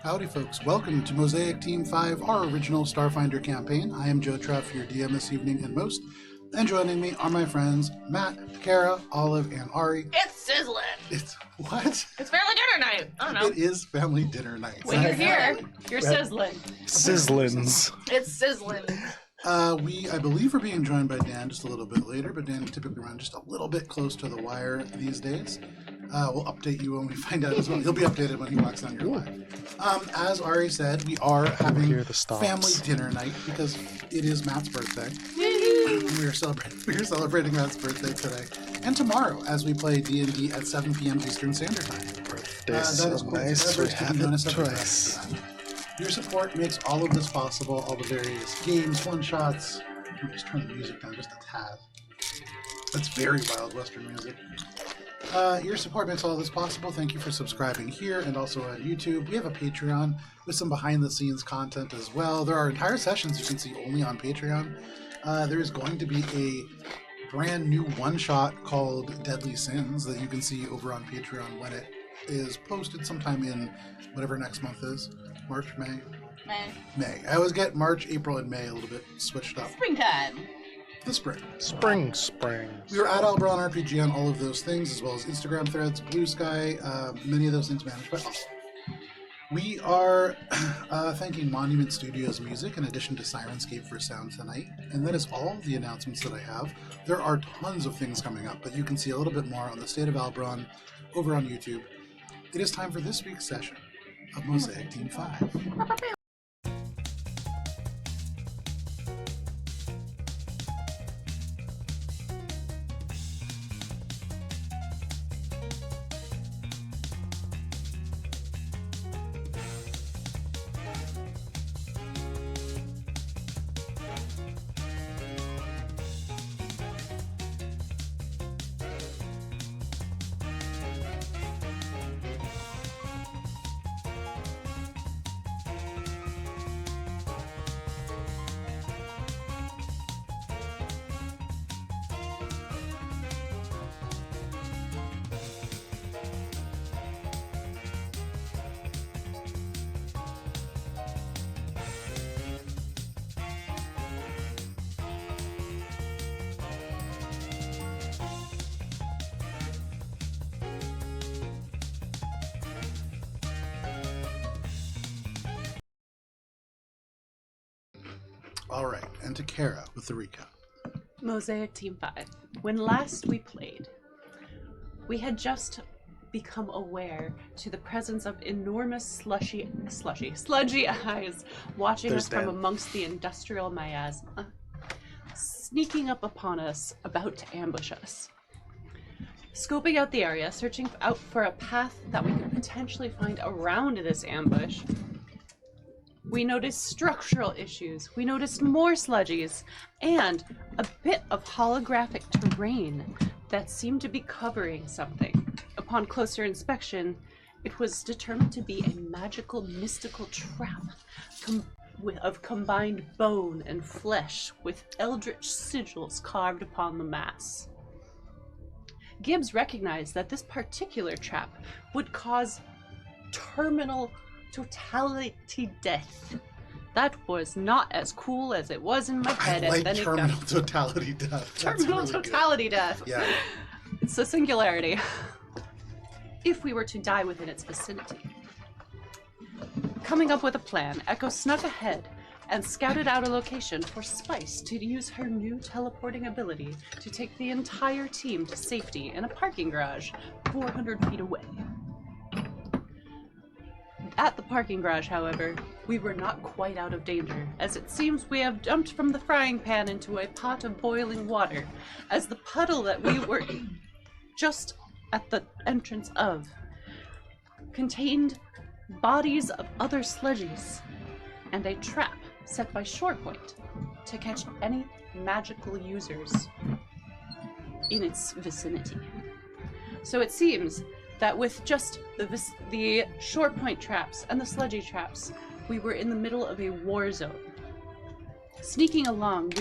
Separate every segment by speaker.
Speaker 1: Howdy folks, welcome to Mosaic Team 5, our original Starfinder campaign. I am Joe Treff, your DM this evening and most, and joining me are my friends Matt, Kara, Olive, and Ari.
Speaker 2: It's sizzling!
Speaker 1: It's what?
Speaker 2: It's family dinner night! I don't know.
Speaker 1: It is family dinner night.
Speaker 2: When you're here, you're sizzling.
Speaker 3: Sizzlins.
Speaker 2: It's sizzling.
Speaker 1: I believe we're being joined by Dan just a little bit later, but Dan typically runs just a little bit close to the wire these days. We'll update you when we find out as well. He'll be updated when he walks down your line. As Ari said, we are having family dinner night because it is Matt's birthday. We are celebrating Matt's birthday today and tomorrow as we play D&D at 7 p.m. Eastern Standard Time.
Speaker 3: That is cool.
Speaker 1: Nice to have it twice. Your support makes all of this possible, all the various games, one-shots. I'm just turning the music down just a tad. That's very Wild Western music. Your support makes all this possible. Thank you for subscribing here and also on YouTube. We have a Patreon with some behind-the-scenes content as well. There are entire sessions you can see only on Patreon. There is going to be a brand new one-shot called Deadly Sins that you can see over on Patreon when it is posted sometime in whatever next month is. March, May? May. I always get March, April, and May a little bit switched up.
Speaker 2: Springtime.
Speaker 1: The spring.
Speaker 3: Spring.
Speaker 1: We are at Albron RPG on all of those things, as well as Instagram threads, Blue Sky, many of those things managed by us. We are thanking Monument Studios Music in addition to Sirenscape for sound tonight. And that is all the announcements that I have. There are tons of things coming up, but you can see a little bit more on the State of Albron over on YouTube. It is time for this week's session of Mosaic Team 5. All right, and to Kara with the recap.
Speaker 4: Mosaic Team 5. When last we played, we had just become aware to the presence of enormous sludgy eyes watching us from amongst the industrial miasma, sneaking up upon us, about to ambush us. Scoping out the area, searching out for a path that we could potentially find around this ambush, we noticed structural issues, we noticed more sludgies, and a bit of holographic terrain that seemed to be covering something. Upon closer inspection, it was determined to be a magical, mystical trap of combined bone and flesh with eldritch sigils carved upon the mass. Gibbs recognized that this particular trap would cause terminal totality death. That was not as cool as it was in my head.
Speaker 1: I like
Speaker 4: and then
Speaker 1: terminal totality death.
Speaker 4: Terminal totality death.
Speaker 1: Yeah.
Speaker 4: It's a singularity. If we were to die within its vicinity. Coming up with a plan, Echo snuck ahead and scouted out a location for Spice to use her new teleporting ability to take the entire team to safety in a parking garage 400 feet away. At the parking garage, however, we were not quite out of danger, as it seems we have jumped from the frying pan into a pot of boiling water, as the puddle that we were just at the entrance of contained bodies of other sludgies and a trap set by Shorepoint to catch any magical users in its vicinity. So it seems that with just the short point traps and the sludgy traps, we were in the middle of a war zone. Sneaking along,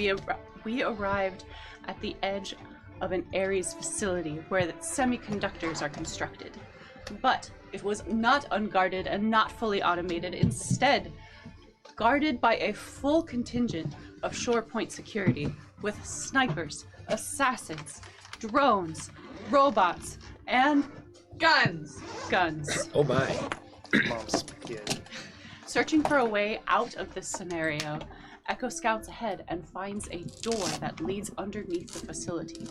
Speaker 4: we arrived at the edge of an Ares facility where the semiconductors are constructed. But It was not unguarded and not fully automated. Instead, guarded by a full contingent of shore point security with snipers, assassins, drones, robots, and
Speaker 2: Guns.
Speaker 4: guns.
Speaker 5: Oh my.
Speaker 3: Mom's spaghetti.
Speaker 4: Searching for a way out of this scenario, Echo scouts ahead and finds a door that leads underneath the facility.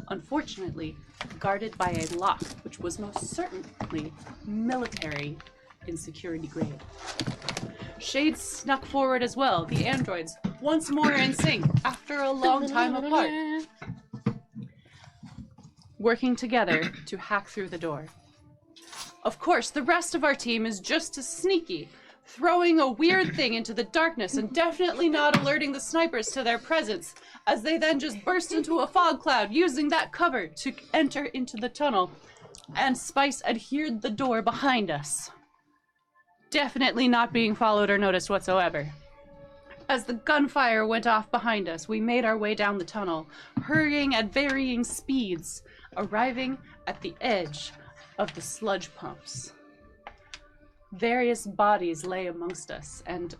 Speaker 4: Unfortunately, guarded by a lock, which was most certainly military in security grade. Shades snuck forward as well, the androids once more in sync after a long time apart, working together to hack through the door. Of course, the rest of our team is just as sneaky, throwing a weird thing into the darkness and definitely not alerting the snipers to their presence, as they then just burst into a fog cloud using that cover to enter into the tunnel, and Spice adhered the door behind us. Definitely not being followed or noticed whatsoever. As the gunfire went off behind us, we made our way down the tunnel, hurrying at varying speeds, arriving at the edge of the sludge pumps. Various bodies lay amongst us, and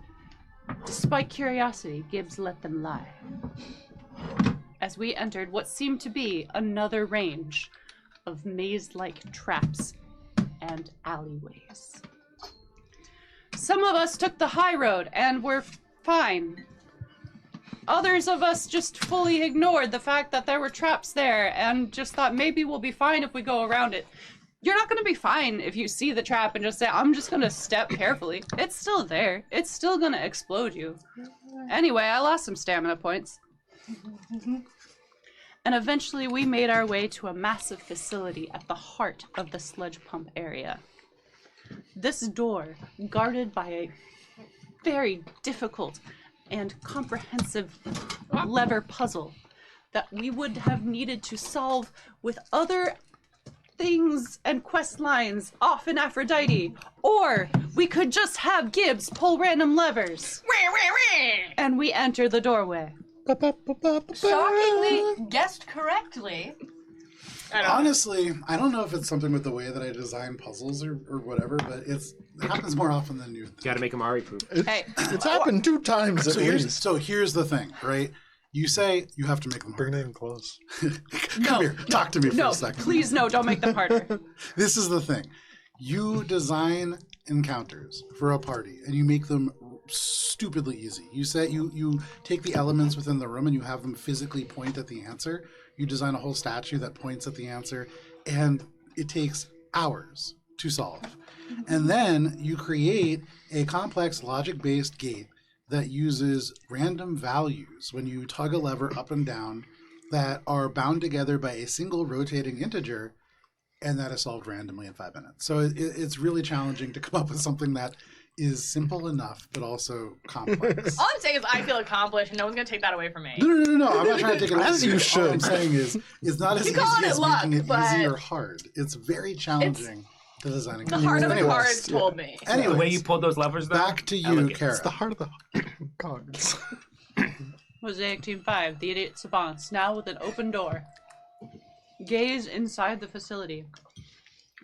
Speaker 4: despite curiosity, Gibbs let them lie. As we entered what seemed to be another range of maze-like traps and alleyways. Some of us took the high road and were fine. Others of us just fully ignored the fact that there were traps there and just thought maybe we'll be fine if we go around it. You're not going to be fine if you see the trap and just say, I'm just going to step carefully. It's still there. It's still going to explode you. Anyway, I lost some stamina points. And eventually we made our way to a massive facility at the heart of the sludge pump area. This door, guarded by a very difficult and comprehensive lever puzzle that we would have needed to solve with other things and quest lines off in Aphrodite, or we could just have Gibbs pull random levers. And we enter the doorway.
Speaker 2: Shockingly guessed correctly.
Speaker 1: Honestly, I don't know if it's something with the way that I design puzzles or whatever, but it happens more often than you think.
Speaker 5: Got to make them Ari-proof.
Speaker 4: Hey.
Speaker 3: It's happened 2 times at least.
Speaker 1: So here's the thing, right? You say you have to make them
Speaker 3: Bring
Speaker 1: harder.
Speaker 3: it in close.
Speaker 1: Come here, talk to me for
Speaker 4: No,
Speaker 1: a second.
Speaker 4: please no, don't make them harder.
Speaker 1: This is the thing. You design encounters for a party and you make them stupidly easy. You say you take the elements within the room and you have them physically point at the answer. You design a whole statue that points at the answer, and it takes hours to solve. And then you create a complex logic-based gate that uses random values when you tug a lever up and down that are bound together by a single rotating integer, and that is solved randomly in 5 minutes. So it's really challenging to come up with something that is simple enough, but also complex.
Speaker 2: All I'm saying is I feel accomplished, and no one's gonna take that away from me.
Speaker 1: No. I'm not trying to take it away.
Speaker 3: As you should.
Speaker 1: All I'm saying is it's not as
Speaker 2: You
Speaker 1: easy
Speaker 2: calling
Speaker 1: as
Speaker 2: it luck,
Speaker 1: making it
Speaker 2: but
Speaker 1: easy or hard. It's very challenging to design a
Speaker 2: The heart of the
Speaker 1: Anyways,
Speaker 2: cards told me.
Speaker 1: Anyways,
Speaker 5: The way you pulled those levers, though.
Speaker 1: back to you,
Speaker 5: elegant.
Speaker 1: Kara.
Speaker 3: It's the heart of the cards.
Speaker 4: Mosaic Team 5, the idiot savants, now with an open door, gaze inside the facility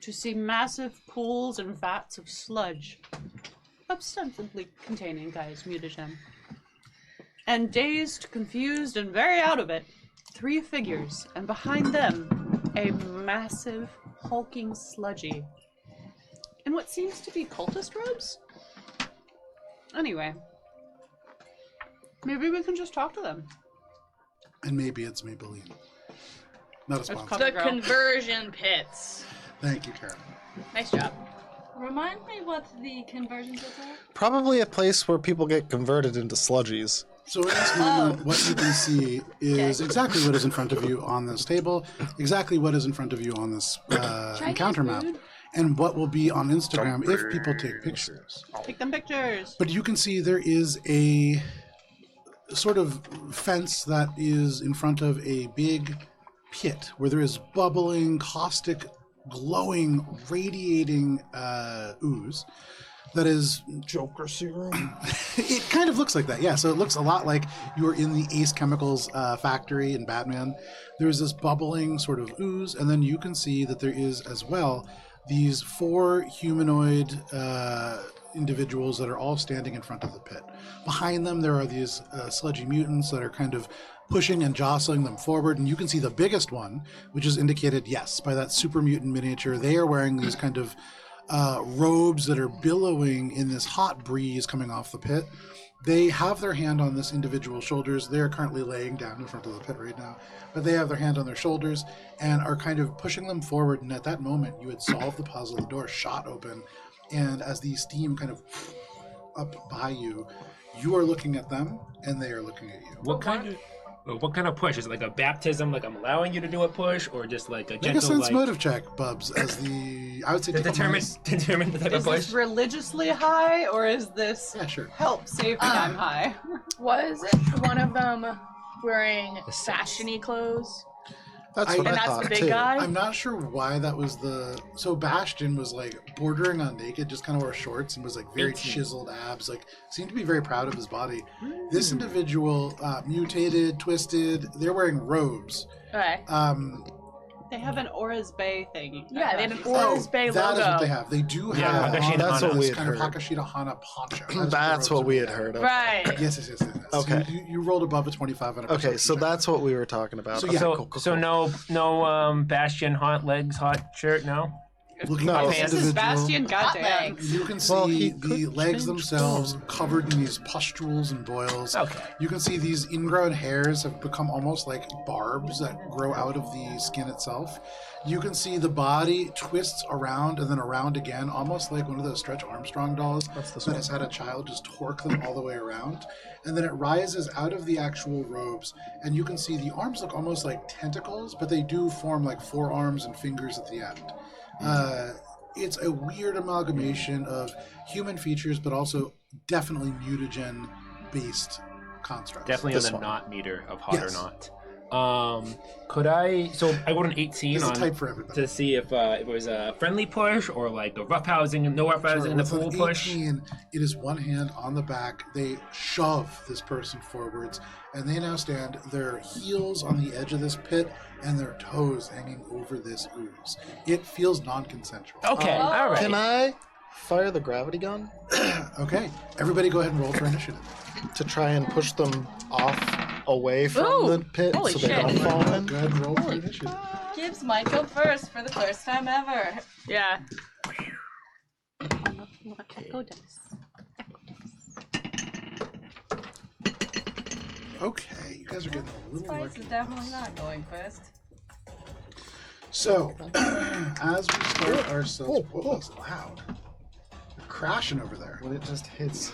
Speaker 4: to see massive pools and vats of sludge, ostensibly containing Gaia's mutagen. And dazed, confused, and very out of it, 3 figures, and behind them, a massive, hulking sludgy. In what seems to be cultist robes? Anyway. Maybe we can just talk to them.
Speaker 1: And maybe it's Maybelline. Not a sponsor.
Speaker 4: cover-
Speaker 2: The
Speaker 4: girl.
Speaker 2: conversion pits.
Speaker 1: Thank you, Kara.
Speaker 2: Nice job.
Speaker 6: Remind me what the conversion pits are?
Speaker 3: Probably a place where people get converted into sludgies.
Speaker 1: So in this moment, what you can see is exactly what is in front of you on this table, exactly what is in front of you on this encounter map, and what will be on Instagram if people take pictures.
Speaker 4: Take them pictures.
Speaker 1: But you can see there is a sort of fence that is in front of a big pit where there is bubbling, caustic, glowing, radiating ooze that is
Speaker 3: Joker serum.
Speaker 1: it kind of looks like that, yeah. So it looks a lot like you're in the Ace Chemicals factory in Batman. There's this bubbling sort of ooze, and then you can see that there is as well these 4 humanoid individuals that are all standing in front of the pit. Behind them, there are these sludgy mutants that are kind of pushing and jostling them forward, and you can see the biggest one, which is indicated, yes, by that super mutant miniature. They are wearing these kind of robes that are billowing in this hot breeze coming off the pit. They have their hand on this individual's shoulders. They are currently laying down in front of the pit right now, but they have their hand on their shoulders and are kind of pushing them forward. And at that moment, you had solved the puzzle. The door shot open, and as the steam kind of up by you, you are looking at them, and they are looking at you.
Speaker 5: What kind of push? Is it like a baptism, like I'm allowing you to do a push, or just like a gentle,
Speaker 1: Make a sense
Speaker 5: like...
Speaker 1: motive check, Bubs, as I would say
Speaker 5: determine the type
Speaker 4: Is
Speaker 5: of push?
Speaker 4: this religiously high, or is this
Speaker 1: Yeah, sure.
Speaker 4: help save me? I'm high.
Speaker 2: Was one of them wearing fashion-y clothes?
Speaker 3: That's
Speaker 1: I-
Speaker 3: what
Speaker 2: And
Speaker 3: I
Speaker 2: that's
Speaker 3: thought
Speaker 2: the big
Speaker 3: too.
Speaker 2: guy?
Speaker 1: I'm not sure why that was so Bastion was like bordering on naked, just kind of wore shorts and was like very
Speaker 5: 18.
Speaker 1: chiseled abs, like seemed to be very proud of his body. This individual, mutated, twisted, they're wearing robes.
Speaker 2: Okay.
Speaker 4: They have an Aura's Bay thing.
Speaker 2: Yeah, they had an
Speaker 1: Oh,
Speaker 2: Aura's Bay
Speaker 1: that is
Speaker 2: logo.
Speaker 1: what they have. They do
Speaker 5: Yeah,
Speaker 1: have
Speaker 5: Hakashida
Speaker 3: That's what
Speaker 1: this
Speaker 3: we had
Speaker 1: kind of
Speaker 3: heard.
Speaker 1: Hakashida Hana poncho.
Speaker 3: That's what we had heard of.
Speaker 2: Right.
Speaker 1: Yes.
Speaker 3: Okay.
Speaker 1: You rolled above a 25 on a
Speaker 3: Okay,
Speaker 1: perception
Speaker 3: so
Speaker 1: check.
Speaker 3: that's what we were talking about.
Speaker 1: So,
Speaker 3: Okay,
Speaker 1: yeah,
Speaker 5: So,
Speaker 3: cool.
Speaker 5: so no Bastion hot legs, hot shirt, no?
Speaker 1: Looking
Speaker 3: No,
Speaker 1: at this
Speaker 4: This is
Speaker 1: individual,
Speaker 4: Bastion, goddamn.
Speaker 1: you can see
Speaker 3: Well, he
Speaker 1: the
Speaker 3: could
Speaker 1: legs
Speaker 3: change
Speaker 1: themselves
Speaker 3: tone.
Speaker 1: covered in these pustules and boils.
Speaker 5: Okay.
Speaker 1: You can see these ingrown hairs have become almost like barbs that grow out of the skin itself. You can see the body twists around and then around again, almost like one of those Stretch Armstrong dolls
Speaker 3: What's this
Speaker 1: that
Speaker 3: one?
Speaker 1: has had a child just torque them all the way around. And then it rises out of the actual robes, and you can see the arms look almost like tentacles, but they do form like forearms and fingers at the end. It's a weird amalgamation of human features, but also definitely mutagen-based constructs.
Speaker 5: Definitely
Speaker 3: This
Speaker 5: on the
Speaker 3: one.
Speaker 5: not meter of hot
Speaker 1: Yes.
Speaker 5: or not. Could I? So I got an 18
Speaker 1: It's a
Speaker 5: on
Speaker 1: type for everybody.
Speaker 5: to see if it was a friendly push or like a roughhousing, no roughhousing in the
Speaker 1: With an
Speaker 5: pool push.
Speaker 1: 18, it is one hand on the back. They shove this person forwards, and they now stand their heels on the edge of this pit and their toes hanging over this ooze. It feels non-consensual.
Speaker 5: Okay, all right.
Speaker 3: Can I fire the gravity gun
Speaker 1: Okay, everybody go ahead and roll for initiative.
Speaker 3: to try and push them off away from
Speaker 2: Ooh,
Speaker 3: the pit
Speaker 2: holy
Speaker 3: so they
Speaker 2: shit.
Speaker 3: don't fall in?
Speaker 1: Go ahead and roll for initiative.
Speaker 6: Gibbs might go first for the first time ever.
Speaker 2: Yeah.
Speaker 4: Echo dice.
Speaker 1: Okay, you guys are getting a little
Speaker 6: Spice
Speaker 1: lucky.
Speaker 6: is definitely not going first.
Speaker 1: So, as we start ourselves, whoa, that was loud. You're crashing over there.
Speaker 3: When it just hits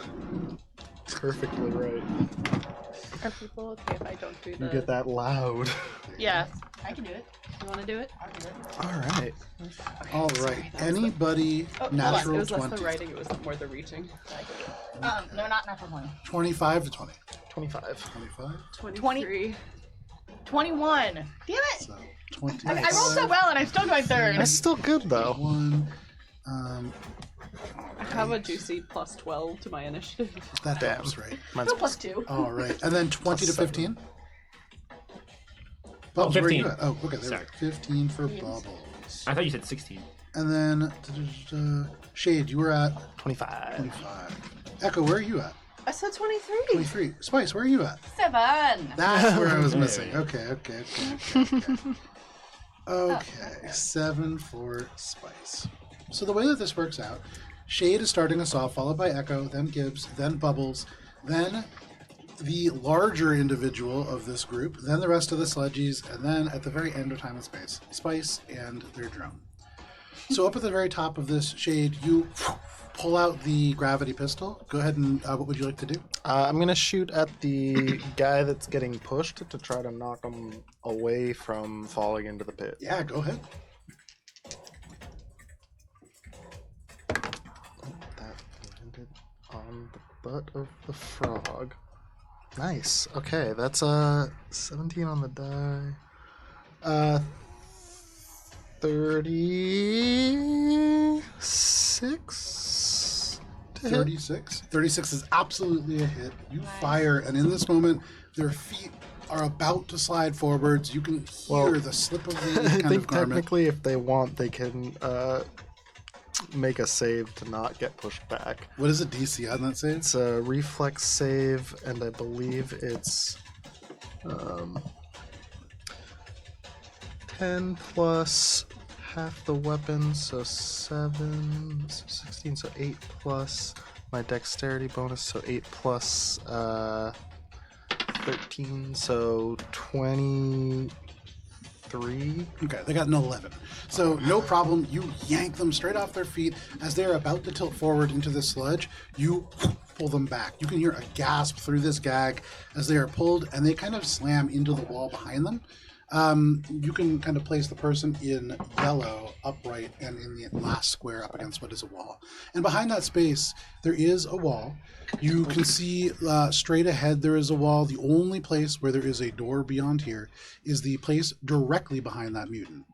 Speaker 3: perfectly right.
Speaker 4: Are people okay if I don't do
Speaker 3: You
Speaker 4: the...
Speaker 3: get that loud.
Speaker 2: Yeah.
Speaker 6: I can do it.
Speaker 4: You want to do it?
Speaker 6: I'll do it.
Speaker 3: All right.
Speaker 1: All right, anybody
Speaker 4: Oh,
Speaker 1: natural
Speaker 4: it was less
Speaker 1: 20.
Speaker 4: the writing, it was more the reaching.
Speaker 6: No, not natural 20.
Speaker 1: 25 to 20.
Speaker 3: 25.
Speaker 1: 25.
Speaker 4: 23.
Speaker 2: 21. Damn it!
Speaker 1: So 20.
Speaker 2: I rolled so well and I'm still going third.
Speaker 3: That's still good though.
Speaker 1: 1.
Speaker 4: I have a juicy plus 12 to my initiative.
Speaker 1: That
Speaker 3: Damn.
Speaker 1: helps, right?
Speaker 3: Mine's
Speaker 2: Still plus 2.
Speaker 1: All right, and then 20 to
Speaker 3: Plus
Speaker 1: 15. Bubbles, where are you
Speaker 5: 15.
Speaker 1: at? Oh, okay, there we
Speaker 5: Sorry.
Speaker 1: go. 15 for Bubbles.
Speaker 5: I thought you said 16.
Speaker 1: And then Shade, you were at
Speaker 3: 25.
Speaker 1: 25. Echo, where are you at?
Speaker 4: I said 23.
Speaker 1: 23. Spice, where are you at?
Speaker 6: 7.
Speaker 1: That's where I was
Speaker 5: Hey.
Speaker 1: missing. Okay. Okay, 7 for Spice. So the way that this works out, Shade is starting us off, followed by Echo, then Gibbs, then Bubbles, then the larger individual of this group, then the rest of the sludgies, and then at the very end of Time and Space, Spice and their drone. So up at the very top of this, Shade, you pull out the gravity pistol. Go ahead and what would you like to do?
Speaker 3: I'm gonna shoot at the guy that's getting pushed to try to knock him away from falling into the pit.
Speaker 1: Yeah, go ahead.
Speaker 3: That landed on the butt of the frog. Nice. Okay, that's 17 on the die. 36 to hit.
Speaker 1: 36. 36 is absolutely a hit. You fire, and in this moment, their feet are about to slide forwards. You can hear
Speaker 3: Well,
Speaker 1: the slip of the
Speaker 3: I
Speaker 1: kind
Speaker 3: think
Speaker 1: of garment.
Speaker 3: technically, if they want, they can make a save to not get pushed back.
Speaker 1: What is a DC on that save?
Speaker 3: It's a reflex save, and I believe it's 10 plus half the weapon, so 7, so 16, so 8 plus my dexterity bonus, so 8 plus 13, so 23.
Speaker 1: Okay, they got an 11. So no problem. You yank them straight off their feet. As they're about to tilt forward into the sludge, you pull them back. You can hear a gasp through this gag as they are pulled, and they kind of slam into the wall behind them. You can kind of place the person in yellow upright and in the last square up against what is a wall. And behind that space, there is a wall. You can see straight ahead there is a wall. The only place where there is a door beyond here is the place directly behind that mutant.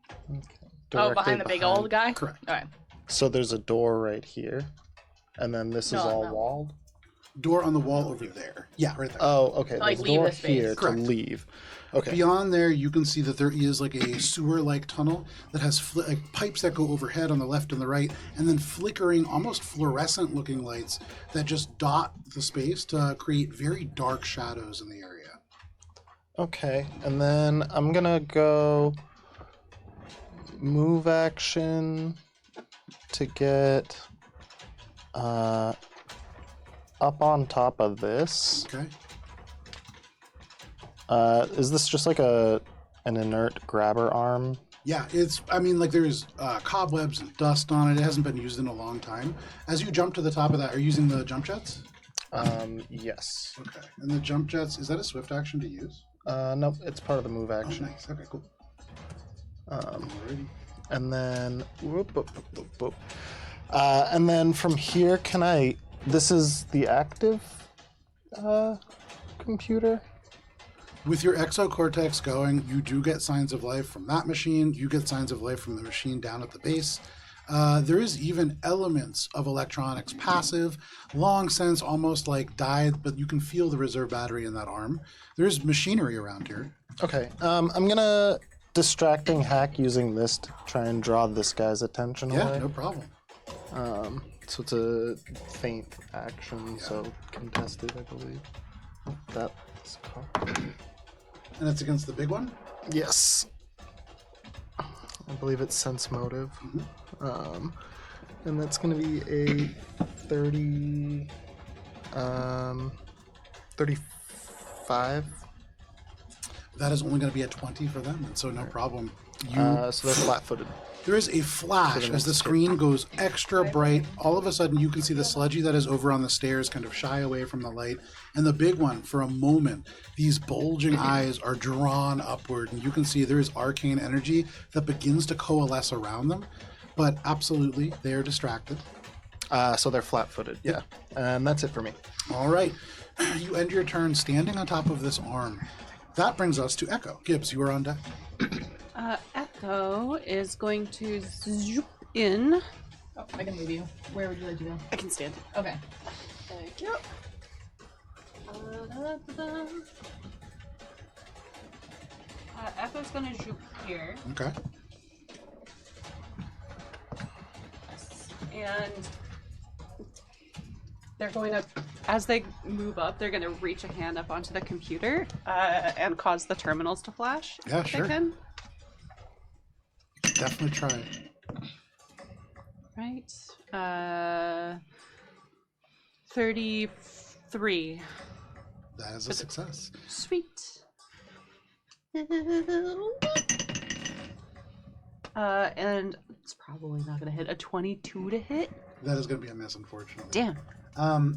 Speaker 2: Oh, behind the big old guy?
Speaker 1: Correct.
Speaker 2: All right.
Speaker 3: So there's a door right here, and then this is all
Speaker 2: no.
Speaker 3: walled?
Speaker 1: Door on the wall over there. Yeah, right there.
Speaker 3: Oh, okay.
Speaker 2: Like,
Speaker 3: There's a
Speaker 2: leave
Speaker 3: door
Speaker 2: the space.
Speaker 3: here
Speaker 1: Correct.
Speaker 3: to leave. Okay.
Speaker 1: Beyond there, you can see that there is like a sewer-like tunnel that has like pipes that go overhead on the left and the right, and then flickering, almost fluorescent-looking lights that just dot the space to create very dark shadows in the area.
Speaker 3: Okay, and then I'm gonna go move action to get up on top of this.
Speaker 1: Okay.
Speaker 3: Is this just like an inert grabber arm?
Speaker 1: Yeah, I mean, like there's cobwebs and dust on it. It hasn't been used in a long time. As you jump to the top of that, are you using the jump jets?
Speaker 3: Yes.
Speaker 1: Okay. And the jump jets, is that a swift action to use?
Speaker 3: Nope, it's part of the move
Speaker 1: Oh,
Speaker 3: action.
Speaker 1: nice. Okay, cool.
Speaker 3: Alrighty. And then, and then from here, this is the active computer?
Speaker 1: With your exocortex going, you do get signs of life from that machine. You get signs of life from the machine down at the base. There is even elements of electronics, passive, long sense, almost like died, but you can feel the reserve battery in that arm. There is machinery around here.
Speaker 3: Okay, I'm gonna distracting hack using this to try and draw this guy's attention
Speaker 1: Yeah,
Speaker 3: away.
Speaker 1: no problem.
Speaker 3: So it's a feint action, so contested, I believe. That's
Speaker 1: And it's against the big one?
Speaker 3: yes. I believe it's sense motive. And that's gonna be a 35.
Speaker 1: That is only going to be a 20 for them, and so no problem.
Speaker 3: So they're flat-footed.
Speaker 1: There is a flash as the screen goes extra bright. All of a sudden, you can see the sludgy that is over on the stairs kind of shy away from the light. And the big one, for a moment, these bulging eyes are drawn upward. And you can see there is arcane energy that begins to coalesce around them. But absolutely, they are distracted.
Speaker 3: So they're flat-footed, yeah. And that's it for me.
Speaker 1: All right. You end your turn standing on top of this arm. That brings us to Echo. Gibbs, you are on deck.
Speaker 4: Echo is going to zoop in.
Speaker 6: Oh, I can move you. Where would you like to go?
Speaker 4: I can stand.
Speaker 6: Okay.
Speaker 4: Thank you. Echo's going to zoop here.
Speaker 1: Okay.
Speaker 4: And they're going to, as they move up, they're going to reach a hand up onto the computer and cause the terminals to flash.
Speaker 1: Yeah,
Speaker 4: if
Speaker 1: sure.
Speaker 4: They can.
Speaker 1: Definitely try it.
Speaker 4: Right. 33.
Speaker 1: That is a success.
Speaker 4: Sweet. And it's probably not going to hit. A 22 to hit?
Speaker 1: That is going to be a miss, unfortunately.
Speaker 4: Damn.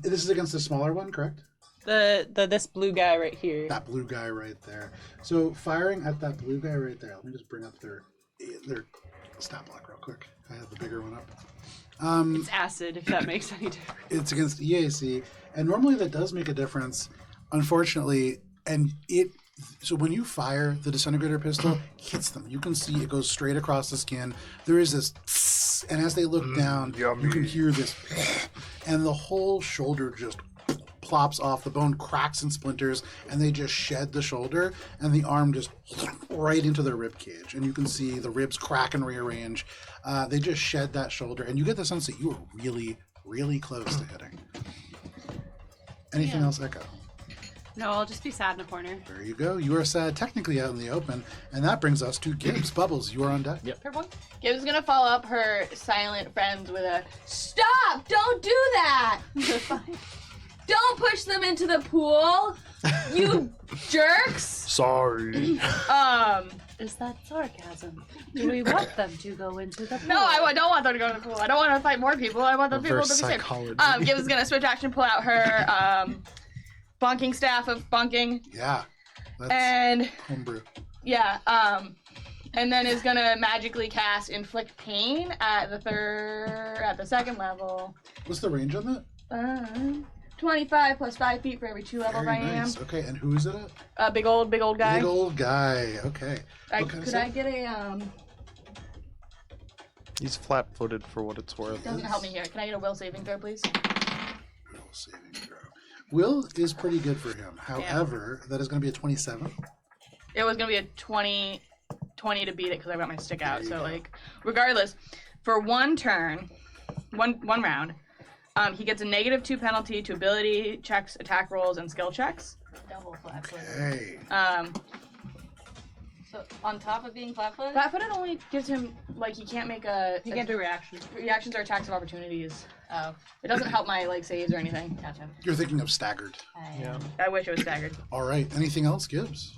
Speaker 1: This is against the smaller one, correct?
Speaker 4: This blue guy right here.
Speaker 1: That blue guy right there. So firing at that blue guy right there. Let me just bring up their stat block real quick. I have the bigger one up.
Speaker 4: It's acid, if that makes any difference.
Speaker 1: It's against EAC, and normally that does make a difference. Unfortunately, so when you fire, the disintegrator pistol hits them. You can see it goes straight across the skin. There is this, and as they look down, you can hear this, and the whole shoulder just plops off, the bone cracks and splinters, and they just shed the shoulder, and the arm just right into their rib cage. And you can see the ribs crack and rearrange. They just shed that shoulder, and you get the sense that you are really, really close to hitting. Anything else, Echo?
Speaker 4: No, I'll just be sad in a corner.
Speaker 1: There you go. You are sad, technically out in the open, and that brings us to Gibbs. Bubbles, you are on deck.
Speaker 5: Yep.
Speaker 2: Gibbs is gonna follow up her silent friends with a stop! Don't do that! Don't push them into the pool, you jerks!
Speaker 3: Sorry.
Speaker 4: Is that sarcasm? Do we want them to go into the pool?
Speaker 2: No, I don't want them to go to the pool. I don't want to fight more people. I want the people to be
Speaker 3: Reverse
Speaker 2: safe.
Speaker 3: psychology.
Speaker 2: Gibbs is gonna switch action, pull out her bunking staff of bunking,
Speaker 1: Yeah. That's
Speaker 2: and
Speaker 1: homebrew.
Speaker 2: yeah, and then is gonna magically cast inflict pain at the second level.
Speaker 1: What's the range on that?
Speaker 2: 25 plus 5 feet for every 2 levels
Speaker 1: Very
Speaker 2: I am.
Speaker 1: nice. Okay, and who is it at?
Speaker 2: A big old guy.
Speaker 1: Big old guy. Okay.
Speaker 2: Could I get a
Speaker 3: He's flat-footed for what it's worth.
Speaker 2: doesn't help me here. Can I get a will saving throw, please?
Speaker 1: Will saving throw. Will is pretty good for him. However, that is going to be a 27.
Speaker 2: It was gonna be a 20 to beat it because I got my stick out.
Speaker 1: There you
Speaker 2: So
Speaker 1: go.
Speaker 2: like, regardless, for one turn, one round, he gets a -2 penalty to ability checks, attack rolls, and skill checks.
Speaker 6: Double flat-footed.
Speaker 1: Hey.
Speaker 6: So on top of being flat-footed?
Speaker 2: Flat-footed only gives him like he can't make
Speaker 4: You can't do reactions.
Speaker 2: reactions or attacks of opportunities.
Speaker 6: Oh,
Speaker 2: It doesn't help my like saves or anything.
Speaker 6: gotcha.
Speaker 1: You're thinking of staggered.
Speaker 3: Yeah.
Speaker 2: I wish it was staggered.
Speaker 1: All right. Anything else, Gibbs?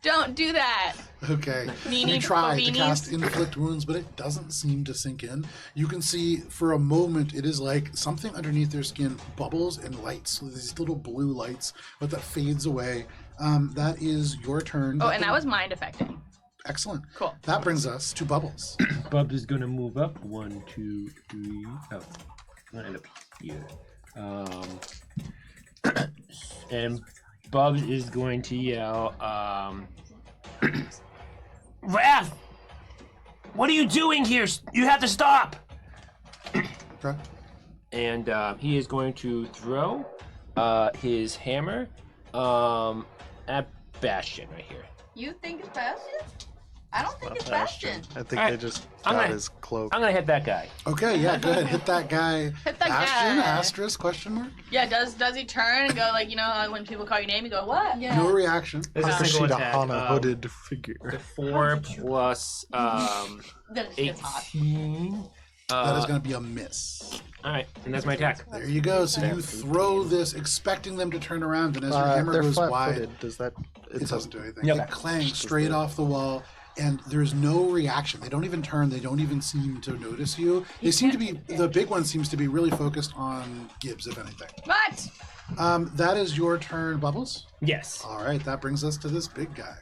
Speaker 2: Don't do that.
Speaker 1: Okay.
Speaker 2: Meanie
Speaker 1: You try to
Speaker 2: Bobinis.
Speaker 1: cast inflict wounds, but it doesn't seem to sink in. You can see for a moment it is like something underneath their skin bubbles and lights. So these little blue lights, but that fades away. That is your turn.
Speaker 2: Oh, and that was mind affecting.
Speaker 1: Excellent.
Speaker 2: Cool.
Speaker 1: That brings us to Bubbles.
Speaker 5: Bubs is gonna move up. 1, 2, 3. Oh, I'm gonna end up here. And Bubs is going to yell, Wrath! What are you doing here? You have to stop!
Speaker 1: Okay.
Speaker 5: And he is going to throw his hammer at Bastion right here.
Speaker 6: You think it's Bastion? I don't think it's Bastion.
Speaker 3: I think
Speaker 5: Alright,
Speaker 3: they just
Speaker 5: I'm
Speaker 3: got
Speaker 5: gonna-
Speaker 3: his cloak.
Speaker 5: I'm gonna hit that guy.
Speaker 1: Okay, yeah, go ahead. Hit that guy.
Speaker 2: Hit that
Speaker 1: Bastion,
Speaker 2: guy.
Speaker 1: asterisk, question mark?
Speaker 2: Yeah, does he turn and go like, you know, when people call your name, you go, what?
Speaker 6: Yeah.
Speaker 1: No reaction.
Speaker 5: This is a single
Speaker 3: Kushida
Speaker 5: attack.
Speaker 3: Hana hooded
Speaker 5: The
Speaker 3: figure.
Speaker 5: 4 plus
Speaker 6: Then it gets hot.
Speaker 5: 18.
Speaker 1: That is going to be a miss.
Speaker 5: Alright, and that's my attack.
Speaker 1: There you go. So you throw this, expecting them to turn around, and as your hammer
Speaker 3: They're
Speaker 1: goes wide,
Speaker 3: flat-footed. Does that?
Speaker 1: it doesn't do anything.
Speaker 5: Yep.
Speaker 1: It clangs straight off the wall, and there's no reaction. They don't even turn. They don't even seem to notice you. They seem to be, the big one seems to be really focused on Gibbs, if anything.
Speaker 2: What?
Speaker 1: That is your turn, Bubbles.
Speaker 5: Yes.
Speaker 1: All right, that brings us to this big guy.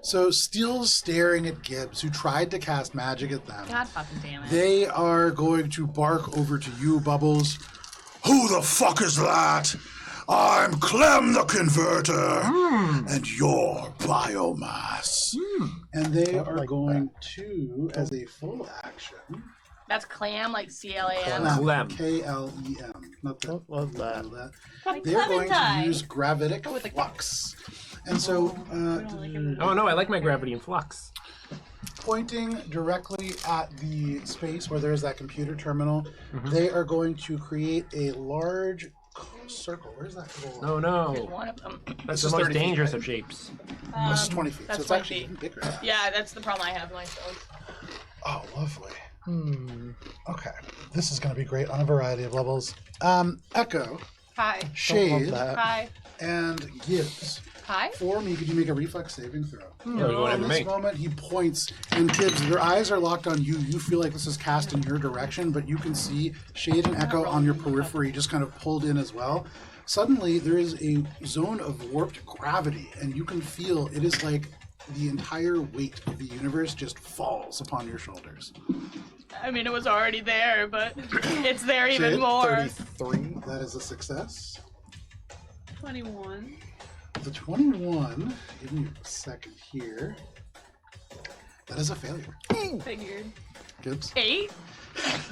Speaker 1: So, still staring at Gibbs, who tried to cast magic at them.
Speaker 2: God fucking damn it.
Speaker 1: They are going to bark over to you, Bubbles. Who the fuck is that? I'm Klem the Converter, and you're biomass. And they are
Speaker 3: like
Speaker 1: going to, as a full action,
Speaker 2: That's Clam, like CLAM.
Speaker 5: Klem.
Speaker 1: Klem. Not the,
Speaker 3: Don't love that.
Speaker 6: Like
Speaker 1: They're going to
Speaker 6: Clementine.
Speaker 1: use gravitic flux. And so,
Speaker 5: Oh no, I like my gravity and flux.
Speaker 1: pointing directly at the space where there's that computer terminal, they are going to create a large circle. Where's that little?
Speaker 5: Oh no.
Speaker 2: One of them.
Speaker 5: That's
Speaker 1: This
Speaker 5: the
Speaker 1: is
Speaker 5: most
Speaker 1: 30 feet,
Speaker 5: dangerous
Speaker 1: right?
Speaker 5: of shapes.
Speaker 1: This is 20 feet, so
Speaker 2: that's
Speaker 1: it's
Speaker 2: 20
Speaker 1: actually
Speaker 2: feet.
Speaker 1: even bigger.
Speaker 2: Yeah, that's the problem I have myself.
Speaker 1: Oh, lovely. Okay, this is going to be great on a variety of levels. Echo,
Speaker 4: Hi.
Speaker 1: Shade,
Speaker 3: that.
Speaker 4: Hi.
Speaker 1: and Gibbs.
Speaker 2: Hi.
Speaker 1: For me, could you make a reflex saving throw?
Speaker 5: Yeah, we won't have
Speaker 1: In
Speaker 5: to
Speaker 1: this
Speaker 5: make.
Speaker 1: moment, he points, and Gibbs, their eyes are locked on you. You feel like this is cast in your direction, but you can see Shade and Echo on your periphery just kind of pulled in as well. Suddenly, there is a zone of warped gravity, and you can feel it is like the entire weight of the universe just falls upon your shoulders.
Speaker 2: I mean, it was already there, but it's there even
Speaker 1: Shade,
Speaker 2: more.
Speaker 3: 33.
Speaker 1: That is a success.
Speaker 4: 21.
Speaker 1: The 21, give me a second here. That is a failure.
Speaker 4: Figured.
Speaker 1: Gibbs.
Speaker 2: 8.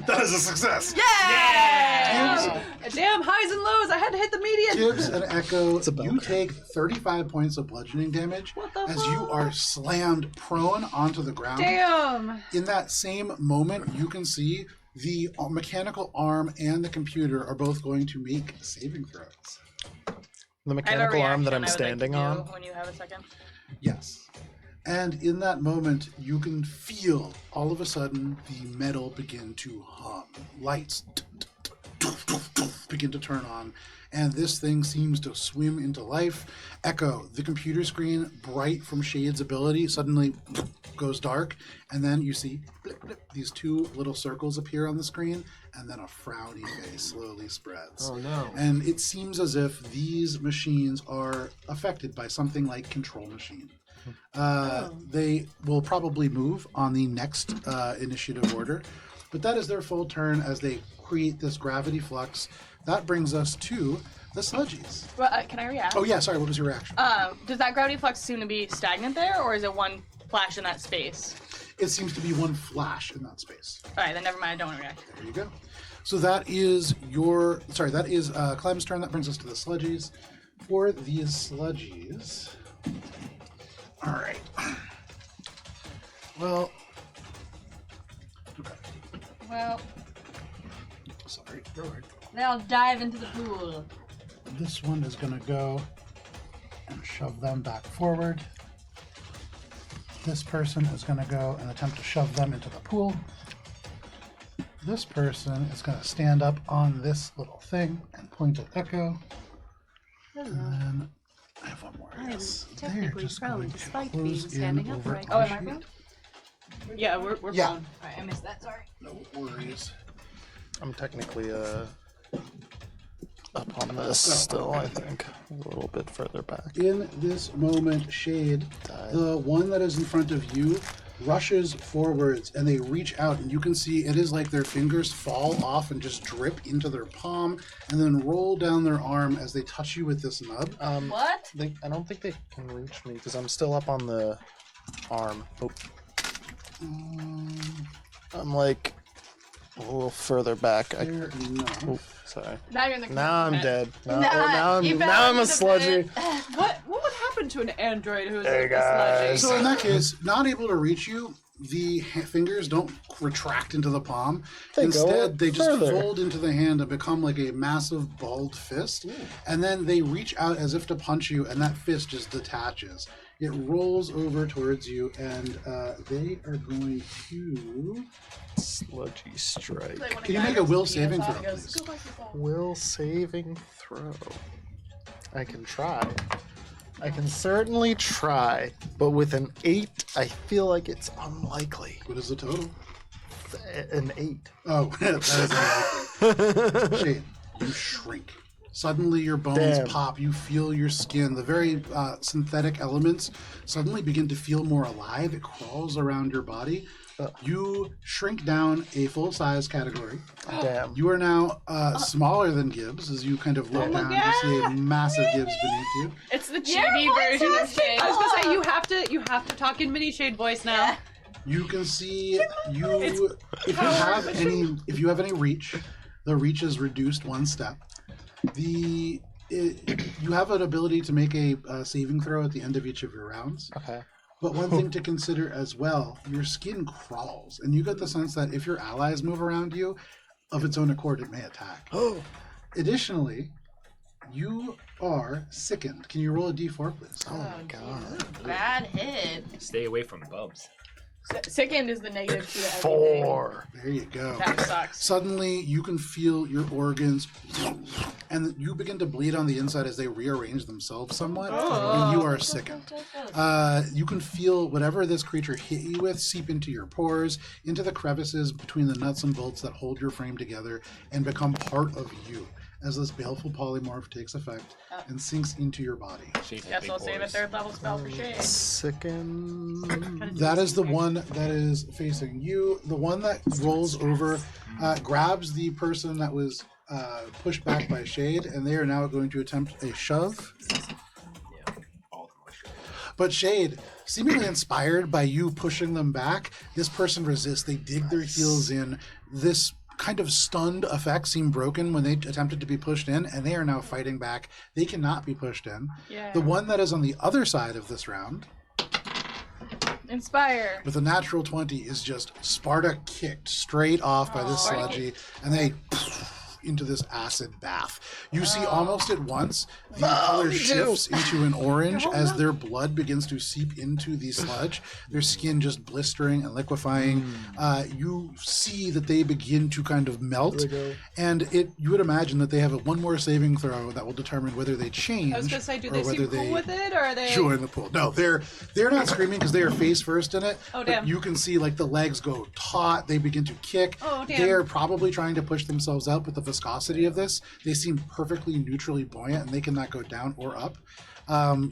Speaker 1: That is a success.
Speaker 2: Yeah!
Speaker 4: Damn, highs and lows. I had to hit the median.
Speaker 1: Gibbs and Echo,
Speaker 3: a bell
Speaker 1: you
Speaker 3: curve.
Speaker 1: take 35 points of bludgeoning damage
Speaker 4: What the
Speaker 1: as you
Speaker 4: fuck?
Speaker 1: are slammed prone onto the ground.
Speaker 4: Damn.
Speaker 1: In that same moment, you can see the mechanical arm and the computer are both going to make saving throws.
Speaker 3: The
Speaker 2: I have a
Speaker 3: mechanical arm that
Speaker 2: reaction
Speaker 3: I'm
Speaker 2: I would
Speaker 3: standing
Speaker 2: like to
Speaker 3: on.
Speaker 2: do when you have a second.
Speaker 1: Yes. And in that moment, you can feel all of a sudden the metal begin to hum. Lights begin to turn on, and this thing seems to swim into life. Echo, the computer screen, bright from Shade's ability, suddenly goes dark, and then you see blip, blip, these two little circles appear on the screen, and then a frowny face slowly spreads.
Speaker 5: Oh no.
Speaker 1: And it seems as if these machines are affected by something like Control Machine. They will probably move on the next initiative order, but that is their full turn as they create this gravity flux. That brings us to the sludgies.
Speaker 2: Well, can I react?
Speaker 1: Oh yeah, sorry, what was your reaction?
Speaker 2: Does that gravity flux seem to be stagnant there, or is it one flash in that space?
Speaker 1: It seems to be one flash in that space.
Speaker 2: All right, then never mind. I don't want to react.
Speaker 1: There you go. So that is Clem's turn. That brings us to the sludgies. For these sludgies, all right. Well, okay.
Speaker 2: Well,
Speaker 1: Sorry.
Speaker 2: then I'll dive into the pool.
Speaker 1: This one is going to go and shove them back forward. This person is going to go and attempt to shove them into the pool. This person is going to stand up on this little thing and point at Echo. And then I have one more.
Speaker 4: I am
Speaker 1: Yes. They're
Speaker 4: technically
Speaker 1: just
Speaker 4: prone
Speaker 1: going to
Speaker 4: despite being
Speaker 1: close in
Speaker 4: standing
Speaker 1: over
Speaker 4: upright.
Speaker 2: Oh,
Speaker 1: on
Speaker 2: am I
Speaker 1: Shade.
Speaker 2: prone?
Speaker 4: Yeah, we're
Speaker 1: Yeah.
Speaker 4: prone.
Speaker 2: All right, I missed that. Sorry.
Speaker 1: No worries.
Speaker 3: I'm technically up on this still, I think. A little bit further back.
Speaker 1: In this moment, Shade, the one that is in front of you, rushes forwards and they reach out, and you can see it is like their fingers fall off and just drip into their palm and then roll down their arm as they touch you with this nub.
Speaker 2: What?
Speaker 3: I don't think they can reach me because I'm still up on the arm. Oh, I'm like a little further back.
Speaker 1: Fair enough.
Speaker 3: Oh, sorry.
Speaker 2: Now you're in the.
Speaker 3: Now I'm dead. Now,
Speaker 2: Nah, you fell
Speaker 3: now I'm a
Speaker 2: into the
Speaker 3: sludgy.
Speaker 2: pit.
Speaker 4: What would happen to an android who's
Speaker 3: Hey,
Speaker 4: a
Speaker 3: guys.
Speaker 4: sludgy?
Speaker 1: So in that case, not able to reach you, the fingers don't retract into the palm.
Speaker 3: They go
Speaker 1: Instead, they just
Speaker 3: further.
Speaker 1: fold into the hand and become like a massive balled fist. And then they reach out as if to punch you, and that fist just detaches. It rolls over towards you, and they are going to...
Speaker 3: Sludgy strike.
Speaker 1: Can you make a will saving throw, please?
Speaker 3: Will saving throw. I can try. I can certainly try, but with an 8, I feel like it's unlikely.
Speaker 1: What is the total?
Speaker 3: An 8.
Speaker 1: Oh, that is unlikely. Shade, you shrink. Suddenly your bones
Speaker 3: Damn.
Speaker 1: pop, you feel your skin. The very synthetic elements suddenly begin to feel more alive. It crawls around your body. You shrink down a full-size category.
Speaker 3: Damn.
Speaker 1: You are now smaller than Gibbs as you kind of look down. You see a massive Gibbs beneath you.
Speaker 2: It's the chibi version of Shade.
Speaker 4: I was gonna say you have to talk in mini shade voice now.
Speaker 1: You can see if you have any reach, the reach is reduced one step. You have an ability to make a saving throw at the end of each of your rounds.
Speaker 3: Okay.
Speaker 1: But one thing to consider as well, your skin crawls, and you get the sense that if your allies move around you, of its own accord, it may attack.
Speaker 3: Oh.
Speaker 1: Additionally, you are sickened. Can you roll a d4, please?
Speaker 3: Oh my god.
Speaker 6: Bad hit.
Speaker 5: Stay away from bubs.
Speaker 2: Sickened is the negative to everything.
Speaker 3: 4.
Speaker 1: There you go.
Speaker 2: That sucks.
Speaker 1: Suddenly, you can feel your organs, and you begin to bleed on the inside as they rearrange themselves somewhat, and you are sickened. You can feel whatever this creature hit you with seep into your pores, into the crevices between the nuts and bolts that hold your frame together, and become part of you as this baleful polymorph takes effect and sinks into your body.
Speaker 2: Guess I'll save a third level spell for Shade.
Speaker 3: Sicken.
Speaker 1: That is the one that is facing you. The one that rolls over grabs the person that was pushed back by Shade, and they are now going to attempt a shove. But Shade seemingly inspired by you pushing them back, this person resists. They dig their heels in. This kind of stunned effect seemed broken when they attempted to be pushed in, and they are now fighting back. They cannot be pushed in.
Speaker 4: Yeah.
Speaker 1: The one that is on the other side of this round,
Speaker 2: Inspire.
Speaker 1: with a natural 20, is just Sparta kicked straight off by this sludgy, and they into this acid bath. You see almost at once the color shifts into an orange as their blood begins to seep into the sludge, their skin just blistering and liquefying. You see that they begin to kind of melt, and you would imagine that they have one more saving throw that will determine whether they change
Speaker 4: I was gonna say, do
Speaker 1: or
Speaker 4: they
Speaker 1: whether
Speaker 4: seem cool with it, or are they?
Speaker 1: join the pool. No, they're not screaming because they are face first in it.
Speaker 4: Oh,
Speaker 1: but
Speaker 4: damn.
Speaker 1: you can see like the legs go taut. They begin to kick.
Speaker 4: Oh, damn.
Speaker 1: They are probably trying to push themselves out, but the viscosity of this, they seem perfectly neutrally buoyant, and they cannot go down or up.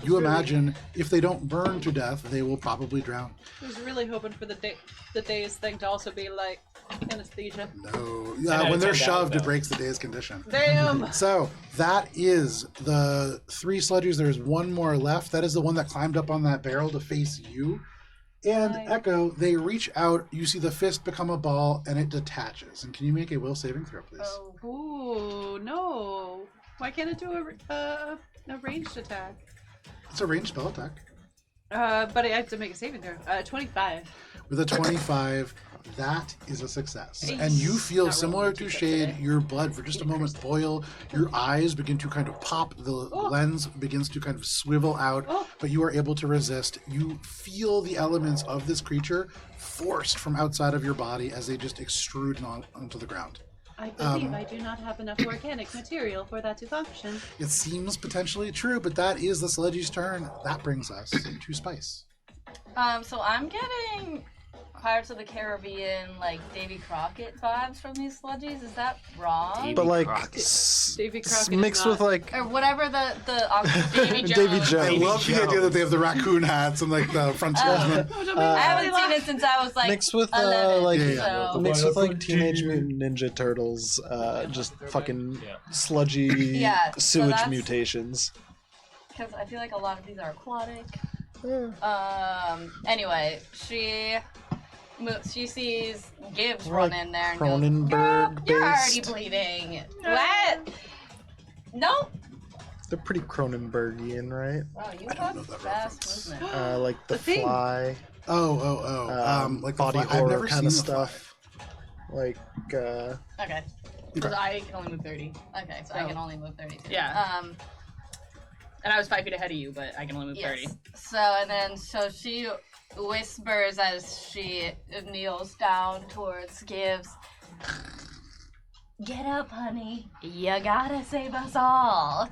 Speaker 1: You imagine if they don't burn to death, they will probably drown.
Speaker 4: I was really hoping for the days thing to also be like anesthesia.
Speaker 1: No,
Speaker 5: out
Speaker 1: when
Speaker 5: of
Speaker 1: they're
Speaker 5: 10
Speaker 1: shoved,
Speaker 5: though.
Speaker 1: it breaks the day's condition.
Speaker 4: Damn.
Speaker 1: So that is the 3 sludges. There's one more left. That is the one that climbed up on that barrel to face you. And Echo, they reach out. You see the fist become a ball, and it detaches. And can you make a will saving throw, please?
Speaker 4: Ooh, no. Why can't it do a ranged attack?
Speaker 1: It's a ranged spell attack.
Speaker 4: But I have to make a saving throw. 25.
Speaker 1: With a 25, that is a success. And you feel
Speaker 4: Not
Speaker 1: similar
Speaker 4: rolling
Speaker 1: to
Speaker 4: too good
Speaker 1: Shade,
Speaker 4: today.
Speaker 1: your blood for just a moment boil, your eyes begin to kind of pop, the lens begins to kind of swivel out, but you are able to resist. You feel the elements of this creature forced from outside of your body as they just extrude onto the ground.
Speaker 4: I believe I do not have enough organic material for that to function.
Speaker 1: It seems potentially true, but that is the sludgy's turn. That brings us to Spice.
Speaker 6: So I'm getting Pirates of the Caribbean, like Davy Crockett vibes from these sludgies. Is that wrong?
Speaker 3: But like
Speaker 4: Davy Crockett is
Speaker 3: mixed
Speaker 4: not-
Speaker 3: with like
Speaker 6: Or whatever the
Speaker 2: Davy Jones.
Speaker 3: Davy
Speaker 1: I
Speaker 3: Jones.
Speaker 1: love the idea that they have the raccoon hats and like the frontiersmen.
Speaker 6: I haven't seen it since I was like
Speaker 3: Mixed with
Speaker 6: 11.
Speaker 3: like
Speaker 6: So
Speaker 3: mixed with like Teenage Mutant Ninja Turtles, just fucking sludgy
Speaker 6: Yeah, so
Speaker 3: sewage
Speaker 6: that's-
Speaker 3: mutations.
Speaker 6: because I feel like a lot of these are aquatic. Anyway, she sees Gibbs run in there and goes,
Speaker 3: Cronenberg
Speaker 6: "You're already
Speaker 3: based.
Speaker 6: bleeding." What? Nope.
Speaker 3: They're pretty Cronenbergian, right?
Speaker 6: Wow, you
Speaker 1: I don't
Speaker 6: have
Speaker 1: know that
Speaker 6: fast movement.
Speaker 3: Like the
Speaker 4: The Thing.
Speaker 3: Fly,
Speaker 1: Like the
Speaker 3: body
Speaker 1: Fly. I've
Speaker 3: horror
Speaker 1: never
Speaker 3: kind
Speaker 1: seen
Speaker 3: of
Speaker 1: The Fly.
Speaker 3: stuff. Like
Speaker 6: Okay.
Speaker 2: Because I can only move 30.
Speaker 6: Okay, so I can only move 32.
Speaker 2: Yeah. And I was 5 feet ahead of you, but I can only move
Speaker 6: Yes.
Speaker 2: 30.
Speaker 6: So she whispers as she kneels down towards Gibbs. Get up, honey. You gotta save us all.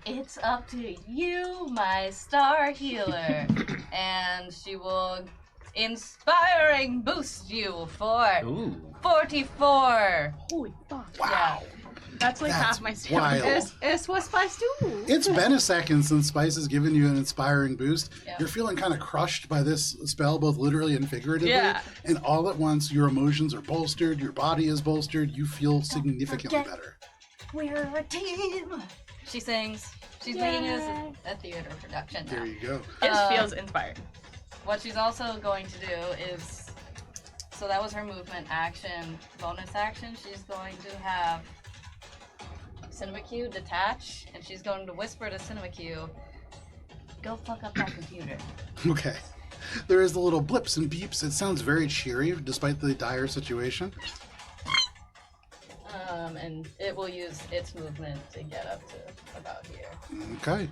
Speaker 6: It's up to you, my star healer. And she will inspiring boost you for
Speaker 5: Ooh.
Speaker 6: 44.
Speaker 4: Holy fuck.
Speaker 6: Wow.
Speaker 2: That's like
Speaker 1: That's
Speaker 2: half my stamina.
Speaker 1: wild.
Speaker 4: It's what Spice do.
Speaker 1: It's been a second since Spice has given you an inspiring boost.
Speaker 6: Yeah.
Speaker 1: You're feeling kind of crushed by this spell, both literally and figuratively.
Speaker 2: Yeah.
Speaker 1: And all at once, your emotions are bolstered, your body is bolstered, you feel significantly
Speaker 6: forget-
Speaker 1: better.
Speaker 6: We're a team. She sings. She's making us a theater production now.
Speaker 1: There you go.
Speaker 2: It feels inspired.
Speaker 6: What she's also going to do is, so that was her movement action, bonus action. She's going to have Cinemacue detach, and she's going to whisper to Cinemacue, "Go fuck up that computer."
Speaker 1: Okay. There is the little blips and beeps. It sounds very cheery despite the dire situation.
Speaker 6: And it will use its movement to get up to about here.
Speaker 1: Okay.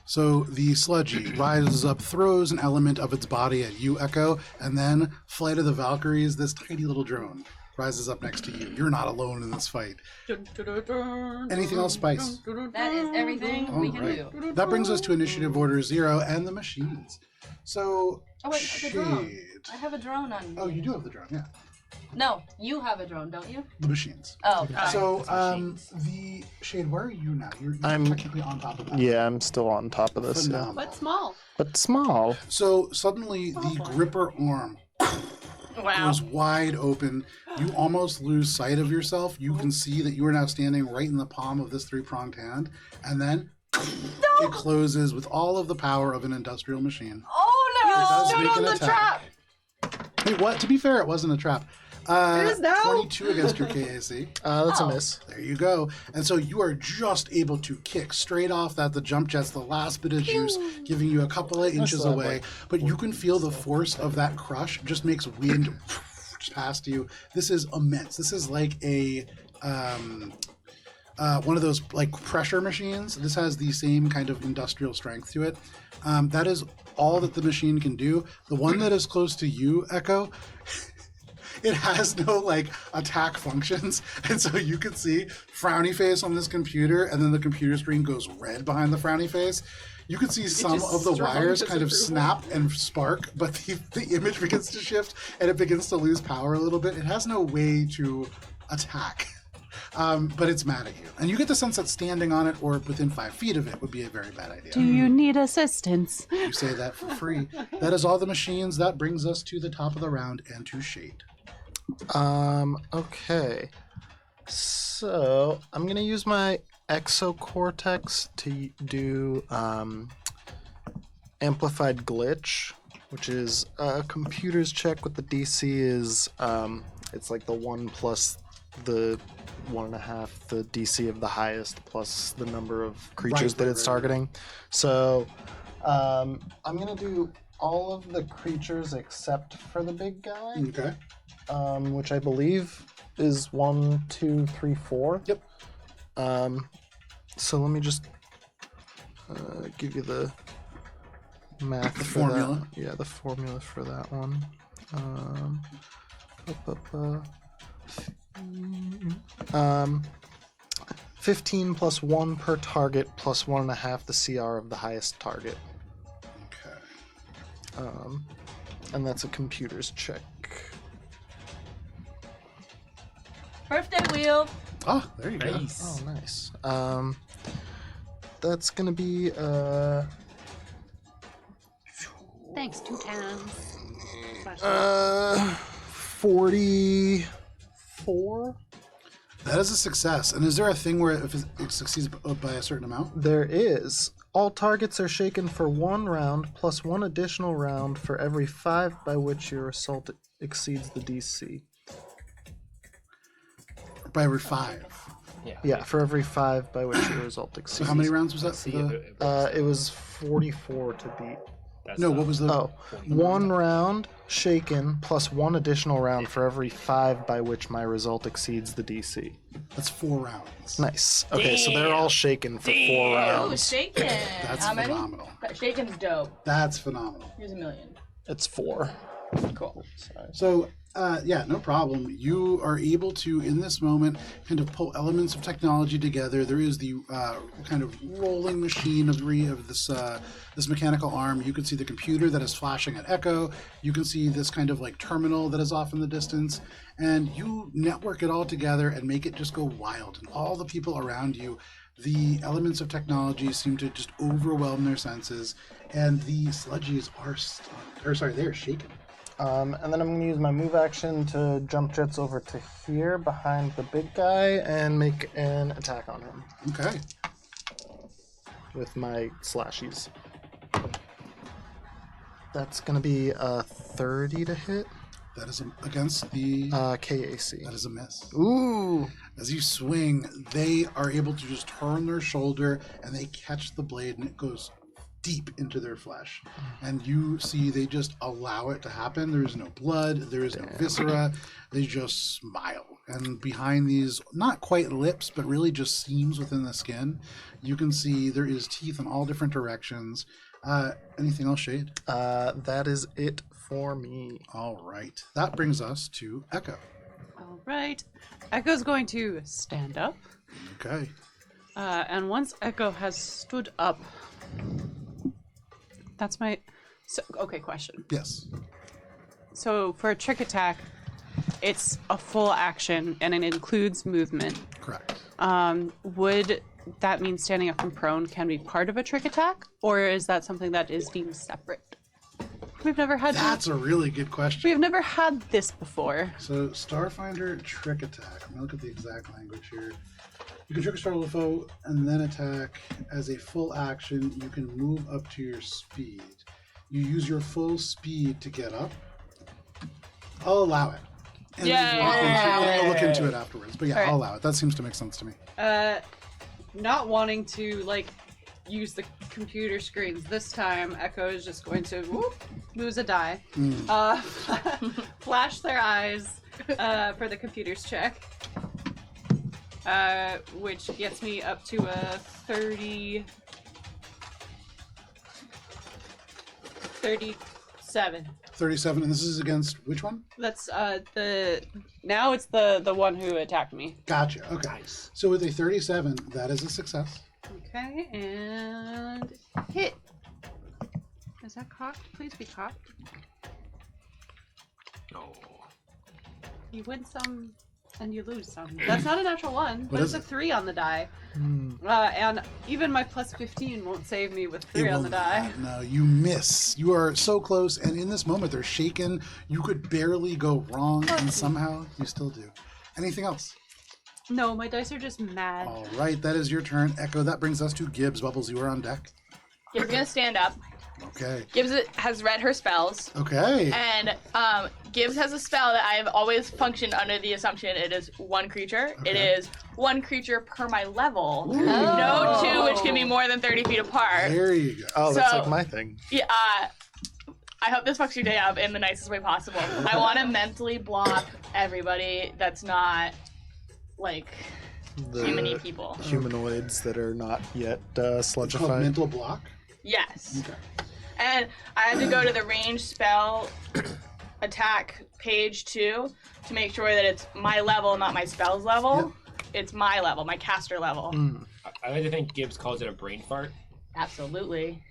Speaker 1: So the sludgy rises up, throws an element of its body at you, Echo, and then Flight of the Valkyries, this tiny little drone, rises up next to you. You're not alone in this fight. Anything else, Spice?
Speaker 6: That is everything we can
Speaker 1: Alright.
Speaker 6: do.
Speaker 1: That brings us to Initiative Order 0 and the machines. So,
Speaker 6: Oh wait, the drone.
Speaker 1: Shade.
Speaker 6: I have a drone on me.
Speaker 1: Oh, you do have the drone, yeah.
Speaker 6: No, you have a drone, don't you?
Speaker 1: The machines.
Speaker 6: Oh,
Speaker 1: So, the Shade, where are you now? You're
Speaker 3: I'm-
Speaker 1: technically on top of that.
Speaker 3: yeah, I'm still on top of this. Yeah.
Speaker 1: Phenomenal.
Speaker 4: But small.
Speaker 3: But small.
Speaker 1: So suddenly the gripper arm
Speaker 2: Wow.
Speaker 1: goes wide open. You almost lose sight of yourself. You can see that you are now standing right in the palm of this 3-pronged hand, and then It closes with all of the power of an industrial machine.
Speaker 6: Oh
Speaker 1: It does
Speaker 2: Stood
Speaker 1: make
Speaker 2: on
Speaker 1: an
Speaker 2: the
Speaker 1: attack. Wait, what? To be fair, it wasn't a trap.
Speaker 2: It is now.
Speaker 1: 22 against your KAC.
Speaker 3: That's
Speaker 6: Oh.
Speaker 3: a miss.
Speaker 1: There you go. And so you are just able to kick straight off that. The jump jet's the last bit of juice, giving you a couple of inches
Speaker 3: not
Speaker 1: away. But you can feel the force of that crush just makes wind just past you. This is immense. This is like a one of those like pressure machines. This has the same kind of industrial strength to it. That is all that the machine can do. The one that is close to you, Echo, it has no like attack functions, and so you can see frowny face on this computer, and then the computer screen goes red behind the frowny face. You can see some
Speaker 4: just
Speaker 1: of the
Speaker 4: strong
Speaker 1: wires kind of
Speaker 4: disapproval.
Speaker 1: snap and spark, but the image begins to shift and it begins to lose power a little bit. It has no way to attack, but it's mad at you, and you get the sense that standing on it or within 5 feet of it would be a very bad idea.
Speaker 4: Do you need assistance?
Speaker 1: You say that for free. That is all the machines. That brings us to the top of the round and to Shade.
Speaker 3: Okay. So I'm gonna use my exocortex to do amplified glitch, which is a computer's check with the DC is it's like the 1 plus the 1.5, the DC of the highest plus the number of creatures
Speaker 1: Right,
Speaker 3: that
Speaker 1: right,
Speaker 3: it's
Speaker 1: right.
Speaker 3: targeting. So I'm gonna do all of the creatures except for the big guy.
Speaker 1: Okay.
Speaker 3: Which I believe is 1, 2, 3, 4.
Speaker 1: Yep.
Speaker 3: So let me just give you the math
Speaker 1: The
Speaker 3: for
Speaker 1: formula.
Speaker 3: that. Yeah, the formula for that one. 15 plus 1 per target plus 1.5 the CR of the highest target.
Speaker 1: Okay.
Speaker 3: And that's a computer's check.
Speaker 6: Birthday wheel.
Speaker 1: Oh, there you go.
Speaker 3: Oh, nice. That's gonna be
Speaker 4: Thanks, 2 times.
Speaker 3: 44.
Speaker 1: That is a success. And is there a thing where if it succeeds by a certain amount?
Speaker 3: There is. All targets are shaken for 1 round plus 1 additional round for every 5 by which your assault exceeds the DC.
Speaker 1: By every 5.
Speaker 3: Yeah, for every 5 by which your result exceeds.
Speaker 1: So how many rounds was that?
Speaker 5: See,
Speaker 1: The-
Speaker 3: It was 44 to beat.
Speaker 1: no, what was the?
Speaker 3: Oh, 1 round shaken plus 1 additional round for every 5 by which my result exceeds the DC.
Speaker 1: That's 4 rounds.
Speaker 3: Nice. Okay, so they're all shaken for 4
Speaker 2: Oh,
Speaker 3: rounds.
Speaker 2: shaken.
Speaker 1: That's
Speaker 2: How many?
Speaker 1: phenomenal.
Speaker 2: Shaken's dope.
Speaker 1: That's phenomenal.
Speaker 2: Here's a million.
Speaker 3: It's 4.
Speaker 2: Cool.
Speaker 1: So, yeah, no problem. You are able to, in this moment, kind of pull elements of technology together. There is the kind of rolling machine of this this mechanical arm. You can see the computer that is flashing at Echo. You can see this kind of like terminal that is off in the distance. And you network it all together and make it just go wild. And all the people around you, the elements of technology seem to just overwhelm their senses. And the sludgies are stunned. They are shaken.
Speaker 3: And then I'm going to use my move action to jump jets over to here behind the big guy and make an attack on him
Speaker 1: Okay.
Speaker 3: with my slashies. That's going to be a 30 to hit.
Speaker 1: That is against the...
Speaker 3: KAC.
Speaker 1: that is a miss.
Speaker 3: Ooh!
Speaker 1: As you swing, they are able to just turn their shoulder and they catch the blade and it goes deep into their flesh. And you see they just allow it to happen. There is no blood, there is no viscera. They just smile. And behind these, not quite lips, but really just seams within the skin, you can see there is teeth in all different directions. Anything else, Shade?
Speaker 3: That is it for me.
Speaker 1: All right. That brings us to Echo.
Speaker 4: All right. Echo's going to stand up.
Speaker 1: Okay.
Speaker 4: And once Echo has stood up, that's my... So, okay, question.
Speaker 1: Yes.
Speaker 4: So for a trick attack, it's a full action and it includes movement.
Speaker 1: Correct.
Speaker 4: Would that mean standing up from prone can be part of a trick attack? Or is that something that is deemed separate? We've never had
Speaker 1: That's a really good question.
Speaker 4: We've never had this before.
Speaker 1: So, Starfinder trick attack. I'm gonna look at the exact language here. You can trigger startle the foe and then attack. As a full action, you can move up to your speed. You use your full speed to get up. I'll allow it. And I'll look into it afterwards. But yeah,
Speaker 4: Alright.
Speaker 1: I'll allow it. That seems to make sense to me.
Speaker 4: Not wanting to like use the computer screens this time, Echo is just going to lose a die. Flash their eyes for the computer's check, which gets me up to a 37.
Speaker 1: 37, and this is against which one?
Speaker 4: That's now it's the one who attacked me.
Speaker 1: Gotcha. Okay. Nice. So with a 37, that is a success.
Speaker 4: Okay, and hit. Is that cocked? Please be cocked.
Speaker 5: No.
Speaker 4: You win some and you lose some. That's not a natural one, but
Speaker 1: is
Speaker 4: it's a
Speaker 1: it?
Speaker 4: 3 on the die. And even my plus 15 won't save me with 3 on the die.
Speaker 1: No, you miss. You are so close, and in this moment, they're shaken. You could barely go wrong, and somehow you still do. Anything else?
Speaker 4: No, my dice are just mad.
Speaker 1: All right, that is your turn, Echo. That brings us to Gibbs. Bubbles, you are on deck.
Speaker 2: Gibbs gonna stand up.
Speaker 1: Okay.
Speaker 2: Gibbs has read her spells.
Speaker 1: Okay.
Speaker 2: And Gibbs has a spell that I have always functioned under the assumption it is one creature.
Speaker 1: Okay.
Speaker 2: It is one creature per my level. No two, which can be more than 30 feet apart.
Speaker 1: There you go.
Speaker 3: Oh, that's
Speaker 2: So-
Speaker 3: like my thing.
Speaker 2: Yeah, I hope this fucks your day up in the nicest way possible. I want to mentally block everybody that's not like human-y people.
Speaker 3: Humanoids that are not yet
Speaker 1: It's called
Speaker 3: sludgified.
Speaker 1: mental block.
Speaker 2: Yes.
Speaker 1: Okay.
Speaker 2: And I have to go to the range spell attack page 2 to make sure that it's my level, not my spell's level. It's my level, my caster level.
Speaker 5: I like to think Gibbs calls it a brain fart.
Speaker 2: Absolutely.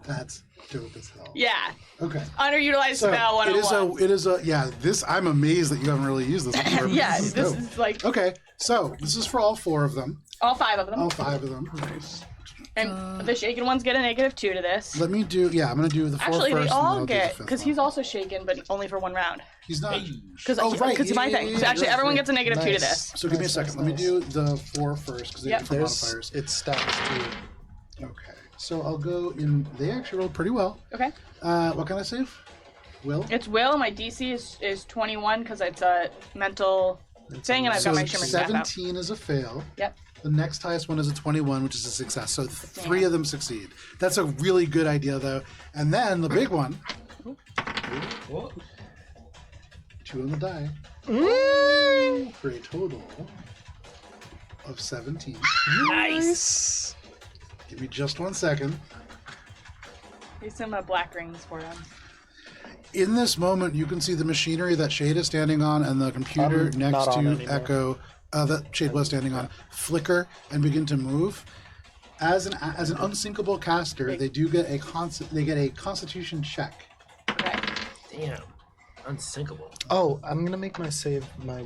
Speaker 1: That's dope as hell.
Speaker 2: Yeah.
Speaker 1: Okay.
Speaker 2: Underutilized spell 101.
Speaker 1: it is a this I'm amazed that you haven't really used this before.
Speaker 2: Yeah,
Speaker 1: This is
Speaker 2: this
Speaker 1: dope.
Speaker 2: is like
Speaker 1: Okay, so this is for all 4 of them.
Speaker 2: all 5 of them.
Speaker 1: All 5 of them. Nice.
Speaker 2: And the shaken ones get a -2 to this.
Speaker 1: Let me do, I'm going to do the 4
Speaker 2: Actually,
Speaker 1: first.
Speaker 2: they
Speaker 1: and then
Speaker 2: all
Speaker 1: I'll do the
Speaker 2: get,
Speaker 1: 5th
Speaker 2: because
Speaker 1: one.
Speaker 2: he's also shaken, but only for 1 round.
Speaker 1: He's not.
Speaker 2: Because
Speaker 1: Oh, right.
Speaker 2: it's my
Speaker 1: Yeah,
Speaker 2: thing.
Speaker 1: yeah,
Speaker 2: So
Speaker 1: yeah,
Speaker 2: actually,
Speaker 1: right,
Speaker 2: everyone
Speaker 1: right.
Speaker 2: gets a -2 to
Speaker 3: Nice.
Speaker 2: this.
Speaker 1: So give me a
Speaker 3: Nice,
Speaker 1: second.
Speaker 3: nice,
Speaker 1: Let me do the 4 first, because they
Speaker 2: Yep.
Speaker 1: have different
Speaker 3: There's
Speaker 1: modifiers.
Speaker 3: it stacks too.
Speaker 1: Okay. So I'll go in. They actually rolled pretty well.
Speaker 2: Okay.
Speaker 1: What can I save? Will?
Speaker 2: It's will. My DC is 21 because it's a mental thing, and I've
Speaker 1: So
Speaker 2: got my shimmer staff out.
Speaker 1: 17 is a fail.
Speaker 2: Yep.
Speaker 1: The next highest one is a 21, which is a success. So 3 of them succeed. That's a really good idea, though. And then the big one,
Speaker 5: What?
Speaker 1: 2 on the die, for a total of 17.
Speaker 5: Nice.
Speaker 1: Give me just 1 second.
Speaker 2: Here's some black rings for them.
Speaker 1: In this moment, you can see the machinery that Shade is standing on and the computer
Speaker 3: I'm
Speaker 1: next
Speaker 3: not on
Speaker 1: to
Speaker 3: anymore.
Speaker 1: Echo, that Shade was standing on, flicker and begin to move. As an unsinkable caster, they do get a Constitution check.
Speaker 2: Okay.
Speaker 5: Damn. Unsinkable.
Speaker 3: Oh, I'm gonna make my save, my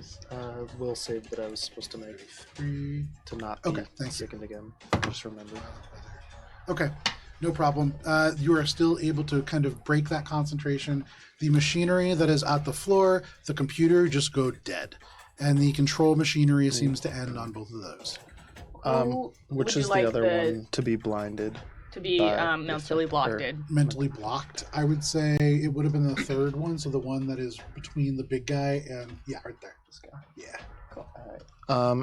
Speaker 3: will save that I was supposed to make
Speaker 1: 3.
Speaker 3: to not be
Speaker 1: Okay, thank you.
Speaker 3: sickened again. Just remember.
Speaker 1: Okay, no problem. You are still able to kind of break that concentration. The machinery that is at the floor, the computer just go dead, and the control machinery seems to end on both of those.
Speaker 3: Which
Speaker 2: Would you
Speaker 3: is
Speaker 2: like
Speaker 3: the other
Speaker 2: the-
Speaker 3: one to be blinded.
Speaker 2: To be mentally blocked.
Speaker 1: Mentally blocked, I would say it would have been the third one, so the one that is between the big guy and right there. This guy. Yeah.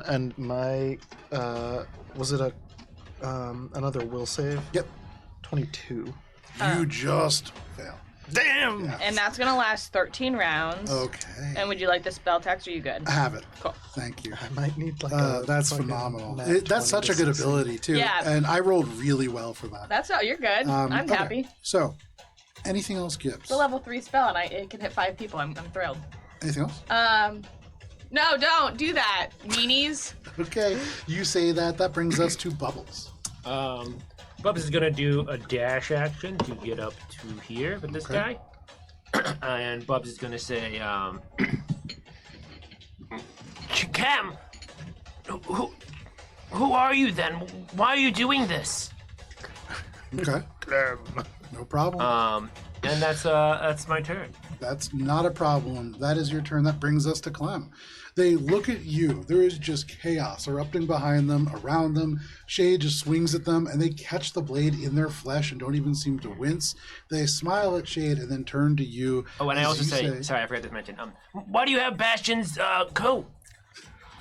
Speaker 3: And my was it a another will save?
Speaker 1: Yep.
Speaker 3: 22.
Speaker 1: You just fail.
Speaker 3: Damn.
Speaker 1: Yeah.
Speaker 2: And that's gonna last 13 rounds.
Speaker 1: Okay.
Speaker 2: And would you like the spell text? Or are you good?
Speaker 1: I have it.
Speaker 2: Cool.
Speaker 1: Thank you.
Speaker 3: I might need like a.
Speaker 1: That's
Speaker 3: fucking
Speaker 1: phenomenal.
Speaker 3: nat
Speaker 1: That's
Speaker 3: 20
Speaker 1: such a
Speaker 3: to
Speaker 1: good
Speaker 3: succeed.
Speaker 1: ability too.
Speaker 2: Yeah.
Speaker 1: And I rolled really well for that.
Speaker 2: That's all. You're good. I'm
Speaker 1: Okay.
Speaker 2: happy.
Speaker 1: So, anything else, Gibbs?
Speaker 2: It's a level 3 spell, and it can hit 5 people. I'm thrilled.
Speaker 1: Anything else?
Speaker 2: No, don't do that, meanies.
Speaker 1: Okay, you say that. That brings us to Bubbles.
Speaker 5: Bubs is gonna do a dash action to get up to here with this
Speaker 1: Okay.
Speaker 5: guy. And Bubs is gonna say, Cam, who are you then? Why are you doing this?
Speaker 1: Okay. No problem.
Speaker 5: And that's my turn.
Speaker 1: That's not a problem. That is your turn. That brings us to Klem. They look at you. There is just chaos erupting behind them, around them. Shade just swings at them, and they catch the blade in their flesh and don't even seem to wince. They smile at Shade and then turn to you.
Speaker 5: Oh, and I
Speaker 1: as
Speaker 5: also
Speaker 1: you
Speaker 5: say, sorry, I forgot to mention. Why do you have Bastion's coat?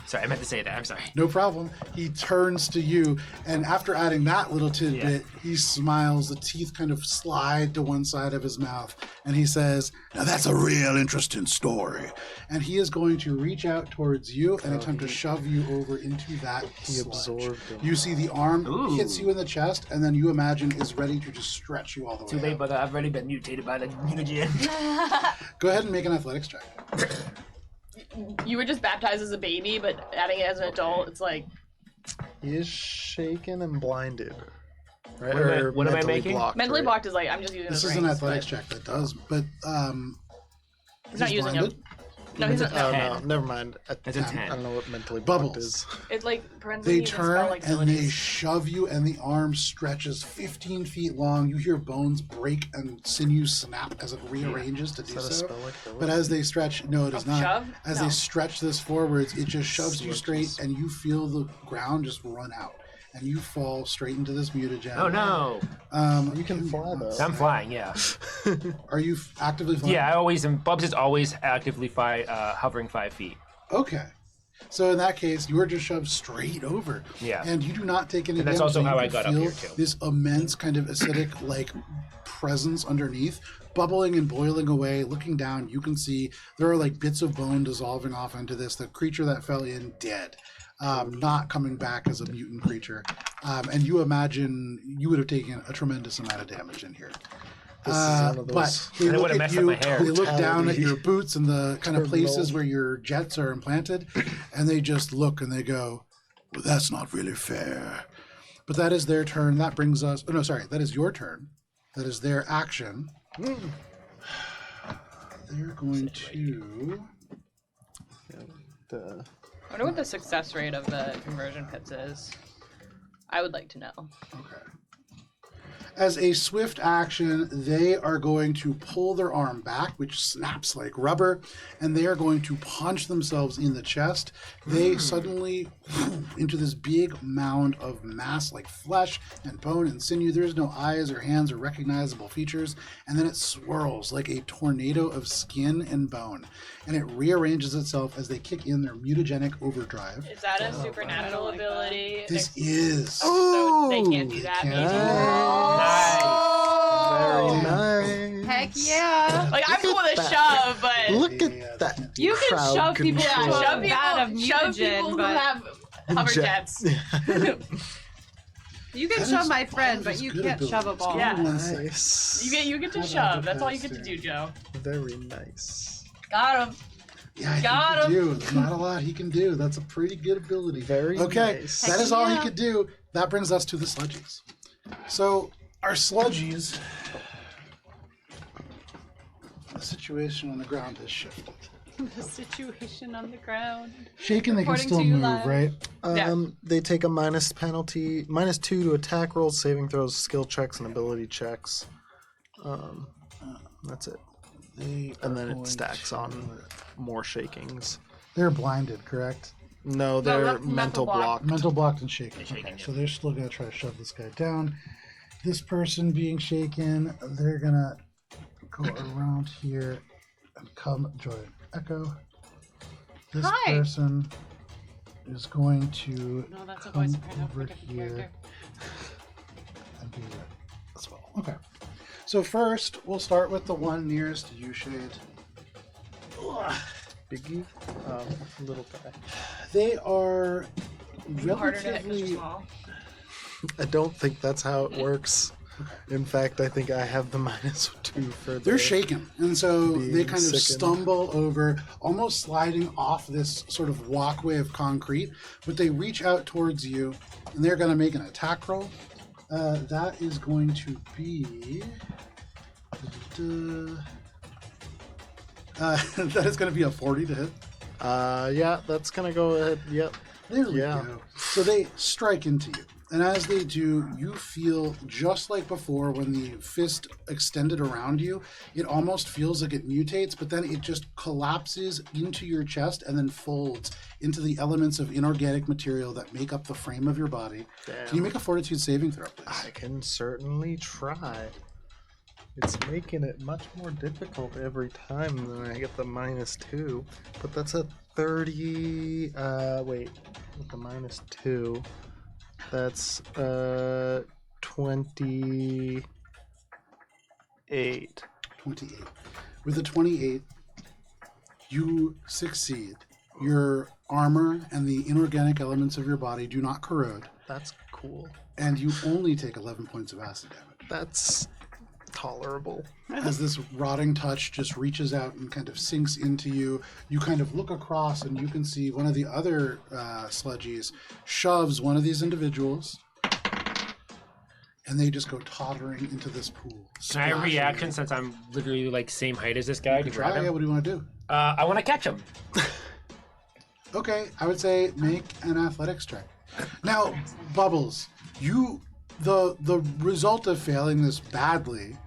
Speaker 5: Sorry, I meant to say that. I'm sorry.
Speaker 1: No problem. He turns to you, and after adding that little tidbit, he smiles. The teeth kind of slide to one side of his mouth, and he says, "Now that's a real interesting story." And he is going to reach out towards you and attempt to shove you over into that sludge.
Speaker 3: Absorbed him.
Speaker 1: You see the arm
Speaker 5: Ooh.
Speaker 1: hits you in the chest, and then you imagine is ready to just stretch you all the way
Speaker 5: Too late,
Speaker 1: out.
Speaker 5: brother. I've already been mutated by the mutagen.
Speaker 1: Go ahead and make an athletics check.
Speaker 2: You were just baptized as a baby, but adding it as an adult, it's like
Speaker 3: He is shaken and blinded. Right?
Speaker 5: What am I-
Speaker 3: Or
Speaker 5: what am I
Speaker 3: mentally
Speaker 5: making?
Speaker 3: blocked,
Speaker 2: mentally
Speaker 3: right?
Speaker 2: blocked is like I'm just using
Speaker 1: This
Speaker 2: his
Speaker 1: is an
Speaker 2: rings,
Speaker 1: athletics
Speaker 2: but
Speaker 1: check that does, but
Speaker 2: He's not using
Speaker 1: blinded?
Speaker 2: them. No, he's not.
Speaker 3: Oh,
Speaker 2: No.
Speaker 3: no, never mind.
Speaker 5: It's a 10.
Speaker 3: I don't know what mentally
Speaker 1: Bubbles.
Speaker 3: blocked is.
Speaker 2: It like prevents
Speaker 1: They
Speaker 2: me to
Speaker 1: turn
Speaker 2: spell like
Speaker 1: and they
Speaker 2: abilities.
Speaker 1: shove you, and the arm stretches 15 feet long. You hear bones break and sinews snap as it rearranges to
Speaker 3: Is
Speaker 1: do
Speaker 3: that a
Speaker 1: so.
Speaker 3: spell like ability?
Speaker 1: But as they stretch, no, it is not.
Speaker 2: Shove?
Speaker 1: As
Speaker 2: No.
Speaker 1: they stretch this forwards, it just shoves you
Speaker 3: Sludges.
Speaker 1: straight, and you feel the ground just run out, and you fall straight into this mutagen.
Speaker 5: Oh no!
Speaker 3: You can fly, though.
Speaker 5: I'm flying. Yeah.
Speaker 1: Are you actively flying?
Speaker 5: Yeah. I always am. Bubs is always actively hovering 5 feet.
Speaker 1: Okay. So in that case, you are just shoved straight over.
Speaker 5: Yeah.
Speaker 1: And you do not take any
Speaker 5: And that's
Speaker 1: damage.
Speaker 5: also
Speaker 1: so you
Speaker 5: how I
Speaker 1: can
Speaker 5: got up
Speaker 1: feel
Speaker 5: here, too.
Speaker 1: This immense kind of acidic like presence underneath, bubbling and boiling away. Looking down, you can see there are like bits of bone dissolving off into this. The creature that fell in dead. Not coming back as a mutant creature. And you imagine you would have taken a tremendous amount of damage in here.
Speaker 3: This is one of
Speaker 1: But
Speaker 3: those.
Speaker 1: they
Speaker 5: And it
Speaker 1: look
Speaker 5: would've
Speaker 1: at
Speaker 5: messed up
Speaker 1: you,
Speaker 5: my hair.
Speaker 1: they look down at
Speaker 3: Brutality.
Speaker 1: your boots and the kind of
Speaker 3: Terminal.
Speaker 1: places where your jets are implanted, and they just look and they go, "Well, that's not really fair." But that is their turn. That brings us. Oh no, sorry, that is your turn. That is their action. They're going to.
Speaker 2: I wonder what the success rate of the conversion pits is. I would like to know.
Speaker 1: Okay. As a swift action, they are going to pull their arm back, which snaps like rubber, and they are going to punch themselves in the chest. They suddenly, into this big mound of mass like flesh and bone and sinew. There's no eyes or hands or recognizable features, and then it swirls like a tornado of skin and bone, and it rearranges itself as they kick in their mutagenic overdrive.
Speaker 2: Is that a supernatural
Speaker 4: like that.
Speaker 2: ability?
Speaker 1: This is.
Speaker 2: So they can't do that.
Speaker 1: Can't.
Speaker 3: Very nice.
Speaker 6: Heck yeah.
Speaker 2: Like I'm cool with a shove, but
Speaker 3: Look
Speaker 1: Yeah,
Speaker 3: at that.
Speaker 4: You can
Speaker 3: crowd
Speaker 4: shove people
Speaker 3: control.
Speaker 4: into
Speaker 2: shove
Speaker 4: a
Speaker 2: people,
Speaker 4: vat of
Speaker 2: shove
Speaker 4: mutagen,
Speaker 2: people who
Speaker 4: but
Speaker 2: have hover jets.
Speaker 4: you can
Speaker 1: That
Speaker 4: shove
Speaker 1: is
Speaker 4: my
Speaker 1: all
Speaker 4: friend,
Speaker 1: of
Speaker 4: but
Speaker 1: his
Speaker 4: you
Speaker 1: good
Speaker 4: can't shove a
Speaker 1: abilities.
Speaker 4: ball.
Speaker 2: Yeah.
Speaker 3: Nice.
Speaker 2: You get to
Speaker 1: Hold on,
Speaker 2: shove. That's all you get to do, Joe.
Speaker 3: Very nice.
Speaker 6: Got him.
Speaker 1: Yeah, I
Speaker 6: Got
Speaker 1: think he can do. There's not a lot he can do. That's a pretty good ability.
Speaker 3: Very
Speaker 1: okay.
Speaker 3: nice.
Speaker 1: That is all he
Speaker 6: yeah.
Speaker 1: could do. That brings us to the sludgies. So our sludgies, the situation on the ground has shifted.
Speaker 4: The situation on the ground.
Speaker 1: Shaken, they can
Speaker 4: Reporting
Speaker 1: still
Speaker 4: to you
Speaker 1: move,
Speaker 4: live.
Speaker 1: right?
Speaker 2: Yeah.
Speaker 3: They take a minus penalty, -2 to attack rolls, saving throws, skill checks, and ability checks. That's it.
Speaker 1: They
Speaker 3: And
Speaker 1: are
Speaker 3: then
Speaker 1: going
Speaker 3: it stacks
Speaker 1: to-
Speaker 3: on more shakings.
Speaker 1: They're blinded, correct?
Speaker 3: No, they're
Speaker 6: mental
Speaker 3: mental
Speaker 6: block.
Speaker 3: blocked.
Speaker 1: Mental blocked and shaken.
Speaker 5: shaken,
Speaker 1: Okay,
Speaker 5: yeah.
Speaker 1: so they're still gonna try to shove this guy down. This person being shaken, they're gonna go around here and come join Echo. This
Speaker 6: Hi.
Speaker 1: person is going to
Speaker 4: No, that's a
Speaker 1: come
Speaker 4: voice of Prano for a
Speaker 1: over
Speaker 4: different
Speaker 1: here
Speaker 4: character.
Speaker 1: and do that as well. Okay. So first, we'll start with the one nearest to you, Shade.
Speaker 3: Biggie, little guy.
Speaker 1: They are
Speaker 2: Harder to hit 'cause you're
Speaker 1: relatively.
Speaker 2: small.
Speaker 3: I don't think that's how it works. In fact, I think I have the -2 for
Speaker 1: They're
Speaker 3: the-
Speaker 1: shaken, and so they
Speaker 3: being
Speaker 1: kind of
Speaker 3: sickened.
Speaker 1: stumble over, almost sliding off this sort of walkway of concrete. But they reach out towards you, and they're going to make an attack roll. That is going to be. That is going to be a 40 to hit.
Speaker 3: Yeah, that's gonna go ahead. Yep.
Speaker 1: There we
Speaker 3: Yeah.
Speaker 1: go. So they strike into you. And as they do, you feel just like before when the fist extended around you, it almost feels like it mutates, but then it just collapses into your chest and then folds into the elements of inorganic material that make up the frame of your body.
Speaker 3: Damn.
Speaker 1: Can you make a fortitude saving throw, please?
Speaker 3: I can certainly try. It's making it much more difficult every time than I get the -2. But that's a 30. Wait, with the -2, that's 28.
Speaker 1: 28. With a 28, you succeed. Your armor and the inorganic elements of your body do not corrode,
Speaker 3: That's cool.
Speaker 1: and you only take 11 points of acid damage.
Speaker 3: That's tolerable.
Speaker 1: As this rotting touch just reaches out and kind of sinks into you, you kind of look across and you can see one of the other sludgies shoves one of these individuals, and they just go tottering into this pool.
Speaker 5: Can I have a
Speaker 1: splashing.
Speaker 5: reaction since I'm literally like same height as this guy to grab
Speaker 1: Yeah,
Speaker 5: him?
Speaker 1: what do you want to do?
Speaker 5: I want to catch him.
Speaker 1: Okay, I would say make an athletics check. Now, Bubbles, the result of failing this badly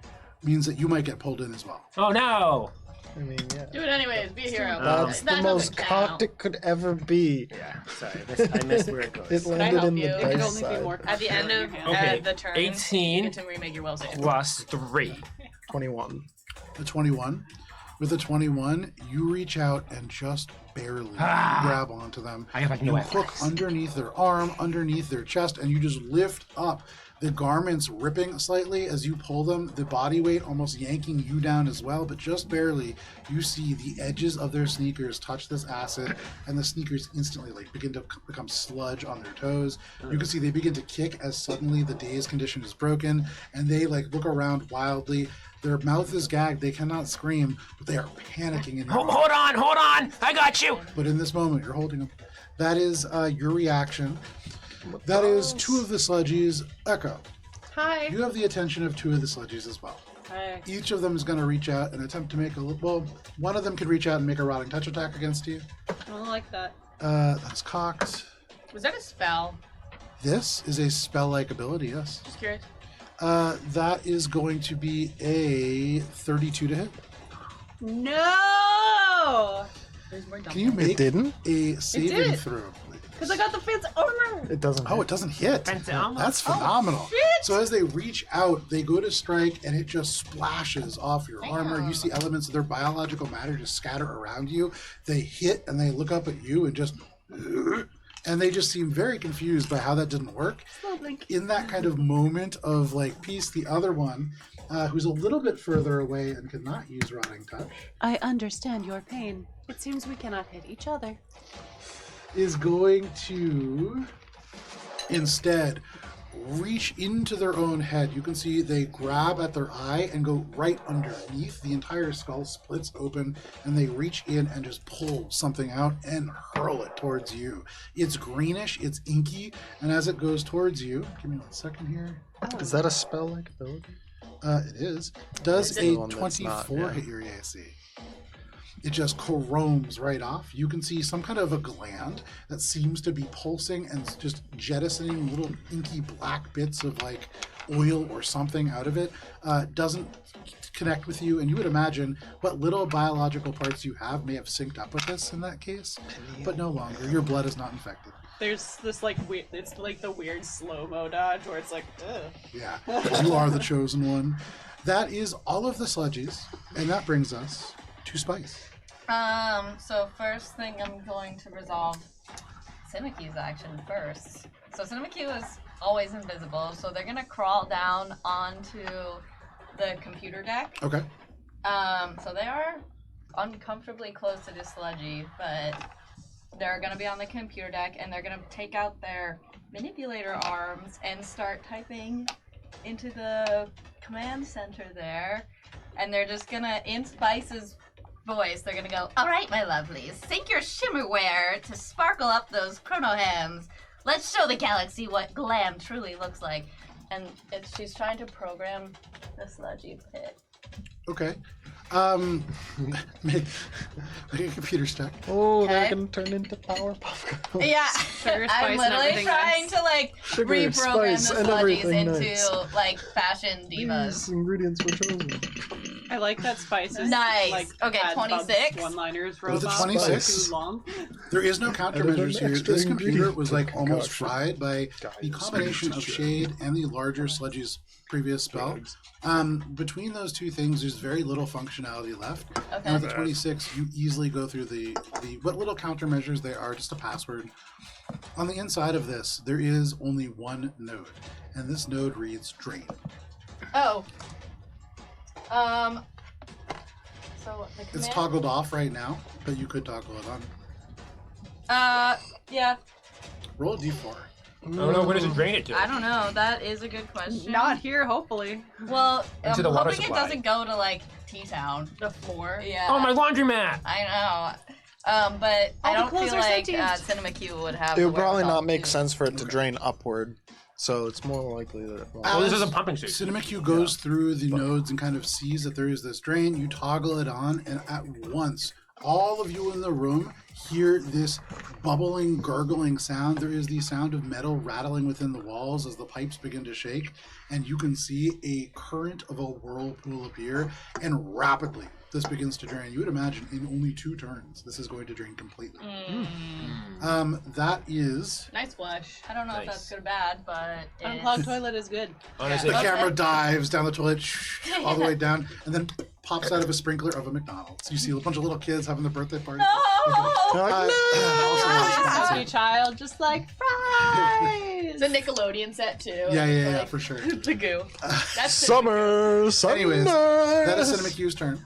Speaker 1: means that you might get pulled in as well.
Speaker 5: Oh no!
Speaker 3: I mean, yeah.
Speaker 2: Do it anyways. Be a hero.
Speaker 3: That's
Speaker 2: That
Speaker 3: the
Speaker 2: doesn't
Speaker 3: most
Speaker 2: count.
Speaker 3: cocked it could ever be.
Speaker 5: Yeah, sorry, I missed where it goes.
Speaker 3: It
Speaker 4: Can I
Speaker 3: landed
Speaker 4: help
Speaker 3: in the
Speaker 4: you? It could
Speaker 3: dice
Speaker 4: only be
Speaker 3: side.
Speaker 4: more
Speaker 6: At the end
Speaker 4: in your
Speaker 6: of
Speaker 4: hand.
Speaker 5: Okay,
Speaker 6: the turn,
Speaker 5: 18
Speaker 6: you get to remake your will save.
Speaker 5: Plus 3.
Speaker 3: 21.
Speaker 1: A 21. With a 21, you reach out and just barely
Speaker 5: Ah.
Speaker 1: grab onto them.
Speaker 5: I have like
Speaker 1: You
Speaker 5: no
Speaker 1: hook
Speaker 5: athletics.
Speaker 1: underneath their arm, underneath their chest, and you just lift up. The garments ripping slightly as you pull them, the body weight almost yanking you down as well, but just barely. You see the edges of their sneakers touch this acid, and the sneakers instantly begin to become sludge on their toes. You can see they begin to kick as suddenly the daze condition is broken, and they look around wildly. Their mouth is gagged; they cannot scream, but they are panicking in their
Speaker 5: Hold on! I got you!
Speaker 1: But in this moment, you're holding them. That is your reaction. That is 2 of the sludgies. Echo,
Speaker 4: Hi.
Speaker 1: you have the attention of 2 of the sludgies as well.
Speaker 4: Hi.
Speaker 1: Each of them is going to reach out and attempt to make one of them could reach out and make a rotting touch attack against you.
Speaker 4: I don't like that.
Speaker 1: That's cocked.
Speaker 2: Was that a spell?
Speaker 1: This is a spell-like ability, yes.
Speaker 2: Just curious.
Speaker 1: That is going to be a 32 to hit.
Speaker 4: No!
Speaker 1: Can you make
Speaker 3: didn't?
Speaker 1: a saving
Speaker 4: did.
Speaker 1: throw?
Speaker 4: Because I got the fence armor.
Speaker 3: It doesn't.
Speaker 1: Oh, it doesn't hit.
Speaker 5: Fence armor?
Speaker 1: That's phenomenal. So as they reach out, they go to strike, and it just splashes off your armor. You see elements of their biological matter just scatter around you. They hit, and they look up at you, and just... And they just seem very confused by how that didn't work. In that kind of moment of peace, the other one, who's a little bit further away and cannot use Rotting Touch,
Speaker 4: I understand your pain. It seems we cannot hit each other.
Speaker 1: is going to instead reach into their own head. You can see they grab at their eye and go right underneath. The entire skull splits open, and they reach in and just pull something out and hurl it towards you. It's greenish, it's inky, and as it goes towards you, give me 1 second here.
Speaker 3: Is that a spell-like ability?
Speaker 1: It is. Does
Speaker 3: Is
Speaker 1: a
Speaker 3: it? One that's
Speaker 1: 24
Speaker 3: not, yeah.
Speaker 1: hit your EAC? It just caroms right off. You can see some kind of a gland that seems to be pulsing and just jettisoning little inky black bits of oil or something out of it. Doesn't connect with you, and you would imagine what little biological parts you have may have synced up with this in that case, but no longer. Your blood is not infected.
Speaker 4: There's this weird, it's the weird slow-mo dodge where it's ugh.
Speaker 1: Yeah, you are the chosen one. That is all of the sludgies, and that brings us to Spice.
Speaker 6: So first thing I'm going to resolve Cinemacu's action first. So Cinemacu is always invisible, so they're gonna crawl down onto the computer deck.
Speaker 1: Okay.
Speaker 6: So they are uncomfortably close to this sludgy, but they're gonna be on the computer deck and they're gonna take out their manipulator arms and start typing into the command center there. And they're just gonna, in Spice's voice, they're gonna go, "All right, my lovelies, sink your shimmerware to sparkle up those chronohems. Let's show the galaxy what glam truly looks like." And she's trying to program the sludgy pit.
Speaker 1: Okay. Make a computer check.
Speaker 3: Oh, they're
Speaker 6: Okay.
Speaker 3: gonna turn into Powerpuff Girls.
Speaker 6: Yeah,
Speaker 4: Sugar, spice,
Speaker 6: I'm
Speaker 4: and
Speaker 6: literally
Speaker 4: everything
Speaker 6: trying
Speaker 4: nice.
Speaker 6: to like
Speaker 3: Sugar,
Speaker 6: reprogram
Speaker 3: spice,
Speaker 6: the
Speaker 3: and
Speaker 6: sludgies
Speaker 3: everything
Speaker 6: into
Speaker 3: nice.
Speaker 6: like fashion divas.
Speaker 3: These ingredients were chosen.
Speaker 4: I like that spices.
Speaker 6: Nice.
Speaker 4: Like,
Speaker 6: Okay,
Speaker 4: had
Speaker 6: 26.
Speaker 4: Bub's one-liners
Speaker 1: Was it
Speaker 4: robot
Speaker 1: 26?
Speaker 4: too long.
Speaker 1: There is no countermeasures here.
Speaker 3: extra
Speaker 1: This computer
Speaker 3: ingredient
Speaker 1: was like almost
Speaker 3: concoction.
Speaker 1: fried by
Speaker 3: Guys,
Speaker 1: the combination of Shade and the larger Sludgy's previous spell. Between those two things, there's very little functionality left. And with the 26, you easily go through the what little countermeasures they are, just a password. On the inside of this, there is only one node, and this node reads drain.
Speaker 2: Oh. So the
Speaker 1: It's
Speaker 2: command.
Speaker 1: toggled off right now, but you could toggle it on.
Speaker 6: Yeah.
Speaker 1: Roll a d4.
Speaker 5: I don't know, where does it drain it to?
Speaker 6: I don't know. That is a good question.
Speaker 4: Not here, hopefully.
Speaker 6: Well,
Speaker 5: Into
Speaker 6: I'm
Speaker 5: the water
Speaker 6: hoping it
Speaker 5: supply.
Speaker 6: doesn't go to like T-Town.
Speaker 2: The floor.
Speaker 6: Yeah.
Speaker 5: Oh, my laundromat!
Speaker 6: I know. But I
Speaker 4: All the
Speaker 6: don't
Speaker 4: clothes
Speaker 6: feel
Speaker 4: are
Speaker 6: like
Speaker 4: sentient.
Speaker 6: Cinema Q would have.
Speaker 3: It
Speaker 6: the
Speaker 3: would probably
Speaker 6: wherewithal
Speaker 3: not make
Speaker 6: to-
Speaker 3: sense for it to
Speaker 1: Okay.
Speaker 3: drain upward, so it's more likely that it won't.
Speaker 5: Oh, this
Speaker 1: As
Speaker 5: is a pumping suit.
Speaker 1: CinemaQ goes through the nodes and kind of sees that there is this drain. You toggle it on, and at once, all of you in the room hear this bubbling, gurgling sound. There is the sound of metal rattling within the walls as the pipes begin to shake, and you can see a current of a whirlpool appear, and rapidly this begins to drain. You would imagine in only 2 turns, this is going to drain completely. That is...
Speaker 2: Nice flush.
Speaker 6: I don't know if
Speaker 5: Nice.
Speaker 6: that's good or bad, but
Speaker 4: Unclogged toilet is good.
Speaker 5: Honestly,
Speaker 1: The
Speaker 6: Okay.
Speaker 1: camera dives down the toilet, all the way down, and then pops out of a sprinkler of a McDonald's. You see a bunch of little kids having their birthday party.
Speaker 6: No!
Speaker 3: They're like,
Speaker 1: Also
Speaker 3: "No!"
Speaker 4: Happy child, just like fries.
Speaker 2: It's a Nickelodeon set too.
Speaker 1: Yeah,
Speaker 2: Like,
Speaker 1: for sure.
Speaker 2: The goo. That's
Speaker 3: Summer,
Speaker 1: Anyways, that is
Speaker 3: Sundays.
Speaker 1: Cinema Q's turn.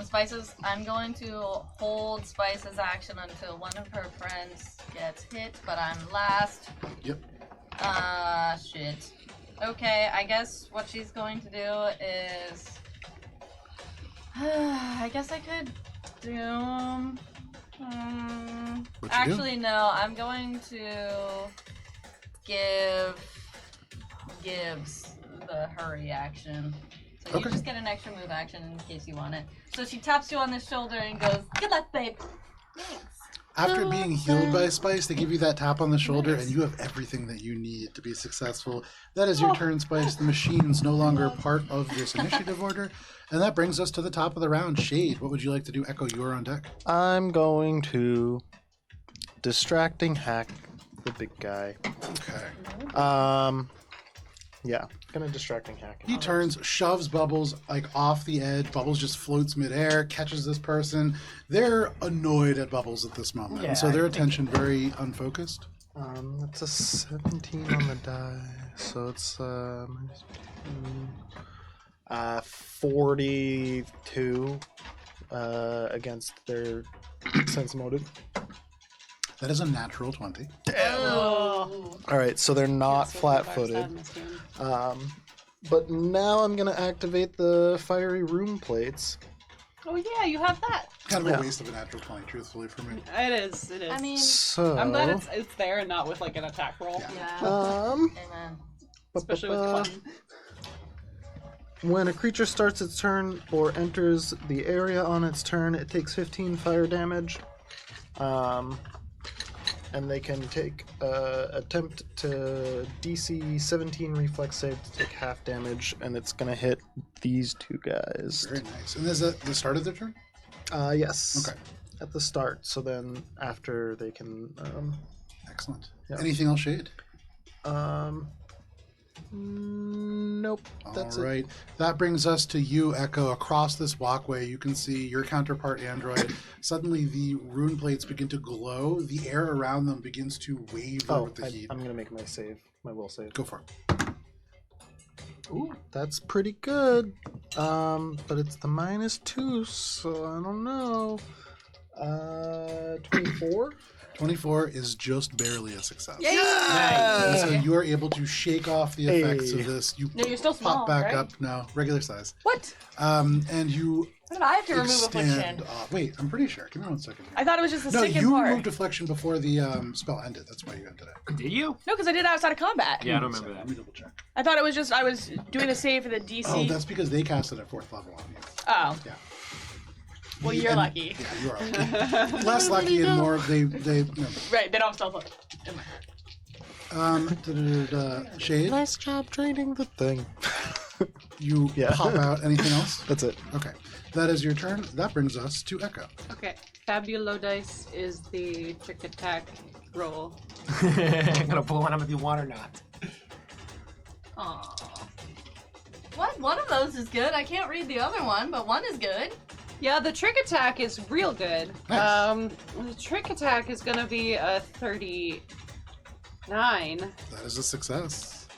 Speaker 6: Spices. I'm going to hold Spices' action until one of her friends gets hit, but I'm last.
Speaker 1: Yep.
Speaker 6: Shit. Okay, I guess what she's going to do is. I guess I could do.
Speaker 1: What you
Speaker 6: Actually, no. I'm going to give Gibbs the hurry action. So
Speaker 1: Okay.
Speaker 6: you just get an extra move action in case you want it. So she taps you on the shoulder and goes, "Good luck, babe." Thanks.
Speaker 1: After being healed by Spice, they give you that tap on the shoulder, and you have everything that you need to be successful. That is your turn, Spice. The machine's no longer part of this initiative order. And that brings us to the top of the round. Shade, what would you like to do? Echo, you are on deck.
Speaker 3: I'm going to distracting hack the big guy.
Speaker 1: Okay.
Speaker 3: Yeah, gonna distracting hack. him.
Speaker 1: He turns, shoves Bubbles like off the edge. Bubbles just floats midair, catches this person. They're annoyed at Bubbles at this moment, and so
Speaker 5: Yeah,
Speaker 1: their
Speaker 5: I think-
Speaker 1: attention very unfocused.
Speaker 3: That's a 17 on the die, so it's minus 42 against their sense motive.
Speaker 1: That is a natural 20.
Speaker 6: Oh.
Speaker 3: All right, so they're not
Speaker 4: So
Speaker 3: flat-footed.
Speaker 4: far, sad in this game.
Speaker 3: But now I'm gonna activate the fiery room plates.
Speaker 4: Oh yeah, you have that.
Speaker 1: Kind of
Speaker 3: Yeah.
Speaker 1: a waste of a natural 20, truthfully, for me.
Speaker 4: It is. It is.
Speaker 6: I mean,
Speaker 3: So
Speaker 4: I'm glad it's there and not with like an attack roll.
Speaker 6: yeah. Amen.
Speaker 4: Especially with Klem.
Speaker 3: When a creature starts its turn or enters the area on its turn, it takes 15 fire damage. And they can take attempt to DC 17 reflex save to take half damage, and it's gonna hit these 2 guys.
Speaker 1: Very nice. And is that the start of their turn?
Speaker 3: Yes.
Speaker 1: Okay.
Speaker 3: At the start, so then after they can.
Speaker 1: Excellent.
Speaker 3: Yeah.
Speaker 1: Anything else, Shade?
Speaker 3: Nope. That's
Speaker 1: All right. That brings us to you, Echo. Across this walkway, you can see your counterpart android. Suddenly, the rune plates begin to glow. The air around them begins to waver
Speaker 3: Oh,
Speaker 1: with the heat.
Speaker 3: I'm gonna make my save. My will save.
Speaker 1: Go for it.
Speaker 3: Ooh, that's pretty good. But it's the -2, so I don't know. 23. 24.
Speaker 1: 24 is just barely a success.
Speaker 5: Nice.
Speaker 1: So you are able to shake off the effects
Speaker 3: Hey.
Speaker 1: of this. You
Speaker 2: No, you're still small,
Speaker 1: pop back
Speaker 2: right?
Speaker 1: up. No, regular size.
Speaker 2: What?
Speaker 1: And you
Speaker 2: What did I have to remove
Speaker 1: extend
Speaker 2: affliction?
Speaker 1: off. Wait, I'm pretty sure. Give me 1 second.
Speaker 2: I thought it was just the
Speaker 1: No,
Speaker 2: second
Speaker 1: you
Speaker 2: part.
Speaker 1: removed deflection before the spell ended. That's why you ended it.
Speaker 5: Did you?
Speaker 2: No, because I did it outside of combat.
Speaker 5: Yeah, I don't remember
Speaker 1: Let
Speaker 5: that.
Speaker 1: me double check.
Speaker 2: I thought it was just I was doing the save for the DC.
Speaker 1: Oh, that's because they cast it at 4th level on you.
Speaker 2: Oh.
Speaker 1: Yeah.
Speaker 2: Well, you're
Speaker 1: And-
Speaker 2: lucky.
Speaker 1: Yeah, you are lucky. Less lucky and more. They no.
Speaker 2: Right, they don't have stealth.
Speaker 1: Shade,
Speaker 3: Nice job training the thing.
Speaker 1: you
Speaker 3: Yeah.
Speaker 1: pop out. Anything else?
Speaker 3: That's it.
Speaker 1: Okay. That is your turn. That brings us to Echo.
Speaker 4: Okay. Fabulo dice is the trick attack roll.
Speaker 5: I'm gonna pull one up if you want or not.
Speaker 6: Aw. What? One of those is good. I can't read the other one, but one is good.
Speaker 4: Yeah, the trick attack is real good.
Speaker 1: Nice.
Speaker 4: The trick attack is gonna be a 39,
Speaker 1: That is a success.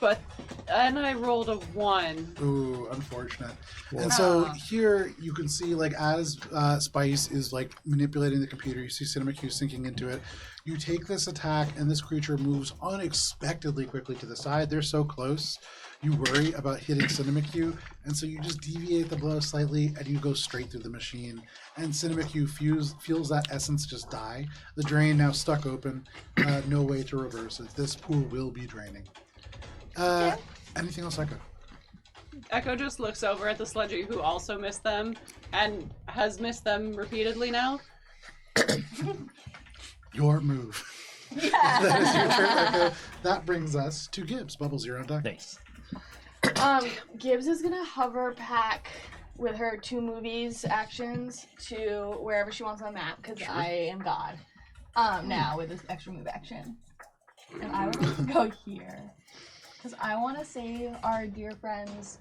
Speaker 4: and I rolled a 1.
Speaker 1: Ooh, unfortunate. And so
Speaker 6: Ah.
Speaker 1: here you can see, like, as Spice is like manipulating the computer, you see Cinema Q sinking into it. You take this attack, and this creature moves unexpectedly quickly to the side. They're so close. You worry about hitting Cinema Q, and so you just deviate the blow slightly, and you go straight through the machine. And Cinema Q feels that essence just die. The drain now stuck open. No way to reverse it. This pool will be draining. Anything else, Echo?
Speaker 4: Echo just looks over at the sludgy who also missed them and has missed them repeatedly now.
Speaker 1: Your move. That is your turn, Echo. That brings us to Gibbs. Bubbles, you're on deck.
Speaker 5: Nice.
Speaker 2: Gibbs is gonna hover pack with her 2 movies actions to wherever she wants on the map because I am God. Now with this extra move action, and I want to go here because I want to save our dear friends,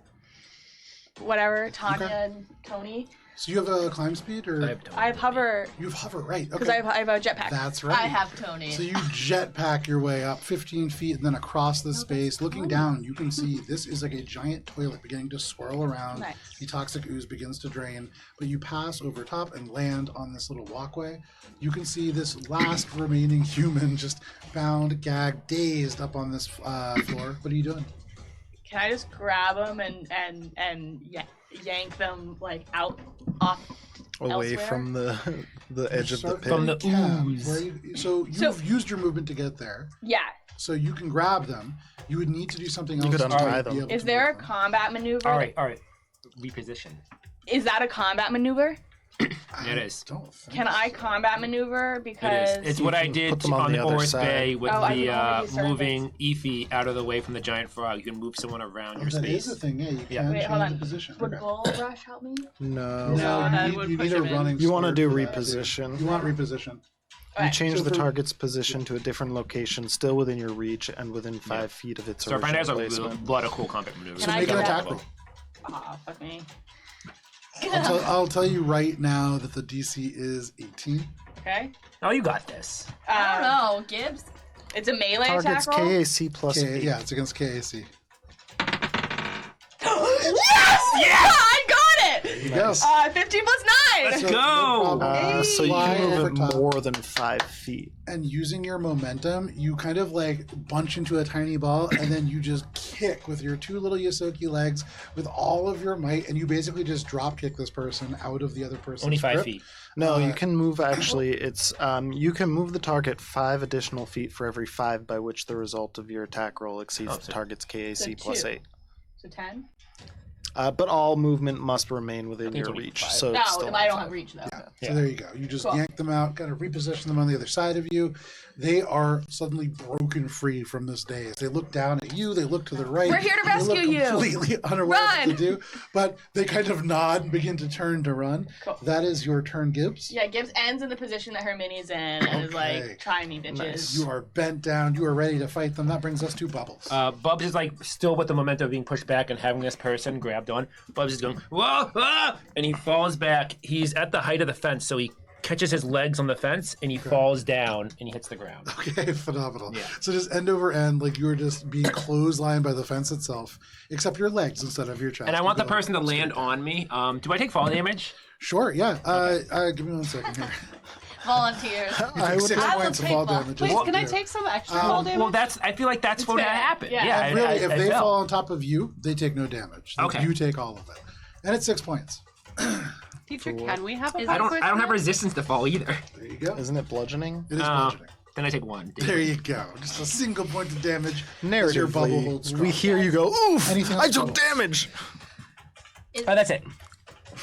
Speaker 2: whatever Tanya
Speaker 1: Okay.
Speaker 2: and Tony.
Speaker 1: So you have a climb speed, or
Speaker 2: I have hover
Speaker 1: you have hover, right?
Speaker 2: because
Speaker 1: Okay,
Speaker 2: I have a jetpack.
Speaker 1: that's right.
Speaker 6: I have Tony.
Speaker 1: So you jetpack your way up 15 feet and then across the space. Looking down, you can see this is like a giant toilet beginning to swirl around.
Speaker 2: Nice.
Speaker 1: The toxic ooze begins to drain, but you pass over top and land on this little walkway. You can see this last remaining human just bound, gagged, dazed up on this floor. What are you doing?
Speaker 2: Can I just grab them and yank them like out off
Speaker 3: Away
Speaker 2: elsewhere?
Speaker 3: from the edge of the
Speaker 1: Start
Speaker 3: pit.
Speaker 5: From the
Speaker 1: tab,
Speaker 5: ooze.
Speaker 1: where so you've used your movement to get there.
Speaker 2: Yeah.
Speaker 1: So you can grab them. You would need to do something else.
Speaker 3: You could
Speaker 1: to
Speaker 3: untie
Speaker 1: be
Speaker 3: them.
Speaker 1: able
Speaker 2: Is
Speaker 1: to
Speaker 2: there a
Speaker 1: move them.
Speaker 2: combat maneuver?
Speaker 5: All right. Reposition.
Speaker 2: Is that a combat maneuver?
Speaker 5: It is.
Speaker 1: Don't think
Speaker 2: Can I
Speaker 1: so.
Speaker 2: combat maneuver?
Speaker 5: It
Speaker 2: Because
Speaker 5: is. It's what I
Speaker 3: can
Speaker 5: did
Speaker 3: put them on
Speaker 5: on
Speaker 3: the
Speaker 5: the
Speaker 3: other
Speaker 5: Oris
Speaker 3: side.
Speaker 5: Bay with
Speaker 2: Oh, I
Speaker 5: the
Speaker 2: can only do certain
Speaker 5: moving Efi out of the way from the giant frog. You can move someone around
Speaker 1: Oh,
Speaker 5: your
Speaker 1: that is
Speaker 5: space.
Speaker 1: a thing. Yeah, you
Speaker 5: Yeah.
Speaker 1: can
Speaker 2: Wait,
Speaker 1: change
Speaker 2: hold
Speaker 1: the
Speaker 2: on.
Speaker 1: position.
Speaker 2: Would
Speaker 1: Okay.
Speaker 2: Bull Rush help me?
Speaker 3: No.
Speaker 1: No,
Speaker 4: that
Speaker 1: you
Speaker 4: would
Speaker 1: need,
Speaker 4: push
Speaker 1: a
Speaker 4: him in.
Speaker 1: running.
Speaker 3: You wanna
Speaker 1: sword
Speaker 3: do
Speaker 1: for that, too.
Speaker 3: reposition.
Speaker 1: You want reposition.
Speaker 3: You
Speaker 2: Alright.
Speaker 3: change
Speaker 1: So
Speaker 3: the
Speaker 1: for-
Speaker 3: target's position to a different location, still within your reach and within 5 feet of its
Speaker 5: Starfinder
Speaker 3: original
Speaker 5: has a
Speaker 3: placement.
Speaker 5: lot of cool combat maneuvers.
Speaker 2: Can I
Speaker 1: make
Speaker 2: do
Speaker 1: an
Speaker 2: that?
Speaker 1: attack roll.
Speaker 2: Aw, fuck me.
Speaker 1: I'll tell you right now that the DC is 18.
Speaker 2: Okay.
Speaker 5: Oh, you got this.
Speaker 6: I don't know, Gibbs.
Speaker 2: It's a melee
Speaker 3: Target's
Speaker 2: attack roll?
Speaker 3: KAC plus 8.
Speaker 1: Yeah, it's against KAC.
Speaker 2: Yes! Yeah! I got
Speaker 1: There
Speaker 2: it!
Speaker 1: you go.
Speaker 2: 15 plus 9!
Speaker 5: Let's
Speaker 1: So,
Speaker 5: go!
Speaker 1: no problem.
Speaker 3: So you
Speaker 1: Fly
Speaker 3: can
Speaker 1: over
Speaker 3: move
Speaker 1: top.
Speaker 3: it more than 5 feet.
Speaker 1: And using your momentum, you kind of like bunch into a tiny ball, and then you just kick with your 2 little Yosoki legs with all of your might, and you basically just drop kick this person out of the other person's
Speaker 5: Only 5
Speaker 1: grip.
Speaker 5: feet.
Speaker 3: No,
Speaker 1: Uh,
Speaker 3: you can move actually. It's you can move the target 5 additional feet for every 5 by which the result of your attack roll exceeds
Speaker 5: Oh,
Speaker 3: the
Speaker 5: so-
Speaker 3: target's KAC
Speaker 2: so
Speaker 3: plus
Speaker 2: 2.
Speaker 3: 8.
Speaker 2: So 10?
Speaker 3: But all movement must remain within
Speaker 5: think
Speaker 3: your
Speaker 5: it's only
Speaker 3: reach.
Speaker 5: 5.
Speaker 3: So
Speaker 2: No,
Speaker 3: it's still
Speaker 2: I don't
Speaker 3: 5.
Speaker 2: have reach though.
Speaker 1: So
Speaker 5: Yeah.
Speaker 1: there you go. You just
Speaker 2: Cool.
Speaker 1: yank them out, kind of reposition them on the other side of you. They are suddenly broken free from this daze. They look down at you. They look to the right.
Speaker 2: We're here to
Speaker 1: They look
Speaker 2: rescue you.
Speaker 1: completely unaware of what
Speaker 2: Run.
Speaker 1: to do, but they kind of nod and begin to turn to run.
Speaker 2: Cool.
Speaker 1: That is your turn, Gibbs.
Speaker 2: Yeah, Gibbs ends in the position that her mini's in and is
Speaker 1: Okay.
Speaker 2: like, try me, bitches.
Speaker 3: Nice.
Speaker 1: You are bent down. You are ready to fight them. That brings us to Bubbles.
Speaker 5: Bubs is like still with the momentum of being pushed back and having this person grabbed on. Bubs is going, whoa, ah! And he falls back. He's at the height of the fence, so he catches his legs on the fence and he falls down and he hits the ground.
Speaker 1: Okay, phenomenal.
Speaker 5: Yeah.
Speaker 1: So just end over end, like you are just being clotheslined by the fence itself, except your legs instead of your chest.
Speaker 5: And I want the
Speaker 1: You go
Speaker 5: person to land
Speaker 1: straight down.
Speaker 5: on me. Do I take fall damage?
Speaker 1: Sure, yeah. Give me 1 second here.
Speaker 6: volunteers.
Speaker 1: You
Speaker 3: I
Speaker 1: take
Speaker 3: would-
Speaker 1: 6
Speaker 6: I will
Speaker 1: points of
Speaker 6: take
Speaker 1: fall
Speaker 6: one.
Speaker 1: damage.
Speaker 4: Wait,
Speaker 1: as
Speaker 4: can I
Speaker 1: you do.
Speaker 4: take some extra fall damage?
Speaker 5: Well, I feel like that's what
Speaker 2: fair.
Speaker 5: happened.
Speaker 2: Yeah.
Speaker 5: Yeah,
Speaker 1: And really, if they
Speaker 5: fell.
Speaker 1: fall on top of you, they take no damage.
Speaker 5: Okay.
Speaker 1: You take all of it. And it's 6 points.
Speaker 4: Teacher, can we have a
Speaker 6: Is
Speaker 5: I
Speaker 4: pop
Speaker 5: don't
Speaker 4: quiz
Speaker 5: have
Speaker 4: now?
Speaker 5: resistance to fall either.
Speaker 1: There you go.
Speaker 3: Isn't it bludgeoning?
Speaker 1: It is bludgeoning.
Speaker 5: Then I take 1.
Speaker 1: There you go. Just a single point of damage. as your bubble holds
Speaker 3: Narratively,
Speaker 1: strong.
Speaker 3: we hear you go, oof!
Speaker 1: Anything
Speaker 3: I
Speaker 1: else,
Speaker 3: took
Speaker 1: Bubbles?
Speaker 3: damage!
Speaker 5: Oh, that's it.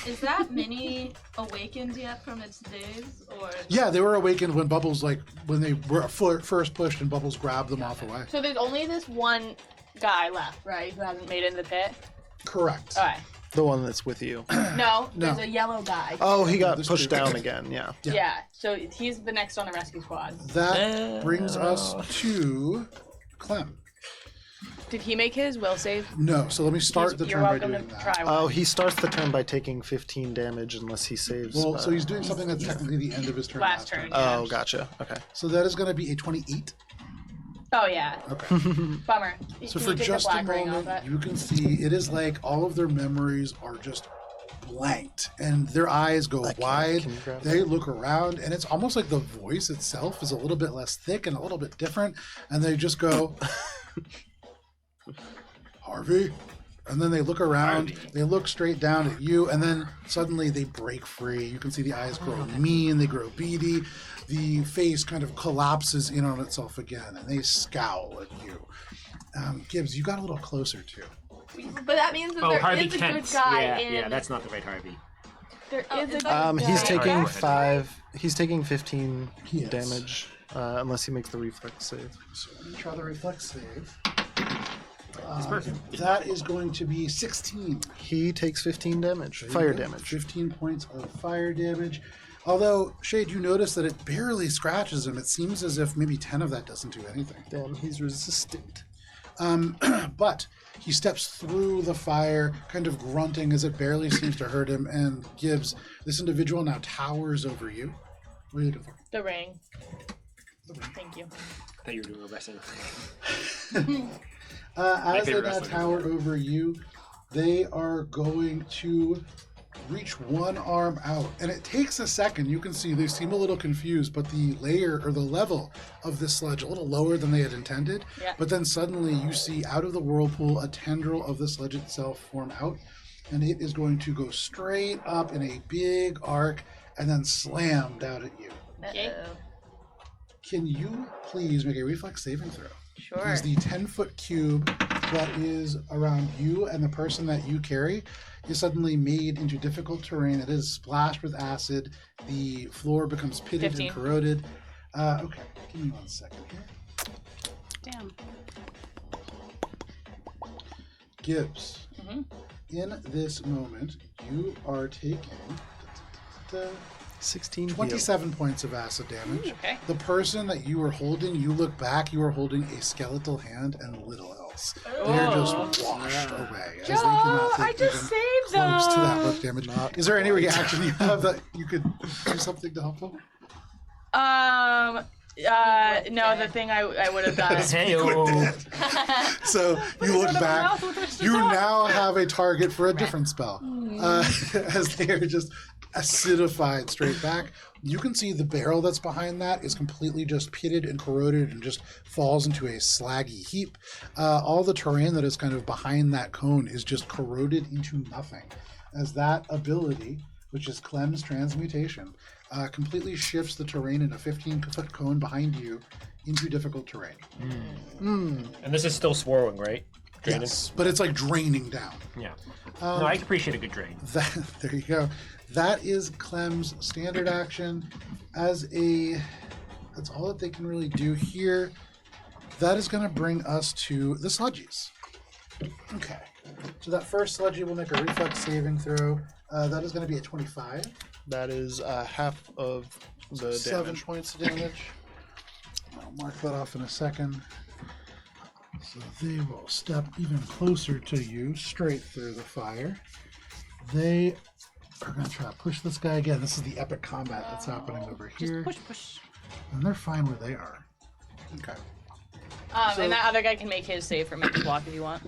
Speaker 6: Is that mini awakened yet from its days, or?
Speaker 1: Yeah, they were awakened when Bubbles, when they were first pushed and Bubbles grabbed them off away.
Speaker 2: So there's only this one guy left, right? Who hasn't made it in the pit.
Speaker 1: Correct.
Speaker 2: All right.
Speaker 3: The one that's with you.
Speaker 2: No,
Speaker 1: No.
Speaker 2: there's a yellow guy.
Speaker 3: Oh, he got
Speaker 1: This
Speaker 3: pushed
Speaker 1: dude.
Speaker 3: down again, yeah.
Speaker 2: Yeah. So he's the next on the rescue squad.
Speaker 1: That brings us to Clem.
Speaker 2: Did he make his will save?
Speaker 1: No, so let me start the
Speaker 2: You're
Speaker 1: turn by
Speaker 2: welcome
Speaker 1: doing
Speaker 2: to
Speaker 1: that.
Speaker 2: try one.
Speaker 3: Oh, he starts the turn by taking 15 damage unless he saves.
Speaker 1: Well, so he's doing something that's technically the end of his turn.
Speaker 2: Last turn.
Speaker 3: Oh, gotcha. Okay.
Speaker 1: So that is going to be a 28.
Speaker 2: Oh yeah.
Speaker 1: Okay.
Speaker 2: Bummer.
Speaker 1: So
Speaker 2: Can
Speaker 1: for
Speaker 2: you take
Speaker 1: just
Speaker 2: the
Speaker 1: a
Speaker 2: black ring off
Speaker 1: moment,
Speaker 2: that?
Speaker 1: you can see it is like all of their memories are just blanked, and their eyes go wide.
Speaker 3: can you grab
Speaker 1: They look around, and it's almost like the voice itself is a little bit less thick and a little bit different, and they just go, Harvey. And then they look around, they look straight down at you, and then suddenly they break free. You can see the eyes grow mean, they grow beady. The face kind of collapses in on itself again, and they scowl at you. Gibbs, you got a little closer too.
Speaker 2: But that means that
Speaker 5: Oh,
Speaker 2: there
Speaker 5: Harvey
Speaker 2: is a
Speaker 5: Kent.
Speaker 2: good guy
Speaker 5: Yeah,
Speaker 2: in.
Speaker 5: yeah, that's not the right Harvey.
Speaker 2: There
Speaker 6: Oh,
Speaker 2: is a
Speaker 6: is
Speaker 2: good
Speaker 6: that-
Speaker 2: guy.
Speaker 3: He's taking
Speaker 5: Alright.
Speaker 3: 5. He's taking 15
Speaker 1: He is.
Speaker 3: damage, unless he makes the reflex save.
Speaker 1: So let me try the reflex save.
Speaker 5: This person.
Speaker 1: That is going to be 16.
Speaker 3: He takes 15 damage.
Speaker 1: There you
Speaker 3: Fire
Speaker 1: go.
Speaker 3: damage.
Speaker 1: 15 points of fire damage. Although, Shade, you notice that it barely scratches him. It seems as if maybe 10 of that doesn't do anything.
Speaker 3: Damn, he's resistant.
Speaker 1: But he steps through the fire, kind of grunting as it barely seems to hurt him, and Gibbs, this individual now towers over you. What are you looking for?
Speaker 2: The ring. Thank you.
Speaker 5: I thought you were doing a wrestling.
Speaker 1: As they
Speaker 5: favorite
Speaker 1: now
Speaker 5: wrestler.
Speaker 1: tower over you, they are going to reach one arm out. And it takes a second. You can see they seem a little confused, but the layer or the level of this sludge a little lower than they had intended.
Speaker 2: Yeah.
Speaker 1: But then suddenly you see out of the whirlpool a tendril of the sludge itself form out. And it is going to go straight up in a big arc and then slam down at you.
Speaker 2: Okay.
Speaker 6: Uh-oh.
Speaker 1: Can you please make a reflex saving throw?
Speaker 6: Sure.
Speaker 1: Because the 10-foot cube that is around you and the person that you carry is suddenly made into difficult terrain. It is splashed with acid. The floor becomes pitted
Speaker 2: 15.
Speaker 1: and corroded. Okay, give me 1 second here.
Speaker 4: Damn.
Speaker 1: Gibbs, in this moment, you are taking
Speaker 3: 16 heal.
Speaker 1: 27 points of acid damage.
Speaker 2: Okay.
Speaker 1: The person that you are holding, you look back, you are holding a skeletal hand and little else. They're just washed away. As they cannot
Speaker 2: I
Speaker 1: take
Speaker 2: just
Speaker 1: even
Speaker 2: saved
Speaker 1: close to that
Speaker 2: them.
Speaker 1: book damage. Is there any reaction you have that you could do something to help them?
Speaker 2: No, the thing I would have done.
Speaker 5: Hey,
Speaker 1: So you look back. You now have a target for a different spell. As they are just acidified straight back. You can see the barrel that's behind that is completely just pitted and corroded and just falls into a slaggy heap. All the terrain that is kind of behind that cone is just corroded into nothing. As that ability, which is Clem's transmutation, completely shifts the terrain in a 15-foot cone behind you into difficult terrain.
Speaker 5: And this is still swirling, right? Draining?
Speaker 1: Yes, but it's like draining down.
Speaker 5: Yeah. No, I appreciate a good drain.
Speaker 1: There you go. That is Clem's standard action. That's all that they can really do here. That is going to bring us to the sludgies. Okay. So that first sludgy will make a reflex saving throw. That is going to be a 25.
Speaker 3: That is half of the
Speaker 1: 7
Speaker 3: damage.
Speaker 1: points of damage. I'll mark that off in a second. So they will step even closer to you, straight through the fire. They are going to try to push this guy again. This is the epic combat that's happening over here.
Speaker 4: Push, push.
Speaker 1: And they're fine where they are. Okay.
Speaker 2: And that other guy can make his save for mental block if you want.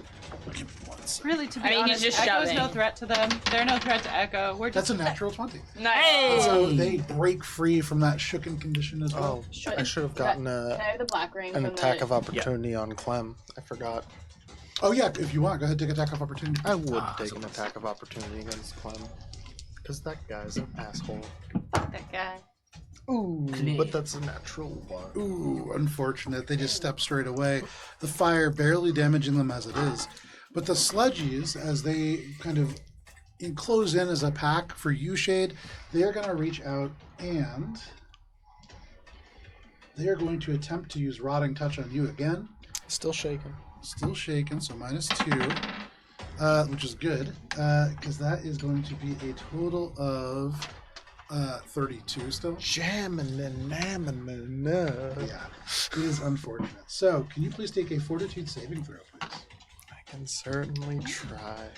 Speaker 1: Give me 1 say.
Speaker 4: Really, to be
Speaker 2: I mean, he's
Speaker 4: honest,
Speaker 2: just
Speaker 4: Echo's
Speaker 2: shoving.
Speaker 4: no threat to them. They're no threat to Echo. We're
Speaker 1: That's
Speaker 4: just
Speaker 1: a natural 20.
Speaker 2: Nice.
Speaker 1: So they break free from that shooken condition as well.
Speaker 3: Oh, I should have gotten
Speaker 2: Can I have the black ring
Speaker 3: an
Speaker 2: from
Speaker 3: attack
Speaker 2: the...
Speaker 3: of opportunity on Klem. I forgot.
Speaker 1: Oh yeah, if you want, go ahead, take attack of opportunity.
Speaker 3: I would take an attack of opportunity against Klem. Because that guy's an asshole.
Speaker 4: fuck that guy.
Speaker 3: Ooh, but that's a natural one.
Speaker 1: Ooh, unfortunate. They just step straight away. The fire barely damaging them as it is. But the sludgies, as they kind of enclose in as a pack for you, Shade, they are going to reach out and they are going to attempt to use Rotting Touch on you again.
Speaker 3: Still shaking.
Speaker 1: Still shaken, so -2, which is good, because that is going to be a total of 32 still.
Speaker 3: Jamming and namming.
Speaker 1: Yeah, it is unfortunate. So, can you please take a Fortitude saving throw, please?
Speaker 3: I can certainly try.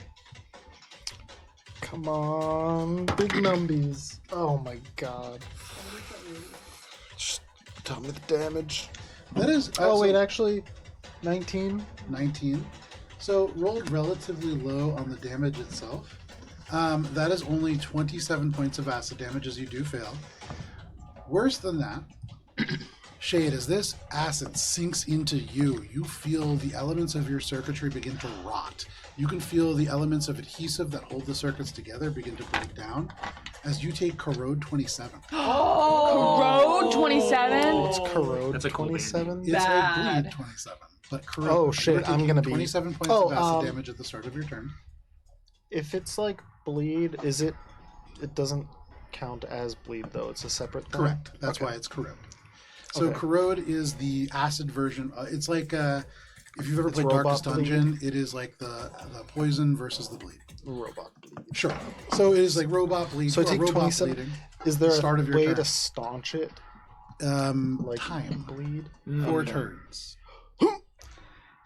Speaker 3: Come on, big numbies. Oh my god. Just tell me the damage.
Speaker 1: That is.
Speaker 3: Oh wait, actually, 19.
Speaker 1: 19. So, rolled relatively low on the damage itself. That is only 27 points of acid damage as you do fail. Worse than that, Shade, as this acid sinks into you, you feel the elements of your circuitry begin to rot. You can feel the elements of adhesive that hold the circuits together begin to break down as you take Corrode 27.
Speaker 2: Road 27?
Speaker 3: It's corrode.
Speaker 5: That's a cool
Speaker 3: 27.
Speaker 1: It's a
Speaker 4: Bad.
Speaker 1: bleed 27. But corrode,
Speaker 3: Oh, shit,
Speaker 1: you're
Speaker 3: I'm
Speaker 1: taking
Speaker 3: gonna be-
Speaker 1: 27 points
Speaker 3: Oh,
Speaker 1: of acid damage at the start of your turn.
Speaker 3: If it's like bleed, is it? It doesn't count as bleed though. It's a separate thing.
Speaker 1: Correct. That's
Speaker 3: Okay.
Speaker 1: why it's corrode. So
Speaker 3: Okay.
Speaker 1: corrode is the acid version. It's like if you've ever
Speaker 3: It's
Speaker 1: played
Speaker 3: robot
Speaker 1: Darkest
Speaker 3: bleed.
Speaker 1: Dungeon, it is like the poison versus the bleed.
Speaker 3: Robot bleed.
Speaker 1: Sure. So it is like robot bleed.
Speaker 3: So I
Speaker 1: or
Speaker 3: take
Speaker 1: robot
Speaker 3: 27.
Speaker 1: bleeding.
Speaker 3: Is there
Speaker 1: Start
Speaker 3: a
Speaker 1: of your
Speaker 3: way
Speaker 1: turn.
Speaker 3: to staunch it? Like
Speaker 1: Time.
Speaker 3: bleed?
Speaker 1: 4
Speaker 3: Okay.
Speaker 1: turns.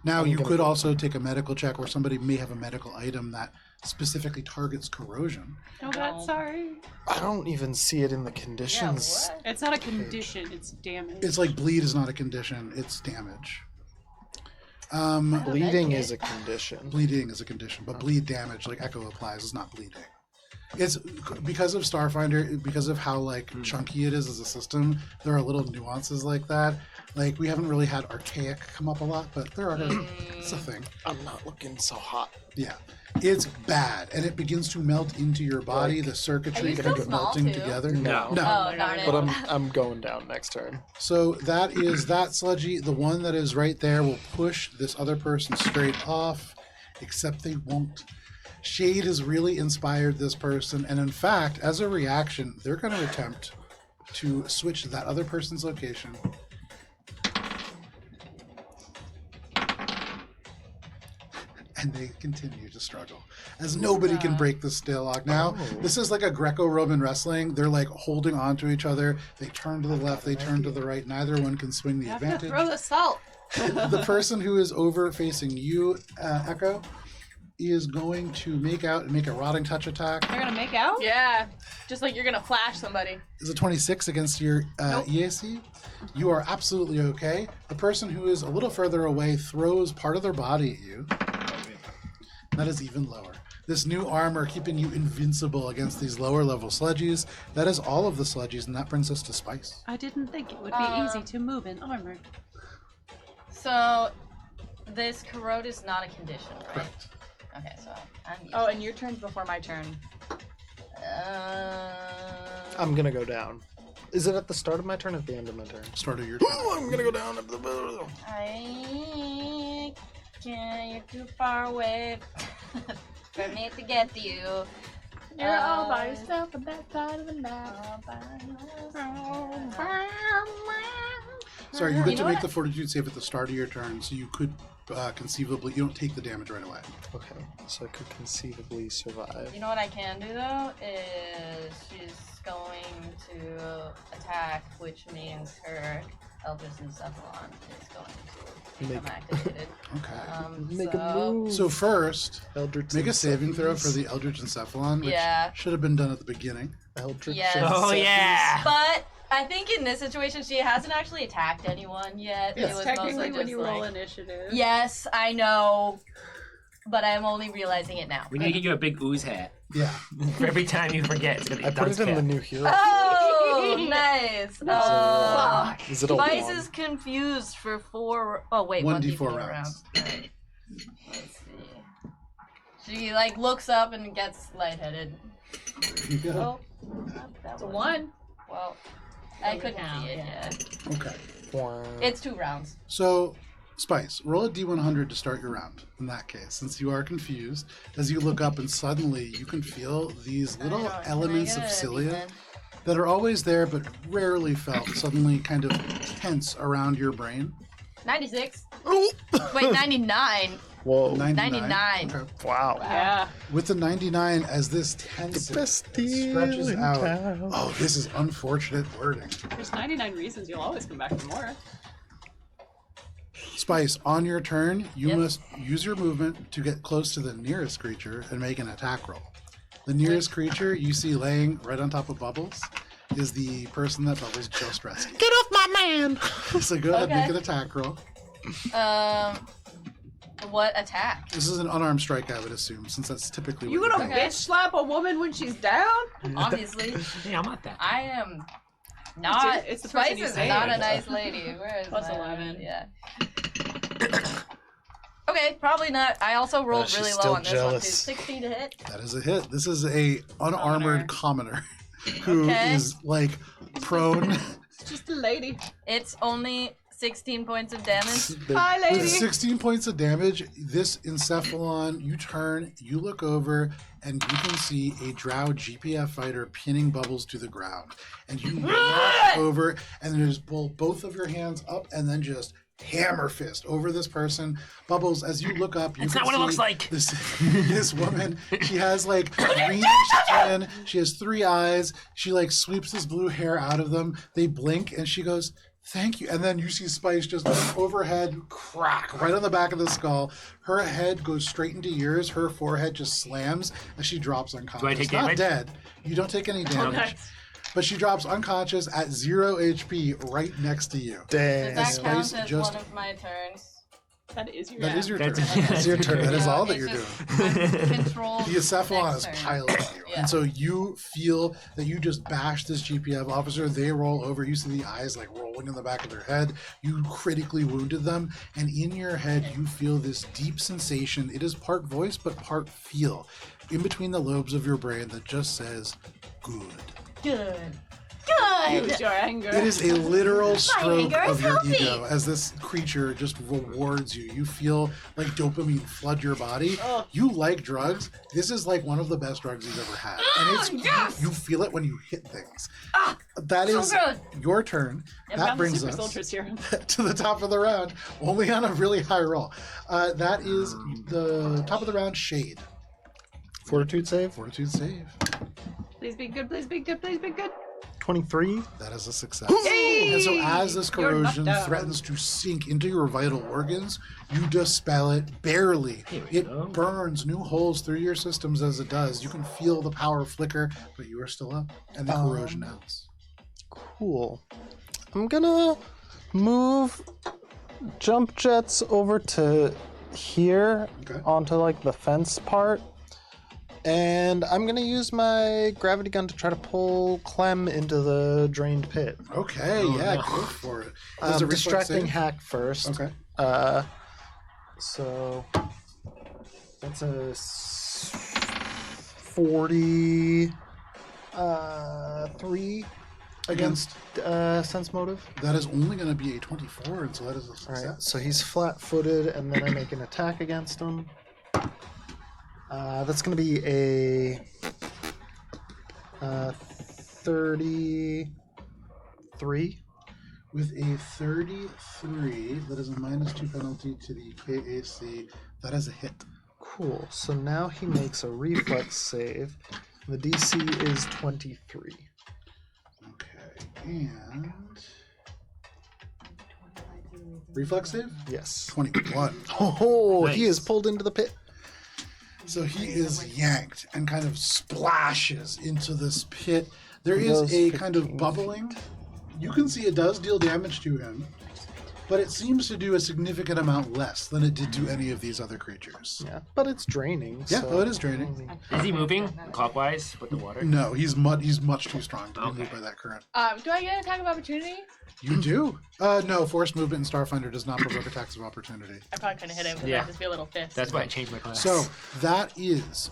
Speaker 1: Now
Speaker 3: I'm
Speaker 1: you
Speaker 3: gonna
Speaker 1: could
Speaker 3: go.
Speaker 1: also take a medical check where somebody may have a medical item that specifically targets corrosion.
Speaker 4: Oh, God, sorry.
Speaker 3: I don't even see it in the
Speaker 6: Yeah,
Speaker 3: conditions.
Speaker 6: what?
Speaker 4: It's not a condition, it's damage.
Speaker 1: It's like bleed is not a condition; it's damage.
Speaker 3: Bleeding is a condition.
Speaker 1: Bleeding is a condition, but bleed damage, like Echo applies, is not bleeding. It's because of Starfinder, because of how like chunky it is as a system. There are little nuances like that. Like we haven't really had archaic come up a lot, but there are. It's a thing.
Speaker 3: I'm not looking so hot.
Speaker 1: Yeah, it's bad, and it begins to melt into your body.
Speaker 3: Like-
Speaker 1: The
Speaker 6: Are
Speaker 1: circuitry
Speaker 6: you
Speaker 1: kind
Speaker 6: still
Speaker 1: of
Speaker 6: small,
Speaker 1: melting
Speaker 6: too?
Speaker 1: together.
Speaker 3: No.
Speaker 1: no.
Speaker 6: Oh, darn it.
Speaker 3: But I'm going down next turn.
Speaker 1: So that is that sludgy. The one that is right there will push this other person straight off, except they won't. Shade has really inspired this person, and in fact, as a reaction, they're going to attempt to switch that other person's location. And they continue to struggle as nobody can break the stale lock. Now, this is like a Greco-Roman wrestling. They're like holding on to each other. They turn to the left, they turn to the right. Neither one can swing the
Speaker 4: You have to
Speaker 1: advantage.
Speaker 4: throw the salt.
Speaker 1: The person who is over facing you, Echo, is going to make out and make a Rotting Touch attack.
Speaker 4: They're gonna make out?
Speaker 2: Yeah. Just like you're gonna flash somebody.
Speaker 1: Is a 26 against your EAC? You are absolutely okay. The person who is a little further away throws part of their body at you. That is even lower. This new armor keeping you invincible against these lower level sludgies. That is all of the sludgies, and that brings us to Spice.
Speaker 4: I didn't think it would be easy to move in armor.
Speaker 6: So, this corrode is not a condition, right?
Speaker 1: Correct.
Speaker 6: Okay, so I'm used.
Speaker 2: Oh, and your turn's before my turn.
Speaker 3: I'm gonna go down. Is it at the start of my turn or at the end of my turn?
Speaker 1: Start of your turn.
Speaker 3: I'm gonna go down at the middle.
Speaker 6: I can't. You're too far away for me to get to you.
Speaker 2: You're all by yourself on that side of the map.
Speaker 6: All by
Speaker 1: Sorry, you
Speaker 6: You
Speaker 1: get
Speaker 6: know
Speaker 1: to make
Speaker 6: what?
Speaker 1: the Fortitude save at the start of your turn, so you could conceivably, you don't take the damage right away.
Speaker 3: Okay, so I could conceivably survive.
Speaker 6: You know what I can do though is she's going to attack, which means her Eldritch Encephalon is going to become activated.
Speaker 1: Okay.
Speaker 3: Make
Speaker 6: so,
Speaker 3: a move.
Speaker 1: So first,
Speaker 3: Eldritch
Speaker 1: make a saving throw for
Speaker 3: Encephalons.
Speaker 1: the Eldritch Encephalon, which
Speaker 6: Yeah.
Speaker 1: should have been done at the beginning.
Speaker 3: Eldritch
Speaker 6: Yes.
Speaker 5: Oh, yeah.
Speaker 6: But I think in this situation she hasn't actually attacked anyone yet.
Speaker 1: Yes.
Speaker 6: It was
Speaker 4: Technically,
Speaker 6: mostly
Speaker 4: when
Speaker 6: just
Speaker 4: you roll
Speaker 6: like,
Speaker 4: initiative.
Speaker 6: yes, I know. but I'm only realizing it now.
Speaker 5: We need to get you a big ooze hat.
Speaker 1: Yeah.
Speaker 5: For every time you forget, it's gonna be
Speaker 3: I
Speaker 5: a
Speaker 3: put
Speaker 5: dunce
Speaker 3: it in the
Speaker 5: cap.
Speaker 3: new hero.
Speaker 6: Oh, nice.
Speaker 3: Is it a
Speaker 6: Spice
Speaker 3: one?
Speaker 6: is confused for 4. Oh wait,
Speaker 1: 1d4
Speaker 6: 1d4 rounds. Right. Let's see. She like looks up and gets lightheaded.
Speaker 1: There you go.
Speaker 6: That
Speaker 2: It's a
Speaker 6: was-
Speaker 2: 1.
Speaker 6: Well, I couldn't
Speaker 2: now,
Speaker 6: see it.
Speaker 2: yeah.
Speaker 6: Yeah.
Speaker 1: Okay.
Speaker 6: It's 2 rounds.
Speaker 1: So, Spice, roll a d100 to start your round. In that case, since you are confused, as you look up and suddenly you can feel these little elements of cilia that are always there but rarely felt suddenly kind of tense around your brain.
Speaker 6: 96. Wait, 99.
Speaker 3: Whoa.
Speaker 6: 99.
Speaker 1: Okay.
Speaker 3: Wow.
Speaker 4: Yeah.
Speaker 1: With the 99, as this tense
Speaker 3: The best
Speaker 1: it
Speaker 3: deal
Speaker 1: stretches
Speaker 3: in
Speaker 1: out.
Speaker 3: town.
Speaker 1: Oh, this is unfortunate wording.
Speaker 4: There's 99 reasons you'll always come back for more.
Speaker 1: Spice, on your turn, you
Speaker 6: Yep.
Speaker 1: must use your movement to get close to the nearest creature and make an attack roll. The nearest creature you see laying right on top of Bubbles is the person that Bubbles just rescued.
Speaker 3: Get off my man!
Speaker 1: So go ahead and
Speaker 6: Okay.
Speaker 1: make an attack roll.
Speaker 6: What attack?
Speaker 1: This is an unarmed strike, I would assume, since that's typically
Speaker 4: You
Speaker 1: what
Speaker 4: gonna
Speaker 1: you do.
Speaker 6: Okay.
Speaker 4: bitch slap a woman when she's down?
Speaker 6: Obviously,
Speaker 5: Yeah, I'm not that.
Speaker 6: I am not.
Speaker 4: It's the person
Speaker 6: Spice
Speaker 4: you
Speaker 6: is
Speaker 4: say
Speaker 6: not
Speaker 4: it.
Speaker 6: a nice lady. Where is
Speaker 2: Plus
Speaker 6: my-
Speaker 2: 11.
Speaker 6: Yeah. Okay, probably not. I also rolled
Speaker 3: she's
Speaker 6: really
Speaker 3: still
Speaker 6: low on this one too.
Speaker 3: jealous.
Speaker 6: 16 to hit.
Speaker 1: That is a hit. This is a unarmored commoner who
Speaker 6: Okay.
Speaker 1: is like prone.
Speaker 4: It's just a lady.
Speaker 6: It's only 16 points of damage.
Speaker 4: Hi, lady.
Speaker 1: With 16 points of damage, this encephalon, you turn, you look over, and you can see a drow GPF fighter pinning Bubbles to the ground. And you rush over and just pull both of your hands up and then just hammer fist over this person. Bubbles, as you look up, you
Speaker 5: That's
Speaker 1: can
Speaker 5: not what it
Speaker 1: see
Speaker 5: looks like.
Speaker 1: this woman, she has like greenish skin, she has 3 eyes, she like sweeps this blue hair out of them, they blink, and she goes, "Thank you." And then you see Spice just overhead crack right on the back of the skull. Her head goes straight into yours. Her forehead just slams as she drops unconscious.
Speaker 5: Do I take
Speaker 1: Not
Speaker 5: damage?
Speaker 1: dead. You don't take any damage. But she drops unconscious at 0 HP right next to you.
Speaker 3: Dang.
Speaker 6: That
Speaker 1: Spice
Speaker 6: counts as
Speaker 1: just-
Speaker 6: one of my turns.
Speaker 4: That is your
Speaker 1: That is your turn.
Speaker 5: That's-
Speaker 1: That's your turn. That is
Speaker 6: Yeah,
Speaker 1: all that
Speaker 6: it's
Speaker 1: you're
Speaker 6: just
Speaker 1: doing.
Speaker 6: Control.
Speaker 1: The Acephalon is
Speaker 6: next turn.
Speaker 1: piling you.
Speaker 6: Yeah.
Speaker 1: And so you feel that you just bashed this GPF officer. They roll over. You see the eyes like rolling in the back of their head. You critically wounded them. And in your head, you feel this deep sensation. It is part voice, but part feel in between the lobes of your brain that just says, good.
Speaker 6: Good. Good.
Speaker 4: Use your anger.
Speaker 1: It is a literal stroke
Speaker 6: anger is
Speaker 1: of your
Speaker 6: healthy.
Speaker 1: ego as this creature just rewards you. You feel like dopamine flood your body. You like drugs. This is like one of the best drugs you've ever had. And it's
Speaker 6: yes!
Speaker 1: you feel it when you hit things. That
Speaker 6: so
Speaker 1: is
Speaker 6: good.
Speaker 1: your turn.
Speaker 4: I
Speaker 1: That
Speaker 4: found the
Speaker 1: brings
Speaker 4: super
Speaker 1: us
Speaker 4: soldier serum.
Speaker 1: to the top of the round, only on a really high roll. That is the top of the round, Shade.
Speaker 3: Fortitude save?
Speaker 1: Fortitude save.
Speaker 4: Please be good, please be good, please be good.
Speaker 3: 23.
Speaker 1: That is a success. And so as this
Speaker 4: You're knocked
Speaker 1: corrosion
Speaker 4: down.
Speaker 1: threatens to sink into your vital organs, you dispel it barely. It burns new holes through your systems as it does. You can feel the power flicker, but you are still up. And the corrosion ends.
Speaker 3: Cool. I'm gonna move jump jets over to here
Speaker 1: Okay.
Speaker 3: onto like the fence part. And I'm gonna use my gravity gun to try to pull Klem into the drained pit.
Speaker 1: Okay, yeah, go for it. Does a reflex
Speaker 3: Distracting
Speaker 1: save?
Speaker 3: hack first.
Speaker 1: Okay.
Speaker 3: So that's a 43 against sense motive.
Speaker 1: That is only going to be a 24, and so that is a
Speaker 3: All
Speaker 1: success.
Speaker 3: right, so he's flat-footed, and then I make an attack against him. That's going to be a 33.
Speaker 1: With a 33, that is a -2 penalty to the KAC. That is a hit.
Speaker 3: Cool. So now he makes a reflex save. The DC is 23.
Speaker 1: Okay, and reflex save?
Speaker 3: Yes.
Speaker 1: 21.
Speaker 3: Oh, he
Speaker 5: Nice.
Speaker 3: is pulled into the pit.
Speaker 1: So he is yanked and kind of splashes into this pit. There
Speaker 3: He
Speaker 1: is
Speaker 3: goes
Speaker 1: a kind of
Speaker 3: 15
Speaker 1: bubbling. You can see it does deal damage to him, but it seems to do a significant amount less than it did to any of these other creatures.
Speaker 3: Yeah, but it's draining.
Speaker 1: Yeah,
Speaker 3: so
Speaker 1: oh, it is draining.
Speaker 5: Is he moving clockwise with the water?
Speaker 1: No, he's much too strong to be
Speaker 5: Okay.
Speaker 1: moved by that current.
Speaker 2: Do I get an attack of opportunity?
Speaker 1: You do? No, forced movement in Starfinder does not provoke attacks of opportunity.
Speaker 2: I probably couldn't hit him because
Speaker 5: Yeah.
Speaker 2: I'd just be a little pissed.
Speaker 5: That's why I changed my class.
Speaker 1: So that is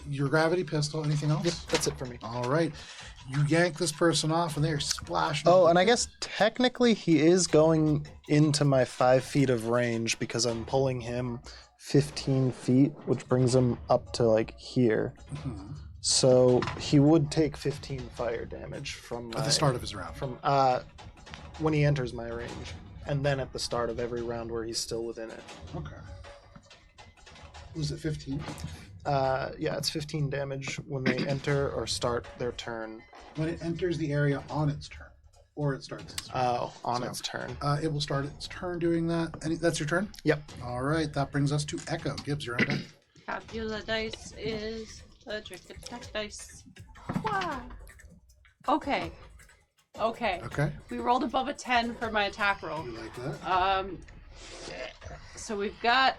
Speaker 1: your gravity pistol. Anything else?
Speaker 3: Yep, that's it for me.
Speaker 1: All right. You yank this person off, and they're splashing.
Speaker 3: Oh, and I guess technically he is going into my 5 feet of range because I'm pulling him 15 feet, which brings him up to like here. So he would take 15 fire damage from
Speaker 1: At the start of his round.
Speaker 3: from when he enters my range, and then at the start of every round where he's still within it.
Speaker 1: Okay. Was it 15?
Speaker 3: Yeah, it's 15 damage when they enter or start their turn.
Speaker 1: When it enters the area on its turn, or it starts its turn.
Speaker 3: On
Speaker 1: So,
Speaker 3: its turn.
Speaker 1: It will start its turn doing that. That's your turn?
Speaker 3: Yep.
Speaker 1: All right, that brings us to Echo. Gibbs, you're on deck.
Speaker 4: Fabula dice is a trick attack dice. Wow. Okay.
Speaker 1: Okay,
Speaker 4: We rolled above a 10 for my attack roll.
Speaker 1: you like that?
Speaker 4: So we've got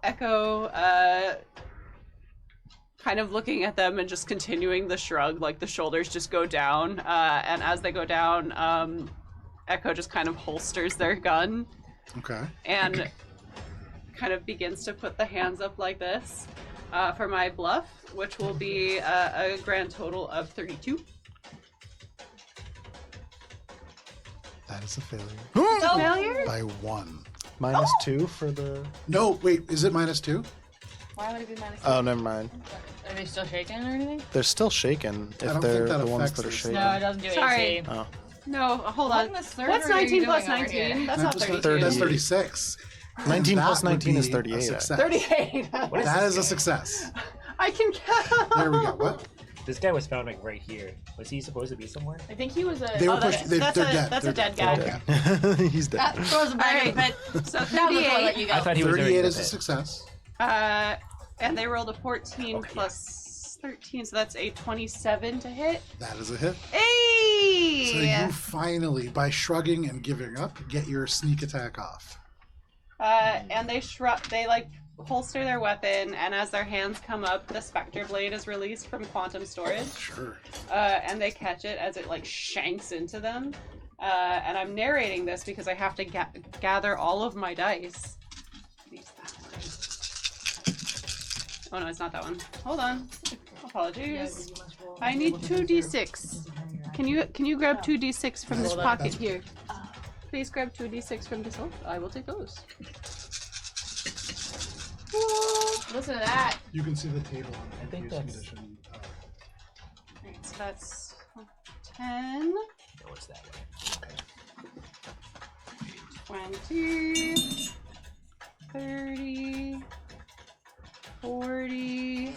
Speaker 4: Echo kind of looking at them and just continuing the shrug, like the shoulders just go down, and as they go down, Echo just kind of holsters their gun
Speaker 1: Okay.
Speaker 4: and kind of begins to put the hands up like this for my bluff, which will be a grand total of 32.
Speaker 1: That is a failure.
Speaker 4: Failure?
Speaker 1: By 1.
Speaker 3: -2 for the.
Speaker 1: No, wait, is it -2?
Speaker 2: Why would it be minus?
Speaker 3: Oh, never mind.
Speaker 2: Are they still shaking or anything?
Speaker 3: They're still shaken
Speaker 1: I
Speaker 3: if
Speaker 1: don't
Speaker 3: they're
Speaker 1: think that
Speaker 3: the ones
Speaker 1: affects
Speaker 3: that are
Speaker 1: this.
Speaker 3: shaken.
Speaker 2: No, it doesn't do
Speaker 4: Sorry.
Speaker 2: AC.
Speaker 3: Oh.
Speaker 4: No, hold
Speaker 2: What
Speaker 4: on.
Speaker 2: in the surgery
Speaker 4: What's
Speaker 2: are you
Speaker 4: 19 plus
Speaker 2: doing over
Speaker 4: 19?
Speaker 2: here?
Speaker 4: That's not 32.
Speaker 1: That's 36.
Speaker 3: 19
Speaker 1: That
Speaker 3: plus
Speaker 1: would
Speaker 3: 19 is
Speaker 1: be a
Speaker 3: 38.
Speaker 1: success.
Speaker 4: 38.
Speaker 1: That is a success.
Speaker 4: I can count.
Speaker 1: There we go. What?
Speaker 5: This guy was found like right here. Was he supposed to be somewhere?
Speaker 2: I think he was a.
Speaker 1: They were
Speaker 4: that's-
Speaker 1: pushed. They're
Speaker 4: that's
Speaker 1: dead.
Speaker 4: that's
Speaker 1: They're
Speaker 4: a dead
Speaker 1: dead.
Speaker 4: guy.
Speaker 1: Okay.
Speaker 3: He's dead.
Speaker 2: That throws a
Speaker 4: Alright,
Speaker 2: bag.
Speaker 4: but so
Speaker 2: Now before I
Speaker 4: 38.
Speaker 2: let you go.
Speaker 5: I thought he was
Speaker 1: 38
Speaker 5: very
Speaker 1: is a
Speaker 5: good.
Speaker 1: success.
Speaker 4: And they rolled a 14
Speaker 5: Okay.
Speaker 4: plus 13, so that's a 27 to hit.
Speaker 1: That is a hit.
Speaker 4: Hey!
Speaker 1: So you finally, by shrugging and giving up, get your sneak attack off.
Speaker 4: And they like holster their weapon, and as their hands come up, the Spectre Blade is released from quantum storage.
Speaker 1: Sure.
Speaker 4: And they catch it as it like shanks into them. And I'm narrating this because I have to gather all of my dice. Use that one. Oh no, it's not that one. Hold on. Apologies. I need 2d6. Can you grab 2d6 from this pocket here? Please grab 2d6 from this one. I will take those.
Speaker 2: Listen to that.
Speaker 1: You can see the table on the
Speaker 5: think
Speaker 1: use
Speaker 5: that's-
Speaker 1: condition.
Speaker 4: Alright, so that's 10,
Speaker 5: No, it's that way.
Speaker 4: 20, 30, 40,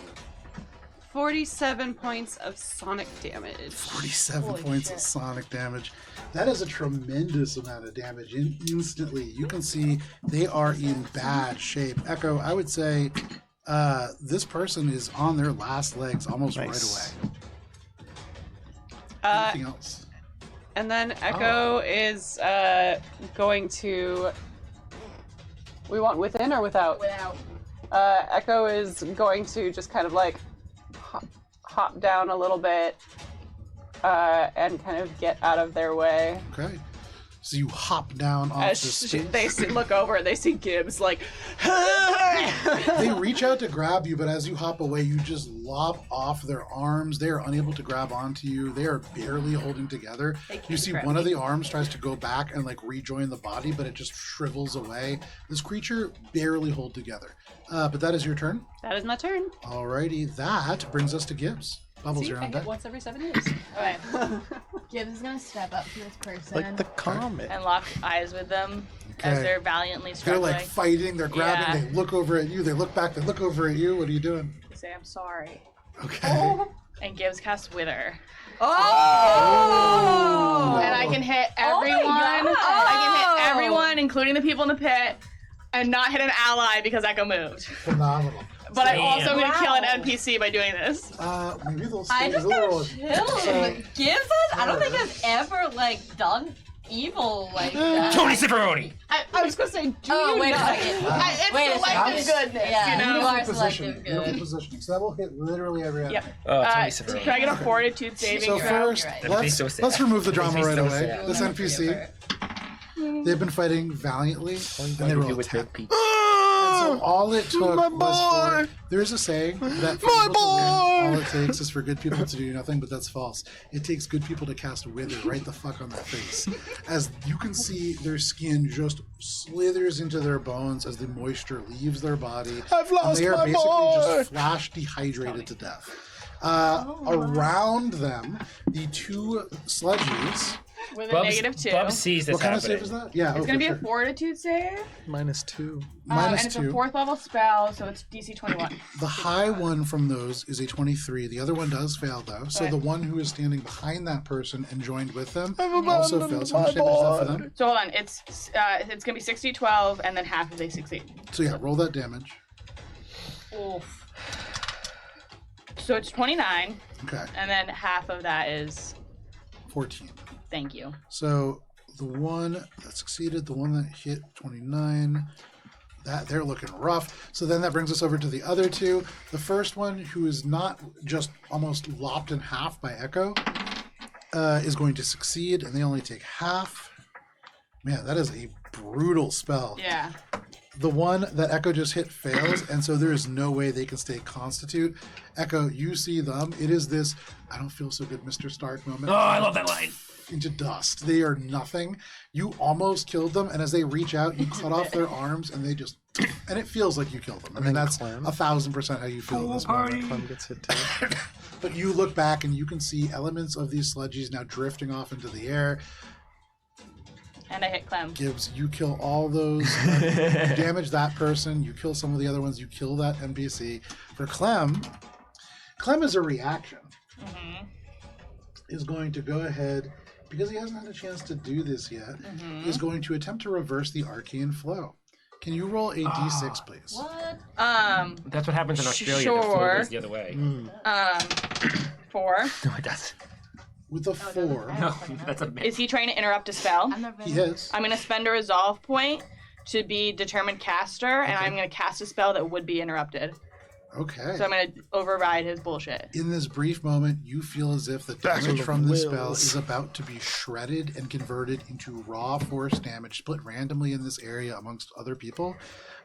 Speaker 4: 47 points of sonic damage.
Speaker 1: 47
Speaker 2: Holy
Speaker 1: points
Speaker 2: shit.
Speaker 1: of sonic damage. That is a tremendous amount of damage. Instantly, you can see they are in bad shape. Echo, I would say this person is on their last legs almost
Speaker 3: Nice.
Speaker 1: right away. Anything else?
Speaker 4: And then Echo is going to. We want within or without?
Speaker 2: Without.
Speaker 4: Echo is going to just kind of like hop down a little bit and kind of get out of their way.
Speaker 1: Okay. So you hop down off
Speaker 4: As
Speaker 1: this
Speaker 4: they look over and they see Gibbs like.
Speaker 1: They reach out to grab you, but as you hop away, you just lop off their arms. They are unable to grab onto you. They are barely holding together.
Speaker 4: They can't
Speaker 1: You see
Speaker 4: grab
Speaker 1: one of
Speaker 4: me.
Speaker 1: the arms tries to go back and like rejoin the body, but it just shrivels away. This creature barely hold together. But that is your turn.
Speaker 4: That is my turn.
Speaker 1: Alrighty, that brings us to Gibbs. Bubbles,
Speaker 4: See,
Speaker 1: you're
Speaker 4: I
Speaker 1: on
Speaker 4: hit
Speaker 1: deck.
Speaker 4: once every 7 years.
Speaker 2: Okay. Gibbs is gonna step up to this person
Speaker 3: Like the comet.
Speaker 2: and lock eyes with them as
Speaker 1: Okay.
Speaker 2: they're valiantly
Speaker 1: They're
Speaker 2: struggling.
Speaker 1: like fighting, they're grabbing,
Speaker 2: Yeah.
Speaker 1: they look over at you, they look back, they look over at you. What are you doing?
Speaker 2: Say I'm sorry.
Speaker 1: Okay.
Speaker 2: And Gibbs casts Wither.
Speaker 4: Oh!
Speaker 2: And I can hit everyone.
Speaker 6: God.
Speaker 2: I can hit
Speaker 6: Oh.
Speaker 2: everyone, including the people in the pit, and not hit an ally because Echo moved.
Speaker 1: Phenomenal.
Speaker 2: But I'm
Speaker 5: Damn.
Speaker 2: also going to kill an
Speaker 6: Wow.
Speaker 2: NPC by doing this.
Speaker 1: Maybe they'll
Speaker 6: I
Speaker 1: stay
Speaker 6: just
Speaker 1: a little.
Speaker 6: got chills. Gibbs, I don't think I've ever like done evil like that.
Speaker 5: Tony Cicerone!
Speaker 4: I was gonna say, do
Speaker 6: Oh,
Speaker 4: you
Speaker 6: wait a
Speaker 4: not?
Speaker 6: second.
Speaker 2: It's
Speaker 6: Wait a
Speaker 2: selective
Speaker 6: second.
Speaker 2: goodness,
Speaker 6: Yeah,
Speaker 2: you know?
Speaker 6: you are
Speaker 1: Beautiful positioning.
Speaker 6: selective
Speaker 1: Beautiful
Speaker 6: good.
Speaker 1: positioning. So that will hit literally every enemy.
Speaker 2: Yep.
Speaker 5: Oh, Tony
Speaker 2: Can
Speaker 5: Cicerone.
Speaker 2: I get a fortitude saving
Speaker 1: So
Speaker 2: throw?
Speaker 1: first,
Speaker 6: You're right.
Speaker 5: That makes me so sad.
Speaker 1: let's remove the drama
Speaker 5: Makes me
Speaker 1: right
Speaker 5: so
Speaker 1: away.
Speaker 5: sad.
Speaker 1: This
Speaker 6: Never
Speaker 1: NPC,
Speaker 6: forgive her.
Speaker 1: they've been fighting valiantly, and they
Speaker 5: What do you
Speaker 1: roll
Speaker 5: do
Speaker 1: a
Speaker 5: with
Speaker 1: 10.
Speaker 5: her peach?
Speaker 1: So all it took was for, there's a saying that for people to win, all it takes is for good people to do nothing, but that's false. It takes good people to cast Wither right the fuck on their face. As you can see, their skin just slithers into their bones as the moisture leaves their body.
Speaker 3: I've
Speaker 1: and
Speaker 3: lost
Speaker 1: they are
Speaker 3: my
Speaker 1: basically
Speaker 3: boy.
Speaker 1: just flash dehydrated to death. Around them, the two sludgies.
Speaker 2: With a negative 2.
Speaker 5: Bub sees this
Speaker 1: What kind of
Speaker 5: happening.
Speaker 1: save is that? Yeah,
Speaker 2: It's going to be a fortitude save.
Speaker 3: -2.
Speaker 1: Minus
Speaker 2: and it's
Speaker 1: 2.
Speaker 2: a 4th level spell, so it's DC 21.
Speaker 1: The high one from those is a 23. The other one does fail, though. So
Speaker 2: Okay.
Speaker 1: the one who is standing behind that person and joined with them
Speaker 3: I've
Speaker 1: also
Speaker 3: abandoned
Speaker 1: fails. How much
Speaker 3: my
Speaker 1: damage is that for
Speaker 3: board.
Speaker 1: them?
Speaker 2: So hold on, it's going to be 60, 12, and then half if they succeed.
Speaker 1: So yeah, roll that damage.
Speaker 2: Oof. So it's 29,
Speaker 1: Okay,
Speaker 2: and then half of that is
Speaker 1: 14.
Speaker 2: thank you.
Speaker 1: So the one that succeeded, the one that hit 29, that they're looking rough. So then that brings us over to the other two. The first one, who is not just almost lopped in half by Echo, is going to succeed, and they only take half. Man, that is a brutal spell.
Speaker 2: Yeah.
Speaker 1: The one that Echo just hit fails, and so there is no way they can stay constitute. Echo, you see them. It is this, I don't feel so good, Mr. Stark moment.
Speaker 5: Oh, I love that line.
Speaker 1: Into dust. They are nothing. You almost killed them, and as they reach out, you cut off their arms, and they just, and it feels like you killed them. I mean,
Speaker 3: then
Speaker 1: that's
Speaker 3: Klem.
Speaker 1: 1000% how you feel at this moment.
Speaker 3: Clem gets hit too.
Speaker 1: But you look back, and you can see elements of these sludgies now drifting off into the air.
Speaker 2: And I hit Clem.
Speaker 1: Gibbs, you kill all those, you damage that person, you kill some of the other ones, you kill that NPC. For Clem is a reaction. Is going to go ahead, because he hasn't had a chance to do this yet, is going to attempt to reverse the arcane flow. Can you roll a d6, please?
Speaker 6: What?
Speaker 5: That's what happens in Australia. The flow
Speaker 2: Sure.
Speaker 5: goes the other way.
Speaker 2: 4.
Speaker 5: No, it doesn't.
Speaker 1: With a 4,
Speaker 5: No, that's a myth.
Speaker 2: Is he trying to interrupt a spell?
Speaker 1: he is.
Speaker 2: I'm going to spend a resolve point to be determined caster, and I'm going to cast a spell that would be interrupted.
Speaker 1: Okay.
Speaker 2: So I'm going to override his bullshit.
Speaker 1: In this brief moment, you feel as if the
Speaker 3: Back
Speaker 1: damage
Speaker 3: to
Speaker 1: from the spell
Speaker 3: wills.
Speaker 1: is about to be shredded and converted into raw force damage, split randomly in this area amongst other people.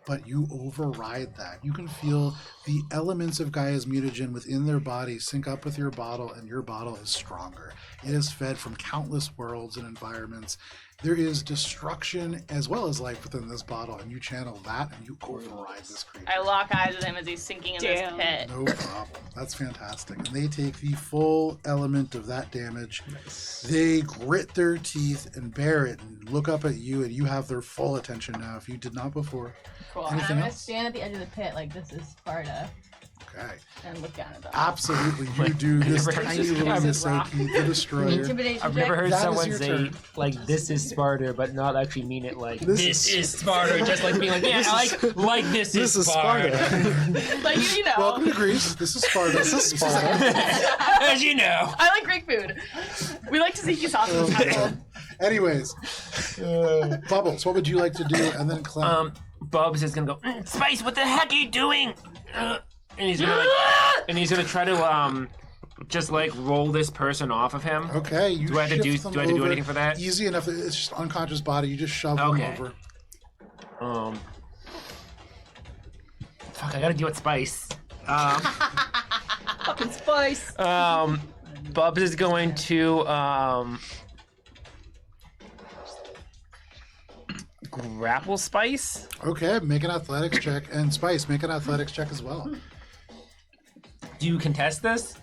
Speaker 1: But you override that. You can feel the elements of Gaia's mutagen within their body sync up with your bottle, and your bottle is stronger. It is fed from countless worlds and environments. There is destruction as well as life within this bottle, and you channel that and you override this creature.
Speaker 2: I lock eyes with him as he's sinking in
Speaker 4: Damn.
Speaker 2: this pit.
Speaker 1: No problem. That's fantastic. And they take the full element of that damage. They grit their teeth and bear it and look up at you, and you have their full attention now if you did not before.
Speaker 2: Cool.
Speaker 6: And I'm
Speaker 1: Anything
Speaker 6: gonna
Speaker 1: else?
Speaker 6: stand at the edge of the pit like this is Sparta
Speaker 1: Okay.
Speaker 6: and look down at them.
Speaker 1: Absolutely, you do this
Speaker 5: never-
Speaker 1: tiny
Speaker 5: Just
Speaker 1: little
Speaker 5: grab
Speaker 2: his rock.
Speaker 1: Misoki, the destroyer.
Speaker 6: Intimidation
Speaker 5: I've
Speaker 6: check.
Speaker 5: never heard
Speaker 1: That is
Speaker 5: someone
Speaker 1: your
Speaker 5: say,
Speaker 1: turn.
Speaker 5: like, this is Sparta, but not actually mean it like,
Speaker 1: This
Speaker 5: this,
Speaker 1: is-
Speaker 5: is Sparta. Just like being like, yeah, like this
Speaker 3: This
Speaker 5: is
Speaker 3: is
Speaker 5: Sparta.
Speaker 2: Like, you know.
Speaker 1: Welcome to Greece. This is Sparta. This is Sparta.
Speaker 5: As you know.
Speaker 2: I like Greek food. We like taziki sauce in this household.
Speaker 1: Anyways, Bubbles, what would you like to do? And then Clem.
Speaker 5: Bubs is gonna go, Spice, what the heck are you doing? And he's gonna try to just like roll this person off of him.
Speaker 1: Okay, you
Speaker 5: Do I have to do
Speaker 1: shift them
Speaker 5: do I have to do
Speaker 1: over.
Speaker 5: anything for that?
Speaker 1: Easy enough. It's just unconscious body. You just shove
Speaker 5: Okay.
Speaker 1: them over.
Speaker 5: Fuck, I gotta deal with Spice.
Speaker 4: Fucking spice.
Speaker 5: Bubs is going to grapple Spice.
Speaker 1: Okay, make an athletics check. And Spice, make an athletics check as well.
Speaker 5: Do you contest this?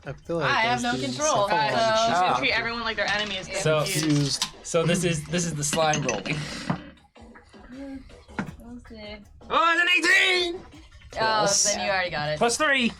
Speaker 3: I feel like
Speaker 6: I have
Speaker 3: there's
Speaker 6: no
Speaker 3: the
Speaker 6: control.
Speaker 2: Guys,
Speaker 3: psychology
Speaker 2: she's
Speaker 5: Ah.
Speaker 2: gonna treat everyone like their enemies.
Speaker 5: So-
Speaker 3: used.
Speaker 5: So this is the slime rolling.
Speaker 6: Let's see.
Speaker 5: Oh, it's an 18!
Speaker 6: Oh, then you already got it.
Speaker 5: Plus 3.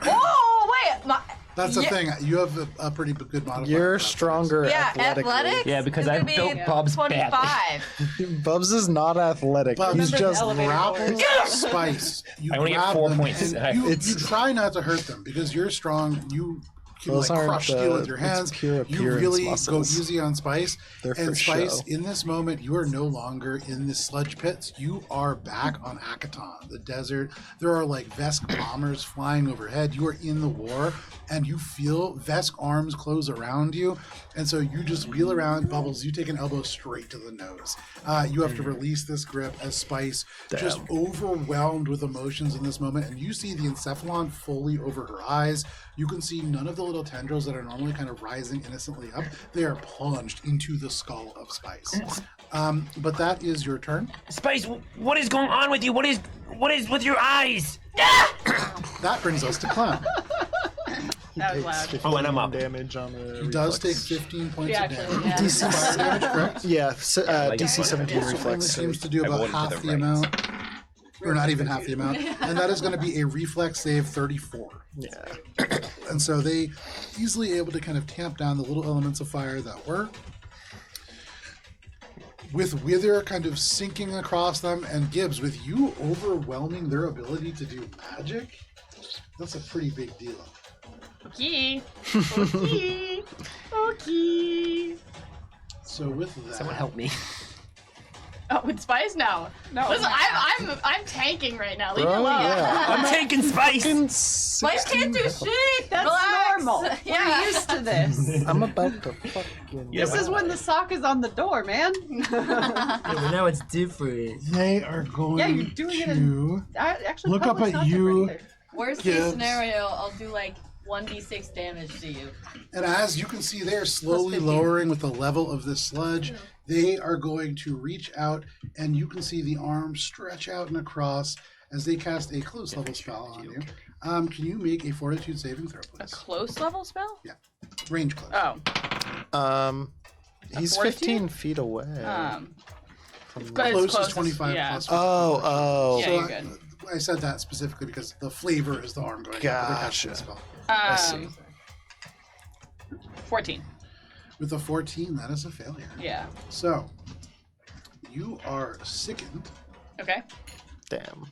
Speaker 6: Oh, wait.
Speaker 1: That's the
Speaker 6: Yeah.
Speaker 1: thing. You have a pretty good modifier.
Speaker 3: You're
Speaker 1: for that.
Speaker 3: stronger
Speaker 6: Yeah,
Speaker 3: athletically.
Speaker 6: athletics?
Speaker 5: Yeah, because
Speaker 6: It's
Speaker 5: I
Speaker 6: gonna be
Speaker 5: built Bubs badly.
Speaker 6: 25.
Speaker 3: Bubs is not athletic.
Speaker 1: Bubs.
Speaker 3: He's just
Speaker 1: Grapple Spice. You
Speaker 5: I only get
Speaker 1: grab
Speaker 5: 4
Speaker 1: them,
Speaker 5: points.
Speaker 1: and You try not to hurt them because you're strong. You can
Speaker 3: Those
Speaker 1: like
Speaker 3: aren't
Speaker 1: crush
Speaker 3: the-
Speaker 1: steel with your
Speaker 3: it's
Speaker 1: hands.
Speaker 3: pure
Speaker 1: You
Speaker 3: appearance
Speaker 1: really
Speaker 3: muscles.
Speaker 1: go easy on Spice.
Speaker 3: They're
Speaker 1: And
Speaker 3: for
Speaker 1: Spice,
Speaker 3: show.
Speaker 1: in this moment, you are no longer in the sludge pits. You are back on Akaton, the desert. There are like Vesk bombers flying overhead. You are in the war, and you feel Vesk arms close around you. And so you just wheel around, Bubbles. You take an elbow straight to the nose. You have to release this grip as Spice, just overwhelmed with emotions in this moment. And you see the encephalon fully over her eyes. You can see none of the little tendrils that are normally kind of rising innocently up. They are plunged into the skull of Spice. But that is your turn.
Speaker 5: Spice, what is going on with you? What is with your eyes?
Speaker 1: That brings us to Klem.
Speaker 4: That was loud.
Speaker 5: Oh, and I'm up.
Speaker 3: Damage on the
Speaker 1: He does take
Speaker 3: reflex.
Speaker 1: 15 points
Speaker 2: Yeah,
Speaker 1: of
Speaker 2: actually,
Speaker 1: damage.
Speaker 2: yeah.
Speaker 3: DC
Speaker 1: Fire damage, correct?
Speaker 3: Yeah,
Speaker 5: like
Speaker 3: DC
Speaker 5: that.
Speaker 3: 17
Speaker 1: So
Speaker 3: reflex.
Speaker 1: only
Speaker 3: So
Speaker 1: seems to do
Speaker 5: I
Speaker 1: about
Speaker 5: voted to
Speaker 1: half
Speaker 5: the
Speaker 1: the
Speaker 5: right.
Speaker 1: amount. Or not even half the amount. And that is going to be a reflex save 34.
Speaker 3: yeah.
Speaker 1: And so they easily able to kind of tamp down the little elements of fire that were. With Wither kind of sinking across them, and Gibbs, with you overwhelming their ability to do magic, that's a pretty big deal.
Speaker 2: Okay. Okay. Okay.
Speaker 1: So with that,
Speaker 5: Someone help me.
Speaker 2: Oh, with Spice? No.
Speaker 4: No.
Speaker 2: Listen, I'm tanking right now. Leave me
Speaker 3: Bro,
Speaker 2: alone.
Speaker 3: yeah.
Speaker 5: I'm taking Spice.
Speaker 6: Spice can't do shit.
Speaker 4: That's
Speaker 6: Relax.
Speaker 4: normal.
Speaker 6: Yeah.
Speaker 4: We're used to this.
Speaker 3: I'm about to fucking.
Speaker 5: Yeah,
Speaker 4: This is when the sock is on the door, man.
Speaker 5: Yeah, but now it's different.
Speaker 1: they are going
Speaker 4: Yeah, you're doing it
Speaker 1: to.
Speaker 4: Actually,
Speaker 1: Look up
Speaker 4: public's
Speaker 1: at
Speaker 4: not
Speaker 1: you.
Speaker 4: different either.
Speaker 6: Worst case
Speaker 1: Gibbs.
Speaker 6: scenario, I'll do like 1d6 damage to you.
Speaker 1: And as you can see, they're slowly
Speaker 4: 15.
Speaker 1: lowering with the level of this sludge. They are going to reach out, and you can see the arms stretch out and across as they cast a close level spell on you. Can you make a fortitude saving throw,
Speaker 2: A
Speaker 1: please?
Speaker 2: close level spell?
Speaker 1: Range close.
Speaker 2: Oh.
Speaker 3: He's
Speaker 2: fortitude?
Speaker 3: 15 feet away.
Speaker 2: But it's
Speaker 1: Close is
Speaker 2: close.
Speaker 1: 25
Speaker 2: Yeah.
Speaker 1: plus.
Speaker 3: Oh.
Speaker 2: Yeah,
Speaker 1: So
Speaker 2: you're good.
Speaker 1: I said that specifically because the flavor is the arm going up. But they're casting the
Speaker 3: Gotcha.
Speaker 1: spell.
Speaker 3: I see.
Speaker 2: 14.
Speaker 1: With a 14, that is a failure.
Speaker 2: Yeah.
Speaker 1: So you are sickened.
Speaker 2: Okay.
Speaker 3: Damn.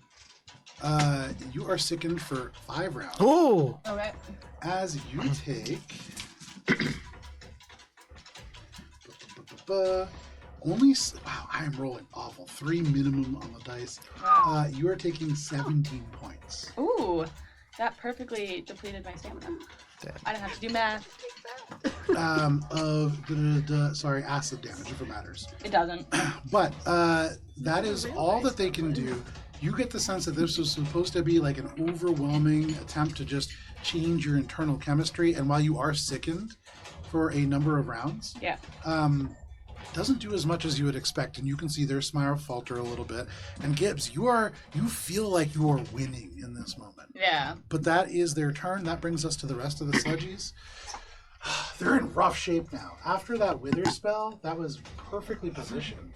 Speaker 1: You are sickened for 5 rounds.
Speaker 3: Oh.
Speaker 2: Okay.
Speaker 1: As you take wow, I am rolling awful. 3 minimum on the dice.
Speaker 2: Wow.
Speaker 1: You are taking 17 points.
Speaker 2: Ooh, that perfectly depleted my stamina.
Speaker 3: Damn.
Speaker 2: I didn't have to do math.
Speaker 1: Sorry, acid damage if it matters.
Speaker 2: It doesn't.
Speaker 1: But that is all that they can do. You get the sense that this was supposed to be like an overwhelming attempt to just change your internal chemistry, and while you are sickened for a number of rounds,
Speaker 2: Yeah.
Speaker 1: doesn't do as much as you would expect, and you can see their smile falter a little bit. And Gibbs, you feel like you are winning in this moment.
Speaker 2: Yeah.
Speaker 1: But that is their turn. That brings us to the rest of the sludgies. They're in rough shape now. After that wither spell, that was perfectly positioned.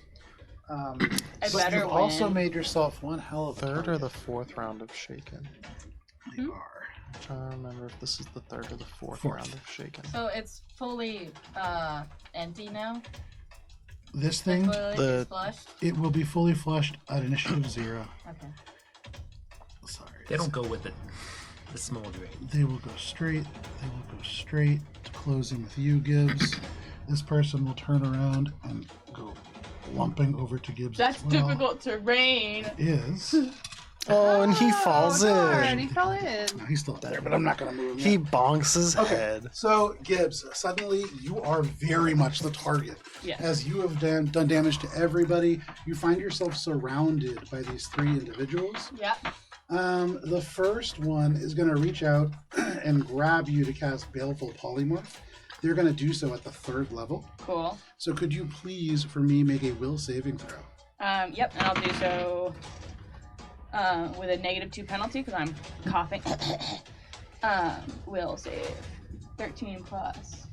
Speaker 1: But
Speaker 2: better
Speaker 1: you've also
Speaker 2: win.
Speaker 1: made yourself one hell of a
Speaker 3: Third or
Speaker 1: target.
Speaker 3: the fourth round of Shaken?
Speaker 1: They are.
Speaker 3: I'm trying to remember if this is the third or the fourth
Speaker 1: Fourth.
Speaker 3: round of Shaken.
Speaker 6: So it's fully empty now?
Speaker 1: This
Speaker 6: The
Speaker 1: thing,
Speaker 6: toilet
Speaker 3: the-
Speaker 6: is flushed?
Speaker 1: it will be fully flushed at initiative 0.
Speaker 6: Okay.
Speaker 1: Sorry.
Speaker 5: They don't go with it. The small drain.
Speaker 1: They will go straight. They will go straight to closing with you, Gibbs. This person will turn around and go lumping over to Gibbs.
Speaker 2: That's
Speaker 1: as well.
Speaker 2: difficult terrain.
Speaker 1: Is
Speaker 3: Oh, and he falls
Speaker 4: darn,
Speaker 3: in.
Speaker 4: he fell in.
Speaker 1: no, he's still there, but I'm not going to move him.
Speaker 3: He
Speaker 1: yet.
Speaker 3: bonks his head.
Speaker 1: So Gibbs, suddenly you are very much the target.
Speaker 2: Yes.
Speaker 1: As you have done damage to everybody, you find yourself surrounded by these 3 individuals.
Speaker 2: Yep.
Speaker 1: The first one is going to reach out and grab you to cast Baleful Polymorph. They're going to do so at the 3rd level.
Speaker 2: Cool.
Speaker 1: So could you please, for me, make a will saving throw?
Speaker 2: Yep, and I'll do so with a -2 penalty because I'm coughing. Will save. 13 plus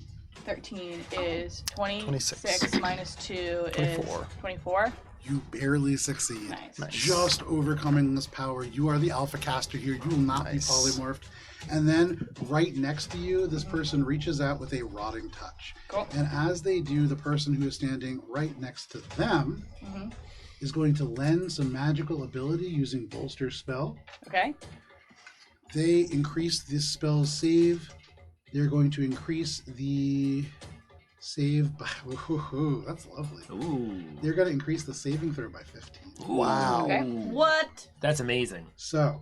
Speaker 2: 13 is 26 minus 2 is
Speaker 3: 24.
Speaker 2: 24.
Speaker 1: You barely succeed.
Speaker 2: Nice.
Speaker 3: Nice.
Speaker 1: Just overcoming this power. You are the alpha caster here. You will not
Speaker 3: Nice.
Speaker 1: be polymorphed. And then right next to you, this person reaches out with a rotting touch.
Speaker 2: Cool.
Speaker 1: And as they do, the person who is standing right next to them
Speaker 2: Mhm.
Speaker 1: is going to lend some magical ability using Bolster Spell.
Speaker 2: Okay.
Speaker 1: They increase this spell's save They're going to increase the save by... Ooh, that's lovely.
Speaker 5: Ooh.
Speaker 1: They're going to increase the saving throw by 15.
Speaker 3: Wow.
Speaker 2: Okay.
Speaker 6: What?
Speaker 5: That's amazing.
Speaker 1: So,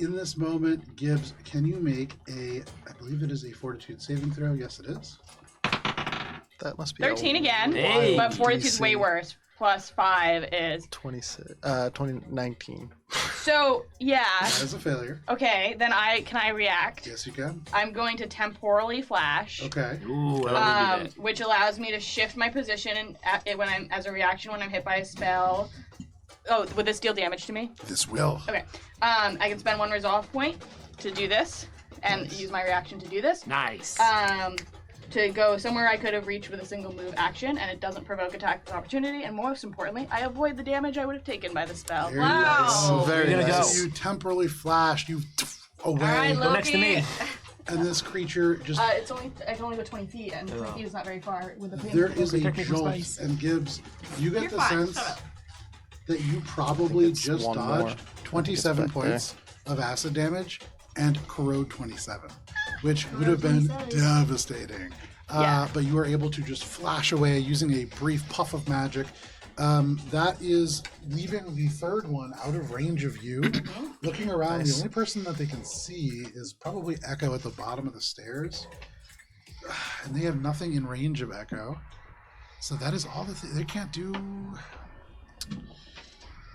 Speaker 1: in this moment, Gibbs, can you make I believe it is a fortitude saving throw? Yes, it is.
Speaker 3: That must be
Speaker 2: 13 again,
Speaker 5: Hey.
Speaker 2: but fortitude's
Speaker 3: DC.
Speaker 2: way worse. Plus 5 is
Speaker 3: 2019.
Speaker 2: so yeah.
Speaker 1: That is a failure.
Speaker 2: Okay, then can I react?
Speaker 1: Yes, you can.
Speaker 2: I'm going to temporally flash.
Speaker 1: Okay.
Speaker 5: Ooh, I love that.
Speaker 2: Which allows me to shift my position when I'm as a reaction when I'm hit by a spell. Oh, would this deal damage to me?
Speaker 1: This will.
Speaker 2: Okay. I can spend 1 resolve point to do this, and use my reaction to do this.
Speaker 5: Nice.
Speaker 2: To go somewhere I could have reached with a single move action, and it doesn't provoke attack of opportunity, and most importantly, I avoid the damage I would have taken by the spell.
Speaker 1: Very
Speaker 6: Wow.
Speaker 1: nice.
Speaker 3: Very
Speaker 5: You're gonna
Speaker 3: nice.
Speaker 1: So you temporarily flash, you away,
Speaker 6: All right,
Speaker 5: Go next to me.
Speaker 6: Loki.
Speaker 1: and this creature just...
Speaker 2: I can only go 20 feet, and 20 feet is not very far with the pin.
Speaker 1: there is a
Speaker 5: Protect me from
Speaker 1: jolt,
Speaker 5: spice.
Speaker 1: and Gibbs, you get
Speaker 6: You're
Speaker 1: the
Speaker 6: fine,
Speaker 1: sense
Speaker 6: shut up.
Speaker 1: that you probably
Speaker 3: it's
Speaker 1: just
Speaker 3: one more.
Speaker 1: dodged 27
Speaker 3: back
Speaker 1: points of acid damage and corrode 27, which would have been devastating.
Speaker 2: Yeah.
Speaker 1: But you were able to just flash away using a brief puff of magic. That is leaving the third one out of range of you. Looking around,
Speaker 3: Nice.
Speaker 1: the only person that they can see is probably Echo at the bottom of the stairs. And they have nothing in range of Echo. So that is all they can't do.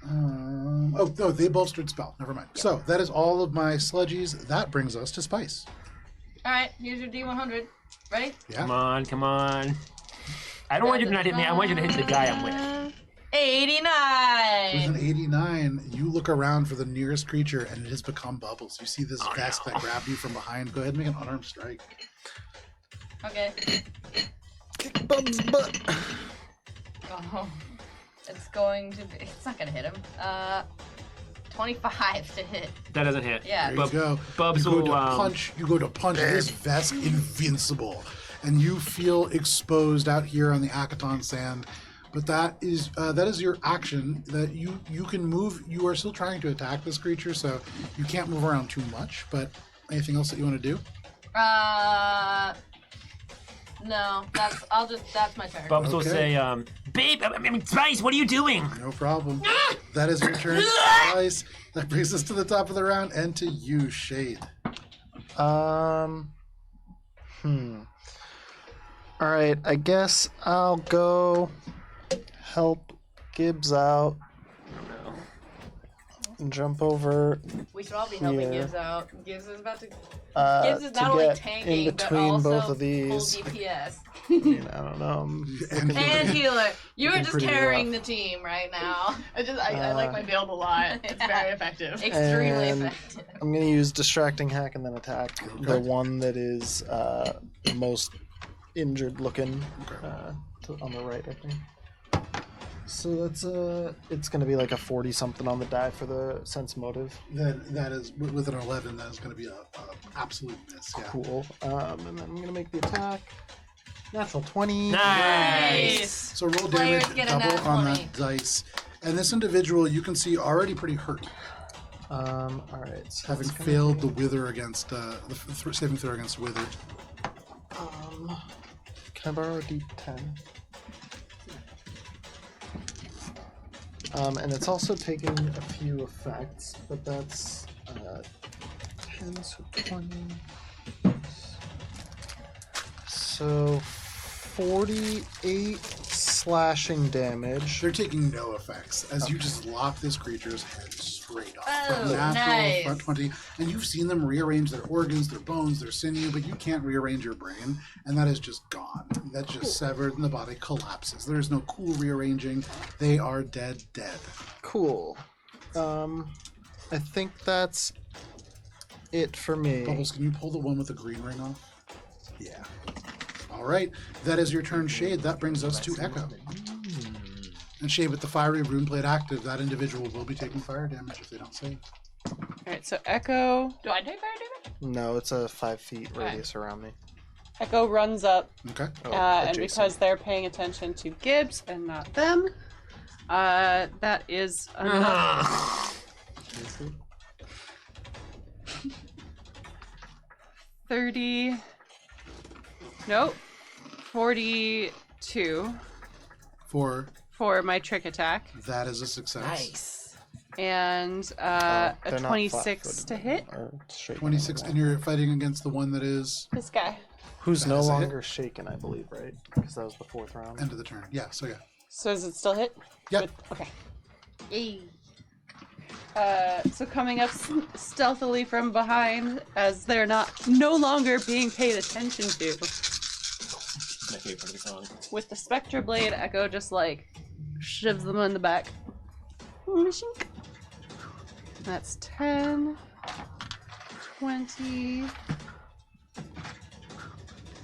Speaker 1: No, they bolstered spell. Never mind. So that is all of my sludgies. That brings us to Spice.
Speaker 6: All right, here's your D100. Ready?
Speaker 1: Yeah.
Speaker 5: Come on, come on. I don't want you to not hit me. I want you to hit the guy I'm with.
Speaker 6: 89.
Speaker 1: With an 89, you look around for the nearest creature, and it has become Bubbles. You see this vest that grabbed you from behind. Go ahead and make an unarmed strike.
Speaker 6: Okay.
Speaker 3: Kick Bub's butt.
Speaker 6: Oh, it's going to be. It's not gonna hit him. 25 to hit.
Speaker 5: That doesn't hit.
Speaker 6: Yeah.
Speaker 1: There you go.
Speaker 5: Bubs
Speaker 1: you go
Speaker 5: will,
Speaker 1: to punch. You go to punch. This vest invincible, and you feel exposed out here on the Akaton sand. But that is your action. That you can move. You are still trying to attack this creature, so you can't move around too much. But anything else that you want to do?
Speaker 6: No. That's my turn.
Speaker 5: Bubs will
Speaker 1: Okay.
Speaker 5: say, babe, I mean, Spice, what are you doing?
Speaker 1: No problem. That is your turn. Nice. That brings us to the top of the round, and to you, Shade.
Speaker 3: All right, I guess I'll go help Gibbs out and jump over
Speaker 6: We should all be helping
Speaker 3: Here.
Speaker 6: Gibbs out. Gibbs is about to.
Speaker 3: to
Speaker 6: Gibbs is not only
Speaker 3: get
Speaker 6: tanking,
Speaker 3: in
Speaker 6: but
Speaker 3: between
Speaker 6: also
Speaker 3: both of
Speaker 6: full
Speaker 3: these.
Speaker 6: DPS.
Speaker 3: I mean, I don't know.
Speaker 6: And healer. You are
Speaker 1: Looking
Speaker 6: just
Speaker 1: pretty
Speaker 6: carrying
Speaker 1: rough.
Speaker 6: the team right now.
Speaker 2: I like my build a lot. It's very effective.
Speaker 6: Extremely
Speaker 3: And
Speaker 6: effective.
Speaker 3: I'm going to use Distracting Hack and then attack the
Speaker 1: Okay.
Speaker 3: one that is most injured looking on the right, I think. So that's it's going to be like a 40 something on the die for the sense motive.
Speaker 1: That is with an 11. That is going to be a absolute miss. Yeah.
Speaker 3: Cool. And then I'm going to make the attack. Natural 20.
Speaker 5: Nice.
Speaker 1: So roll
Speaker 6: Players
Speaker 1: damage
Speaker 6: get a
Speaker 1: double
Speaker 6: nat
Speaker 1: on
Speaker 6: 20.
Speaker 1: that dice. And this individual you can see already pretty hurt,
Speaker 3: All right. So
Speaker 1: having
Speaker 3: it's gonna
Speaker 1: failed
Speaker 3: be-
Speaker 1: the wither against saving throw against wither.
Speaker 3: Can I borrow a D10? And it's also taking a few effects, but that's 10, so 20. So 48 slashing damage.
Speaker 1: They're taking no effects as you just lock this creature's head straight off.
Speaker 6: Oh,
Speaker 1: From natural
Speaker 6: nice.
Speaker 1: front 20. And you've seen them rearrange their organs, their bones, their sinew, but you can't rearrange your brain. And that is just gone. That's just severed and the body collapses. There is no cool rearranging. They are dead.
Speaker 3: Cool. I think that's it for me.
Speaker 1: Bubbles, can you pull the one with the green ring off? Yeah. All right. That is your turn, Shade. That brings us to Echo. And Shade, with the fiery rune blade active, that individual will be taking fire damage if they don't save.
Speaker 4: Alright, so Echo
Speaker 2: Do I take fire damage?
Speaker 3: No, it's a 5 feet radius around me.
Speaker 4: Echo runs up,
Speaker 1: Okay.
Speaker 4: and
Speaker 3: adjacent.
Speaker 4: because they're paying attention to Gibbs and not them, that is enough. 30, Nope. 42
Speaker 1: For
Speaker 4: for my trick attack.
Speaker 1: that is a success.
Speaker 5: Nice.
Speaker 4: And
Speaker 3: They're
Speaker 4: a
Speaker 3: not
Speaker 4: 26 to hit.
Speaker 3: or shaken
Speaker 1: 26, and you're fighting against the one that is
Speaker 2: This guy.
Speaker 3: Who's
Speaker 1: That
Speaker 3: no
Speaker 1: is a hit.
Speaker 3: longer shaken, I believe, right? Because that was the 4th round.
Speaker 1: end of the turn. Yeah, so yeah.
Speaker 4: So does it still hit?
Speaker 1: Yep.
Speaker 4: Okay.
Speaker 6: Yay.
Speaker 4: So coming up stealthily from behind as they're no longer being paid attention to.
Speaker 5: My favorite of the song.
Speaker 4: With the Spectre Blade, Echo just like shivs them in the back. That's 10, 20,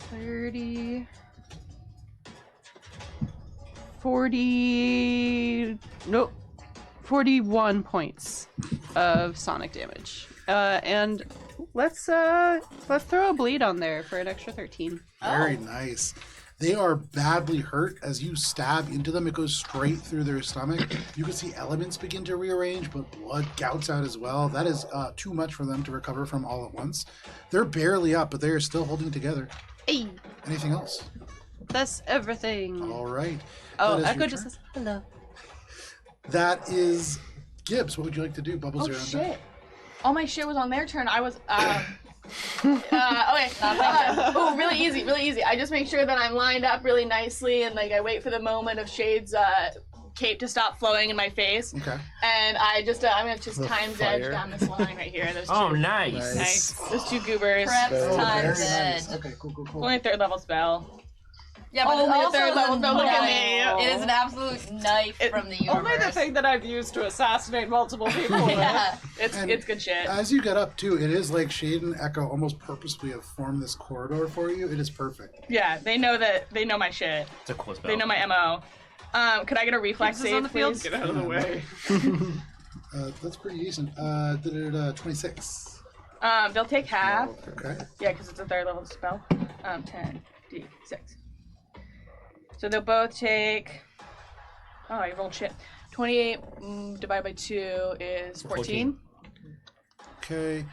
Speaker 4: 30, 40, nope, 41 points of sonic damage. And let's throw a bleed on there for an extra 13.
Speaker 1: Very nice. They are badly hurt. As you stab into them, it goes straight through their stomach. You can see elements begin to rearrange, but blood gouts out as well. That is too much for them to recover from all at once. They're barely up, but they are still holding together.
Speaker 4: Hey,
Speaker 1: Anything else?
Speaker 4: that's everything.
Speaker 1: All right.
Speaker 4: Oh,
Speaker 1: That is
Speaker 4: Echo
Speaker 1: your
Speaker 4: just
Speaker 1: turn.
Speaker 4: says hello.
Speaker 1: That is Gibbs. What would you like to do? Bubbles
Speaker 2: Oh
Speaker 1: are on
Speaker 2: shit.
Speaker 1: deck.
Speaker 2: All my shit was on their turn. I was okay. Oh, really easy, really easy. I just make sure that I'm lined up really nicely, and like I wait for the moment of Shade's cape to stop flowing in my face,
Speaker 1: Okay.
Speaker 2: and I'm gonna just
Speaker 3: The
Speaker 2: times edge
Speaker 3: fire.
Speaker 2: down this line right here. Those
Speaker 5: Oh,
Speaker 2: two.
Speaker 5: nice.
Speaker 2: Nice. Those two goobers.
Speaker 6: Prep
Speaker 3: Very
Speaker 6: time
Speaker 1: very
Speaker 6: dead.
Speaker 1: nice. Okay, cool.
Speaker 2: Only 3rd level spell.
Speaker 6: Yeah, but
Speaker 2: Only
Speaker 6: it's
Speaker 2: a
Speaker 6: also
Speaker 2: third level.
Speaker 6: the
Speaker 2: Don't look at
Speaker 6: knife.
Speaker 2: me.
Speaker 6: It is an absolute knife from the universe.
Speaker 4: Only the thing that I've used to assassinate multiple people.
Speaker 6: Yeah.
Speaker 1: And
Speaker 2: It's good shit.
Speaker 1: As you get up too, it is like Shade and Echo almost purposely have formed this corridor for you. It is perfect.
Speaker 2: Yeah, they know my shit.
Speaker 5: It's a cool spell.
Speaker 2: They know my MO. Could I get a reflex
Speaker 4: Keeps us
Speaker 2: save,
Speaker 4: on the field.
Speaker 2: please?
Speaker 4: Get out of the way.
Speaker 1: That's pretty decent. 26.
Speaker 2: They'll take half.
Speaker 1: Okay.
Speaker 2: Yeah, because it's a 3rd level spell. 10 d6. So they'll both take. Oh, I rolled shit. 28 divided by 2 is 14.
Speaker 1: Okay.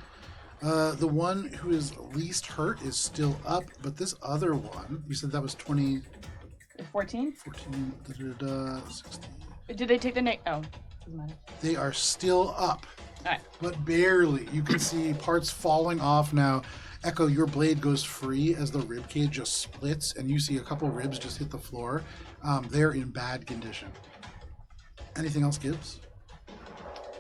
Speaker 1: The one who is least hurt is still up, but this other one, you said that was 20,
Speaker 2: 14?
Speaker 1: 14, 16.
Speaker 2: Did they take the Oh, doesn't matter.
Speaker 1: They are still up,
Speaker 2: Alright.
Speaker 1: but barely. You can see parts falling off now. Echo, your blade goes free as the rib cage just splits, and you see a couple ribs just hit the floor. They're in bad condition. Anything else, Gibbs?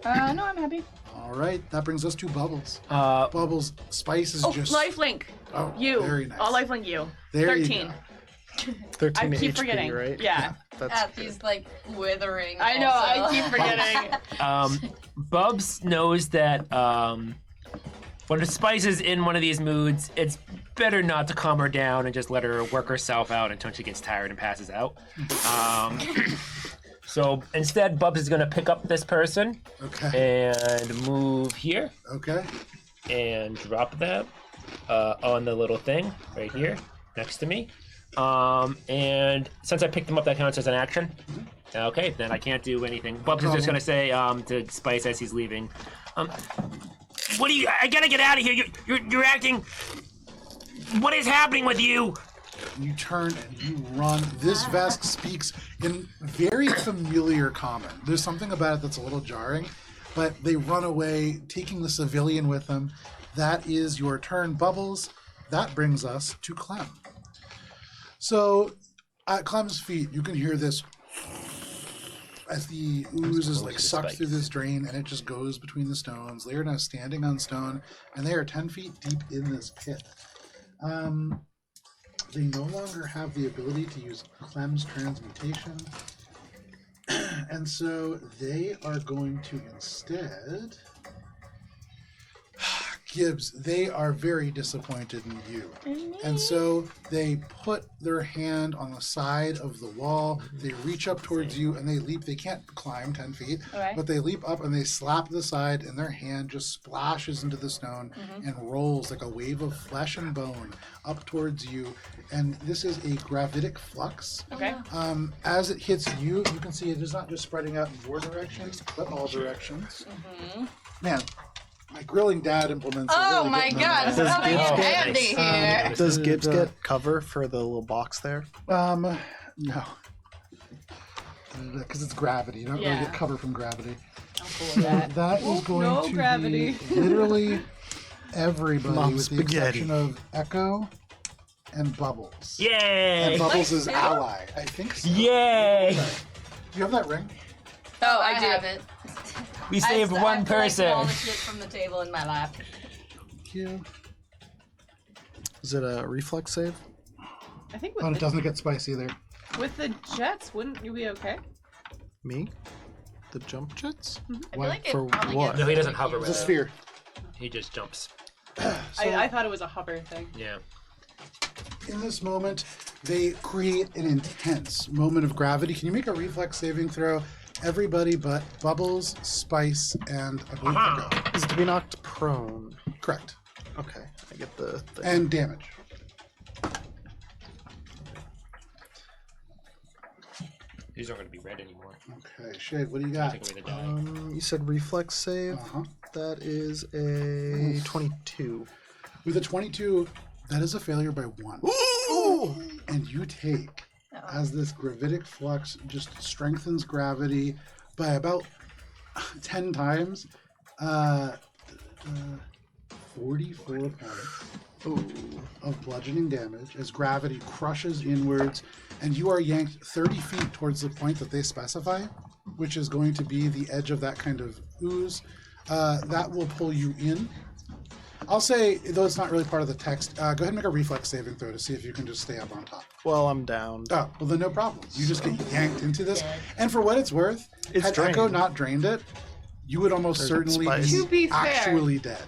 Speaker 2: No, I'm happy.
Speaker 1: All right, that brings us to Bubbles.
Speaker 5: Uh,
Speaker 1: Bubbles, Spice is
Speaker 2: Oh,
Speaker 1: just...
Speaker 2: lifelink.
Speaker 1: Oh,
Speaker 2: You.
Speaker 1: very nice.
Speaker 2: I'll lifelink you.
Speaker 1: There
Speaker 2: 13.
Speaker 1: you go.
Speaker 3: 13
Speaker 2: I keep
Speaker 3: HP,
Speaker 2: forgetting.
Speaker 3: right?
Speaker 2: Yeah.
Speaker 3: That's
Speaker 6: At these like withering.
Speaker 2: I know,
Speaker 6: also.
Speaker 2: I keep forgetting.
Speaker 5: Bubs knows that when Spice is in one of these moods, it's better not to calm her down and just let her work herself out until she gets tired and passes out. So instead, Bubs is going to pick up this person
Speaker 1: Okay.
Speaker 5: and move here
Speaker 1: Okay.
Speaker 5: and drop that on the little thing right here next to me. And since I picked him up, that counts as an action. Okay, then I can't do anything. Bubs is just gonna say to Spice as he's leaving, "What are you? I gotta get out of here. You're acting. What is happening with you?"
Speaker 1: You turn and you run. This Vesk speaks in very familiar common. There's something about it that's a little jarring, but they run away, taking the civilian with them. That is your turn, Bubbles. That brings us to Klem. So, at Klem's feet, you can hear this as the ooze is like sucked through this drain, and it just goes between the stones. They are now standing on stone, and they are 10 feet deep in this pit. They no longer have the ability to use Klem's transmutation, and so they are going to instead... Gibbs, they are very disappointed in you. And so they put their hand on the side of the wall, they reach up towards you, and they leap. They can't climb 10 feet,
Speaker 2: Okay.
Speaker 1: but they leap up and they slap the side, and their hand just splashes into the stone and rolls like a wave of flesh and bone up towards you. And this is a gravitic flux.
Speaker 2: Okay.
Speaker 1: As it hits you, you can see it is not just spreading out in your direction, but all directions. Man, My grilling dad implements. are
Speaker 6: Oh
Speaker 1: really
Speaker 6: my
Speaker 1: getting
Speaker 6: god,
Speaker 1: on
Speaker 6: it's
Speaker 1: my
Speaker 3: Does
Speaker 6: coming in
Speaker 3: Gibbs
Speaker 5: get-
Speaker 6: handy here.
Speaker 3: Does Gibbs get cover for the little box there?
Speaker 1: No. Because it's gravity. You don't really
Speaker 2: Yeah.
Speaker 1: get cover from gravity.
Speaker 2: I'm cool with that.
Speaker 1: That is going
Speaker 4: no
Speaker 1: to
Speaker 4: gravity.
Speaker 1: be literally everybody
Speaker 3: Mom
Speaker 1: with the
Speaker 3: spaghetti.
Speaker 1: exception of Echo and Bubbles. And
Speaker 5: Yay!
Speaker 1: Bubbles'
Speaker 6: Like,
Speaker 1: ally. I think so.
Speaker 5: Yay!
Speaker 1: Do you have that ring?
Speaker 6: Oh,
Speaker 2: I
Speaker 6: I
Speaker 2: do.
Speaker 6: have it.
Speaker 5: We saved one
Speaker 6: I've collected
Speaker 5: person.
Speaker 6: all the shit from the table in my lap.
Speaker 1: Thank you.
Speaker 3: Is it a reflex save?
Speaker 4: I think
Speaker 1: Oh, and
Speaker 4: with
Speaker 1: it doesn't get spicy either.
Speaker 4: with the jets, wouldn't you be okay?
Speaker 3: Me? The jump jets?
Speaker 6: I feel
Speaker 1: What?
Speaker 6: like it
Speaker 3: For
Speaker 6: probably
Speaker 3: what?
Speaker 6: gets
Speaker 5: No, he doesn't
Speaker 6: like
Speaker 5: hover
Speaker 6: you.
Speaker 5: with
Speaker 1: It's a
Speaker 5: it.
Speaker 1: sphere.
Speaker 5: He just jumps.
Speaker 4: I thought it was a hover thing.
Speaker 5: Yeah.
Speaker 1: In this moment, they create an intense moment of gravity. Can you make a reflex saving throw? Everybody but Bubbles, Spice, and I believe Echo.
Speaker 3: Is it to be knocked prone?
Speaker 1: Correct.
Speaker 3: Okay, I get the thing.
Speaker 1: And damage.
Speaker 5: These aren't going to be red anymore.
Speaker 1: Okay, Shade, what do you got?
Speaker 5: Take away the die.
Speaker 3: You said reflex save.
Speaker 1: Uh-huh.
Speaker 3: That is a 22.
Speaker 1: With a 22, that is a failure by 1.
Speaker 3: Ooh!
Speaker 1: And you take, as this gravitic flux just strengthens gravity by about 10 times, 44 points of bludgeoning damage as gravity crushes inwards, and you are yanked 30 feet towards the point that they specify, which is going to be the edge of that kind of ooze. That will pull you in. I'll say, though it's not really part of the text, go ahead and make a reflex saving throw to see if you can just stay up on top.
Speaker 3: Well, I'm down.
Speaker 1: Oh, well then no problem. You just get yanked into this. And for what it's worth,
Speaker 3: It's
Speaker 1: had
Speaker 3: drained.
Speaker 1: Echo not drained it, you would almost
Speaker 3: There's
Speaker 1: certainly
Speaker 3: spice.
Speaker 4: To be fair.
Speaker 1: actually dead.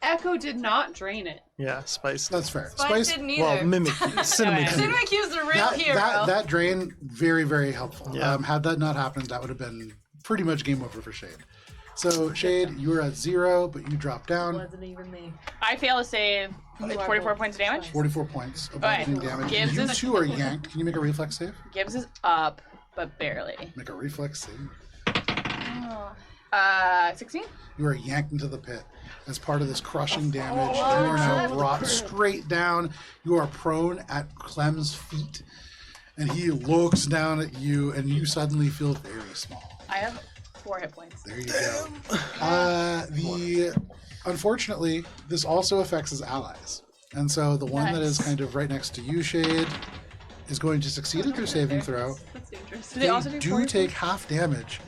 Speaker 4: Echo did not drain it.
Speaker 3: Yeah, spice.
Speaker 1: That's fair.
Speaker 6: Spice didn't either.
Speaker 3: Well, mimic. Cinnamon.
Speaker 6: Cinema Q's the real hero.
Speaker 1: That drain, very, very helpful.
Speaker 3: Yeah.
Speaker 1: Had that not happened, that would have been pretty much game over for Shade. So, Shade, you were at 0, but you dropped down.
Speaker 2: Wasn't even me.
Speaker 4: I fail to save 44 points of damage.
Speaker 1: 44 points of
Speaker 4: Alright.
Speaker 1: bludgeoning damage.
Speaker 4: Gibbs
Speaker 1: You
Speaker 4: is-
Speaker 1: two are yanked. Can you make a reflex save?
Speaker 4: Gibbs is up, but barely.
Speaker 1: Make a reflex save.
Speaker 4: 16?
Speaker 1: You are yanked into the pit as part of this crushing damage. You are now brought straight down. You are prone at Clem's feet, and he looks down at you, and you suddenly feel very small.
Speaker 4: I have 4 hit points.
Speaker 1: There you go. Unfortunately, this also affects his allies, and so the one that is kind of right next to you, Shade, is going to succeed at their saving throw.
Speaker 4: That's dangerous.
Speaker 1: They do take half damage,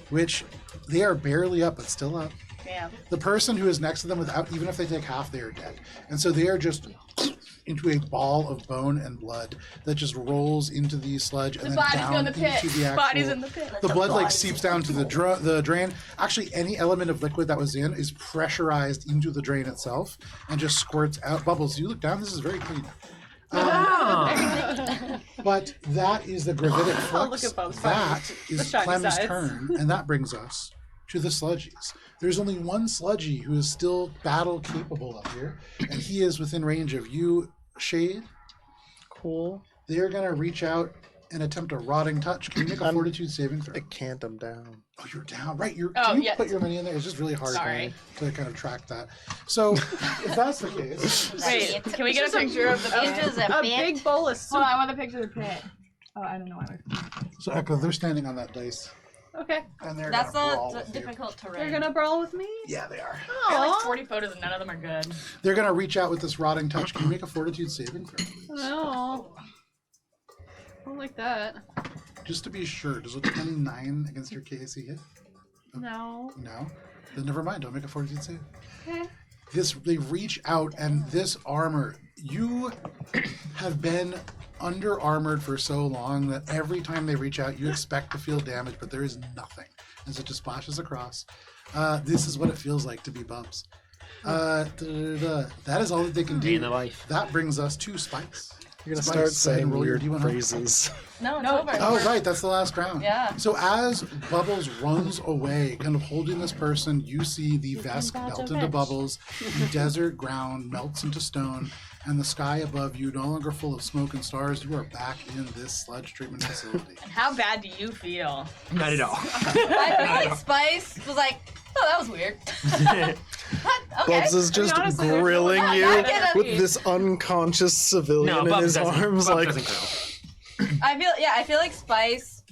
Speaker 1: which they are barely up, but still up.
Speaker 4: Damn.
Speaker 1: The person who is next to them, without even if they take half, they are dead. And so they are just into a ball of bone and blood that just rolls into the sludge and then
Speaker 2: body's
Speaker 1: down
Speaker 2: in the pit.
Speaker 1: into the actual.
Speaker 4: Body's in the pit.
Speaker 1: The blood like seeps down to the drain. Actually, any element of liquid that was in is pressurized into the drain itself and just squirts out. Bubbles, you look down. This is very clean. But that is the gravitic flux.
Speaker 4: Look at Bubs.
Speaker 1: That
Speaker 4: The
Speaker 1: is
Speaker 4: shiny
Speaker 1: Clem's
Speaker 4: sides.
Speaker 1: turn, and that brings us to the sludgies. There's only one sludgy who is still battle capable up here, and he is within range of you, Shade.
Speaker 3: Cool.
Speaker 1: They're gonna reach out and attempt a rotting touch. Can you make a fortitude saving throw?
Speaker 3: I can't. I'm down.
Speaker 1: Oh, you're down. Right.
Speaker 4: Oh,
Speaker 1: can you
Speaker 4: yes.
Speaker 1: put your money in there? It's just really hard
Speaker 4: Sorry.
Speaker 1: to kind of track that. So, if that's the case,
Speaker 4: Wait, can we get a picture of the
Speaker 6: It's just a
Speaker 4: a
Speaker 6: bit.
Speaker 4: big bowl of soup?
Speaker 2: Hold on, I want a picture of the pit. Oh, I don't know why.
Speaker 1: so Echo, they're standing on that dice,
Speaker 4: Okay.
Speaker 1: and they're
Speaker 6: That's
Speaker 1: gonna brawl
Speaker 6: not
Speaker 1: with you.
Speaker 6: difficult terrain.
Speaker 4: They're gonna brawl with me?
Speaker 1: Yeah, they are.
Speaker 4: I have like
Speaker 2: Aw.
Speaker 4: 40 photos and none of them are good.
Speaker 1: They're gonna reach out with this rotting touch. Can you make a fortitude saving throw?
Speaker 4: No. I don't like that.
Speaker 1: Just to be sure, does a 29 against your KAC hit?
Speaker 4: No.
Speaker 1: No? Then never mind, don't make a fortitude save.
Speaker 4: Okay.
Speaker 1: They reach out, and this armor, you have been under armored for so long that every time they reach out, you expect to feel damage, but there is nothing as it just splashes across. This is what it feels like to be Bubs. That is all that they can
Speaker 5: Day in
Speaker 1: do.
Speaker 5: the life.
Speaker 1: That brings us to Spice.
Speaker 3: You're gonna
Speaker 1: Spice,
Speaker 3: start
Speaker 1: go ahead and
Speaker 3: saying
Speaker 1: roll your
Speaker 3: weird
Speaker 1: D100.
Speaker 3: phrases.
Speaker 6: No, it's
Speaker 4: No.
Speaker 6: over.
Speaker 1: Oh, right, that's the last round.
Speaker 6: Yeah.
Speaker 1: So as Bubbles runs away, kind of holding this person, you see the Vesk melt into bubbles, the desert ground melts into stone, and the sky above you, no longer full of smoke and stars. You are back in this sludge treatment facility.
Speaker 4: And how bad do you feel?
Speaker 5: Not at all.
Speaker 6: I feel like Spice was like, oh, that was weird. Okay.
Speaker 3: Bubs is just
Speaker 4: honestly, there's
Speaker 3: grilling
Speaker 6: no-
Speaker 3: you
Speaker 6: not gonna-
Speaker 3: with this unconscious civilian in
Speaker 5: Bubs
Speaker 3: his
Speaker 5: doesn't-
Speaker 3: arms,
Speaker 5: Bubs
Speaker 3: like.
Speaker 5: doesn't grill.
Speaker 6: I feel like Spice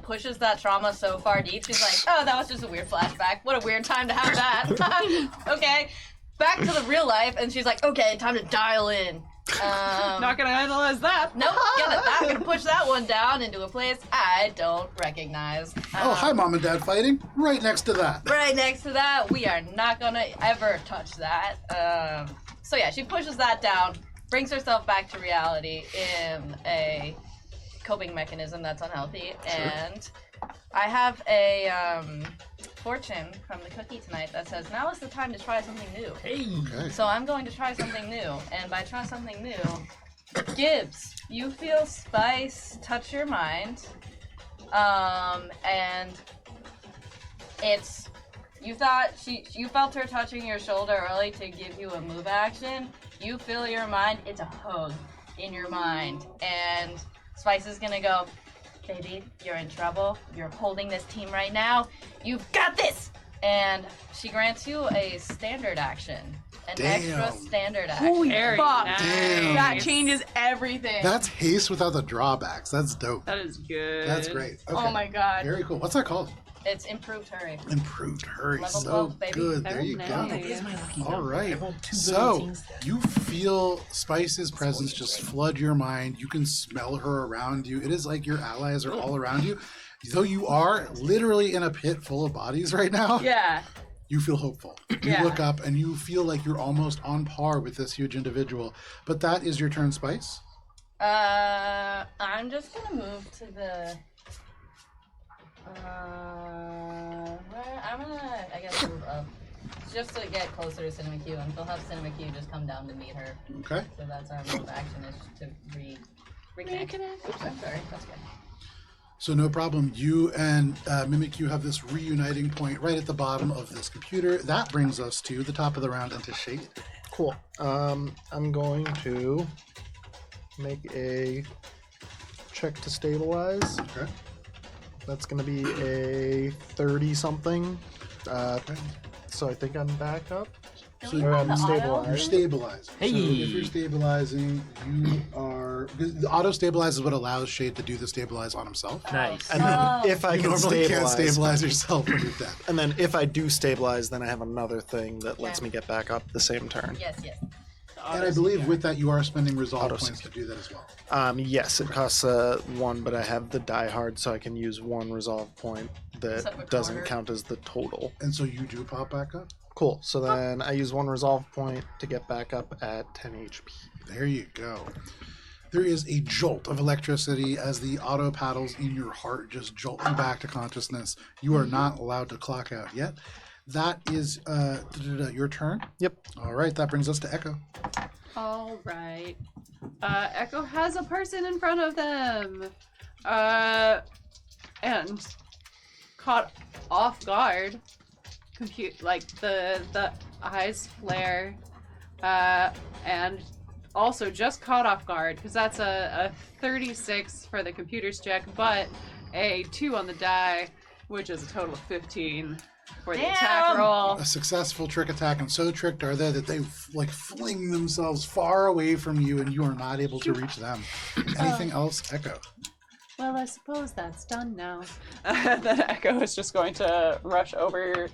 Speaker 6: pushes that trauma so far deep. She's like, oh, that was just a weird flashback. What a weird time to have that. Okay. Back to the real life, and she's like, okay, time to dial in.
Speaker 4: Not gonna analyze that.
Speaker 6: Nope, I'm gonna push that one down into a place I don't recognize.
Speaker 1: Oh, hi, Mom and Dad fighting. Right next to that.
Speaker 6: Right next to that, we are not gonna ever touch that. So yeah, she pushes that down, brings herself back to reality in a coping mechanism that's unhealthy, and I have a fortune from the cookie tonight that says now is the time to try something new.
Speaker 5: Hey.
Speaker 1: Okay.
Speaker 6: So I'm going to try something new, and by try something new, Gibbs, you feel Spice touch your mind, and it's you felt her touching your shoulder early to give you a move action. You feel your mind, it's a hug in your mind, and Spice is gonna go, baby, you're in trouble. You're holding this team right now. You've got this! And she grants you a standard action. An
Speaker 1: Damn.
Speaker 6: extra standard action.
Speaker 2: Holy
Speaker 4: Very
Speaker 2: fuck.
Speaker 4: nice.
Speaker 1: Damn.
Speaker 2: That changes everything.
Speaker 1: That's haste without the drawbacks. That's dope.
Speaker 4: That is good.
Speaker 1: That's great. Okay.
Speaker 2: Oh my god.
Speaker 1: Very cool. What's that called?
Speaker 6: It's improved hurry.
Speaker 1: Improved hurry.
Speaker 6: Level
Speaker 1: So
Speaker 6: 12, baby.
Speaker 1: good. There
Speaker 4: Very
Speaker 1: you
Speaker 4: nice.
Speaker 1: go.
Speaker 4: That is my
Speaker 1: All right.
Speaker 5: I rolled 2
Speaker 1: So
Speaker 5: abilities.
Speaker 1: you feel Spice's presence just flood your mind. You can smell her around you. It is like your allies are all around you. Though you are literally in a pit full of bodies right now,
Speaker 2: Yeah.
Speaker 1: you feel hopeful. You
Speaker 2: Yeah.
Speaker 1: look up and you feel like you're almost on par with this huge individual. But that is your turn, Spice.
Speaker 6: I'm just gonna move to the. I'm gonna, I guess, move up. Just to get closer to Cinema Q, and she'll have Cinema Q just come down to meet her.
Speaker 1: Okay.
Speaker 6: So that's our move action, is to reconnect. Oops, I'm sorry. That's good.
Speaker 1: So no problem. You and Mimic, you have this reuniting point right at the bottom of this computer. That brings us to the top of the round and to Shade.
Speaker 3: Cool. I'm going to make a check to stabilize.
Speaker 1: Okay.
Speaker 3: That's going to be a 30-something.
Speaker 1: Okay.
Speaker 3: So I think I'm back up.
Speaker 6: Don't
Speaker 1: So
Speaker 6: we
Speaker 3: Or
Speaker 6: have
Speaker 3: I'm
Speaker 6: the auto?
Speaker 3: stabilized.
Speaker 1: You're stabilizing.
Speaker 5: Hey.
Speaker 1: So if you're stabilizing, you are. The auto stabilize is what allows Shade to do the stabilize on himself.
Speaker 5: Nice.
Speaker 3: And then if I
Speaker 1: You
Speaker 3: can
Speaker 1: normally
Speaker 3: stabilize,
Speaker 1: can't stabilize yourself when you're dead.
Speaker 3: and then if I do stabilize, then I have another thing that lets
Speaker 6: Okay.
Speaker 3: me get back up the same turn.
Speaker 6: Yes, yes.
Speaker 1: And I believe with that, you are spending resolve
Speaker 3: Auto
Speaker 1: points to
Speaker 3: save.
Speaker 1: do that as well.
Speaker 3: Yes, it costs 1, but I have the die hard, so I can use 1 resolve point
Speaker 6: Except
Speaker 3: that
Speaker 6: with
Speaker 3: doesn't
Speaker 6: Carter.
Speaker 3: count as the total.
Speaker 1: And so you do pop back up.
Speaker 3: Cool. So then I use 1 resolve point to get back up at 10 HP.
Speaker 1: There you go. There is a jolt of electricity as the auto paddles in your heart just jolt you back to consciousness. You are not allowed to clock out yet. That is your turn.
Speaker 3: Yep.
Speaker 1: All right, that brings us to Echo.
Speaker 4: All right. Echo has a person in front of them. And caught off guard. Like the eyes flare. And also just caught off guard because that's a 36 for the computer's check, but a 2 on the die, which is a total of 15 for the attack
Speaker 6: Damn.
Speaker 4: roll.
Speaker 1: A successful trick attack, and so tricked are they that they like fling themselves far away from you, and you are not able to reach them. Anything else, Echo?
Speaker 4: Well, I suppose that's done now. Then Echo is just going to rush over.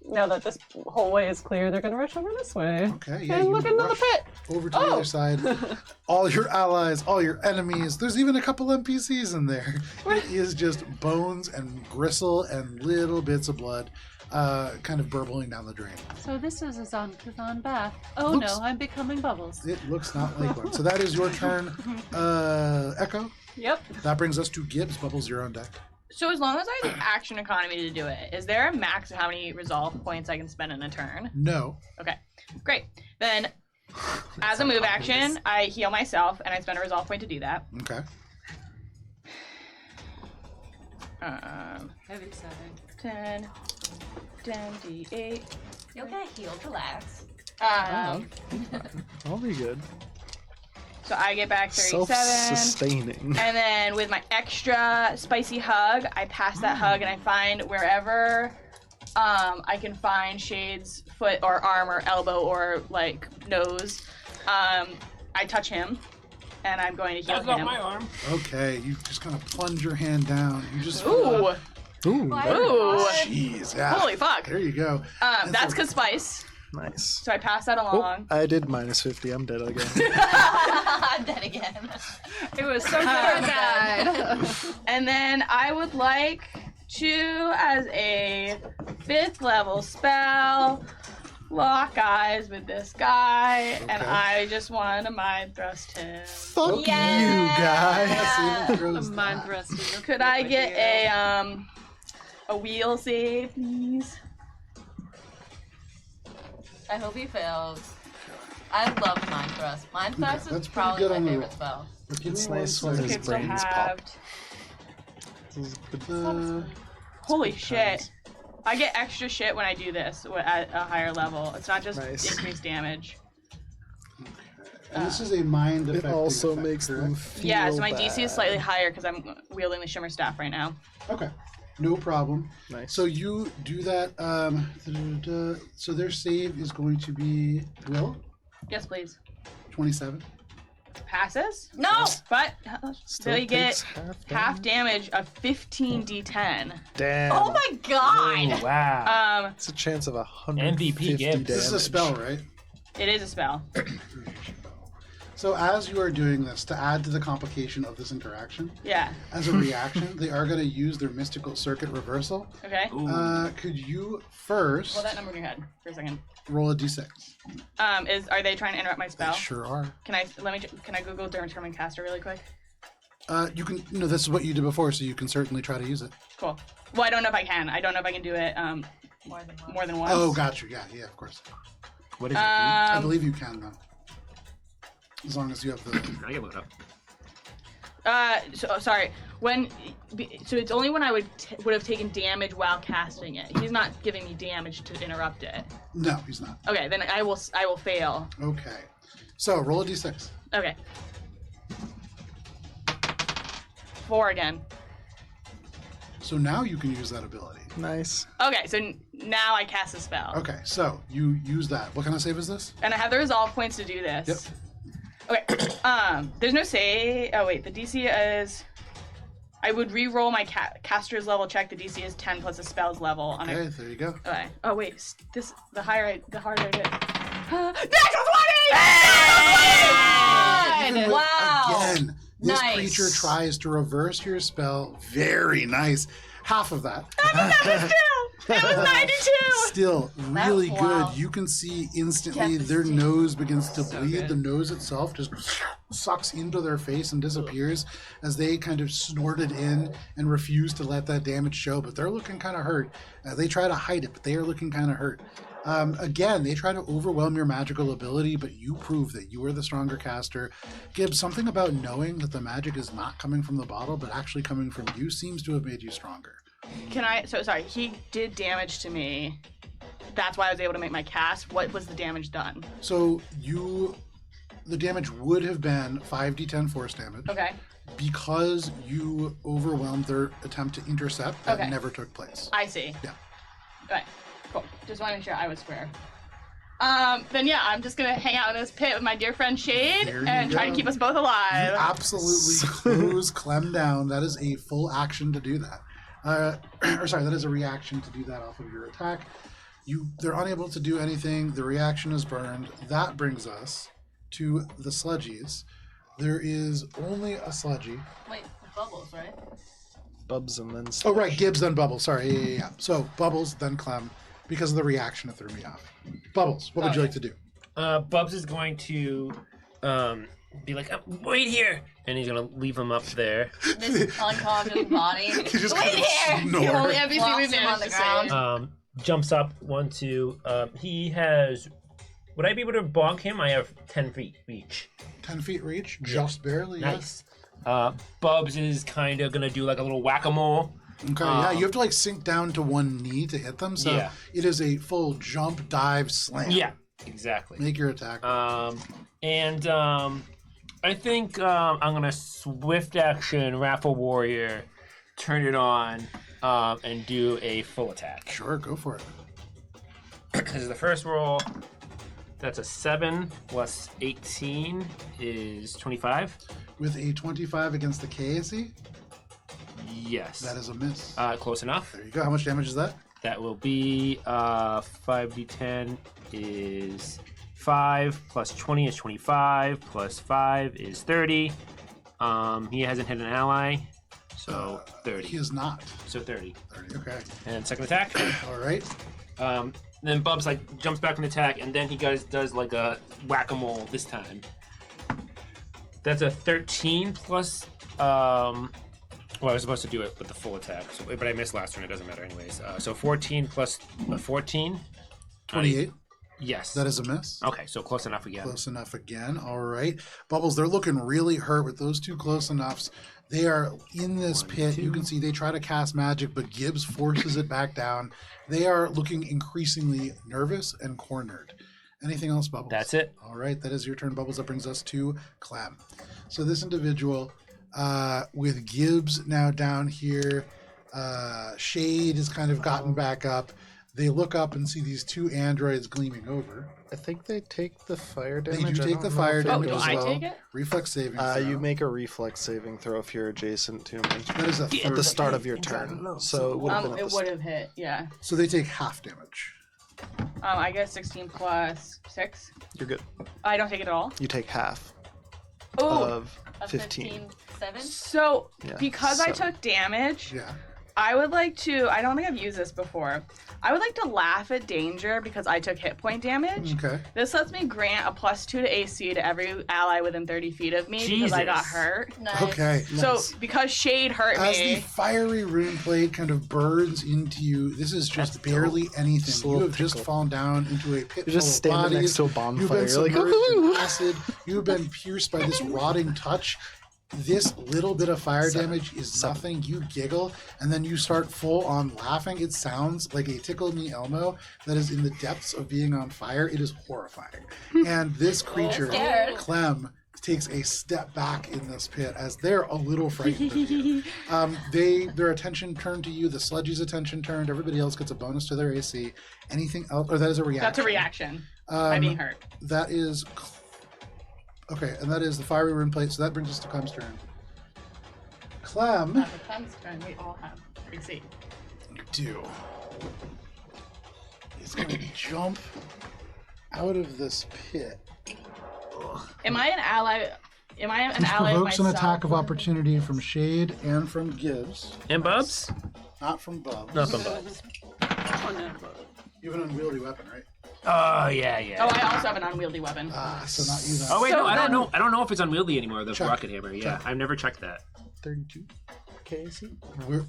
Speaker 4: Now that this whole way is clear, they're going to rush over this way.
Speaker 1: Okay, yeah,
Speaker 4: And
Speaker 1: you
Speaker 4: look into the
Speaker 1: rush
Speaker 4: pit.
Speaker 1: over to the
Speaker 4: Oh.
Speaker 1: other side. All your allies, all your enemies. There's even a couple NPCs in there. It is just bones and gristle and little bits of blood, kind of burbling down the drain.
Speaker 4: So this is a Zon-Kazan bath. Oh
Speaker 1: Looks-
Speaker 4: no, I'm becoming bubbles.
Speaker 1: It looks not like one. So that is your turn, Echo.
Speaker 4: Yep.
Speaker 1: That brings us to Gibbs. Bubbles, your own deck.
Speaker 2: So as long as I have the action economy to do it, is there a max of how many resolve points I can spend in a turn?
Speaker 1: No.
Speaker 2: Okay, great. Then, as a move action, I heal myself and I spend a resolve point to do that.
Speaker 1: Okay.
Speaker 4: Heavy 7.
Speaker 2: 10 D8.
Speaker 6: You'll get healed, relax.
Speaker 3: I'll be good.
Speaker 2: So I get back 37.
Speaker 3: Self-sustaining.
Speaker 2: And then with my extra spicy hug, I pass that hug and I find wherever I can find Shade's foot or arm or elbow or like nose. I touch him, and I'm going to heal
Speaker 5: That's not
Speaker 2: him.
Speaker 5: my arm.
Speaker 1: Okay, you just kind of plunge your hand down. You just
Speaker 2: Ooh,
Speaker 3: Ooh,
Speaker 2: ooh!
Speaker 1: jeez, yeah.
Speaker 2: Holy fuck!
Speaker 1: There you go.
Speaker 2: That's cause spice.
Speaker 3: nice.
Speaker 2: So I pass that
Speaker 3: Oh,
Speaker 2: along.
Speaker 3: I did minus 50. I'm dead again.
Speaker 6: I'm dead again.
Speaker 4: It was so good.
Speaker 2: And then I would like to, as a 5th level spell, lock eyes with this guy, and I just want to mind thrust him.
Speaker 3: Fuck you,
Speaker 6: Yeah.
Speaker 3: guy.
Speaker 1: Yes, even throws
Speaker 4: A mind
Speaker 1: that.
Speaker 4: rest is a
Speaker 2: Could
Speaker 4: good
Speaker 2: I get
Speaker 4: idea.
Speaker 2: a wheel save, please?
Speaker 6: I hope he fails. I love Mind Thrust. Mind Thrust
Speaker 1: that's
Speaker 6: is
Speaker 1: pretty
Speaker 6: probably
Speaker 1: good
Speaker 6: my
Speaker 1: on the
Speaker 6: favorite
Speaker 1: roll.
Speaker 6: spell.
Speaker 1: But give
Speaker 3: It's
Speaker 1: me one
Speaker 3: nice when
Speaker 1: second.
Speaker 3: his
Speaker 2: Okay, so I
Speaker 3: brains
Speaker 2: have.
Speaker 3: pop. This is good.
Speaker 2: Holy shit! I get extra shit when I do this at a higher level. It's not just
Speaker 3: Nice.
Speaker 2: increased damage.
Speaker 1: And this is a mind
Speaker 3: It
Speaker 1: affecting
Speaker 3: also
Speaker 1: effect,
Speaker 3: makes them
Speaker 1: correct?
Speaker 3: feel
Speaker 2: Yeah, so my DC
Speaker 3: bad.
Speaker 2: is slightly higher because I'm wielding the Shimmer Staff right now.
Speaker 1: Okay, no problem.
Speaker 3: Nice.
Speaker 1: So you do that. So their save is going to be Will
Speaker 2: Yes, please.
Speaker 1: 27.
Speaker 2: Passes,
Speaker 6: No!
Speaker 2: but
Speaker 3: Still
Speaker 2: so you get
Speaker 3: takes
Speaker 2: half damage of 15d10.
Speaker 3: Damn.
Speaker 6: Oh my god!
Speaker 5: Oh, wow.
Speaker 2: Um,
Speaker 3: It's a chance of 150
Speaker 5: MVP gives.
Speaker 3: damage.
Speaker 1: This is a spell, right?
Speaker 2: it is a spell.
Speaker 1: So as you are doing this, to add to the complication of this interaction,
Speaker 2: Yeah.
Speaker 1: as a reaction, they are going to use their mystical circuit reversal.
Speaker 2: Okay.
Speaker 5: Ooh.
Speaker 1: Could you first
Speaker 2: Hold that number in your head for a second.
Speaker 1: roll a d6?
Speaker 2: Are they trying to interrupt my spell?
Speaker 1: They sure are.
Speaker 2: Can I Google Determine Caster really quick?
Speaker 1: You can. No, this is what you did before, so you can certainly try to use it.
Speaker 2: Cool. Well, I don't know if I can. I don't know if I can do it more than once.
Speaker 1: Oh, got you. Yeah, of course.
Speaker 5: What is it?
Speaker 1: I
Speaker 2: Um,
Speaker 1: believe you can though, as long as you have the.
Speaker 5: I can look it up.
Speaker 2: sorry. So it's only when I would have taken damage while casting it. He's not giving me damage to interrupt it.
Speaker 1: No, he's not.
Speaker 2: Okay, then I will fail.
Speaker 1: Okay, so roll a d6.
Speaker 2: Okay. 4 again.
Speaker 1: So now you can use that ability.
Speaker 3: Nice.
Speaker 2: Okay, so now I cast a spell.
Speaker 1: Okay, so you use that. What kind of save is this?
Speaker 2: And I have the resolve points to do this.
Speaker 1: Yep.
Speaker 2: Okay. There's no save. Oh wait, the DC is. I would re-roll my caster's level check. The DC is 10 plus a spell's level. On
Speaker 1: Okay, there you go.
Speaker 2: Okay. Oh wait, the harder I get. Natural 20!
Speaker 6: Wow!
Speaker 1: Again, this
Speaker 6: Nice.
Speaker 1: creature tries to reverse your spell. Very nice. Half of that.
Speaker 2: That was 92.
Speaker 1: Still really
Speaker 6: That's wow.
Speaker 1: good. You can see instantly
Speaker 6: Kept
Speaker 1: their
Speaker 6: the
Speaker 1: nose begins to
Speaker 4: So
Speaker 1: bleed.
Speaker 4: good.
Speaker 1: The nose itself just sucks into their face and disappears as they kind of snort it in and refuse to let that damage show. But they're looking kind of hurt. They try to hide it, but they are looking kind of hurt. Again, they try to overwhelm your magical ability, but you prove that you are the stronger caster. Gibbs, something about knowing that the magic is not coming from the bottle, but actually coming from you seems to have made you stronger.
Speaker 2: Sorry, he did damage to me. That's why I was able to make my cast. What was the damage done?
Speaker 1: So the damage would have been 5d10 force damage.
Speaker 2: Okay.
Speaker 1: Because you overwhelmed their attempt to intercept, that
Speaker 2: Okay.
Speaker 1: never took place.
Speaker 2: I see.
Speaker 1: Yeah.
Speaker 2: Okay. Cool. Just want to make sure I was square. Then yeah, I'm just gonna hang out in this pit with my dear friend Shade
Speaker 1: There you
Speaker 2: and try to
Speaker 1: go.
Speaker 2: keep us both
Speaker 1: You
Speaker 2: alive.
Speaker 1: absolutely close Klem down. That is a full action to do that. That is a reaction to do that off of your attack. They're unable to do anything. The reaction is burned. That brings us to the sludgies. There is only a sludgy.
Speaker 6: Wait, bubbles, right?
Speaker 3: Bubs and then
Speaker 1: Oh, right. Gibbs, then Bubbles. Sorry. Yeah. So Bubbles, then Clem. Because of the reaction, it threw me off. Bubbles, what would you like to do?
Speaker 5: Bubs is going to be like, wait here, and he's gonna leave him up there.
Speaker 6: This unconscious body.
Speaker 1: You just
Speaker 6: Wait
Speaker 1: kind of
Speaker 6: here!
Speaker 1: snore.
Speaker 2: The only NPC
Speaker 6: Flops
Speaker 2: we
Speaker 6: him on
Speaker 2: managed
Speaker 6: the
Speaker 2: to
Speaker 6: ground.
Speaker 2: save.
Speaker 5: Jumps up 1, 2. He has. Would I be able to bonk him? I have 10 feet reach.
Speaker 1: 10 feet reach, just barely.
Speaker 5: Nice. Bubs is kind of gonna do like a little whack-a-mole.
Speaker 1: Yeah. Okay, yeah, you have to like sink down to one knee to hit them. So
Speaker 5: Yeah.
Speaker 1: it is a full jump, dive, slam.
Speaker 5: Yeah, exactly.
Speaker 1: Make your attack.
Speaker 5: I think I'm gonna swift action Raffle Warrior, turn it on, and do a full attack.
Speaker 1: Sure, go for it.
Speaker 5: This is the first roll. That's a 7 plus 18 is 25.
Speaker 1: With a 25 against the KAC,
Speaker 5: Yes.
Speaker 1: that is a miss.
Speaker 5: Close enough.
Speaker 1: There you go. How much damage is that?
Speaker 5: That will be 5d10 is 5 plus 20 is 25 plus 5 is 30. He hasn't hit an ally, so 30.
Speaker 1: He is not.
Speaker 5: So 30.
Speaker 1: 30, okay.
Speaker 5: And second attack.
Speaker 1: All right.
Speaker 5: Then Bubs jumps back in attack, and then he does like a whack-a-mole this time. That's a 13 plus. Well, I was supposed to do it with the full attack, but I missed last turn. It doesn't matter anyways. So 14 plus 14.
Speaker 1: 28.
Speaker 5: Yes.
Speaker 1: That is a miss.
Speaker 5: Okay, so close enough again.
Speaker 1: Close enough again. All right. Bubbles, they're looking really hurt with those two close enoughs. They are in this pit. You can see they try to cast magic, but Gibbs forces it back down. They are looking increasingly nervous and cornered. Anything else, Bubbles?
Speaker 5: That's it.
Speaker 1: All right. That is your turn, Bubbles. That brings us to Klem. So this individual, with Gibbs now down here, Shade has kind of gotten back up. They look up and see these two androids gleaming over.
Speaker 3: I think they take the fire
Speaker 1: They
Speaker 3: damage.
Speaker 1: do
Speaker 3: I
Speaker 1: take
Speaker 3: don't
Speaker 1: the
Speaker 3: know
Speaker 1: fire
Speaker 3: if it
Speaker 1: damage
Speaker 2: do
Speaker 1: as
Speaker 2: I
Speaker 1: well.
Speaker 2: take it?
Speaker 1: Reflex saving throw.
Speaker 3: You make a reflex saving throw if you're adjacent to me
Speaker 1: That is a
Speaker 3: at the
Speaker 1: third.
Speaker 3: start of your turn. So it would have been at
Speaker 2: It
Speaker 3: the
Speaker 2: would have hit, yeah.
Speaker 1: So they take half damage.
Speaker 2: I get 16 plus 6.
Speaker 3: You're good.
Speaker 2: I don't take it at all.
Speaker 3: You take half
Speaker 2: Oh,
Speaker 3: of
Speaker 6: A
Speaker 3: 15.
Speaker 6: 7?
Speaker 2: so
Speaker 3: Yeah,
Speaker 2: because I
Speaker 3: 7.
Speaker 2: took damage,
Speaker 1: Yeah.
Speaker 2: I would like to. I don't think I've used this before. I would like to laugh at danger because I took hit point damage.
Speaker 1: Okay.
Speaker 2: This lets me grant a +2 to AC to every ally within 30 feet of me because I got
Speaker 5: Jesus.
Speaker 2: hurt.
Speaker 6: Nice.
Speaker 1: Okay.
Speaker 2: So
Speaker 1: nice.
Speaker 2: because Shade hurt
Speaker 1: As the
Speaker 2: me,
Speaker 1: fiery rune plate kind of burns into you, this is just barely anything.
Speaker 3: Just a
Speaker 1: You
Speaker 3: little
Speaker 1: have just
Speaker 3: tickle.
Speaker 1: fallen down into a pit
Speaker 3: You're just
Speaker 1: full of
Speaker 3: standing
Speaker 1: bodies.
Speaker 3: next to a
Speaker 1: You've
Speaker 3: bonfire.
Speaker 1: been
Speaker 3: You're like,
Speaker 1: submerged in acid. You've been pierced by this rotting touch. This little bit of fire damage is nothing. You giggle, and then you start full on laughing. It sounds like a Tickle Me Elmo that is in the depths of being on fire. It is horrifying. And this creature,
Speaker 6: scared.
Speaker 1: Clem, takes a step back in this pit as they're a little frightened of you. Their attention turned to you. The sludgy's attention turned. Everybody else gets a bonus to their AC. Anything else? Or that is a reaction.
Speaker 2: that's a reaction. By being hurt.
Speaker 1: That is okay, and that is the fiery rune plate. So that brings us to Clem's turn. Clem,
Speaker 2: Not the Clem's turn. We all have AC.
Speaker 1: you do. He's going to jump out of this pit.
Speaker 2: Am I an ally? Am I an
Speaker 1: This
Speaker 2: ally
Speaker 1: provokes an
Speaker 2: myself?
Speaker 1: attack of opportunity from Shade and from Gibbs,
Speaker 5: And Bubs?
Speaker 1: not from Bubs.
Speaker 5: Not from Bubs.
Speaker 1: You have an unwieldy weapon, right?
Speaker 5: Oh, yeah.
Speaker 2: Oh, I also have an unwieldy weapon.
Speaker 1: So not you then.
Speaker 5: Oh, wait,
Speaker 2: So
Speaker 5: no, I don't
Speaker 2: then-
Speaker 5: know. I don't know if it's unwieldy anymore, the
Speaker 1: Check.
Speaker 5: rocket hammer. Yeah,
Speaker 1: Check.
Speaker 5: I've never checked that.
Speaker 3: 32 KAC?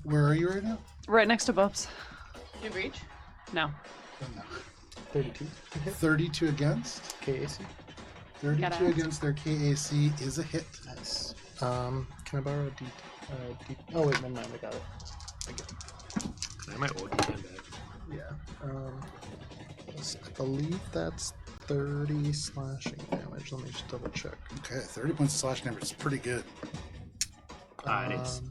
Speaker 1: Where are you right now?
Speaker 4: Right next to Bubs.
Speaker 2: Do you reach?
Speaker 4: No.
Speaker 1: No.
Speaker 3: 32 hit
Speaker 1: 32 against.
Speaker 3: KAC.
Speaker 1: 32
Speaker 4: Gotta-
Speaker 1: against their KAC is a hit.
Speaker 3: Nice. Can I borrow a D? Oh wait, never mind. I got it.
Speaker 5: I might old D10 back.
Speaker 3: Yeah. I believe that's 30 slashing damage. Let me just double check.
Speaker 1: Okay, 30 points of slash damage is pretty good.
Speaker 5: It is.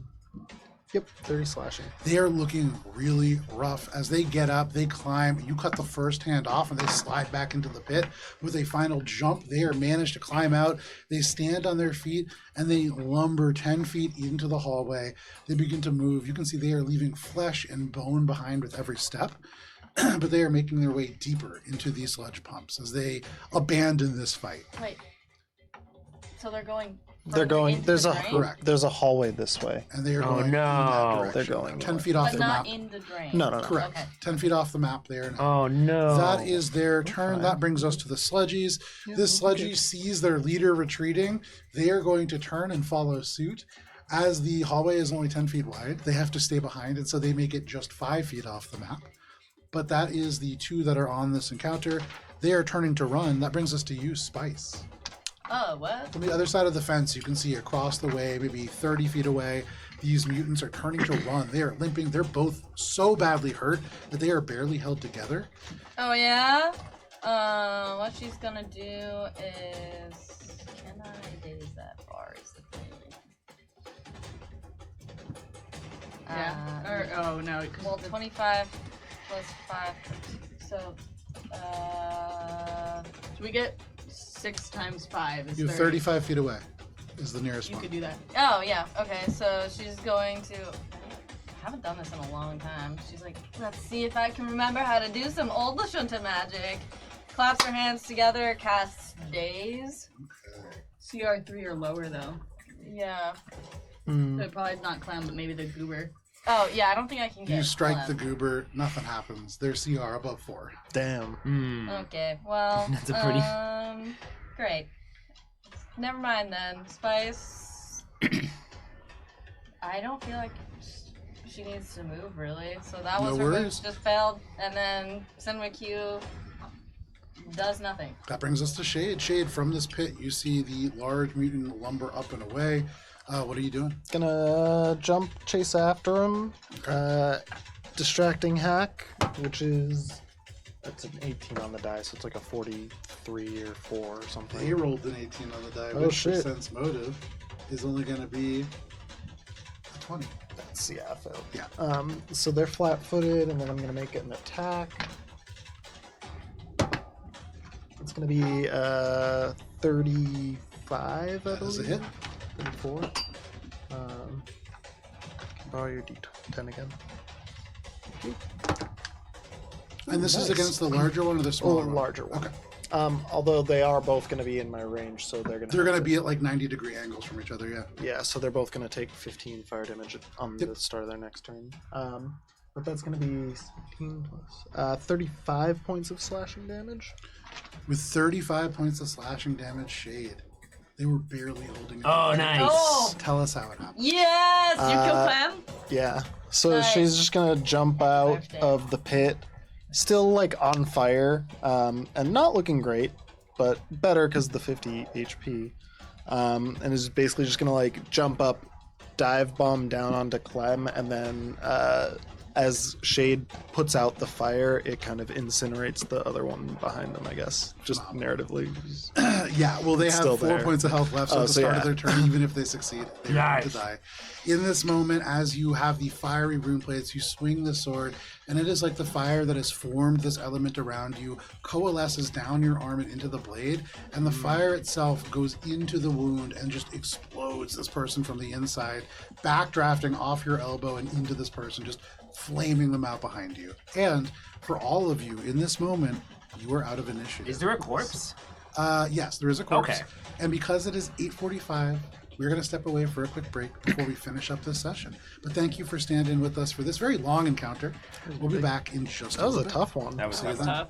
Speaker 3: Yep, 30 slashing.
Speaker 1: They are looking really rough. As they get up, they climb. You cut the first hand off and they slide back into the pit. With a final jump, they are managed to climb out. They stand on their feet and they lumber 10 feet into the hallway. They begin to move. You can see they are leaving flesh and bone behind with every step. But they are making their way deeper into these sludge pumps as they abandon this fight.
Speaker 6: Wait. So they're going.
Speaker 3: They're
Speaker 6: further
Speaker 3: going.
Speaker 6: into
Speaker 3: There's
Speaker 6: the
Speaker 3: a
Speaker 6: drain,
Speaker 1: Correct.
Speaker 3: there's a hallway this way.
Speaker 1: And they are
Speaker 5: Oh,
Speaker 1: going in that
Speaker 5: no.
Speaker 1: direction.
Speaker 3: They're going
Speaker 1: 10
Speaker 3: that
Speaker 1: feet off
Speaker 6: but
Speaker 1: the
Speaker 6: not
Speaker 1: map.
Speaker 6: in the drain.
Speaker 3: No.
Speaker 1: Correct.
Speaker 6: Okay.
Speaker 1: 10 feet off the map there now.
Speaker 5: Oh, no.
Speaker 1: That is their turn. That brings us to the sludgies. The sludgy sees their leader retreating. They are going to turn and follow suit. As the hallway is only 10 feet wide, they have to stay behind, and so they make it just 5 feet off the map. But that is the two that are on this encounter. They are turning to run. That brings us to you, Spice.
Speaker 6: Oh, what?
Speaker 1: From the other side of the fence, you can see across the way, maybe 30 feet away, these mutants are turning to run. They are limping. They're both so badly hurt that they are barely held together.
Speaker 6: Oh yeah. What she's gonna do is, can I daze that far? Is the thing.
Speaker 2: Yeah. Oh no.
Speaker 6: Well, 25 plus 5. So,
Speaker 2: So we get 6 times 5 is
Speaker 1: You're
Speaker 2: 30.
Speaker 1: 35 feet away. Is the nearest
Speaker 2: You
Speaker 1: one.
Speaker 2: could do that.
Speaker 6: oh yeah, okay. So she's going to. I haven't done this in a long time. She's like, let's see if I can remember how to do some old Lashunta magic. Claps her hands together, casts Daze.
Speaker 2: CR3 or lower though.
Speaker 6: Yeah.
Speaker 2: So it probably is not Klem, but maybe the goober.
Speaker 6: Oh yeah, I don't think I can get.
Speaker 1: You strike
Speaker 6: Klem.
Speaker 1: the goober, nothing happens. Their CR above 4.
Speaker 3: Damn.
Speaker 5: Hmm.
Speaker 6: Okay, well.
Speaker 5: That's a pretty-
Speaker 6: Great. Never mind then. Spice. I don't feel like she needs to move really. So that was
Speaker 1: No
Speaker 6: her
Speaker 1: worries.
Speaker 6: move, just failed. And then Cinema Q does nothing.
Speaker 1: That brings us to Shade. Shade, from this pit, you see the large mutant lumber up and away. What are you doing?
Speaker 3: Gonna jump, chase after him. Distracting hack, which is that's an 18 on the die, so it's like a 43 or 4 or something.
Speaker 1: They rolled an 18 on the die,
Speaker 3: Oh,
Speaker 1: which
Speaker 3: shit.
Speaker 1: for sense motive is only going to be a 20.
Speaker 3: That's I failed.
Speaker 1: Yeah.
Speaker 3: So they're flat-footed, and then I'm gonna make it an attack. It's gonna be 35, I
Speaker 1: That is a
Speaker 3: believe.
Speaker 1: hit.
Speaker 3: 34. Borrow your D10 again.
Speaker 1: And this is
Speaker 3: Nice.
Speaker 1: against the larger one or the
Speaker 3: Oh,
Speaker 1: smaller one?
Speaker 3: larger one.
Speaker 1: Okay.
Speaker 3: Although they are both going to be in my range, so they're going to.
Speaker 1: They're going to be at like 90-degree angles from each other, yeah.
Speaker 3: Yeah, so they're both going to take 15 fire damage on
Speaker 1: Yep.
Speaker 3: the start of their next turn. But that's going to be 15 plus 35 points of slashing damage.
Speaker 1: With 35 points of slashing damage, Shade. They were barely holding it.
Speaker 5: Oh,
Speaker 1: together.
Speaker 5: nice.
Speaker 6: Oh!
Speaker 1: Tell us how it happened.
Speaker 6: Yes! You kill Klem?
Speaker 3: Yeah. So
Speaker 6: Nice.
Speaker 3: she's just going to jump out
Speaker 6: Birthday.
Speaker 3: of the pit, still like on fire, and not looking great, but better because the 50 HP, and is basically just going to like jump up, dive bomb down onto Klem, and then as Shade puts out the fire, it kind of incinerates the other one behind them, I guess, just narratively.
Speaker 1: Yeah, well, they
Speaker 3: It's
Speaker 1: have
Speaker 3: still
Speaker 1: 4
Speaker 3: there.
Speaker 1: points of health left, so
Speaker 3: Oh,
Speaker 1: at the
Speaker 3: so
Speaker 1: start
Speaker 3: yeah.
Speaker 1: of their turn, even if they succeed, they are going to
Speaker 5: Nice.
Speaker 1: die. In this moment, as you have the fiery rune plates, you swing the sword, and it is like the fire that has formed this element around you coalesces down your arm and into the blade, and the fire itself goes into the wound and just explodes this person from the inside, backdrafting off your elbow and into this person, just flaming them out behind you. And for all of you, in this moment, you are out of initiative.
Speaker 5: Is there a corpse?
Speaker 1: Yes, there is a corpse.
Speaker 5: Okay.
Speaker 1: And because it is 8:45, we're going to step away for a quick break before we finish up this session. But thank you for standing with us for this very long encounter. We'll be back in just
Speaker 3: That was a
Speaker 1: little bit.
Speaker 3: tough one.
Speaker 5: That was
Speaker 1: See you
Speaker 5: tough.
Speaker 1: then.
Speaker 4: Tough.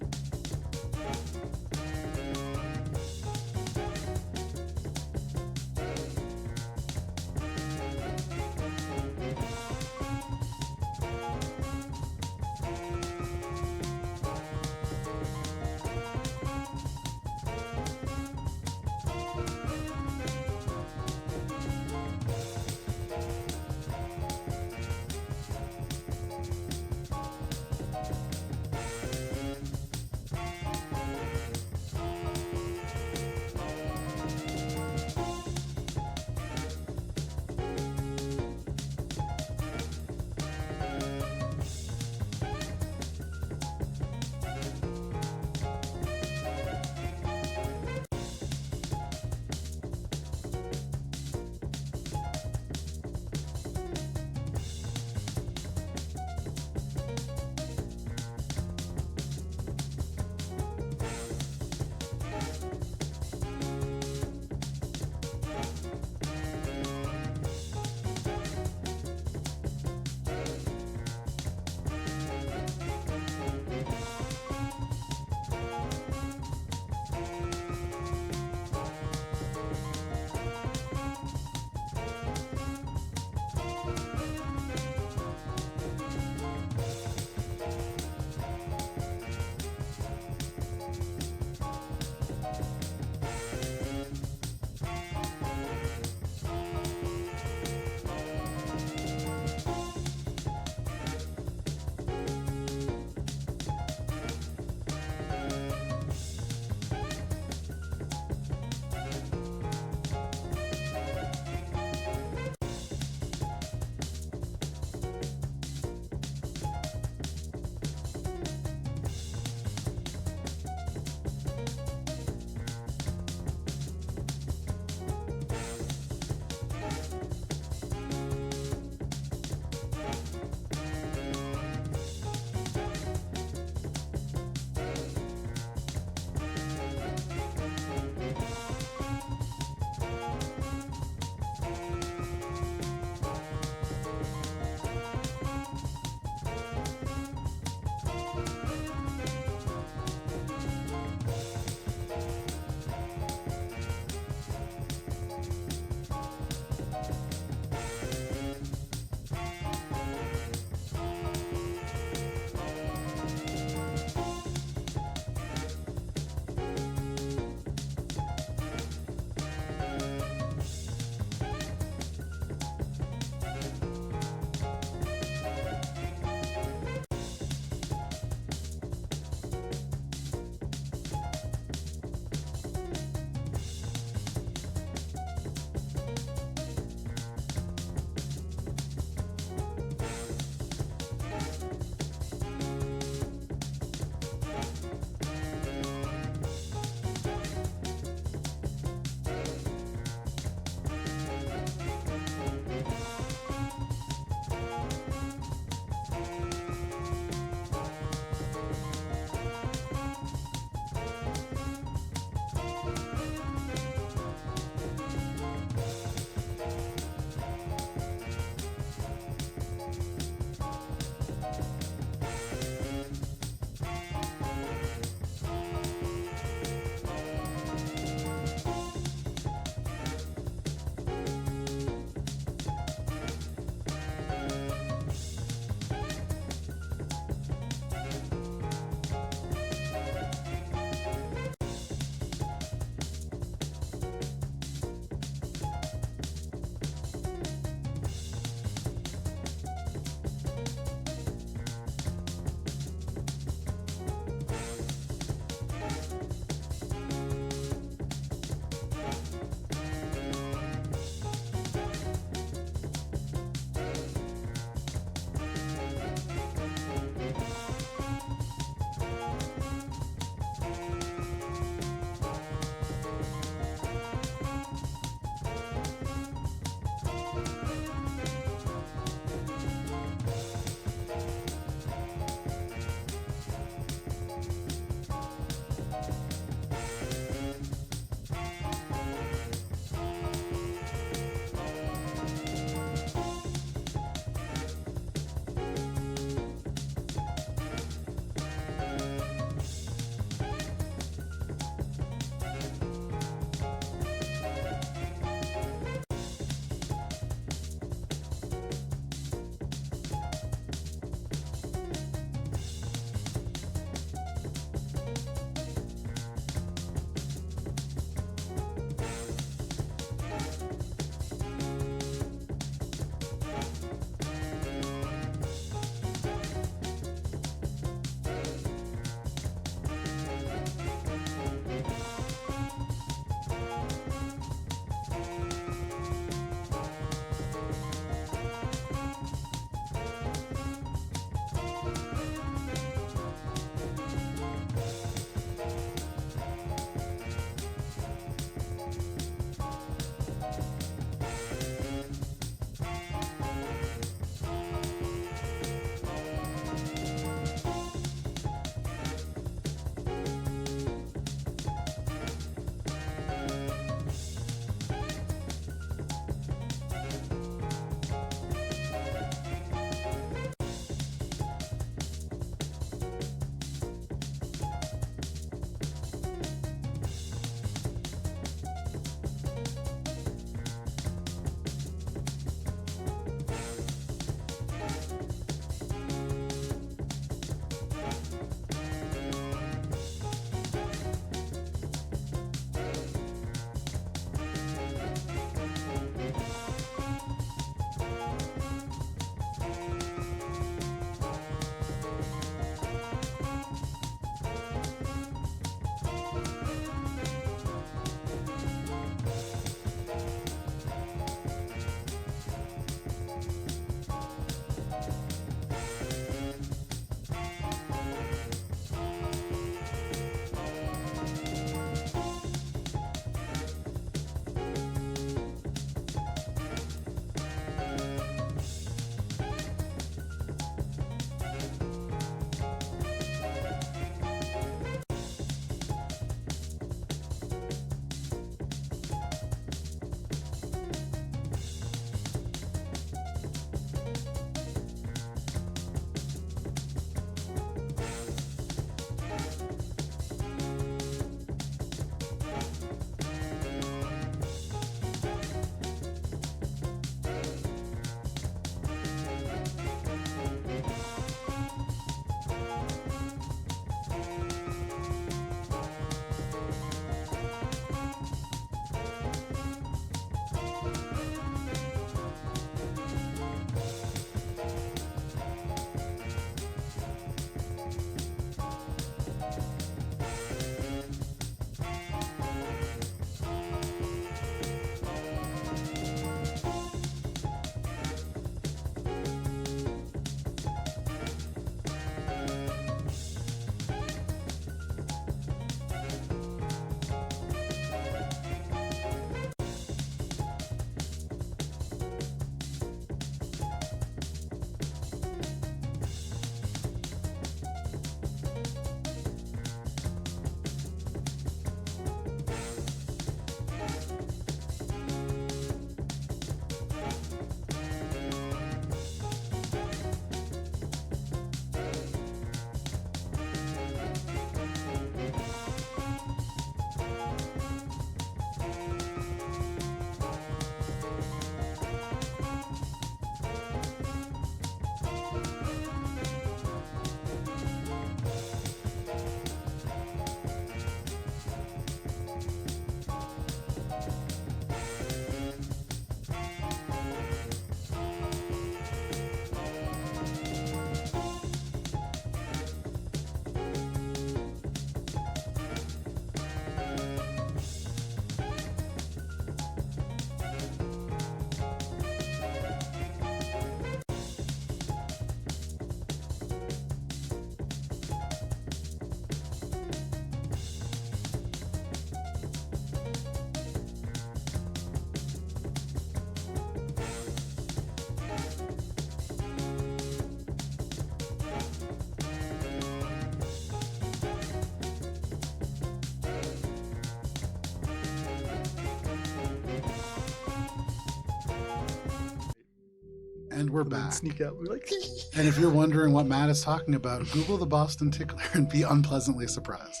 Speaker 1: And we're
Speaker 3: And then
Speaker 1: back.
Speaker 3: sneak out. We're like,
Speaker 1: And if you're wondering what Matt is talking about, Google the Boston Tickler and be unpleasantly surprised.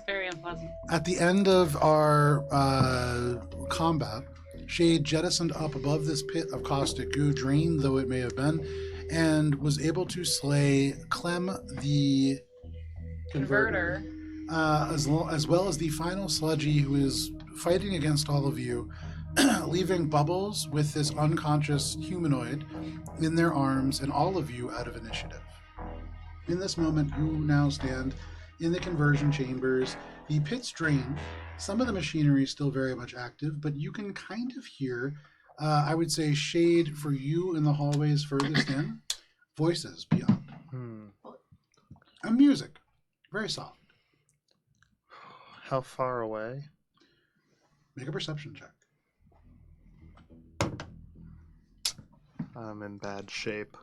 Speaker 4: Very unpleasant.
Speaker 1: At the end of our combat, Shade jettisoned up above this pit of caustic goo, drained though it may have been, and was able to slay Klem the
Speaker 2: Converter.
Speaker 1: as well as the final sludgy who is fighting against all of you, leaving Bubbles with this unconscious humanoid in their arms and all of you out of initiative. In this moment, you now stand in the conversion chambers. The pit's drained. Some of the machinery is still very much active, but you can kind of hear, I would say, Shade for you in the hallways furthest in, voices beyond. And music. Very soft.
Speaker 3: how far away?
Speaker 1: Make a perception check.
Speaker 3: I'm in bad shape.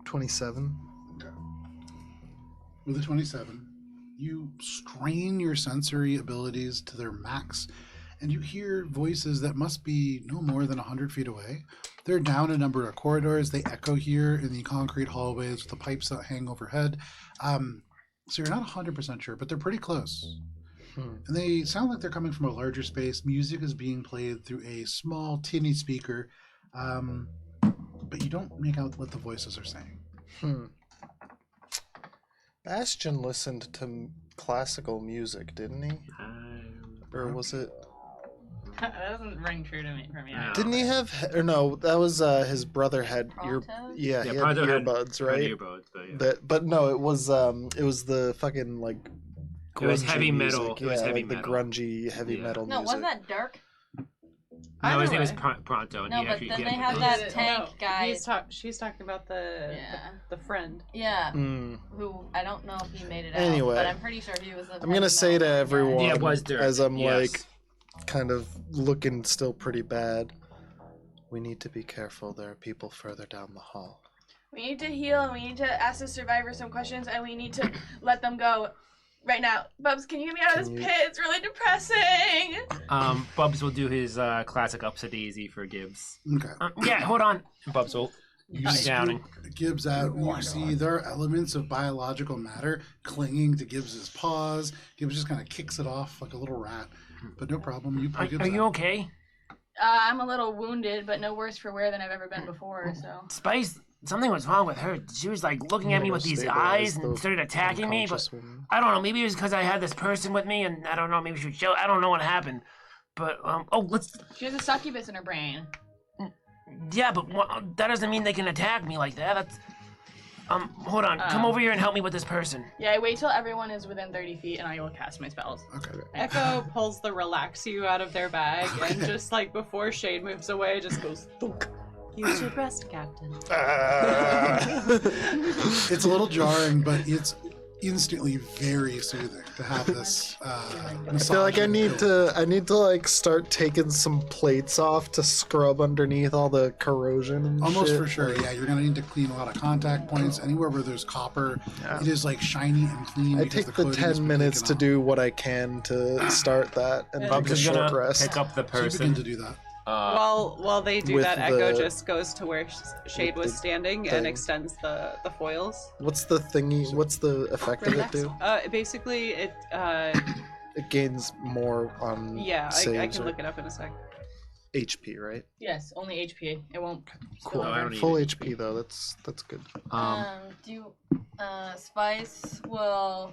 Speaker 3: 27.
Speaker 1: Okay. With a 27, you strain your sensory abilities to their max, and you hear voices that must be no more than 100 feet away. They're down a number of corridors. They echo here in the concrete hallways with the pipes that hang overhead. So you're not 100% sure, but they're pretty close. And they sound like they're coming from a larger space. Music is being played through a small, tinny speaker, but you don't make out what the voices are saying.
Speaker 3: Bastion listened to classical music, didn't he? Or was it?
Speaker 6: That doesn't ring true to me for me.
Speaker 5: No.
Speaker 3: Didn't he have? Or no, that was his brother had ear.
Speaker 6: Pronto?
Speaker 3: Yeah,
Speaker 5: Yeah,
Speaker 3: he had
Speaker 5: Pronto had
Speaker 3: earbuds, right?
Speaker 5: Earbuds, but yeah.
Speaker 3: But no, it was the fucking like.
Speaker 5: It was
Speaker 3: grungy
Speaker 5: heavy
Speaker 3: music.
Speaker 5: metal. It
Speaker 3: Yeah,
Speaker 5: was heavy
Speaker 3: like
Speaker 5: metal.
Speaker 3: the grungy heavy
Speaker 5: Yeah.
Speaker 3: metal
Speaker 6: No,
Speaker 3: music.
Speaker 6: wasn't that Dirk?
Speaker 5: No, his
Speaker 4: Either
Speaker 5: name was
Speaker 4: way.
Speaker 5: Pronto. And
Speaker 6: No,
Speaker 5: he
Speaker 6: but
Speaker 5: actually
Speaker 6: then
Speaker 5: did
Speaker 6: they
Speaker 5: the
Speaker 6: have
Speaker 5: voice.
Speaker 6: that tank guy.
Speaker 4: She's talking about the friend.
Speaker 6: Yeah,
Speaker 3: Mm.
Speaker 6: who I don't know if he made it out,
Speaker 3: Anyway,
Speaker 6: but I'm pretty sure he was.
Speaker 3: I'm gonna say to everyone,
Speaker 5: Yeah, it was Dirk.
Speaker 3: as I'm
Speaker 5: Yes.
Speaker 3: like, kind of looking still pretty bad. We need to be careful. There are people further down the hall.
Speaker 2: We need to heal, and we need to ask the survivors some questions, and we need to let them go right now. Bubs, can you get me out of
Speaker 3: Can
Speaker 2: this
Speaker 3: you-
Speaker 2: pit? It's really depressing.
Speaker 5: Bubs will do his classic ups a daisy for Gibbs.
Speaker 1: Okay.
Speaker 5: Yeah, hold on. Bubs will
Speaker 1: You
Speaker 5: He's downing.
Speaker 1: scoop Gibbs out, and you see there are elements of biological matter clinging to Gibbs's paws. Gibbs just kind of kicks it off like a little rat, but no problem. You pull Gibbs
Speaker 5: Are you
Speaker 1: out.
Speaker 5: okay?
Speaker 2: I'm a little wounded, but no worse for wear than I've ever been before, so.
Speaker 5: Spice, something was wrong with her. She was like looking at me with these eyes and started attacking me, but I don't know. Maybe it was because I had this person with me, and I don't know. Maybe she would show. I don't know what happened, but let's.
Speaker 2: She has a succubus in her brain.
Speaker 5: Yeah, but that doesn't mean they can attack me like that. That's. Hold on. Come over here and help me with this person.
Speaker 2: Yeah, I wait till everyone is within 30 feet and I will cast my spells.
Speaker 1: Okay.
Speaker 4: Echo pulls the relax you out of their bag and just like before Shade moves away, just goes thunk. Use your breast, Captain.
Speaker 1: It's a little jarring, but it's instantly very soothing to have this.
Speaker 3: I feel like I need to like start taking some plates off to scrub underneath all the corrosion and
Speaker 1: Almost
Speaker 3: shit.
Speaker 1: for sure, yeah. You're gonna need to clean a lot of contact points. Anywhere where there's copper, it is like shiny and clean.
Speaker 3: I
Speaker 1: because
Speaker 3: take the
Speaker 1: coating has
Speaker 3: 10
Speaker 1: been
Speaker 3: minutes
Speaker 1: taken
Speaker 3: to
Speaker 1: off.
Speaker 3: do what I can to start that and
Speaker 5: Bubs
Speaker 3: take a
Speaker 5: is
Speaker 3: short
Speaker 5: gonna
Speaker 3: rest.
Speaker 5: pick up the
Speaker 1: So you begin
Speaker 5: person.
Speaker 1: to do that.
Speaker 4: While they do
Speaker 3: with
Speaker 4: that, Echo
Speaker 3: the-
Speaker 4: just goes to where Shade
Speaker 3: with
Speaker 4: was
Speaker 3: the
Speaker 4: standing
Speaker 3: thing.
Speaker 4: and extends the foils.
Speaker 3: What's the thingy? What's the effect of it do?
Speaker 4: Basically, it
Speaker 3: It gains more on
Speaker 4: yeah, I
Speaker 3: saves
Speaker 4: can
Speaker 3: or
Speaker 4: look it up in a sec.
Speaker 3: HP, right?
Speaker 2: Yes, only HP. It won't.
Speaker 3: Cool.
Speaker 5: I don't need
Speaker 3: Full
Speaker 5: HP.
Speaker 3: HP though. That's good.
Speaker 6: Spice will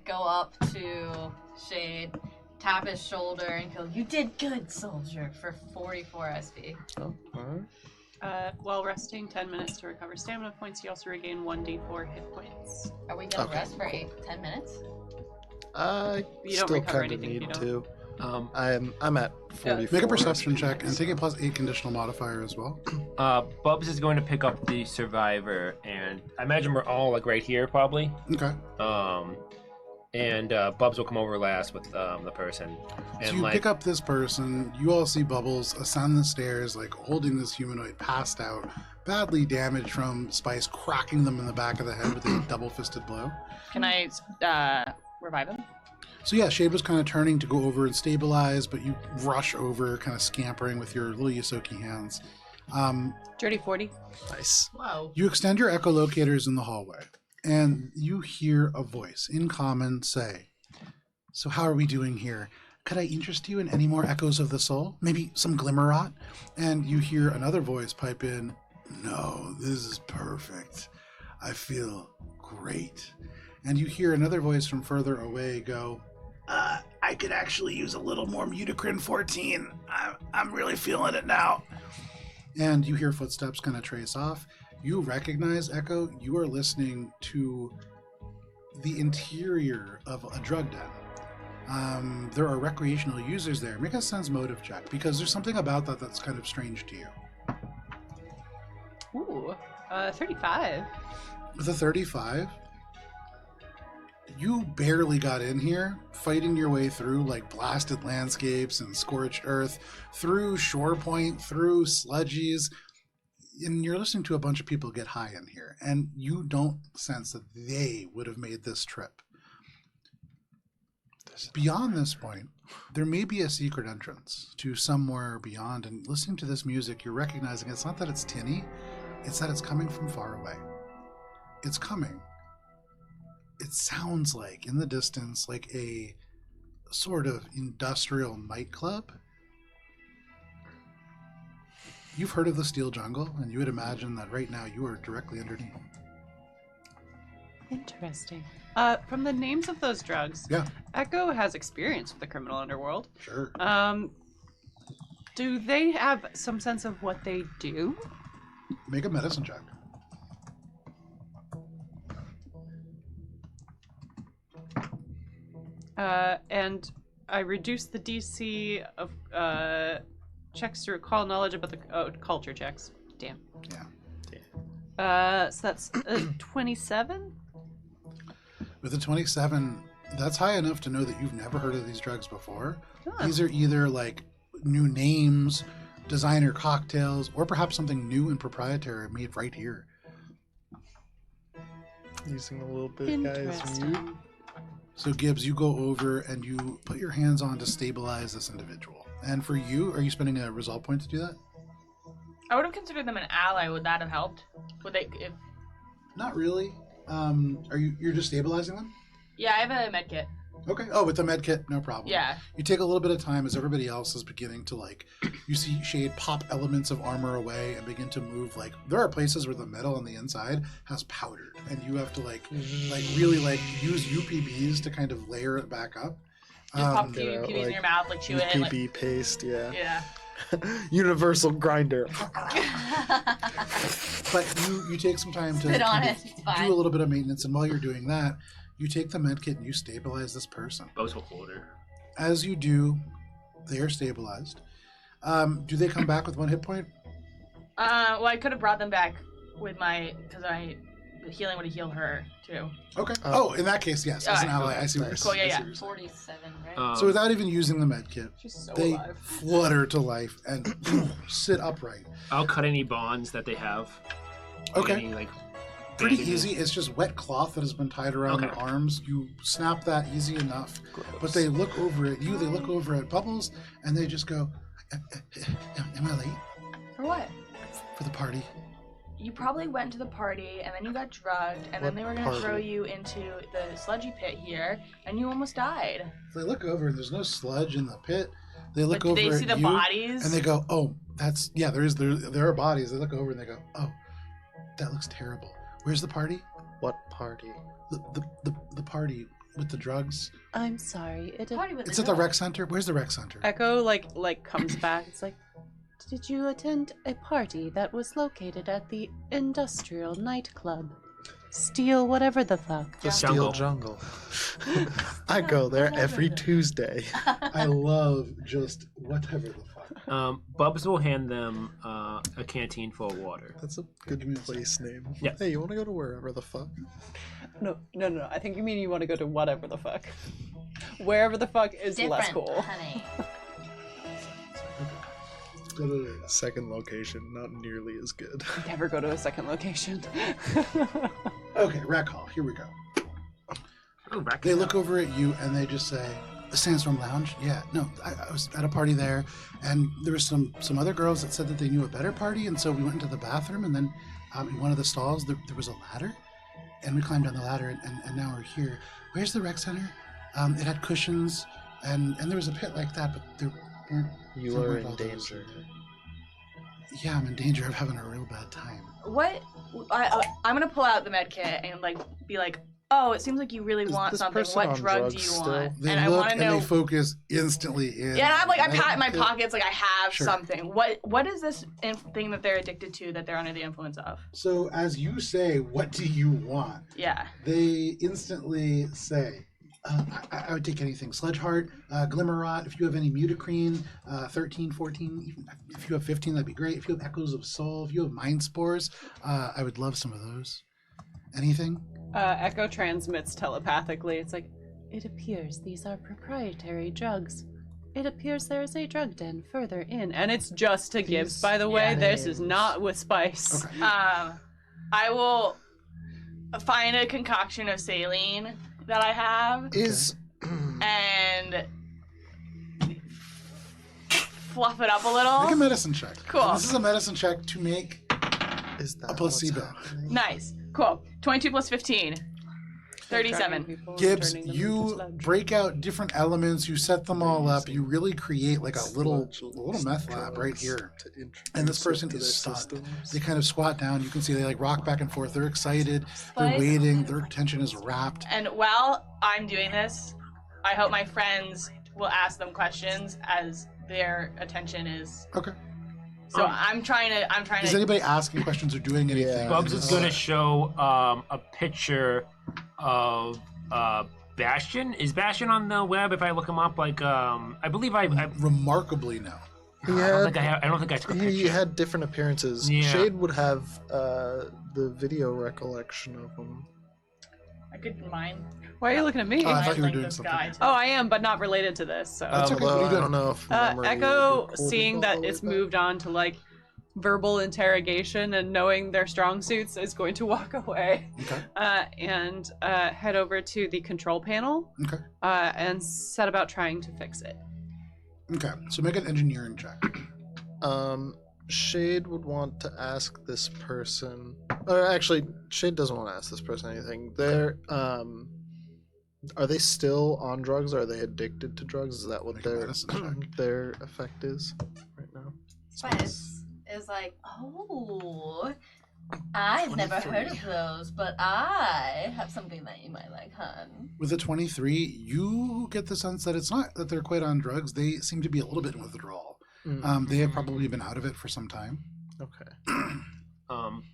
Speaker 6: go up to Shade, tap his shoulder, and go, "You did good, soldier," for 44 SP.
Speaker 3: Oh, alright.
Speaker 4: While resting 10 minutes to recover stamina points, you also regain 1d4 hit points.
Speaker 6: Are we gonna
Speaker 3: Okay,
Speaker 6: rest for 10 minutes?
Speaker 3: I
Speaker 4: You don't
Speaker 3: still
Speaker 4: recover
Speaker 3: kind of
Speaker 4: anything if
Speaker 3: need
Speaker 4: you
Speaker 3: to.
Speaker 5: Um,
Speaker 3: I'm at 44.
Speaker 1: Make a perception check and take a +8 conditional modifier as well.
Speaker 5: Bubs is going to pick up the survivor, and I imagine we're all like right here, probably.
Speaker 1: Okay.
Speaker 5: And Bubs will come over last with the person, and
Speaker 1: So you
Speaker 5: like
Speaker 1: pick up this person. You all see Bubbles ascend the stairs, like holding this humanoid passed out, badly damaged from Spice cracking them in the back of the head with a double-fisted blow.
Speaker 2: Can I revive him?
Speaker 1: So yeah, Shade was kind of turning to go over and stabilize, but you rush over, kind of scampering with your little Yosoki hands.
Speaker 4: Dirty 40.
Speaker 3: Nice.
Speaker 6: Whoa.
Speaker 1: You extend your echolocators in the hallway, and you hear a voice in common say, "So how are we doing here? Could I interest you in any more echoes of the soul? Maybe some glimmerot?" And you hear another voice pipe in, "No, this is perfect. I feel great." And you hear another voice from further away go, "I could actually use a little more Mutacrin 14. I'm really feeling it now." And you hear footsteps kind of trace off. You recognize, Echo, you are listening to the interior of a drug den. There are recreational users there. Make a sense motive check, because there's something about that that's kind of strange to you.
Speaker 4: Ooh, 35.
Speaker 1: With a 35, you barely got in here, fighting your way through like blasted landscapes and scorched earth, through shore point, through sludgies, and you're listening to a bunch of people get high in here, and you don't sense that they would have made this trip. Beyond this point, there may be a secret entrance to somewhere beyond, and listening to this music, you're recognizing it's not that it's tinny, it's that it's coming from far away. It's coming. It sounds like, in the distance, like a sort of industrial nightclub. You've heard of the Steel Jungle, and you would imagine that right now you are directly underneath.
Speaker 4: Interesting. From the names of those drugs,
Speaker 1: Yeah,
Speaker 4: Echo has experience with the criminal underworld.
Speaker 1: sure.
Speaker 4: Do they have some sense of what they do?
Speaker 1: Make a medicine check.
Speaker 4: And I reduced the DC of checks to recall knowledge about the culture checks. Damn.
Speaker 1: Yeah.
Speaker 4: So that's 27?
Speaker 1: With a 27, that's high enough to know that you've never heard of these drugs before.
Speaker 4: Huh.
Speaker 1: These are either like new names, designer cocktails, or perhaps something new and proprietary made right here.
Speaker 3: Using a little bit, guys.
Speaker 4: Interesting.
Speaker 1: So Gibbs, you go over and you put your hands on to stabilize this individual. And for you, are you spending a resolve point to do that?
Speaker 6: I would have considered them an ally. Would that have helped? Would they? If...
Speaker 1: Not really. You're just stabilizing them?
Speaker 6: Yeah, I have a med kit.
Speaker 1: Okay. Oh, with the med kit, no problem.
Speaker 6: Yeah.
Speaker 1: You take a little bit of time as everybody else is beginning to you see Shade pop elements of armor away and begin to move. Like, there are places where the metal on the inside has powdered, and you have to really use UPBs to kind of layer it back up.
Speaker 6: Just pop
Speaker 3: Get out,
Speaker 6: PBs in your mouth, like chew it.
Speaker 3: UPB paste, yeah.
Speaker 6: Yeah.
Speaker 3: Universal grinder.
Speaker 1: But you take some time to
Speaker 6: Sit on
Speaker 1: kind
Speaker 6: it.
Speaker 1: of
Speaker 6: It's fine.
Speaker 1: do a little bit of maintenance, and while you're doing that, you take the med kit and you stabilize this person.
Speaker 5: Both will hold her.
Speaker 1: As you do, they are stabilized. Do they come back with 1 hit point?
Speaker 6: Well, I could have brought them back with because the healing would have healed her too.
Speaker 1: Okay. In that case, yes. As an
Speaker 6: Alright,
Speaker 1: ally, I see what you're
Speaker 3: Nice.
Speaker 6: Cool.
Speaker 1: saying.
Speaker 6: Yeah,
Speaker 1: I see
Speaker 6: yeah.
Speaker 1: what you're saying.
Speaker 6: 47, right?
Speaker 1: So without even using the med kit,
Speaker 6: She's so
Speaker 1: they
Speaker 6: alive.
Speaker 1: flutter to life and sit upright.
Speaker 5: I'll cut any bonds that they have.
Speaker 1: Okay.
Speaker 5: Any,
Speaker 1: Pretty
Speaker 5: bandages.
Speaker 1: easy. It's just wet cloth that has been tied around
Speaker 5: Okay.
Speaker 1: their arms. You snap that easy enough. But they look over at you, they look over at Bubbles, and they just go, "Am I late
Speaker 2: For what?
Speaker 1: for the party?"
Speaker 2: You probably went to the party and then you got drugged and then
Speaker 3: What
Speaker 2: they were gonna
Speaker 3: party?
Speaker 2: throw you into the sludgy pit here and you almost died.
Speaker 1: They look over and there's no sludge in the pit. They look
Speaker 6: But
Speaker 1: over
Speaker 6: did they
Speaker 1: at
Speaker 6: see the
Speaker 1: you,
Speaker 6: bodies?
Speaker 1: and they go, "Oh, there are bodies." They look over and they go, "Oh, that looks terrible. Where's the party?
Speaker 3: What party?
Speaker 1: The party with the drugs.
Speaker 4: I'm sorry.
Speaker 2: Party with
Speaker 1: It's at the rec center. Where's the rec center?"
Speaker 4: Echo like comes back. It's like, did you attend a party that was located at the industrial nightclub? Steel whatever the fuck.
Speaker 3: The
Speaker 5: Jungle.
Speaker 3: Steel Jungle. I go there every Tuesday.
Speaker 1: I love just whatever the fuck.
Speaker 5: Bubs will hand them a canteen full of water.
Speaker 3: That's a good place name.
Speaker 5: Yeah.
Speaker 3: Hey, you want to go to wherever the fuck?
Speaker 4: No. I think you mean you want to go to whatever the fuck. Wherever the fuck is less
Speaker 6: Different,
Speaker 4: cool.
Speaker 6: honey.
Speaker 3: Second location, not nearly as good.
Speaker 4: Never go to a second location.
Speaker 1: Okay, rec hall. Here we go.
Speaker 5: Oh, back
Speaker 1: They
Speaker 5: it
Speaker 1: look
Speaker 5: up.
Speaker 1: over at you and they just say, The Sandstorm Lounge? Yeah. No, I was at a party there, and there was some other girls that said that they knew a better party, and so we went into the bathroom, and then in one of the stalls, there was a ladder, and we climbed down the ladder, and now we're here. Where's the rec center? It had cushions, and there was a pit like that, but there weren't...
Speaker 3: You are in danger.
Speaker 1: Yeah, I'm in danger of having a real bad time.
Speaker 2: What? I'm gonna pull out the med kit and be like, oh, it seems like you really want
Speaker 3: this
Speaker 2: something.
Speaker 3: person
Speaker 2: What
Speaker 3: on
Speaker 2: drug do
Speaker 3: drugs
Speaker 2: you
Speaker 3: still?
Speaker 2: want?
Speaker 1: They
Speaker 2: And I
Speaker 1: look
Speaker 2: want to know.
Speaker 1: and they focus instantly in.
Speaker 2: Yeah, and I'm like, I
Speaker 1: Right?
Speaker 2: pat my pockets like I have
Speaker 1: Sure.
Speaker 2: something. What is this thing that they're addicted to that they're under the influence of?
Speaker 1: So as you say, what do you want?
Speaker 2: Yeah.
Speaker 1: They instantly say, I would take anything. Sledgeheart, Glimmerrot, if you have any Mutacrine, 13, 14, even if you have 15, that'd be great. If you have Echoes of Soul, if you have Mind Spores, I would love some of those. Anything?
Speaker 4: Echo transmits telepathically. It's like, it appears these are proprietary drugs. It appears there is a drug den further in. And it's just to Gibbs, by the way. This is not with Spice.
Speaker 1: Okay.
Speaker 2: I will find a concoction of saline that I have
Speaker 3: Is
Speaker 2: and fluff it up a little.
Speaker 1: Make a medicine check.
Speaker 2: Cool.
Speaker 1: This is a medicine check to make
Speaker 3: is that
Speaker 1: a placebo.
Speaker 3: what's happening?
Speaker 2: Nice. Cool. 22 plus 15. 37.
Speaker 1: Gibbs, you break out different elements, you set them all up, you really create like a little meth lab right here. And this person is stunned. They kind of squat down, you can see they like rock back and forth, they're excited, they're
Speaker 2: Spice.
Speaker 1: waiting, their attention is rapt.
Speaker 2: And while I'm doing this, I hope my friends will ask them questions as their attention is.
Speaker 1: Okay.
Speaker 2: So I'm trying
Speaker 1: Is
Speaker 2: to.
Speaker 1: anybody asking questions or doing anything?
Speaker 3: Yeah.
Speaker 5: Bubs is going to show a picture of Bastion. Is Bastion on the web? If I look him up, I believe I
Speaker 1: Remarkably no.
Speaker 3: He
Speaker 5: I don't
Speaker 3: had,
Speaker 5: think I have. I don't think I took a picture.
Speaker 3: he had different appearances.
Speaker 5: Yeah.
Speaker 3: Shade would have the video recollection of him.
Speaker 2: I could mine.
Speaker 4: Why are you looking at me?
Speaker 1: Oh, I thought you were
Speaker 2: Like
Speaker 1: doing
Speaker 2: this
Speaker 1: something.
Speaker 2: guy, too.
Speaker 4: Oh, I am, but not related to this. So,
Speaker 1: That's okay.
Speaker 3: Although
Speaker 1: What are you
Speaker 3: I don't
Speaker 1: doing?
Speaker 3: know if memory
Speaker 4: Echo,
Speaker 3: recorded
Speaker 4: seeing
Speaker 3: all
Speaker 4: that
Speaker 3: the
Speaker 4: it's
Speaker 3: way back.
Speaker 4: moved on to like verbal interrogation and knowing their strong suits, is going to walk away
Speaker 1: Okay.
Speaker 4: and head over to the control panel
Speaker 1: Okay.
Speaker 4: and set about trying to fix it.
Speaker 1: Okay. So make an engineering check.
Speaker 3: Shade would want to ask this person, or actually, Shade doesn't want to ask this person anything. They're, are they still on drugs? Are they addicted to drugs? Is that what
Speaker 1: Make a
Speaker 3: their
Speaker 1: medicine check.
Speaker 3: their effect is right now?
Speaker 6: Spice is like, oh, I've never heard of
Speaker 1: 23.
Speaker 6: those, but I have something that you might like, hun.
Speaker 1: With a 23, you get the sense that it's not that they're quite on drugs. They seem to be a little bit in withdrawal. They have probably been out of it for some time.
Speaker 3: Okay.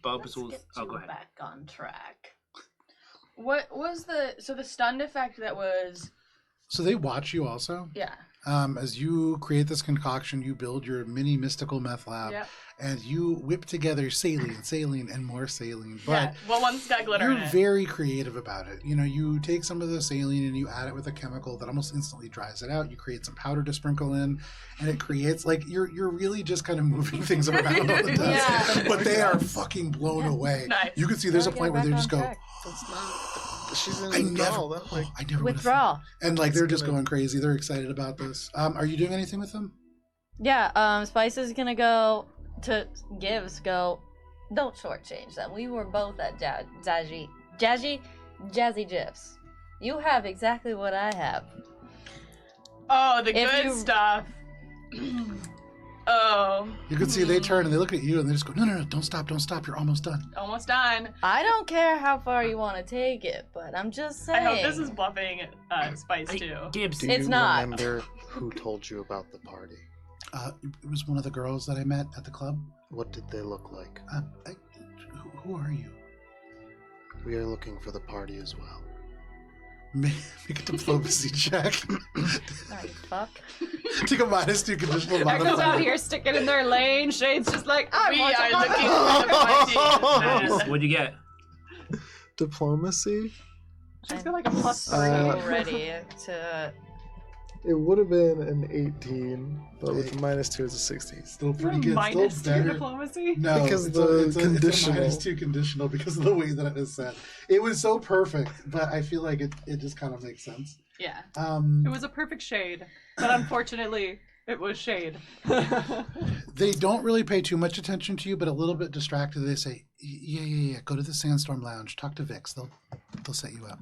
Speaker 5: Bubs
Speaker 6: Let's
Speaker 5: will.
Speaker 6: get
Speaker 5: Oh,
Speaker 6: you
Speaker 5: go ahead.
Speaker 6: back on track.
Speaker 2: What was the stunned effect that was?
Speaker 1: So they watch you also.
Speaker 2: Yeah.
Speaker 1: As you create this concoction, you build your mini mystical meth lab,
Speaker 2: Yep.
Speaker 1: and you whip together saline, and more saline. But
Speaker 2: Yeah. Well, one's got glitter in
Speaker 1: you're
Speaker 2: it.
Speaker 1: very creative about it. You know, you take some of the saline and you add it with a chemical that almost instantly dries it out. You create some powder to sprinkle in, and it creates like you're really just kind of moving things around on the desk.
Speaker 2: Yeah.
Speaker 1: But they are fucking blown away.
Speaker 2: Nice.
Speaker 1: You can see there's a point where they just go,
Speaker 3: She's in
Speaker 1: I never,
Speaker 3: withdrawal. That, like,
Speaker 1: I never
Speaker 7: Withdrawal.
Speaker 1: And like they're just
Speaker 3: gonna-
Speaker 1: going crazy. They're excited about this. Are you doing anything with them?
Speaker 7: Yeah, Spice is gonna go to Gibbs,
Speaker 6: Don't shortchange them. We were both at Jazzy Gyps. You have exactly what I have.
Speaker 2: Oh, the
Speaker 7: If
Speaker 2: good
Speaker 7: you-
Speaker 2: stuff. Oh,
Speaker 1: You can see they turn and they look at you and they just go, no, don't stop, you're almost done.
Speaker 2: almost done.
Speaker 7: I don't care how far you want to take it, but I'm just saying.
Speaker 2: I hope this is bluffing Spice
Speaker 5: Hey,
Speaker 2: too.
Speaker 5: Gibbs.
Speaker 3: do
Speaker 7: It's
Speaker 3: you
Speaker 7: not.
Speaker 3: remember who told you about the party?
Speaker 1: It was one of the girls that I met at the club.
Speaker 3: What did they look like?
Speaker 1: Who are you?
Speaker 3: We are looking for the party as well.
Speaker 1: Make a diplomacy check.
Speaker 7: Sorry, fuck.
Speaker 1: Take a -2 conditional
Speaker 4: Echo's
Speaker 1: modifier.
Speaker 4: out here sticking in their lane. Shade's just like, I'm
Speaker 2: We
Speaker 4: watching
Speaker 2: are
Speaker 4: my-
Speaker 2: looking for the
Speaker 5: Nice.
Speaker 2: party.
Speaker 5: What'd you get?
Speaker 3: Diplomacy?
Speaker 4: She's got like a plus
Speaker 7: So
Speaker 4: 3.
Speaker 7: ready to.
Speaker 3: It would have been an 18, but with -2 it's a 16.
Speaker 1: Still pretty good.
Speaker 4: Minus
Speaker 1: Still
Speaker 4: 2
Speaker 1: better.
Speaker 4: diplomacy.
Speaker 1: No,
Speaker 3: Because
Speaker 1: it's
Speaker 3: the
Speaker 1: it's
Speaker 3: conditional.
Speaker 1: It's a -2 conditional because of the way that it is set. It was so perfect, but I feel like it just kind of makes sense.
Speaker 2: Yeah.
Speaker 4: It was a perfect shade, but unfortunately, it was shade.
Speaker 1: They don't really pay too much attention to you, but a little bit distracted. They say, "Yeah. Go to the Sandstorm Lounge. Talk to Vix. They'll set you up."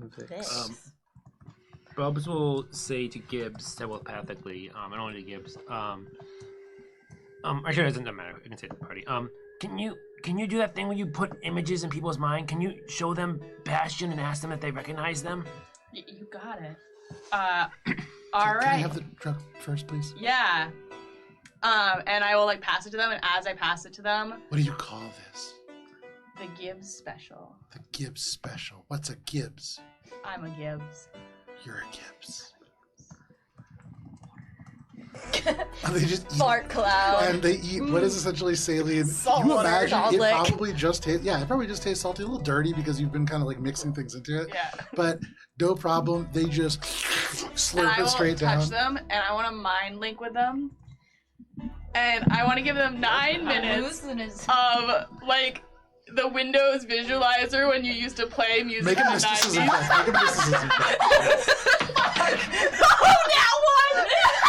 Speaker 5: Bubs will say to Gibbs telepathically, and only to Gibbs, actually, it doesn't matter. I can say to the party. Can you do that thing where you put images in people's mind? Can you show them Bastion and ask them if they recognize them?
Speaker 2: You got it.
Speaker 6: All
Speaker 1: Can I
Speaker 6: right.
Speaker 1: have the drug first, please?
Speaker 2: Yeah. And I will like pass it to them, and as I pass it to them,
Speaker 1: What do you call this?
Speaker 2: the Gibbs special.
Speaker 1: The Gibbs special. What's a Gibbs?
Speaker 2: I'm a Gibbs.
Speaker 1: You're a Gibbs. And they just eat.
Speaker 7: Fart cloud.
Speaker 1: And they eat what is essentially saline.
Speaker 7: Salt
Speaker 1: You
Speaker 7: water,
Speaker 1: imagine it
Speaker 7: garlic.
Speaker 1: probably just tastes, it probably just tastes salty, a little dirty because you've been kind of like mixing things into it.
Speaker 2: Yeah.
Speaker 1: But no problem. They just
Speaker 2: And
Speaker 1: slurp
Speaker 2: I
Speaker 1: it
Speaker 2: will
Speaker 1: straight
Speaker 2: touch
Speaker 1: down.
Speaker 2: them, and I want to mind link with them. And I want to give them 9 minutes of like the Windows visualizer when you used to play music
Speaker 1: Make
Speaker 2: in
Speaker 1: a
Speaker 2: the
Speaker 1: mysticism
Speaker 2: 90s.
Speaker 1: check. Make a mysticism check.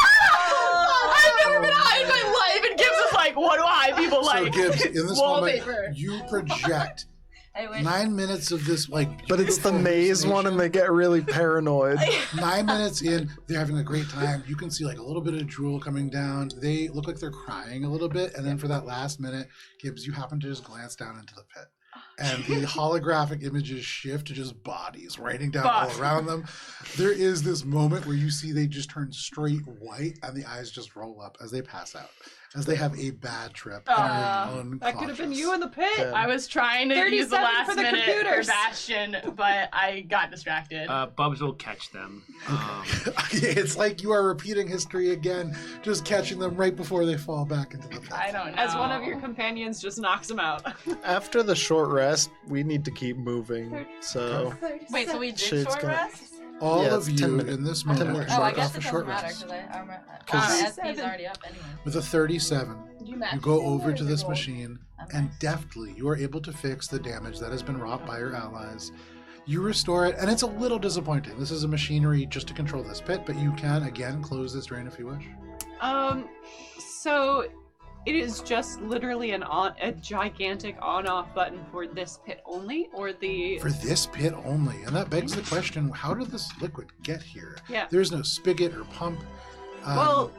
Speaker 2: I've never been high in my life, and Gibbs is like, what do high people
Speaker 1: So
Speaker 2: like?
Speaker 1: Gibbs, in this
Speaker 2: Wallpaper.
Speaker 1: moment, you project
Speaker 6: I wish.
Speaker 1: 9 minutes of this like.
Speaker 3: But it's the
Speaker 1: beautiful
Speaker 3: maze one, and
Speaker 1: hallucination.
Speaker 3: they get really paranoid.
Speaker 1: 9 minutes in, they're having a great time. You can see like a little bit of drool coming down. They look like they're crying a little bit, and then for that last minute, Gibbs, you happen to just glance down into the pit. And the holographic images shift to just bodies raining down all around them. There is this moment where you see they just turn straight white and the eyes just roll up as they pass out, as they have a bad trip. and are
Speaker 4: That could have been
Speaker 1: unconscious.
Speaker 4: you in the pit.
Speaker 3: Yeah.
Speaker 2: I was trying to use the
Speaker 4: 37
Speaker 2: last
Speaker 4: for the
Speaker 2: minute
Speaker 4: computers.
Speaker 2: for Bastion, but I got distracted.
Speaker 5: Bubs will catch them.
Speaker 1: It's like you are repeating history again, just catching them right before they fall back into the pit.
Speaker 2: I don't know.
Speaker 4: As one of your companions just knocks him out.
Speaker 3: After the short rest, we need to keep moving. So
Speaker 6: Wait, so we did
Speaker 3: Shade's
Speaker 6: short
Speaker 3: gonna-
Speaker 6: rest?
Speaker 1: All
Speaker 3: Yeah,
Speaker 1: of
Speaker 3: it's 10
Speaker 1: you
Speaker 3: minutes.
Speaker 1: in this
Speaker 3: 10
Speaker 1: moment
Speaker 3: minutes.
Speaker 6: Oh, I
Speaker 1: mark
Speaker 6: guess
Speaker 1: off a
Speaker 6: it
Speaker 1: short
Speaker 6: doesn't matter
Speaker 1: rest.
Speaker 6: because SP's already up anyway.
Speaker 1: With a 37,
Speaker 2: Do you match
Speaker 1: you go
Speaker 2: this
Speaker 1: over
Speaker 2: or
Speaker 1: to
Speaker 2: is it
Speaker 1: this
Speaker 2: gold?
Speaker 1: machine,
Speaker 6: Okay.
Speaker 1: and deftly you are able to fix the damage that has been wrought by your allies. You restore it, and it's a little disappointing. This is a machinery just to control this pit, but you can again close this drain if you wish.
Speaker 4: So it is just literally a gigantic on-off button for this pit only, or the
Speaker 1: For this pit only, and that begs the question: how did this liquid get here?
Speaker 4: Yeah.
Speaker 1: There's no spigot or pump.
Speaker 4: Well,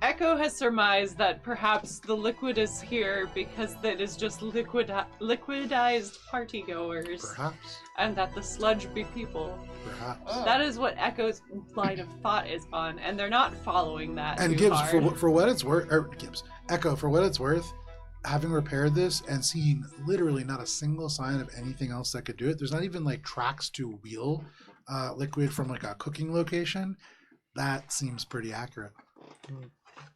Speaker 4: Echo has surmised that perhaps the liquid is here because that is just liquidized partygoers,
Speaker 1: perhaps,
Speaker 4: and that the sludge be people.
Speaker 1: perhaps.
Speaker 4: That is what Echo's line of thought is on, and they're not following that.
Speaker 1: And
Speaker 4: too
Speaker 1: Gibbs,
Speaker 4: hard.
Speaker 1: for what it's worth, or Gibbs, Echo, for what it's worth, having repaired this and seeing literally not a single sign of anything else that could do it, there's not even like tracks to wheel liquid from like a cooking location. That seems pretty accurate.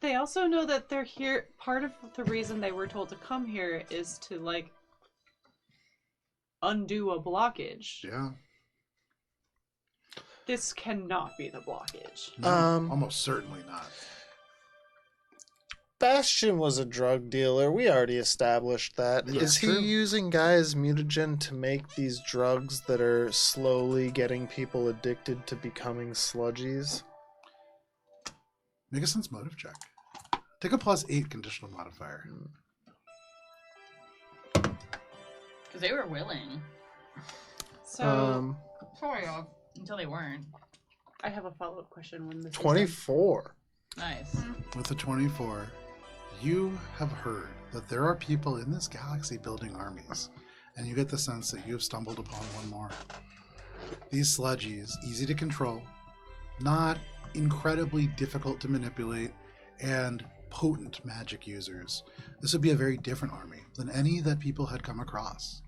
Speaker 4: They also know that they're here. Part of the reason they were told to come here is to like undo a blockage.
Speaker 1: Yeah.
Speaker 4: This cannot be the blockage.
Speaker 1: No,
Speaker 3: Um,
Speaker 1: almost certainly not.
Speaker 3: Bastion was a drug dealer. We already established that.
Speaker 1: Yeah,
Speaker 3: Is he
Speaker 1: true.
Speaker 3: using Gaia's mutagen to make these drugs that are slowly getting people addicted to becoming sludgies?
Speaker 1: Make a sense motive check. Take a +8 conditional modifier.
Speaker 6: Because they were willing.
Speaker 4: So
Speaker 6: Sort of. Until they weren't.
Speaker 4: I have a follow-up question when this is done.
Speaker 3: 24.
Speaker 6: Nice.
Speaker 1: With a 24, you have heard that there are people in this galaxy building armies, and you get the sense that you have stumbled upon one more. These sludgies, easy to control, not incredibly difficult to manipulate, and potent magic users. This would be a very different army than any that people had come across.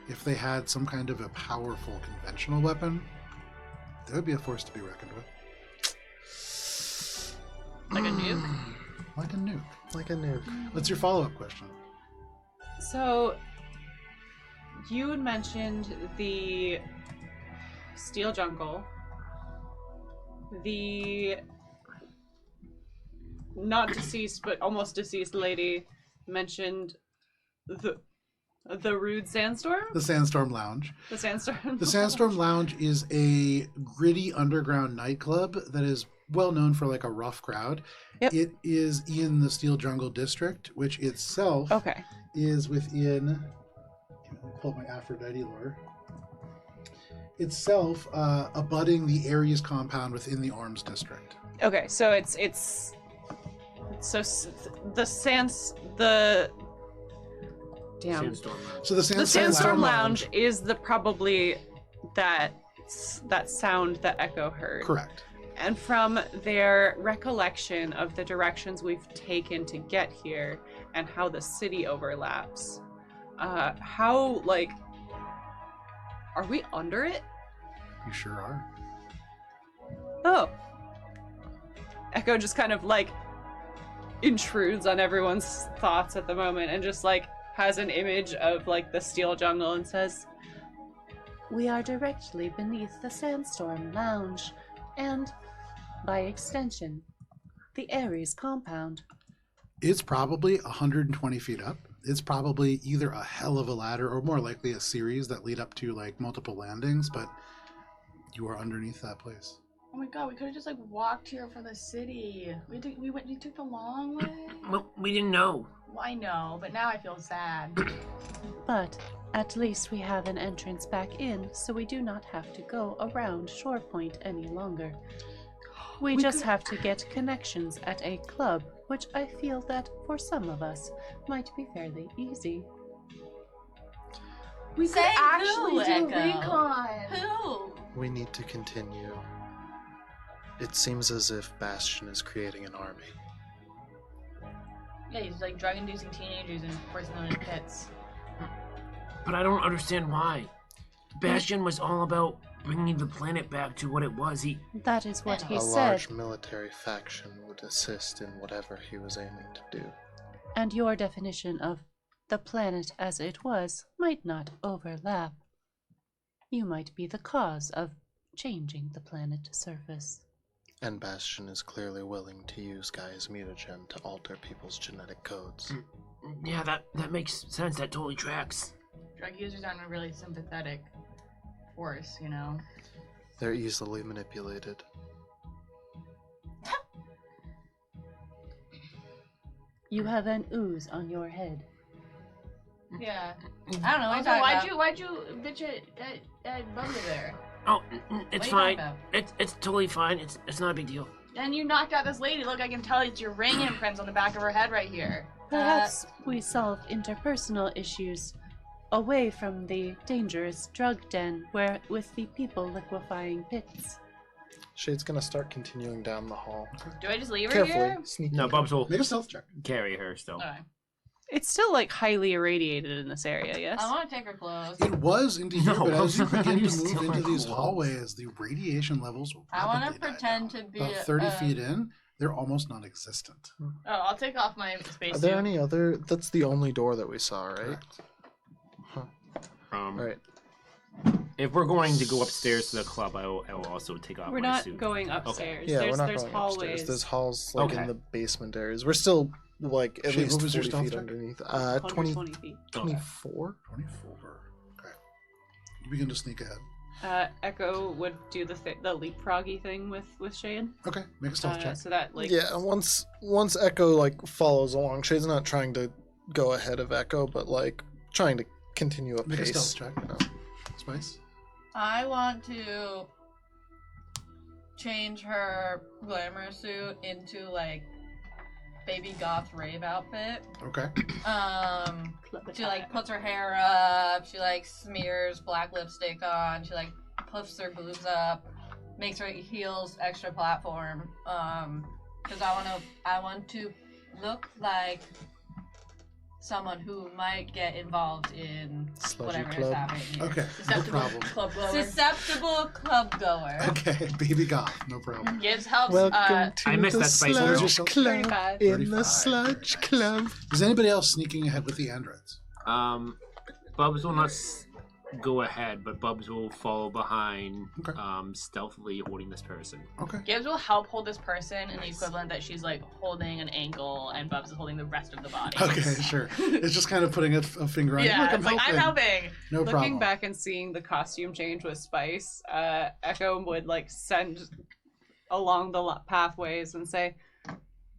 Speaker 1: If they had some kind of a powerful conventional weapon, they would be a force to be reckoned with.
Speaker 6: Like a nuke?
Speaker 1: Like a nuke.
Speaker 3: Like a nuke.
Speaker 1: What's your follow-up question?
Speaker 4: So, you had mentioned the Steel Jungle, the not deceased but almost deceased lady mentioned the The Rude Sandstorm?
Speaker 1: The Sandstorm Lounge.
Speaker 4: The Sandstorm?
Speaker 1: The Sandstorm Lounge is a gritty underground nightclub that is well known for like a rough crowd.
Speaker 4: Yep.
Speaker 1: It is in the Steel Jungle District, which itself
Speaker 4: Okay.
Speaker 1: is within. Let me pull up my Aphrodite lore. Itself abutting the Ares compound within the Arms District.
Speaker 4: Okay, so it's the damn.
Speaker 5: Sandstorm.
Speaker 1: So the
Speaker 4: The Sandstorm Lounge is probably that sound that Echo heard.
Speaker 1: Correct.
Speaker 4: And from their recollection of the directions we've taken to get here and how the city overlaps, how, like, are we under it?
Speaker 1: You sure are.
Speaker 4: Oh. Echo just kind of, like, intrudes on everyone's thoughts at the moment and just, like, has an image of, like, the Steel Jungle and says, "We are directly beneath the Sandstorm Lounge, and, by extension, the Ares compound."
Speaker 1: It's probably 120 feet up. It's probably either a hell of a ladder or more likely a series that lead up to like multiple landings, but you are underneath that place.
Speaker 2: Oh my god, we could have just like walked here from the city. We took the long way.
Speaker 5: Well, we didn't know.
Speaker 2: Well, I know, but now I feel sad.
Speaker 4: But at least we have an entrance back in, so we do not have to go around Shore Point any longer. We just have to get connections at a club, which I feel that for some of us might be fairly easy.
Speaker 2: We
Speaker 6: Say
Speaker 2: could actually
Speaker 6: who,
Speaker 2: do
Speaker 6: Echo?
Speaker 2: recon.
Speaker 6: Who?
Speaker 3: We need to continue. It seems as if Bastion is creating an army.
Speaker 2: Yeah, he's like drug-inducing teenagers and forcing them into pits.
Speaker 5: But I don't understand why. Bastion was all about bringing the planet back to what it was.
Speaker 4: That is what he
Speaker 3: A
Speaker 4: said,
Speaker 3: large military faction would assist in whatever he was aiming to do.
Speaker 4: and your definition of the planet as it was might not overlap. You might be the cause of changing the planet surface.
Speaker 3: And Bastion is clearly willing to use Gaia's mutagen to alter people's genetic codes.
Speaker 5: Yeah, that makes sense. That totally tracks.
Speaker 2: Drug users aren't a really sympathetic force, you know?
Speaker 3: They're easily manipulated.
Speaker 4: You have an ooze on your head.
Speaker 2: Yeah.
Speaker 6: I don't know. What are you talking
Speaker 2: Why'd you bitch at Bubbly there?
Speaker 5: Oh, it's
Speaker 6: What are you
Speaker 5: fine.
Speaker 6: talking
Speaker 5: It's totally fine. It's not a big deal.
Speaker 2: And you knocked out this lady. Look, I can tell it's your ring imprints on the back of her head right here.
Speaker 4: Perhaps we solve interpersonal issues away from the dangerous drug den where with the people liquefying pits.
Speaker 3: Shade's gonna start continuing down the hall.
Speaker 2: Do I just leave her
Speaker 3: Carefully,
Speaker 2: here?
Speaker 3: sneaky.
Speaker 5: No, Bubs will
Speaker 1: Make a stealth check.
Speaker 5: carry her still.
Speaker 2: Okay.
Speaker 4: It's still like highly irradiated in this area, yes?
Speaker 6: I want to take her clothes.
Speaker 1: It was into here,
Speaker 5: No,
Speaker 1: but as you begin
Speaker 5: you
Speaker 1: to move
Speaker 5: steal my
Speaker 1: into these
Speaker 5: clothes.
Speaker 1: hallways, the radiation levels will
Speaker 6: I want
Speaker 1: rapidly
Speaker 6: to
Speaker 1: die
Speaker 6: pretend
Speaker 1: down.
Speaker 6: to be
Speaker 1: About 30 feet in, they're almost non-existent.
Speaker 2: Oh, I'll take off my space
Speaker 3: Are there
Speaker 2: suit.
Speaker 3: any other? That's the only door that we saw, right?
Speaker 1: Correct.
Speaker 3: Right.
Speaker 5: If we're going to go upstairs to the club, I will also take off
Speaker 4: We're
Speaker 5: my
Speaker 4: not
Speaker 5: suit.
Speaker 4: going upstairs.
Speaker 3: Yeah,
Speaker 4: there's
Speaker 3: we're not
Speaker 4: there's
Speaker 3: going
Speaker 4: hallways.
Speaker 3: upstairs. There's halls like
Speaker 5: Okay.
Speaker 3: in the basement areas. We're still like at
Speaker 1: Shade,
Speaker 3: least
Speaker 1: what was your
Speaker 3: 40
Speaker 1: stealth
Speaker 3: feet
Speaker 1: check?
Speaker 3: underneath.
Speaker 4: Under
Speaker 3: 20,
Speaker 4: 20 feet.
Speaker 3: 24?
Speaker 1: 24. Okay. You begin to sneak ahead.
Speaker 4: Echo would do the leapfroggy thing with Shade.
Speaker 1: Okay, make a stealth check.
Speaker 4: So that like
Speaker 3: Yeah, once Echo like follows along, Shade's not trying to go ahead of Echo, but like trying to continue a
Speaker 1: Make a
Speaker 3: pace.
Speaker 1: stealth check.
Speaker 3: you know.
Speaker 1: Spice?
Speaker 6: I want to change her glamour suit into like baby goth rave outfit.
Speaker 1: Okay.
Speaker 6: She like puts her hair up. She like smears black lipstick on. She like puffs her boobs up, makes her heels extra platform. Because I want to look like someone who might get involved in
Speaker 3: Sludgy
Speaker 6: whatever
Speaker 3: club.
Speaker 6: is happening here.
Speaker 1: Okay, no
Speaker 2: Susceptible
Speaker 1: problem.
Speaker 2: club goer.
Speaker 6: Susceptible club goer.
Speaker 1: Okay, baby goth, no problem.
Speaker 2: Gives helps.
Speaker 3: Welcome to
Speaker 5: I missed
Speaker 3: the
Speaker 5: that spice girl.
Speaker 3: sludge club.
Speaker 4: 35.
Speaker 3: In
Speaker 1: 35.
Speaker 3: the sludge club.
Speaker 1: Is anybody else sneaking ahead with the androids?
Speaker 5: Bubs will not go ahead, but Bubs will follow behind,
Speaker 1: Okay.
Speaker 5: stealthily holding this person.
Speaker 1: Okay.
Speaker 2: Gibbs will help hold this person in the equivalent that she's like holding an ankle and Bubs is holding the rest of the body.
Speaker 1: Okay, sure. It's just kind of putting a finger on.
Speaker 2: Yeah,
Speaker 1: Look,
Speaker 2: it's like I'm helping.
Speaker 1: No
Speaker 4: Looking
Speaker 1: problem.
Speaker 4: back and seeing the costume change with Spice, Echo would like send along the pathways and say,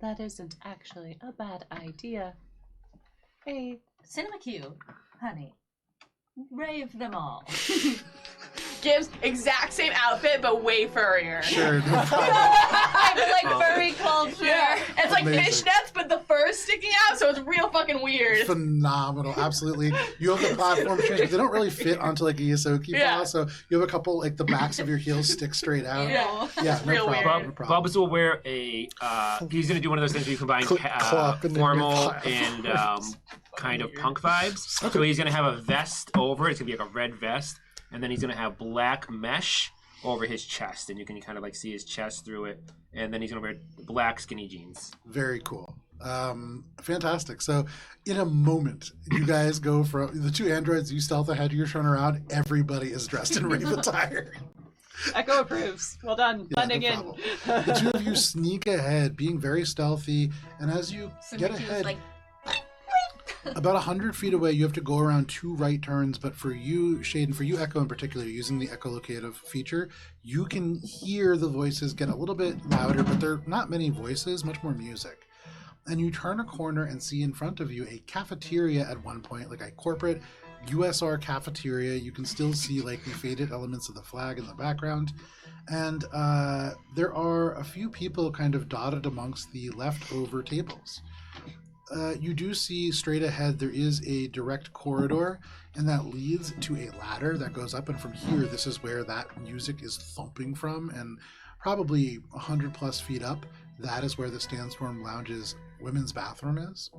Speaker 4: "That isn't actually a bad idea." Hey,
Speaker 6: Cinema Q, honey. Rave them all.
Speaker 2: Gibbs, exact same outfit but way furrier.
Speaker 1: Sure, no problem.
Speaker 6: I feel like furry culture.
Speaker 2: Yeah, it's like
Speaker 1: Amazing.
Speaker 2: fishnets, but the fur's sticking out, so it's real fucking weird.
Speaker 1: Phenomenal, absolutely. You have the platform shoes, but they don't really fit onto like a Yosoki
Speaker 2: Yeah.
Speaker 1: ball, so you have a couple like the backs of your heels stick straight out.
Speaker 2: Yeah.
Speaker 1: Yeah, no
Speaker 2: real
Speaker 1: problem.
Speaker 2: weird.
Speaker 1: No problem.
Speaker 5: Bubs will wear a. He's gonna do one of those things where you combine
Speaker 3: Clop and then
Speaker 5: formal
Speaker 3: clap.
Speaker 5: and kind of punk vibes. So he's gonna have a vest over. It's gonna be like a red vest, and then he's gonna have black mesh over his chest, and you can kind of like see his chest through it. And then he's gonna wear black skinny jeans.
Speaker 1: Very cool. Fantastic. So, in a moment, you guys go from the two androids. You stealth ahead. You turn around. Everybody is dressed in rave attire.
Speaker 4: Echo approves. Well done.
Speaker 1: Yeah,
Speaker 4: Blending
Speaker 1: no
Speaker 4: in.
Speaker 1: problem. The two of you sneak ahead, being very stealthy, and as you get
Speaker 6: Cinema Q
Speaker 1: ahead,
Speaker 6: is like,
Speaker 1: about 100 feet away, you have to go around 2 right turns. But for you, Shade, and for you, Echo in particular, using the echolocative feature, you can hear the voices get a little bit louder, but they're not many voices, much more music. And you turn a corner and see in front of you a cafeteria at one point, like a corporate USR cafeteria. You can still see like the faded elements of the flag in the background. And there are a few people kind of dotted amongst the leftover tables. You do see straight ahead there is a direct corridor, and that leads to a ladder that goes up. And from here, this is where that music is thumping from, and probably 100 plus feet up, that is where the Sandstorm Lounge's women's bathroom is.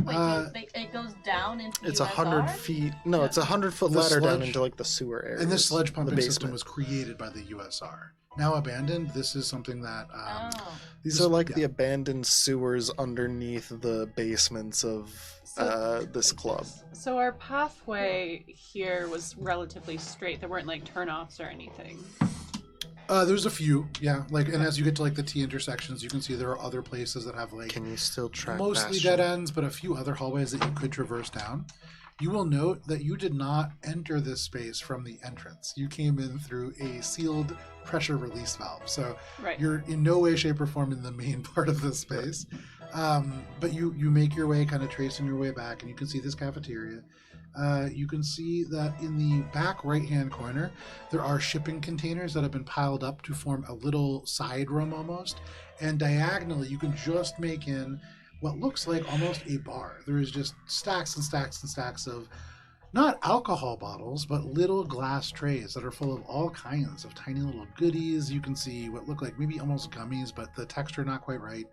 Speaker 6: wait, so it goes down into
Speaker 3: It's
Speaker 6: USR?
Speaker 3: 100 feet. No, it's a 100-foot
Speaker 1: The
Speaker 3: ladder down
Speaker 1: sludge-
Speaker 3: into like the sewer area.
Speaker 1: And this sludge pumping
Speaker 3: the
Speaker 1: system
Speaker 3: basement.
Speaker 1: was created by the USR. Now abandoned, this is something that
Speaker 6: Oh.
Speaker 3: These
Speaker 1: this-
Speaker 3: are like
Speaker 1: yeah.
Speaker 3: the abandoned sewers underneath the basements of this club.
Speaker 4: So our pathway here was relatively straight. There weren't like turnoffs or anything.
Speaker 1: there's a few, yeah. Like, and as you get to like the T intersections, you can see there are other places that have like
Speaker 3: Can you still track
Speaker 1: mostly
Speaker 3: Bastion?
Speaker 1: dead ends, but a few other hallways that you could traverse down. You will note that you did not enter this space from the entrance. You came in through a sealed pressure release valve. So
Speaker 4: Right.
Speaker 1: you're in no way, shape, or form in the main part of this space. But you make your way, kind of tracing your way back, and you can see this cafeteria. You can see that in the back right-hand corner, there are shipping containers that have been piled up to form a little side room almost. And diagonally, you can just make in what looks like almost a bar. There is just stacks and stacks and stacks of not alcohol bottles, but little glass trays that are full of all kinds of tiny little goodies. You can see what look like maybe almost gummies, but the texture not quite right.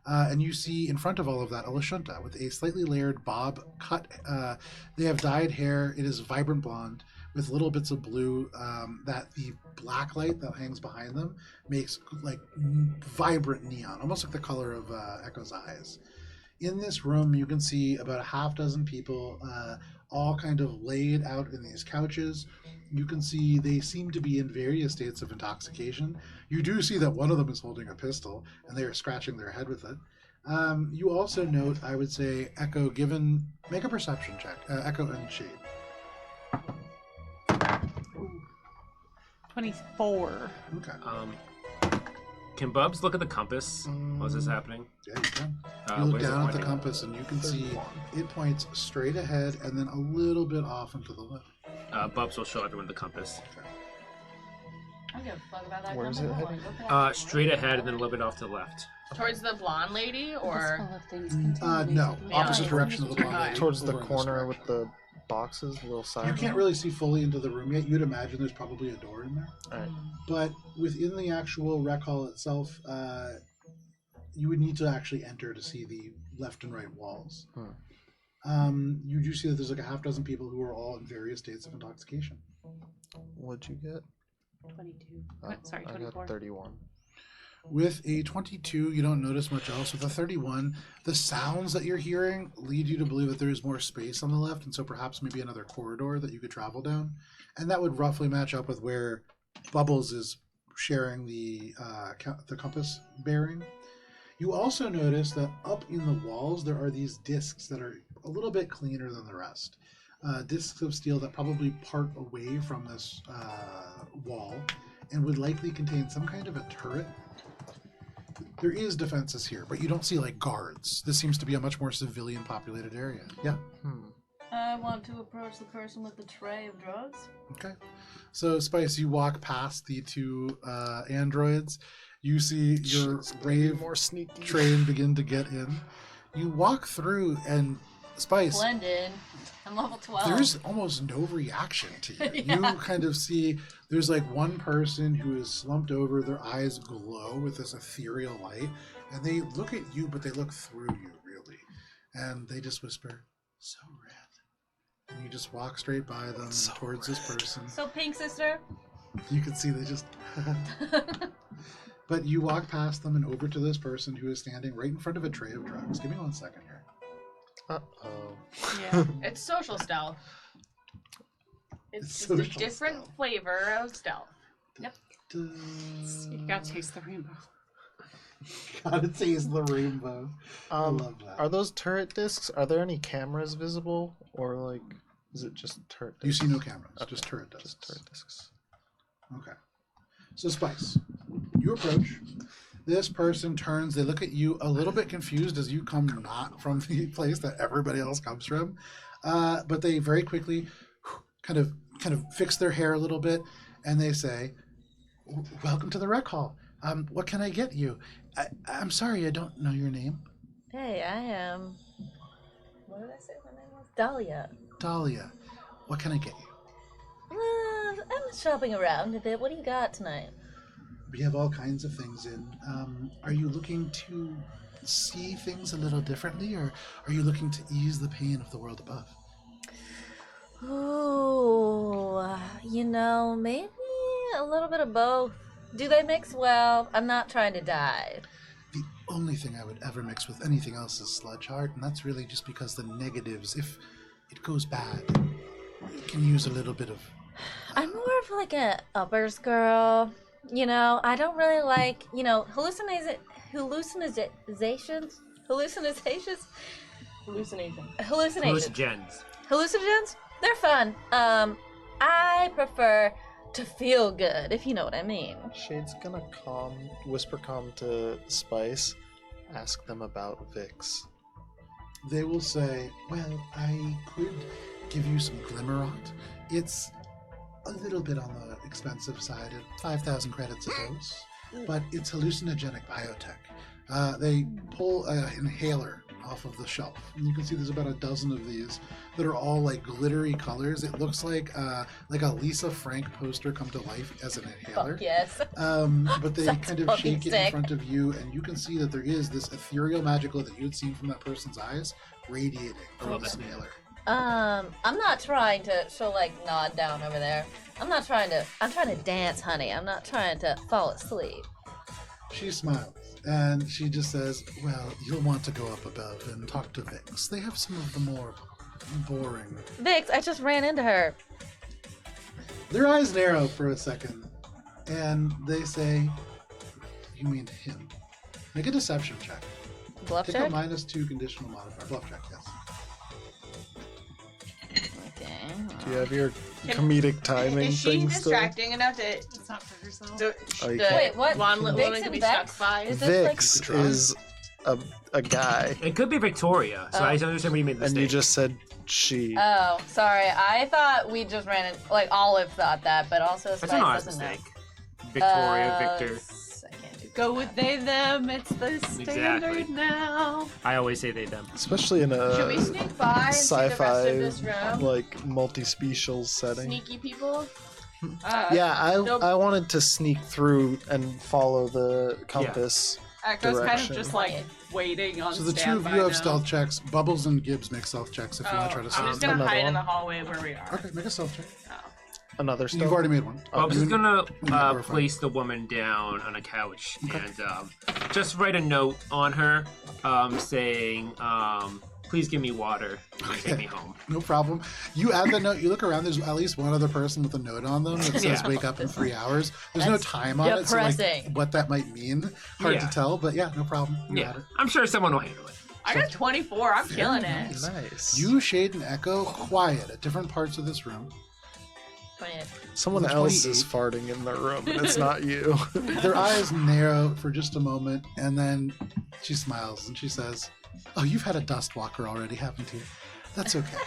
Speaker 1: And you see in front of all of that a Lashunta with a slightly layered bob cut. They have dyed hair. It is vibrant blonde with little bits of blue that the black light that hangs behind them makes like vibrant neon, almost like the color of Echo's eyes. In this room, you can see about a half dozen people, all kind of laid out in these couches. You can see they seem to be in various states of intoxication. You do see that one of them is holding a pistol, and they are scratching their head with it. You also note, I would say, Echo, make a perception check. Echo and Shade.
Speaker 4: 24.
Speaker 1: Okay.
Speaker 5: Can Bubs look at the compass? What's this happening?
Speaker 1: Yeah, you can. You look
Speaker 5: where's it
Speaker 1: down at the
Speaker 5: pointing?
Speaker 1: compass, and you can see it points straight ahead and then a little bit off and to the left.
Speaker 5: Bubs will show everyone the compass.
Speaker 6: I don't give a fuck about that.
Speaker 3: Where is
Speaker 6: comment.
Speaker 3: it
Speaker 6: I wanna go back.
Speaker 5: Straight ahead and then a little bit off to the left.
Speaker 2: Towards the blonde lady, or
Speaker 1: No, opposite
Speaker 2: Yeah.
Speaker 1: direction of the blonde lady.
Speaker 3: Towards the
Speaker 1: over in this
Speaker 3: corner with
Speaker 1: direction.
Speaker 3: the boxes, the little side.
Speaker 1: You can't really see fully into the room yet. You'd imagine there's probably a door in there.
Speaker 3: Alright.
Speaker 1: But within the actual rec hall itself, you would need to actually enter to see the left and right walls. You do see that there's like a half dozen people who are all in various states of intoxication.
Speaker 3: What'd you get?
Speaker 4: 22.
Speaker 3: Oh,
Speaker 4: Sorry,
Speaker 3: I
Speaker 4: 24.
Speaker 3: got 31.
Speaker 1: With a 22, you don't notice much else. With a 31, the sounds that you're hearing lead you to believe that there is more space on the left, and so perhaps maybe another corridor that you could travel down. And that would roughly match up with where Bubbles is sharing the compass bearing. You also notice that up in the walls there are these discs that are a little bit cleaner than the rest. Discs of steel that probably part away from this wall and would likely contain some kind of a turret. There is defenses here, but you don't see like guards. This seems to be a much more civilian populated area. Yeah.
Speaker 7: I want to approach the person with the tray of drugs.
Speaker 1: Okay. So Spice, you walk past the two androids. You see your brave
Speaker 3: More sneaky.
Speaker 1: train begin to get in. You walk through and Spice,
Speaker 7: Blended. I'm level 12.
Speaker 1: there's almost no reaction to you.
Speaker 7: Yeah.
Speaker 1: You kind of see there's like one person who is slumped over, their eyes glow with this ethereal light, and they look at you, but they look through you really. And they just whisper, "So red." And you just walk straight by them
Speaker 3: So
Speaker 1: towards this person.
Speaker 7: So, Pink Sister.
Speaker 1: You can see they just But you walk past them and over to this person who is standing right in front of a tray of drugs. Give me 1 second here.
Speaker 3: Uh-oh.
Speaker 2: Yeah. It's social stealth. It's
Speaker 1: It's
Speaker 2: just a
Speaker 1: social
Speaker 2: different
Speaker 1: stealth.
Speaker 2: flavor of stealth.
Speaker 4: You gotta taste the rainbow.
Speaker 1: Gotta taste the rainbow. I love that.
Speaker 3: Are those turret discs? Are there any cameras visible, or like, is it just turret
Speaker 1: You
Speaker 3: discs?
Speaker 1: see no cameras,
Speaker 3: Okay,
Speaker 1: just turret discs.
Speaker 3: Just turret discs.
Speaker 1: Okay. So Spice, you approach. This person turns. They look at you a little bit confused as you come not from the place that everybody else comes from, but they very quickly kind of fix their hair a little bit, and they say, "Welcome to the rec hall. What can I get you? I'm sorry, I don't know your name."
Speaker 7: Hey, I am. What did I say my name was? Dahlia.
Speaker 1: Dahlia. What can I get you?
Speaker 7: I'm shopping around a bit. What do you got tonight?
Speaker 1: We have all kinds of things in. Are you looking to see things a little differently, or are you looking to ease the pain of the world above?
Speaker 7: Ooh, maybe a little bit of both. Do they mix well? I'm not trying to die.
Speaker 1: The only thing I would ever mix with anything else is sludge heart, and that's really just because the negatives, if it goes bad, it can use a little bit of...
Speaker 7: I'm more of like a uppers girl. I don't really like, hallucinations.
Speaker 2: Hallucination.
Speaker 5: Hallucinogens.
Speaker 7: Hallucinogens? They're fun. I prefer to feel good, if you know what I mean.
Speaker 3: Shade's gonna whisper calm to Spice, ask them about Vix.
Speaker 1: They will say, well, I could give you some glimmerot. It's a little bit on the expensive side at 5,000 credits a dose, but it's hallucinogenic biotech. They pull an inhaler off of the shelf, and you can see there's about a dozen of these that are all like glittery colors. It looks like a Lisa Frank poster come to life as an inhaler.
Speaker 7: Fuck yes.
Speaker 1: But they
Speaker 7: Sounds
Speaker 1: kind of
Speaker 7: fucking
Speaker 1: shake it in
Speaker 7: sick.
Speaker 1: front of you, and you can see that there is this ethereal magical that you had seen from that person's eyes radiating from
Speaker 5: love
Speaker 1: this
Speaker 5: it.
Speaker 1: inhaler.
Speaker 7: I'm not trying to. She'll nod down over there. I'm trying to dance, honey. I'm not trying to fall asleep.
Speaker 1: She smiles, and she just says, well, you'll want to go up above and talk to Vix. They have some of the more boring...
Speaker 7: Vix, I just ran into her.
Speaker 1: Their eyes narrow for a second, and they say, you mean him. Make a deception check.
Speaker 7: Bluff
Speaker 1: Take
Speaker 7: check?
Speaker 1: a -2 conditional modifier. Bluff check, yes.
Speaker 7: Okay.
Speaker 3: Do you have your comedic timing
Speaker 2: Is she
Speaker 3: thing still?
Speaker 2: distracting enough to...
Speaker 4: It's not for herself.
Speaker 3: Oh, you
Speaker 2: the
Speaker 3: can't.
Speaker 7: Wait, what?
Speaker 2: woman
Speaker 7: Vix
Speaker 2: to
Speaker 7: and
Speaker 2: be
Speaker 7: Vex?
Speaker 2: struck by?
Speaker 7: Is this
Speaker 3: Vix
Speaker 1: You could try.
Speaker 3: is a guy,
Speaker 5: It could be Victoria, so I don't understand what you made the
Speaker 3: and
Speaker 5: mistake.
Speaker 3: you just said she.
Speaker 7: Oh, sorry. I thought we just ran it. Olive thought that, but also Spice
Speaker 5: That's an honest
Speaker 7: doesn't know.
Speaker 5: mistake. Victoria, Victor.
Speaker 7: I can't do
Speaker 4: Go with they, them. It's the standard
Speaker 5: Exactly.
Speaker 4: now.
Speaker 5: I always say they, them.
Speaker 3: Especially in
Speaker 2: Should we
Speaker 3: a
Speaker 2: sneak by and see the rest
Speaker 3: sci-fi,
Speaker 2: of this room?
Speaker 3: like multi-special setting.
Speaker 2: Sneaky people?
Speaker 3: Yeah,
Speaker 2: Nope.
Speaker 3: I wanted to sneak through and follow the compass.
Speaker 4: Echo's kind of
Speaker 3: Direction.
Speaker 4: just waiting on
Speaker 1: So the two of
Speaker 4: standby
Speaker 1: you have
Speaker 4: now.
Speaker 1: stealth checks. Bubbles and Gibbs make stealth checks if you want to try to
Speaker 2: I'm
Speaker 1: stealth.
Speaker 2: just gonna
Speaker 3: Another
Speaker 2: hide in
Speaker 3: one.
Speaker 2: the hallway where we are.
Speaker 1: Okay, make a stealth check.
Speaker 3: Another stone.
Speaker 1: You've already made one.
Speaker 5: I'm just gonna
Speaker 1: Yeah, we're fine.
Speaker 5: place the woman down on a couch and just write a note on her saying, please give me water and take me home.
Speaker 1: No problem. You add the note. You look around. There's at least one other person with a note on them that says
Speaker 5: Yeah.
Speaker 1: "Wake up in 3 hours." There's no
Speaker 7: That's
Speaker 1: time on it, so like,
Speaker 7: depressing.
Speaker 1: what that might mean, hard
Speaker 5: Yeah.
Speaker 1: to tell. But yeah, no problem. You
Speaker 5: Yeah,
Speaker 1: add it.
Speaker 5: I'm sure someone will handle it.
Speaker 2: I got 24. I'm killing it.
Speaker 1: nice.
Speaker 3: Nice.
Speaker 1: You, Shade, and Echo quiet at different parts of this room.
Speaker 7: 28.
Speaker 3: Someone
Speaker 1: Well,
Speaker 3: else is
Speaker 1: 28.
Speaker 3: farting in the room, and it's not you.
Speaker 1: Their eyes narrow for just a moment, and then she smiles and she says, "Oh, you've had a dust walker already, haven't you? That's okay."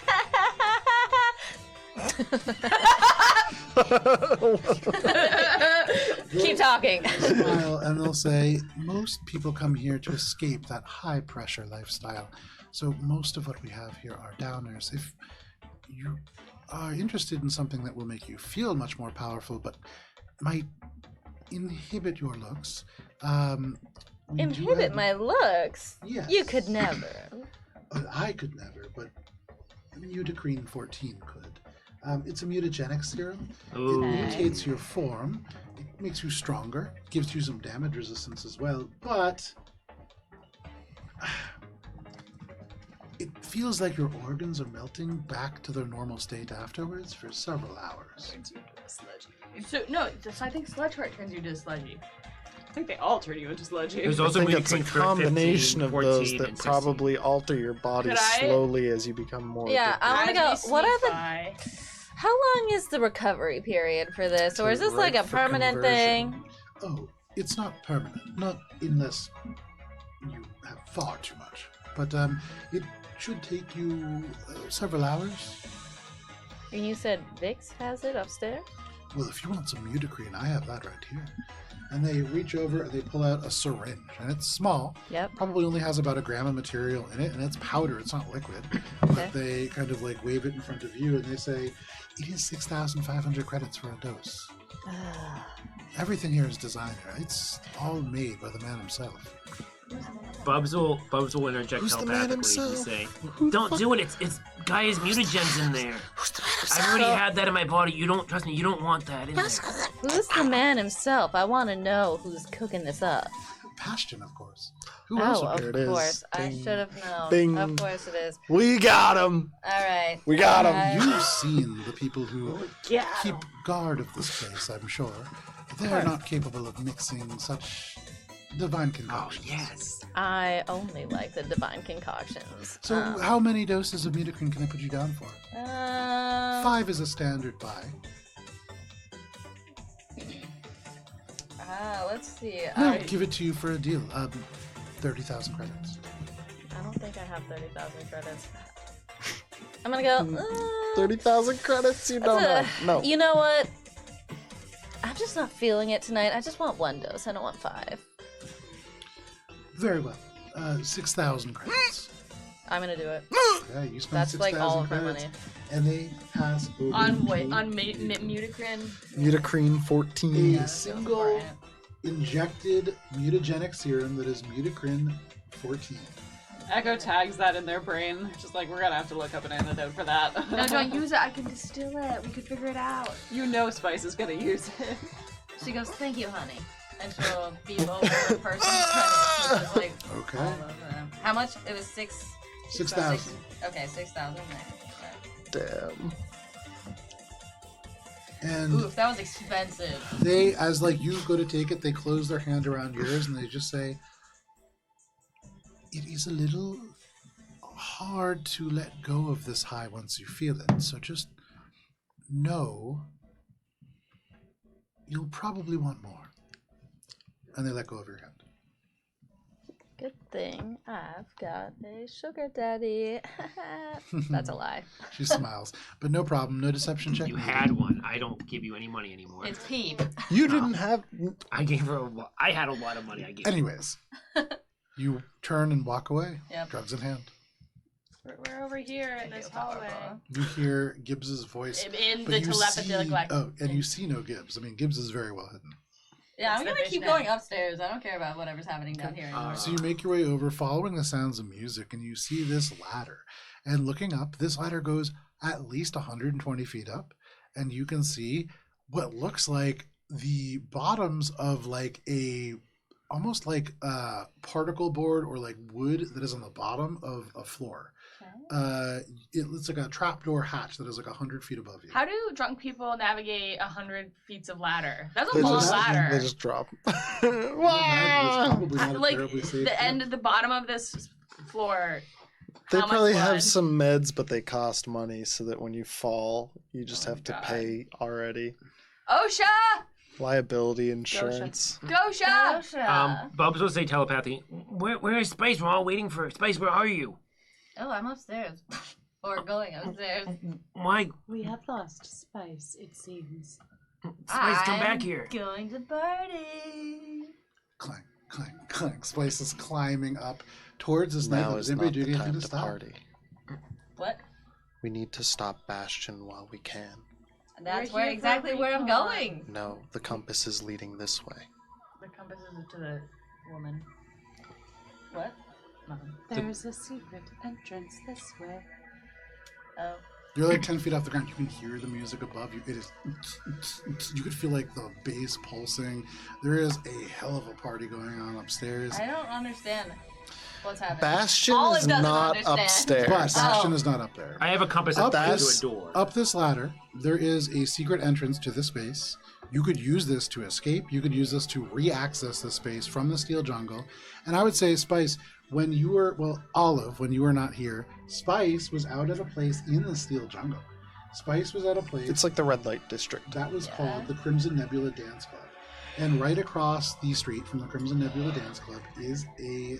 Speaker 7: Keep talking.
Speaker 1: Smile, and they'll say, "Most people come here to escape that high-pressure lifestyle. So most of what we have here are downers. If you are interested in something that will make you feel much more powerful, but might inhibit your looks, we do
Speaker 7: Inhibit
Speaker 1: have-
Speaker 7: my looks?
Speaker 1: Yes.
Speaker 7: You could never.
Speaker 1: I could never, but Mutacrine 14 could. It's a mutagenic serum.
Speaker 5: Ooh.
Speaker 1: It mutates your form. It makes you stronger. Gives you some damage resistance as well. But it feels like your organs are melting back to their normal state afterwards for several hours.
Speaker 2: So no, I think sludge heart turns you to sludgy.
Speaker 4: I think they all turn you into sludgy.
Speaker 5: There's
Speaker 3: I
Speaker 5: also
Speaker 3: think it's a
Speaker 5: Mutacrine for
Speaker 3: combination
Speaker 5: 15,
Speaker 3: of
Speaker 5: 14,
Speaker 3: those that
Speaker 5: and 16.
Speaker 3: probably alter your body
Speaker 2: Could I-
Speaker 3: slowly as you become more.
Speaker 7: Yeah,
Speaker 3: addicted.
Speaker 7: I want to go.
Speaker 2: As we
Speaker 7: What are
Speaker 2: sneak
Speaker 7: the?
Speaker 2: by.
Speaker 7: How long is the recovery period for this, or is this like a
Speaker 1: Right for
Speaker 7: permanent
Speaker 1: conversion.
Speaker 7: thing?
Speaker 1: Oh, it's not permanent. Not unless you have far too much. But it should take you several hours.
Speaker 7: And you said Vix has it upstairs.
Speaker 1: Well, if you want some Mutacrine, I have that right here. And they reach over and they pull out a syringe. And it's small.
Speaker 7: Yep.
Speaker 1: Probably only has about a gram of material in it. And it's powder. It's not liquid.
Speaker 7: Okay.
Speaker 1: But they kind of like wave it in front of you and they say, it is 6,500 credits for a dose. Everything here is designer. It's all made by the man himself.
Speaker 5: Bubs will interject
Speaker 3: Who's the man
Speaker 5: telepathically and
Speaker 3: himself?
Speaker 5: say,
Speaker 3: Who the
Speaker 5: "Don't
Speaker 3: fuck-
Speaker 5: do it. It's Gaia's mutagens in there. I already had that in my body. You don't trust me. You don't want that in there."
Speaker 7: Who's the man himself? I want to know who's cooking this up.
Speaker 1: Bastion, of course. Who else
Speaker 7: Oh,
Speaker 1: would
Speaker 3: There
Speaker 7: of
Speaker 3: it is.
Speaker 7: course. I
Speaker 3: Bing.
Speaker 7: should have known.
Speaker 3: Bing.
Speaker 7: Of course it is.
Speaker 3: We got him.
Speaker 7: All right.
Speaker 3: We got him.
Speaker 7: I-
Speaker 1: You've seen the people who
Speaker 4: Yeah.
Speaker 1: keep guard of this place, I'm sure. They're not capable of mixing such divine
Speaker 5: Oh
Speaker 1: concoctions.
Speaker 5: yes.
Speaker 7: I only like the divine concoctions.
Speaker 1: So, how many doses of Mutacrine can I put you down for? 5 is a standard buy.
Speaker 7: Let's see.
Speaker 1: I'll give it to you for a deal. 30,000 credits.
Speaker 7: I don't think I have 30,000 credits. I'm gonna go.
Speaker 3: 30,000 credits you don't have. No.
Speaker 7: You know what? I'm just not feeling it tonight. I just want 1 dose. I don't want 5.
Speaker 1: Very well. 6,000 credits.
Speaker 7: I'm gonna do it.
Speaker 1: Yeah, you spend
Speaker 7: That's
Speaker 1: 6,000
Speaker 7: like all of my
Speaker 1: credits,
Speaker 7: money.
Speaker 1: and they pass over
Speaker 2: On
Speaker 1: to
Speaker 2: Mutacrine.
Speaker 3: Mutacrine 14.
Speaker 1: a single injected mutagenic serum that is Mutacrine 14.
Speaker 4: Echo tags that in their brain. Just like, we're gonna have to look up an antidote for that.
Speaker 2: No, don't use it. I can distill it. We could figure it out.
Speaker 4: You know Spice is gonna use it.
Speaker 6: She goes, "Thank you, honey," and she'll be over the person's credit. So it's like
Speaker 1: Okay.
Speaker 6: all of them. How much? It was
Speaker 1: 6,000.
Speaker 6: Okay, 6,000.
Speaker 3: Damn.
Speaker 1: And
Speaker 6: Oof, that was expensive.
Speaker 1: they, as like you go to take it, they close their hand around yours and they just say, "It is a little hard to let go of this high once you feel it. So just know you'll probably want more." And they let go of your hand.
Speaker 7: Good thing I've got a sugar daddy. That's a lie.
Speaker 1: She smiles. But no problem. No deception check.
Speaker 5: You had one. I don't give you any money anymore.
Speaker 6: It's Peep.
Speaker 3: You didn't have.
Speaker 5: I gave her I had a lot of money. I gave.
Speaker 1: Anyways, you turn and walk away.
Speaker 6: Yep.
Speaker 1: Drugs in hand.
Speaker 2: We're over here in this hallway.
Speaker 1: You hear Gibbs's voice.
Speaker 2: In
Speaker 1: but
Speaker 2: the
Speaker 1: you
Speaker 2: telepathy,
Speaker 1: see,
Speaker 2: like.
Speaker 1: oh, and you see no Gibbs. I mean, Gibbs is very well hidden.
Speaker 6: Yeah, I'm
Speaker 2: It's the
Speaker 6: gonna keep
Speaker 2: fishnet.
Speaker 6: going upstairs. I don't care about whatever's happening down here anymore.
Speaker 1: So you make your way over, following the sounds of music, and you see this ladder. And looking up, this ladder goes at least 120 feet up, and you can see what looks like the bottoms of like almost like a particle board or like wood that is on the bottom of a floor. It looks like a trapdoor hatch that is like 100 feet above you.
Speaker 2: How do drunk people navigate 100 feet of ladder? That's a
Speaker 3: They
Speaker 2: long
Speaker 3: just,
Speaker 2: ladder.
Speaker 3: they just drop.
Speaker 1: It's probably not a
Speaker 2: Like
Speaker 1: terribly safe
Speaker 2: the end, the bottom of this floor.
Speaker 3: They
Speaker 2: how much
Speaker 3: probably
Speaker 2: blood?
Speaker 3: have some meds, but they cost money, so that when you fall, you just have to
Speaker 2: God.
Speaker 3: pay already.
Speaker 2: OSHA!
Speaker 3: Liability insurance.
Speaker 2: Gosha!
Speaker 5: Bubs will say telepathy. Where is Spice? We're all waiting for Spice. Where are you?
Speaker 7: Oh, I'm upstairs. Or going upstairs.
Speaker 5: Why?
Speaker 4: We have lost Spice, it seems.
Speaker 5: Spice, come back here.
Speaker 7: Going to party.
Speaker 1: Clank, clank, clank. Spice is climbing up towards this
Speaker 3: Now
Speaker 1: nightclub.
Speaker 3: is
Speaker 1: Is anybody
Speaker 3: not the
Speaker 1: doing anything
Speaker 3: time
Speaker 1: to
Speaker 3: to
Speaker 1: stop?
Speaker 3: party.
Speaker 7: What?
Speaker 3: We need to stop Bastion while we can.
Speaker 7: That's
Speaker 2: We're here for
Speaker 7: exactly where I'm
Speaker 2: recon.
Speaker 7: going.
Speaker 3: No, the compass is leading this way.
Speaker 2: The compass is to the woman.
Speaker 7: What?
Speaker 2: Nothing.
Speaker 4: There's a secret entrance this way.
Speaker 7: Oh.
Speaker 1: You're like 10 feet off the ground. You can hear the music above you. It is. You could feel like the bass pulsing. There is a hell of a party going on upstairs.
Speaker 7: I don't understand what's happening.
Speaker 3: Bastion
Speaker 7: Olive
Speaker 3: is
Speaker 7: doesn't
Speaker 3: not
Speaker 7: understand.
Speaker 3: upstairs.
Speaker 1: But Bastion
Speaker 7: Oh.
Speaker 1: is not up there.
Speaker 5: I have a compass
Speaker 1: Up
Speaker 5: that leads
Speaker 1: this,
Speaker 5: to a door.
Speaker 1: up this ladder, there is a secret entrance to this space. You could use this to escape. You could use this to re-access the space from the steel jungle. And I would say, Spice, when you were, Olive, when you were not here, Spice was out at a place in the steel jungle. Spice was at a place
Speaker 3: It's like the red light district.
Speaker 1: that was called the Crimson Nebula Dance Club. And right across the street from the Crimson Nebula Dance Club is a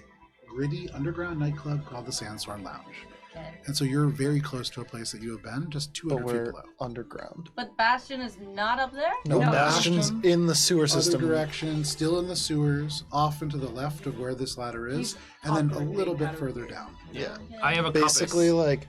Speaker 1: gritty underground nightclub called the Sandstorm Lounge.
Speaker 7: Okay.
Speaker 1: And so you're very close to a place that you have been, just
Speaker 3: But
Speaker 1: 200 feet
Speaker 3: we're
Speaker 1: below.
Speaker 3: underground.
Speaker 7: But Bastion is not up there?
Speaker 3: No,
Speaker 2: No.
Speaker 3: Bastion's in the sewer
Speaker 1: Other
Speaker 3: system.
Speaker 1: direction, still in the sewers, off and to the left of where this ladder is, and then a little bit further down.
Speaker 3: Yeah.
Speaker 5: I have a
Speaker 3: Basically,
Speaker 5: compass.
Speaker 3: like,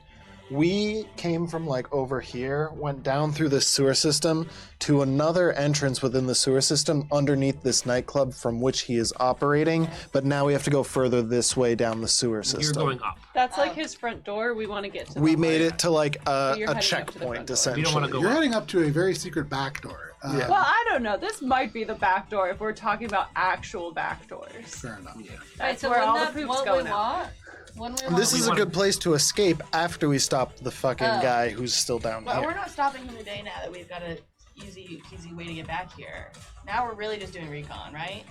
Speaker 3: we came from like over here, went down through this sewer system to another entrance within the sewer system underneath this nightclub from which he is operating. But now we have to go further this way down the sewer system.
Speaker 5: You're going up.
Speaker 4: That's like his front door. We want to get to
Speaker 3: We
Speaker 4: the
Speaker 3: made
Speaker 4: heart.
Speaker 3: it to like
Speaker 4: So you're
Speaker 3: a
Speaker 4: heading up to the
Speaker 3: checkpoint
Speaker 4: front door.
Speaker 3: essentially.
Speaker 5: You don't wanna go
Speaker 1: You're
Speaker 5: up.
Speaker 1: heading up to a very secret back door.
Speaker 3: Yeah.
Speaker 4: Well, I don't know. This might be the back door if we're talking about actual back doors.
Speaker 1: Fair enough.
Speaker 4: That's
Speaker 7: so
Speaker 4: where all the
Speaker 7: wouldn't that
Speaker 4: poop's
Speaker 7: what
Speaker 4: going
Speaker 7: we
Speaker 4: out.
Speaker 7: want? Wouldn't we
Speaker 3: And this
Speaker 7: want-
Speaker 3: is a good place to escape after we stop the fucking
Speaker 7: Oh.
Speaker 3: guy who's still down
Speaker 2: Well, we're
Speaker 3: here.
Speaker 2: not stopping him today now that we've got a easy way to get back here. Now we're really just doing recon, right?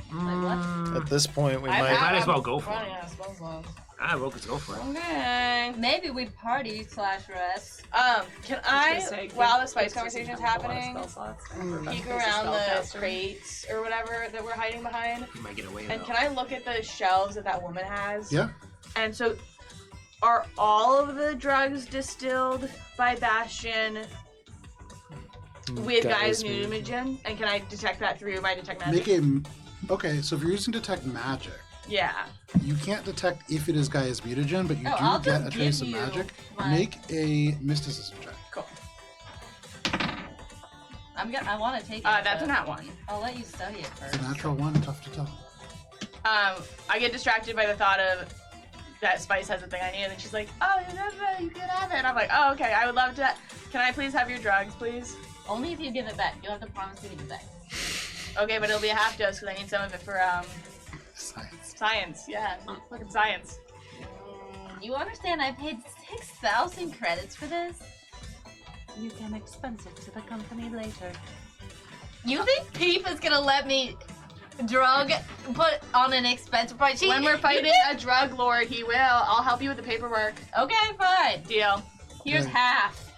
Speaker 3: At this point, we
Speaker 2: I-
Speaker 3: might.
Speaker 5: Might as well go for
Speaker 2: running
Speaker 5: it.
Speaker 2: out of spell slots.
Speaker 5: Well, let's go for it.
Speaker 2: Okay.
Speaker 7: Maybe we party / rest.
Speaker 2: Can I, while the spice conversation's happening,
Speaker 4: Peek
Speaker 2: peek around the crates or whatever that we're hiding behind?
Speaker 5: You might get away
Speaker 2: And
Speaker 5: though.
Speaker 2: can I look at the shelves that woman has?
Speaker 1: Yeah.
Speaker 2: And so, are all of the drugs distilled by Bastion with Guy's
Speaker 3: Guys,
Speaker 2: mutagen? And can I detect that through my detect magic?
Speaker 1: Make a. Okay, so if you're using detect magic,
Speaker 2: Yeah.
Speaker 1: you can't detect if it is Gaia's mutagen, but you
Speaker 7: Oh, I'll
Speaker 1: do get a
Speaker 7: just
Speaker 1: trace
Speaker 7: give
Speaker 1: of
Speaker 7: you
Speaker 1: magic.
Speaker 7: my-
Speaker 1: Make a mysticism check.
Speaker 2: Cool.
Speaker 7: I want to take it.
Speaker 2: That's
Speaker 7: but
Speaker 2: a nat one.
Speaker 7: I'll let you study it first.
Speaker 1: It's a natural one, tough to tell.
Speaker 2: I get distracted by the thought of that Spice has the thing I need, and then she's like, "Oh, you can have it." And I'm like, "Oh, okay. I would love to. Can I please have your drugs, please?"
Speaker 7: Only if you give it back. You'll have to promise to give it back.
Speaker 2: Okay, but it'll be a half dose because I need some of it for
Speaker 1: Science.
Speaker 2: science. Yeah, fucking science.
Speaker 7: You understand? I paid 6,000 credits for this.
Speaker 4: You can expense it to the company later.
Speaker 7: You think Peep is gonna let me put on an expensive price?
Speaker 2: When we're fighting a drug lord, he will. I'll help you with the paperwork.
Speaker 7: Okay, fine.
Speaker 2: Deal.
Speaker 7: Here's
Speaker 1: Okay.
Speaker 7: half.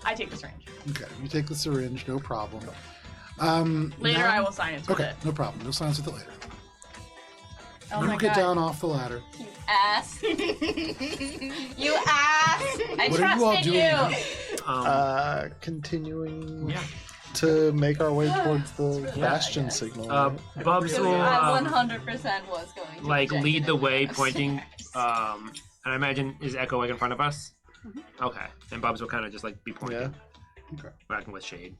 Speaker 2: I take the syringe.
Speaker 1: Okay, you take the syringe, no problem.
Speaker 2: Later,
Speaker 1: now-
Speaker 2: I will science with
Speaker 1: Okay,
Speaker 2: it.
Speaker 1: no problem. You'll science with it later.
Speaker 7: Oh
Speaker 1: you
Speaker 7: my
Speaker 1: get
Speaker 7: god.
Speaker 1: down off the ladder.
Speaker 7: Ass. You ass. I
Speaker 1: What are you all
Speaker 7: trusted
Speaker 1: doing now?
Speaker 3: Continuing
Speaker 5: Yeah.
Speaker 3: to make our way towards the Bastion signal. right?
Speaker 5: Bubs will
Speaker 7: I 100% was going to
Speaker 5: like
Speaker 7: reject
Speaker 5: lead
Speaker 7: it
Speaker 5: the
Speaker 7: anyway.
Speaker 5: way, pointing. And I imagine is Echo like in front of us. Okay, and Bubs will kind of just like be pointing,
Speaker 1: Okay.
Speaker 5: working with Shade,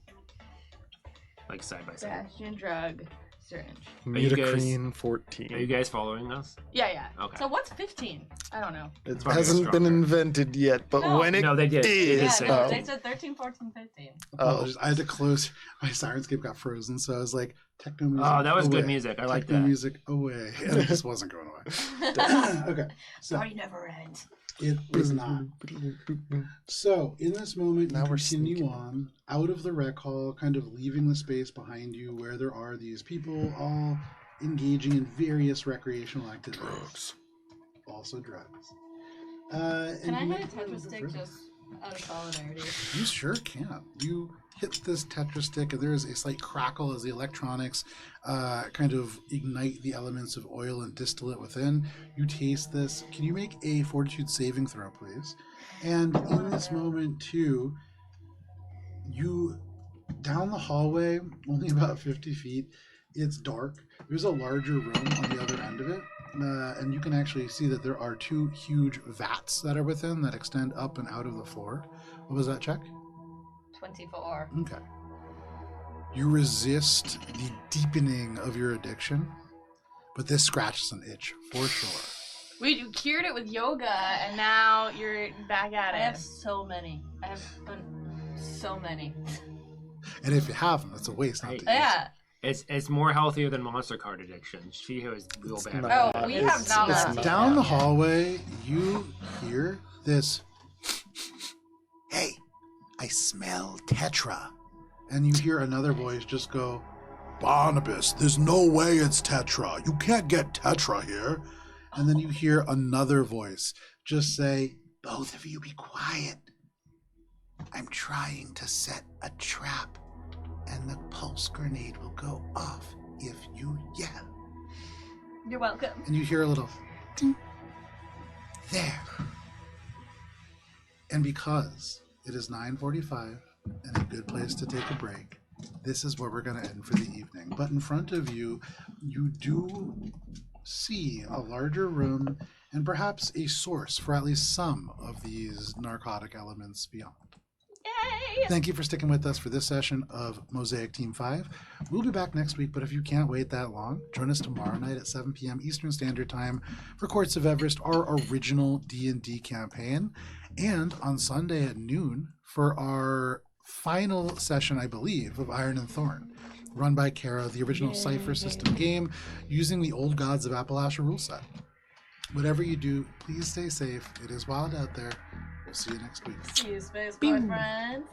Speaker 5: like side by side.
Speaker 2: Bastion drug. syringe.
Speaker 5: you guys-
Speaker 3: Mutacrine 14.
Speaker 5: Are you guys following us?
Speaker 2: Yeah.
Speaker 5: Okay.
Speaker 6: So what's 15?
Speaker 2: I don't know.
Speaker 3: It
Speaker 5: Probably
Speaker 3: hasn't been
Speaker 5: stronger.
Speaker 3: invented yet, but
Speaker 6: No.
Speaker 3: when it
Speaker 5: No, they did. They did
Speaker 3: is,
Speaker 5: say
Speaker 6: Yeah, no,
Speaker 3: oh.
Speaker 6: they said 13, 14, 15.
Speaker 1: Apologies. I had to close. My Sirenscape got frozen, so I was like, techno music.
Speaker 5: Oh, that was good
Speaker 1: away.
Speaker 5: music. I like
Speaker 1: Techno
Speaker 5: that.
Speaker 1: music away. And it just wasn't going away. Okay. So
Speaker 6: Party never ends.
Speaker 1: it was not. So in this moment,
Speaker 3: Now
Speaker 1: you
Speaker 3: we're
Speaker 1: continue
Speaker 3: sneaking.
Speaker 1: on out of the rec hall, kind of leaving the space behind you where there are these people all engaging in various recreational activities.
Speaker 3: Drugs.
Speaker 1: Also drugs.
Speaker 6: Can I hit a Tetris stick just out of solidarity?
Speaker 1: You sure can. You hit this Tetris stick, and there is a slight crackle as the electronics kind of ignite the elements of oil and distillate within. You taste this. Can you make a fortitude saving throw, please? And in this moment, too, you down the hallway, only about 50 feet. It's dark. There's a larger room on the other end of it. And you can actually see that there are two huge vats that are within that extend up and out of the floor. What was that check?
Speaker 6: 24.
Speaker 1: Okay. You resist the deepening of your addiction, but this scratches an itch for sure.
Speaker 2: Wait, you cured it with yoga, and now you're back at
Speaker 6: I
Speaker 2: it.
Speaker 6: have so many. I have so many.
Speaker 1: And if you have them, it's a waste not to use.
Speaker 6: Yeah.
Speaker 5: It's more healthier than Monster Card addiction. She has real
Speaker 3: It's
Speaker 5: bad.
Speaker 3: not.
Speaker 6: Oh, we
Speaker 3: It's-
Speaker 6: have not.
Speaker 3: it's
Speaker 6: done
Speaker 3: not.
Speaker 1: Down the
Speaker 6: that.
Speaker 1: hallway, you hear this. Hey, I smell Tetra. And you hear another voice just go, Barnabas, there's no way it's Tetra. You can't get Tetra here. And then you hear another voice just say, both of you be quiet. I'm trying to set a trap, and the pulse grenade will go off if you yell.
Speaker 6: You're welcome.
Speaker 1: And you hear a little ding. There. And because it is 9:45 and a good place to take a break, this is where we're going to end for the evening. But in front of you, you do see a larger room and perhaps a source for at least some of these narcotic elements beyond.
Speaker 6: Yay!
Speaker 1: Thank you for sticking with us for this session of Mosaic Team 5. We'll be back next week, but if you can't wait that long, join us tomorrow night at 7 p.m. Eastern Standard Time for Courts of Everest, our original D&D campaign, and on Sunday at noon for our final session, I believe, of Iron and Thorn, run by Kara, the original Cypher system game, using the Old Gods of Appalachia rule set. Whatever you do, please stay safe. It is wild out there. We'll see you next week.
Speaker 6: See you, space boyfriend.